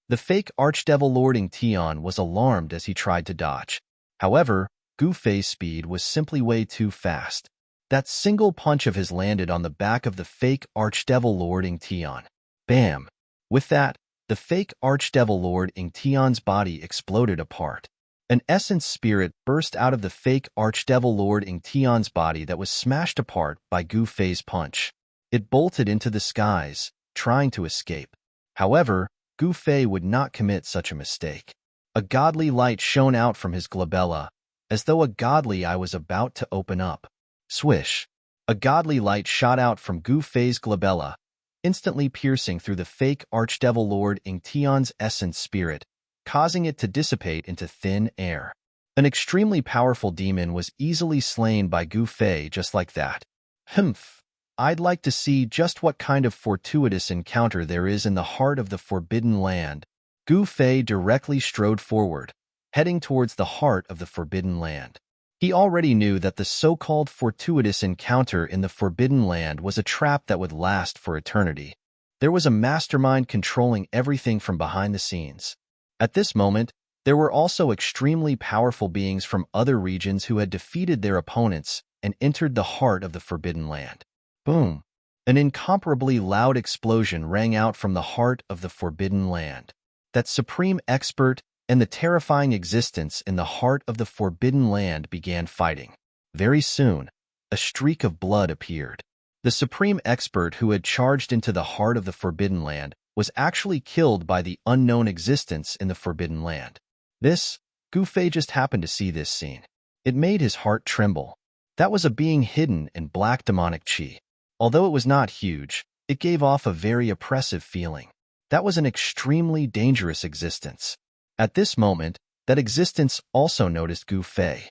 The fake archdevil lording Tian was alarmed as he tried to dodge. However, Gu Fei's speed was simply way too fast. That single punch of his landed on the back of the fake archdevil lording Tian. Bam! With that, the fake archdevil lording Tian's body exploded apart. An essence spirit burst out of the fake archdevil lording Tian's body that was smashed apart by Gu Fei's punch. It bolted into the skies, trying to escape. However, Gu Fei would not commit such a mistake. A godly light shone out from his glabella, as though a godly eye was about to open up. Swish! A godly light shot out from Gu Fei's glabella, instantly piercing through the fake archdevil lording Tian's essence spirit, causing it to dissipate into thin air. An extremely powerful demon was easily slain by Gu Fei just like that. Humph! I'd like to see just what kind of fortuitous encounter there is in the heart of the Forbidden Land. Gu Fei directly strode forward, heading towards the heart of the Forbidden Land. He already knew that the so-called fortuitous encounter in the Forbidden Land was a trap that would last for eternity. There was a mastermind controlling everything from behind the scenes. At this moment, there were also extremely powerful beings from other regions who had defeated their opponents and entered the heart of the Forbidden Land. Boom! An incomparably loud explosion rang out from the heart of the Forbidden Land. That supreme expert and the terrifying existence in the heart of the Forbidden Land began fighting. Very soon, a streak of blood appeared. The supreme expert who had charged into the heart of the Forbidden Land was actually killed by the unknown existence in the Forbidden Land. Gu Fei just happened to see this scene. It made his heart tremble. That was a being hidden in black demonic chi. Although it was not huge, it gave off a very oppressive feeling. That was an extremely dangerous existence. At this moment, that existence also noticed Gu Fei.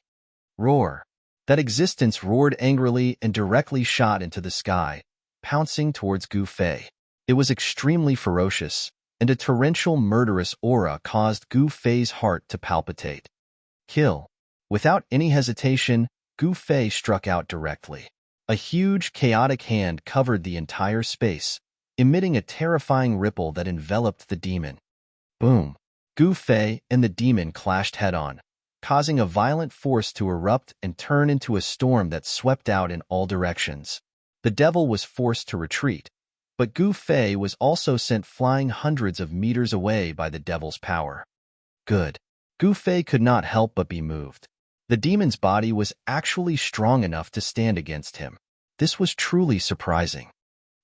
Roar! That existence roared angrily and directly shot into the sky, pouncing towards Gu Fei. It was extremely ferocious, and a torrential murderous aura caused Gu Fei's heart to palpitate. Kill! Without any hesitation, Gu Fei struck out directly. A huge, chaotic hand covered the entire space, emitting a terrifying ripple that enveloped the demon. Boom! Gu Fei and the demon clashed head-on, causing a violent force to erupt and turn into a storm that swept out in all directions. The devil was forced to retreat, but Gu Fei was also sent flying hundreds of meters away by the devil's power. Good. Gu Fei could not help but be moved. The demon's body was actually strong enough to stand against him. This was truly surprising.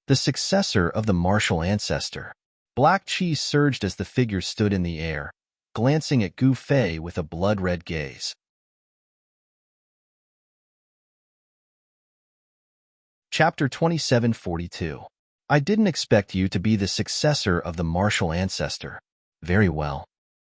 The successor of the martial ancestor. Black chi surged as the figure stood in the air, glancing at Gu Fei with a blood-red gaze. Chapter 2742. I didn't expect you to be the successor of the martial ancestor. Very well.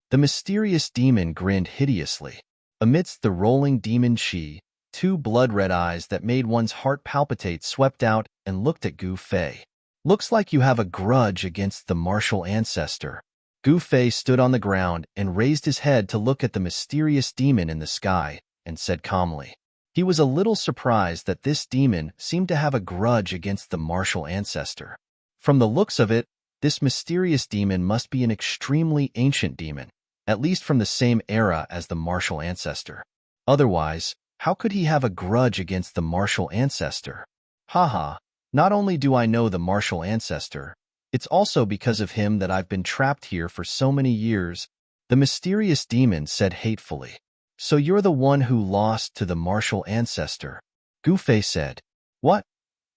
The mysterious demon grinned hideously. Amidst the rolling demon chi, 2 blood-red eyes that made one's heart palpitate swept out and looked at Gu Fei. Looks like you have a grudge against the martial ancestor. Gu Fei stood on the ground and raised his head to look at the mysterious demon in the sky, and said calmly. He was a little surprised that this demon seemed to have a grudge against the martial ancestor. From the looks of it, this mysterious demon must be an extremely ancient demon, at least from the same era as the martial ancestor. Otherwise, how could he have a grudge against the martial ancestor? Haha, not only do I know the martial ancestor, it's also because of him that I've been trapped here for so many years, the mysterious demon said hatefully. So you're the one who lost to the martial ancestor, Gu Fei said. What?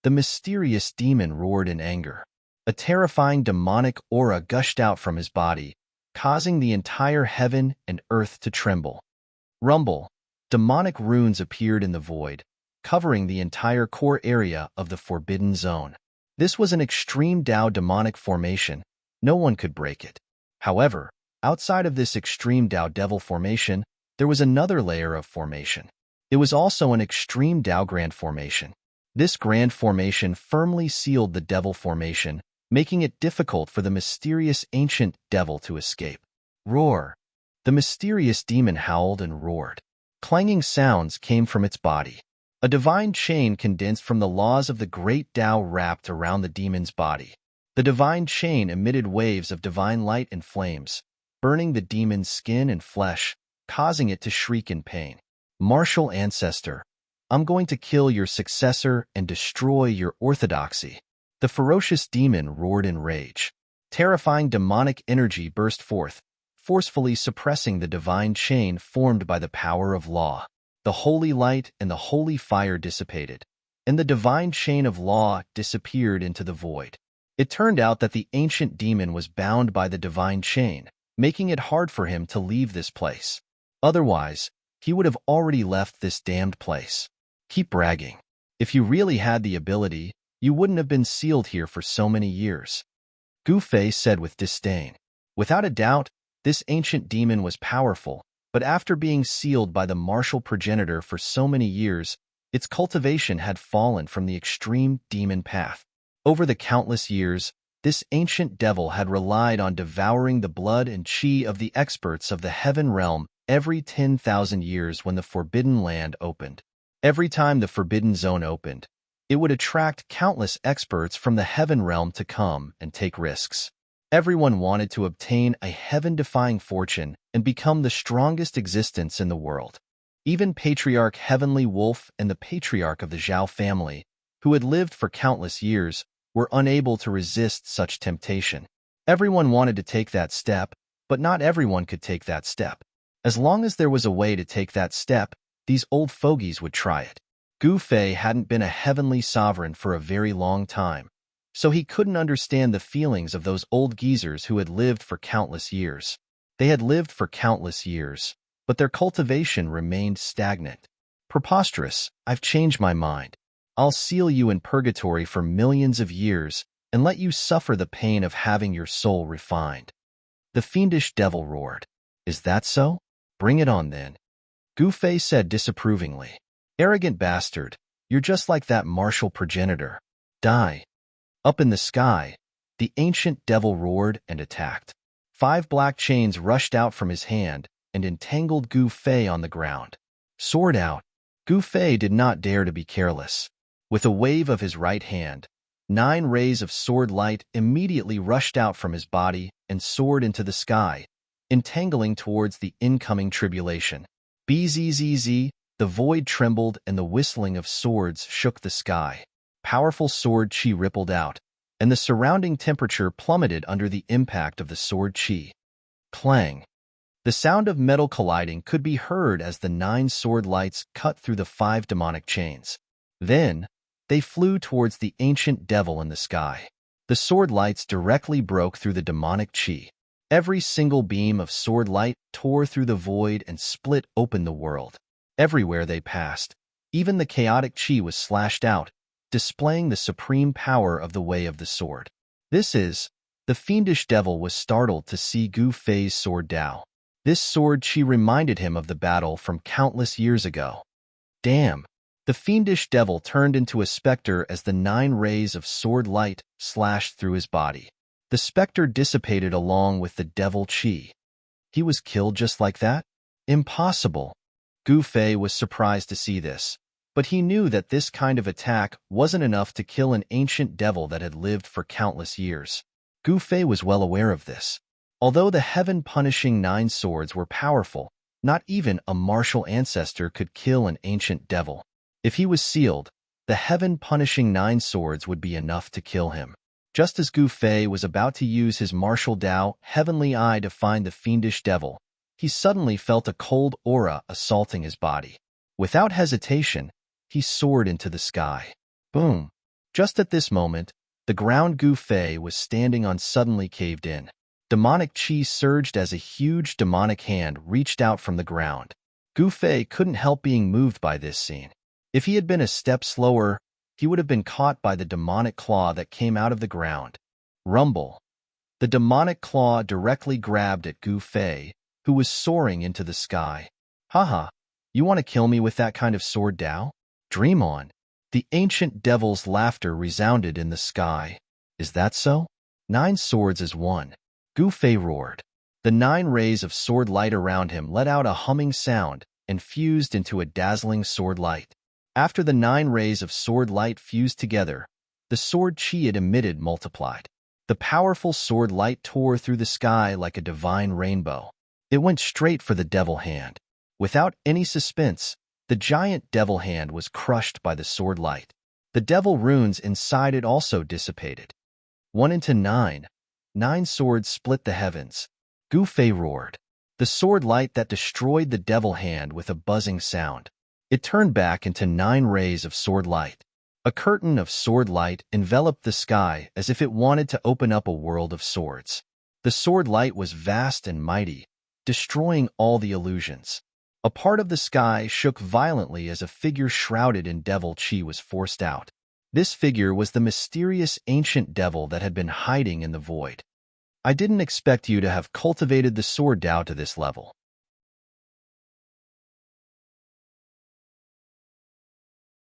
The mysterious demon roared in anger. A terrifying demonic aura gushed out from his body, causing the entire heaven and earth to tremble. Rumble! Demonic runes appeared in the void, covering the entire core area of the Forbidden Zone. This was an extreme Tao demonic formation. No one could break it. However, outside of this extreme Tao devil formation, there was another layer of formation. It was also an extreme Tao grand formation. This grand formation firmly sealed the devil formation, making it difficult for the mysterious ancient devil to escape. Roar. The mysterious demon howled and roared. Clanging sounds came from its body. A divine chain condensed from the laws of the great Tao wrapped around the demon's body. The divine chain emitted waves of divine light and flames, burning the demon's skin and flesh, causing it to shriek in pain. Martial ancestor, I'm going to kill your successor and destroy your orthodoxy. The ferocious demon roared in rage. Terrifying demonic energy burst forth, forcefully suppressing the divine chain formed by the power of law. The holy light and the holy fire dissipated, and the divine chain of law disappeared into the void. It turned out that the ancient demon was bound by the divine chain, making it hard for him to leave this place. Otherwise, he would have already left this damned place. Keep bragging. If you really had the ability, you wouldn't have been sealed here for so many years. Gu Fei said with disdain. Without a doubt, this ancient demon was powerful, but after being sealed by the martial progenitor for so many years, its cultivation had fallen from the extreme demon path. Over the countless years, this ancient devil had relied on devouring the blood and chi of the experts of the heaven realm every 10,000 years when the Forbidden Land opened. Every time the Forbidden Zone opened, it would attract countless experts from the heaven realm to come and take risks. Everyone wanted to obtain a heaven-defying fortune and become the strongest existence in the world. Even Patriarch Heavenly Wolf and the Patriarch of the Zhao family, who had lived for countless years, were unable to resist such temptation. Everyone wanted to take that step, but not everyone could take that step. As long as there was a way to take that step, these old fogies would try it. Gu Fei hadn't been a heavenly sovereign for a very long time, so he couldn't understand the feelings of those old geezers who had lived for countless years. They had lived for countless years, but their cultivation remained stagnant. Preposterous, I've changed my mind. I'll seal you in purgatory for millions of years and let you suffer the pain of having your soul refined. The fiendish devil roared. Is that so? Bring it on then. Gu Fei said disapprovingly. Arrogant bastard, you're just like that martial progenitor. Die. Up in the sky, the ancient devil roared and attacked. 5 black chains rushed out from his hand and entangled Gu Fei on the ground. Sword out, Gu Fei did not dare to be careless. With a wave of his right hand, 9 rays of sword light immediately rushed out from his body and soared into the sky, entangling towards the incoming tribulation. Bzzz, the void trembled and the whistling of swords shook the sky. Powerful sword chi rippled out, and the surrounding temperature plummeted under the impact of the sword chi. Clang. The sound of metal colliding could be heard as the 9 sword lights cut through the 5 demonic chains. Then, they flew towards the ancient devil in the sky. The sword lights directly broke through the demonic chi. Every single beam of sword light tore through the void and split open the world. Everywhere they passed, even the chaotic chi was slashed out, displaying the supreme power of the way of the sword. The fiendish devil was startled to see Gu Fei's sword Dao. This sword chi reminded him of the battle from countless years ago. Damn! The fiendish devil turned into a specter as the 9 rays of sword light slashed through his body. The specter dissipated along with the devil chi. He was killed just like that? Impossible! Gu Fei was surprised to see this, but he knew that this kind of attack wasn't enough to kill an ancient devil that had lived for countless years. Gu Fei was well aware of this. Although the heaven-punishing 9 swords were powerful, not even a martial ancestor could kill an ancient devil. If he was sealed, the heaven-punishing 9 swords would be enough to kill him. Just as Gu Fei was about to use his martial Dao heavenly eye to find the fiendish devil, he suddenly felt a cold aura assaulting his body. Without hesitation, he soared into the sky. Boom! Just at this moment, the ground Gu Fei was standing on suddenly caved in. Demonic chi surged as a huge demonic hand reached out from the ground. Gu Fei couldn't help being moved by this scene. If he had been a step slower, he would have been caught by the demonic claw that came out of the ground. Rumble. The demonic claw directly grabbed at Gu Fei, who was soaring into the sky. Haha, you want to kill me with that kind of sword, Dao? Dream on. The ancient devil's laughter resounded in the sky. Is that so? 9 swords as one. Gu Fei roared. The 9 rays of sword light around him let out a humming sound and fused into a dazzling sword light. After the 9 rays of sword light fused together, the sword chi it emitted multiplied. The powerful sword light tore through the sky like a divine rainbow. It went straight for the devil hand. Without any suspense, the giant devil hand was crushed by the sword light. The devil runes inside it also dissipated. 1 into 9. 9 swords split the heavens. Gu Fei roared. The sword light that destroyed the devil hand with a buzzing sound. It turned back into 9 rays of sword light. A curtain of sword light enveloped the sky as if it wanted to open up a world of swords. The sword light was vast and mighty, destroying all the illusions. A part of the sky shook violently as a figure shrouded in devil chi was forced out. This figure was the mysterious ancient devil that had been hiding in the void. I didn't expect you to have cultivated the sword Dao to this level.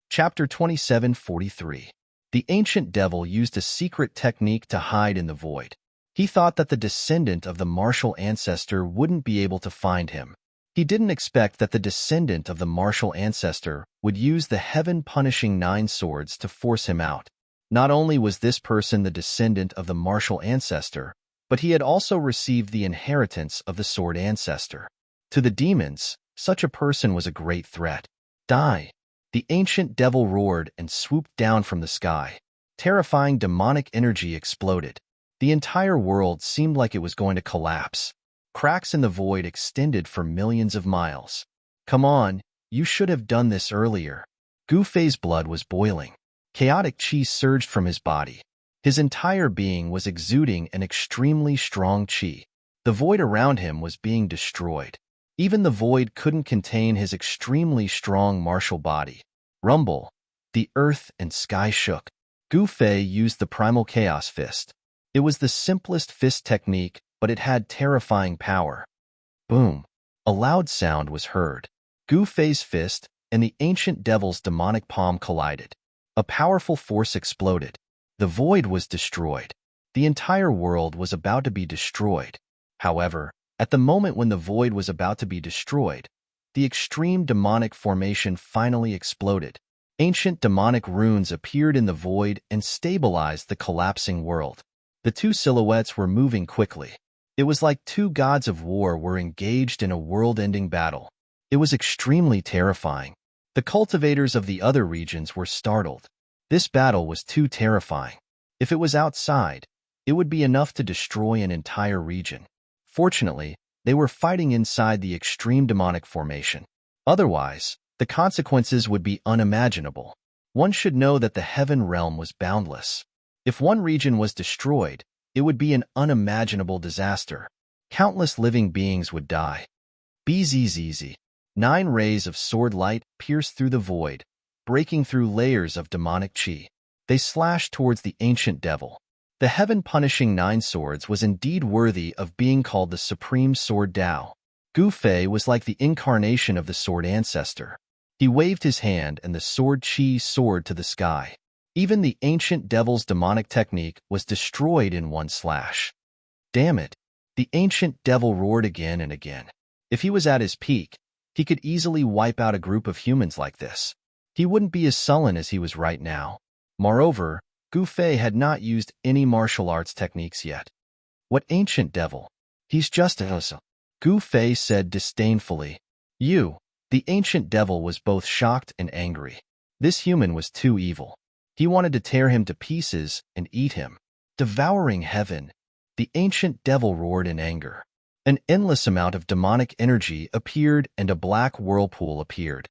Chapter 2743. The ancient devil used a secret technique to hide in the void. He thought that the descendant of the martial ancestor wouldn't be able to find him. He didn't expect that the descendant of the martial ancestor would use the heaven-punishing 9 swords to force him out. Not only was this person the descendant of the martial ancestor, but he had also received the inheritance of the sword ancestor. To the demons, such a person was a great threat. Die! The ancient devil roared and swooped down from the sky. Terrifying demonic energy exploded. The entire world seemed like it was going to collapse. Cracks in the void extended for millions of miles. Come on, you should have done this earlier. Gu Fei's blood was boiling. Chaotic chi surged from his body. His entire being was exuding an extremely strong chi. The void around him was being destroyed. Even the void couldn't contain his extremely strong martial body. Rumble. The earth and sky shook. Gu Fei used the primal chaos fist. It was the simplest fist technique, but it had terrifying power. Boom. A loud sound was heard. Gu Fei's fist and the ancient devil's demonic palm collided. A powerful force exploded. The void was destroyed. The entire world was about to be destroyed. However, at the moment when the void was about to be destroyed, the extreme demonic formation finally exploded. Ancient demonic runes appeared in the void and stabilized the collapsing world. The 2 silhouettes were moving quickly. It was like 2 gods of war were engaged in a world-ending battle. It was extremely terrifying. The cultivators of the other regions were startled. This battle was too terrifying. If it was outside, it would be enough to destroy an entire region. Fortunately, they were fighting inside the extreme demonic formation. Otherwise, the consequences would be unimaginable. One should know that the heaven realm was boundless. If one region was destroyed, it would be an unimaginable disaster. Countless living beings would die. Bzzz. 9 rays of sword light pierced through the void, breaking through layers of demonic chi. They slashed towards the ancient devil. The heaven-punishing 9 swords was indeed worthy of being called the supreme sword Dao. Gu Fei was like the incarnation of the sword ancestor. He waved his hand and the sword chi soared to the sky. Even the ancient devil's demonic technique was destroyed in one slash. Damn it! The ancient devil roared again and again. If he was at his peak, he could easily wipe out a group of humans like this. He wouldn't be as sullen as he was right now. Moreover, Gu Fei had not used any martial arts techniques yet. What ancient devil? He's just a hustle. Gu Fei said disdainfully. The ancient devil was both shocked and angry. This human was too evil. He wanted to tear him to pieces and eat him. Devouring heaven. The ancient devil roared in anger. An endless amount of demonic energy appeared and a black whirlpool appeared.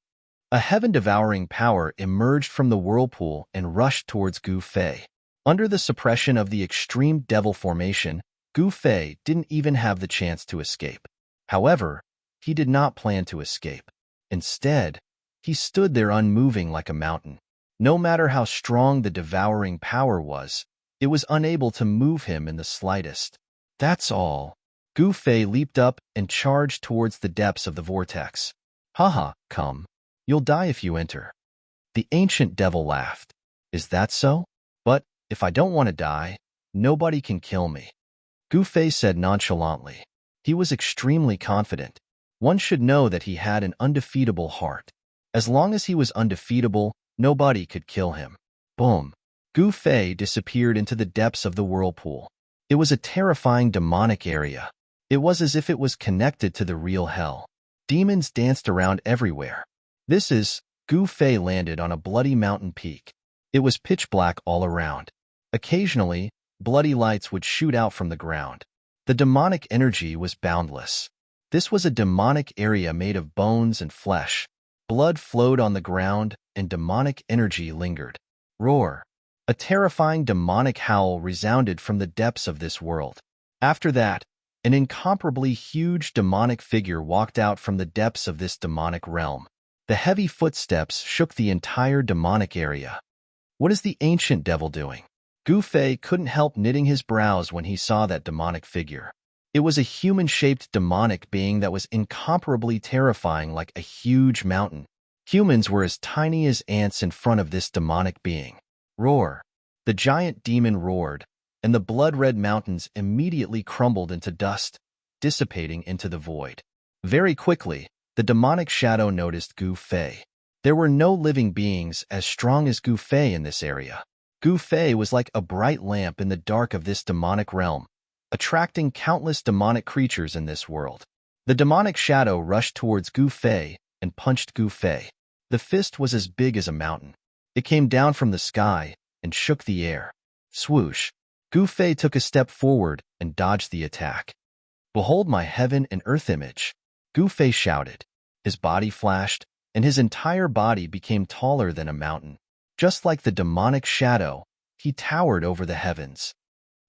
A heaven-devouring power emerged from the whirlpool and rushed towards Gu Fei. Under the suppression of the extreme devil formation, Gu Fei didn't even have the chance to escape. However, he did not plan to escape. Instead, He stood there unmoving like a mountain. No matter how strong the devouring power was, it was unable to move him in the slightest. That's all. Gu Fei leaped up and charged towards the depths of the vortex. Haha, come. You'll die if you enter. The ancient devil laughed. Is that so? But if I don't want to die, nobody can kill me. Gu Fei said nonchalantly. He was extremely confident. One should know that he had an undefeatable heart. As long as he was undefeatable, nobody could kill him. Boom. Gu Fei disappeared into the depths of the whirlpool. It was a terrifying demonic area. It was as if it was connected to the real hell. Demons danced around everywhere. Gu Fei landed on a bloody mountain peak. It was pitch black all around. Occasionally, bloody lights would shoot out from the ground. The demonic energy was boundless. This was a demonic area made of bones and flesh. Blood flowed on the ground, and demonic energy lingered. Roar! A terrifying demonic howl resounded from the depths of this world. After that, an incomparably huge demonic figure walked out from the depths of this demonic realm. The heavy footsteps shook the entire demonic area. What is the ancient devil doing? Gu Fei couldn't help knitting his brows when he saw that demonic figure. It was a human-shaped demonic being that was incomparably terrifying, like a huge mountain. Humans were as tiny as ants in front of this demonic being. Roar! The giant demon roared, and the blood-red mountains immediately crumbled into dust, dissipating into the void. Very quickly, the demonic shadow noticed Gu Fei. There were no living beings as strong as Gu Fei in this area. Gu Fei was like a bright lamp in the dark of this demonic realm, attracting countless demonic creatures in this world. The demonic shadow rushed towards Gu Fei and punched Gu Fei. The fist was as big as a mountain. It came down from the sky and shook the air. Swoosh! Gu Fei took a step forward and dodged the attack. Behold my heaven and earth image! Gu Fei shouted. His body flashed, and his entire body became taller than a mountain. Just like the demonic shadow, he towered over the heavens.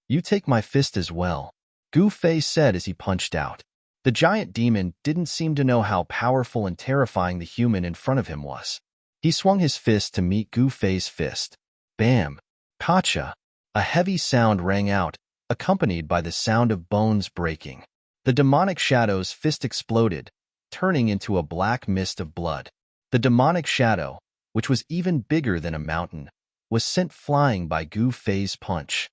You take my fist as well, Gu Fei said as he punched out. The giant demon didn't seem to know how powerful and terrifying the human in front of him was. He swung his fist to meet Gu Fei's fist. Bam! Kacha! A heavy sound rang out, accompanied by the sound of bones breaking. The demonic shadow's fist exploded, turning into a black mist of blood. The demonic shadow, which was even bigger than a mountain, was sent flying by Gu Fei's punch.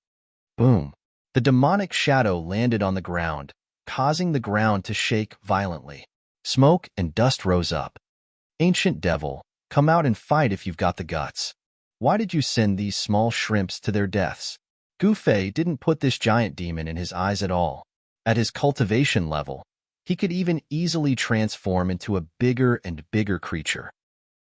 Boom! The demonic shadow landed on the ground, causing the ground to shake violently. Smoke and dust rose up. Ancient devil, come out and fight if you've got the guts. Why did you send these small shrimps to their deaths? Gu Fei didn't put this giant demon in his eyes at all. At his cultivation level, he could even easily transform into a bigger and bigger creature.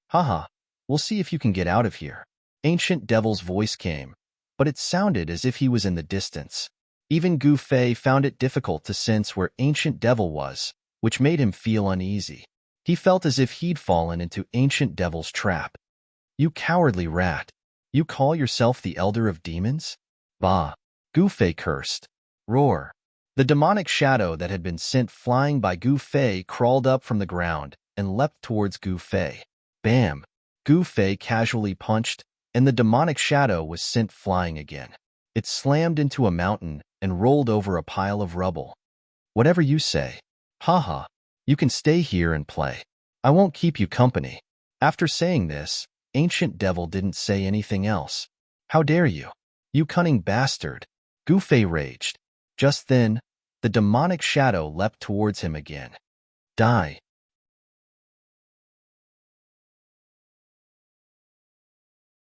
Haha, we'll see if you can get out of here. Ancient devil's voice came, but it sounded as if he was in the distance. Even Gu Fei found it difficult to sense where Ancient Devil was, which made him feel uneasy. He felt as if he'd fallen into Ancient Devil's trap. You cowardly rat! You call yourself the Elder of Demons? Bah! Gu Fei cursed. Roar! The demonic shadow that had been sent flying by Gu Fei crawled up from the ground and leapt towards Gu Fei. Bam! Gu Fei casually punched, and the demonic shadow was sent flying again. It slammed into a mountain and rolled over a pile of rubble. Whatever you say. Haha, you can stay here and play. I won't keep you company. After saying this, Ancient Devil didn't say anything else. How dare you? You cunning bastard! Gu Fei raged. Just then, the demonic shadow leapt towards him again. Die!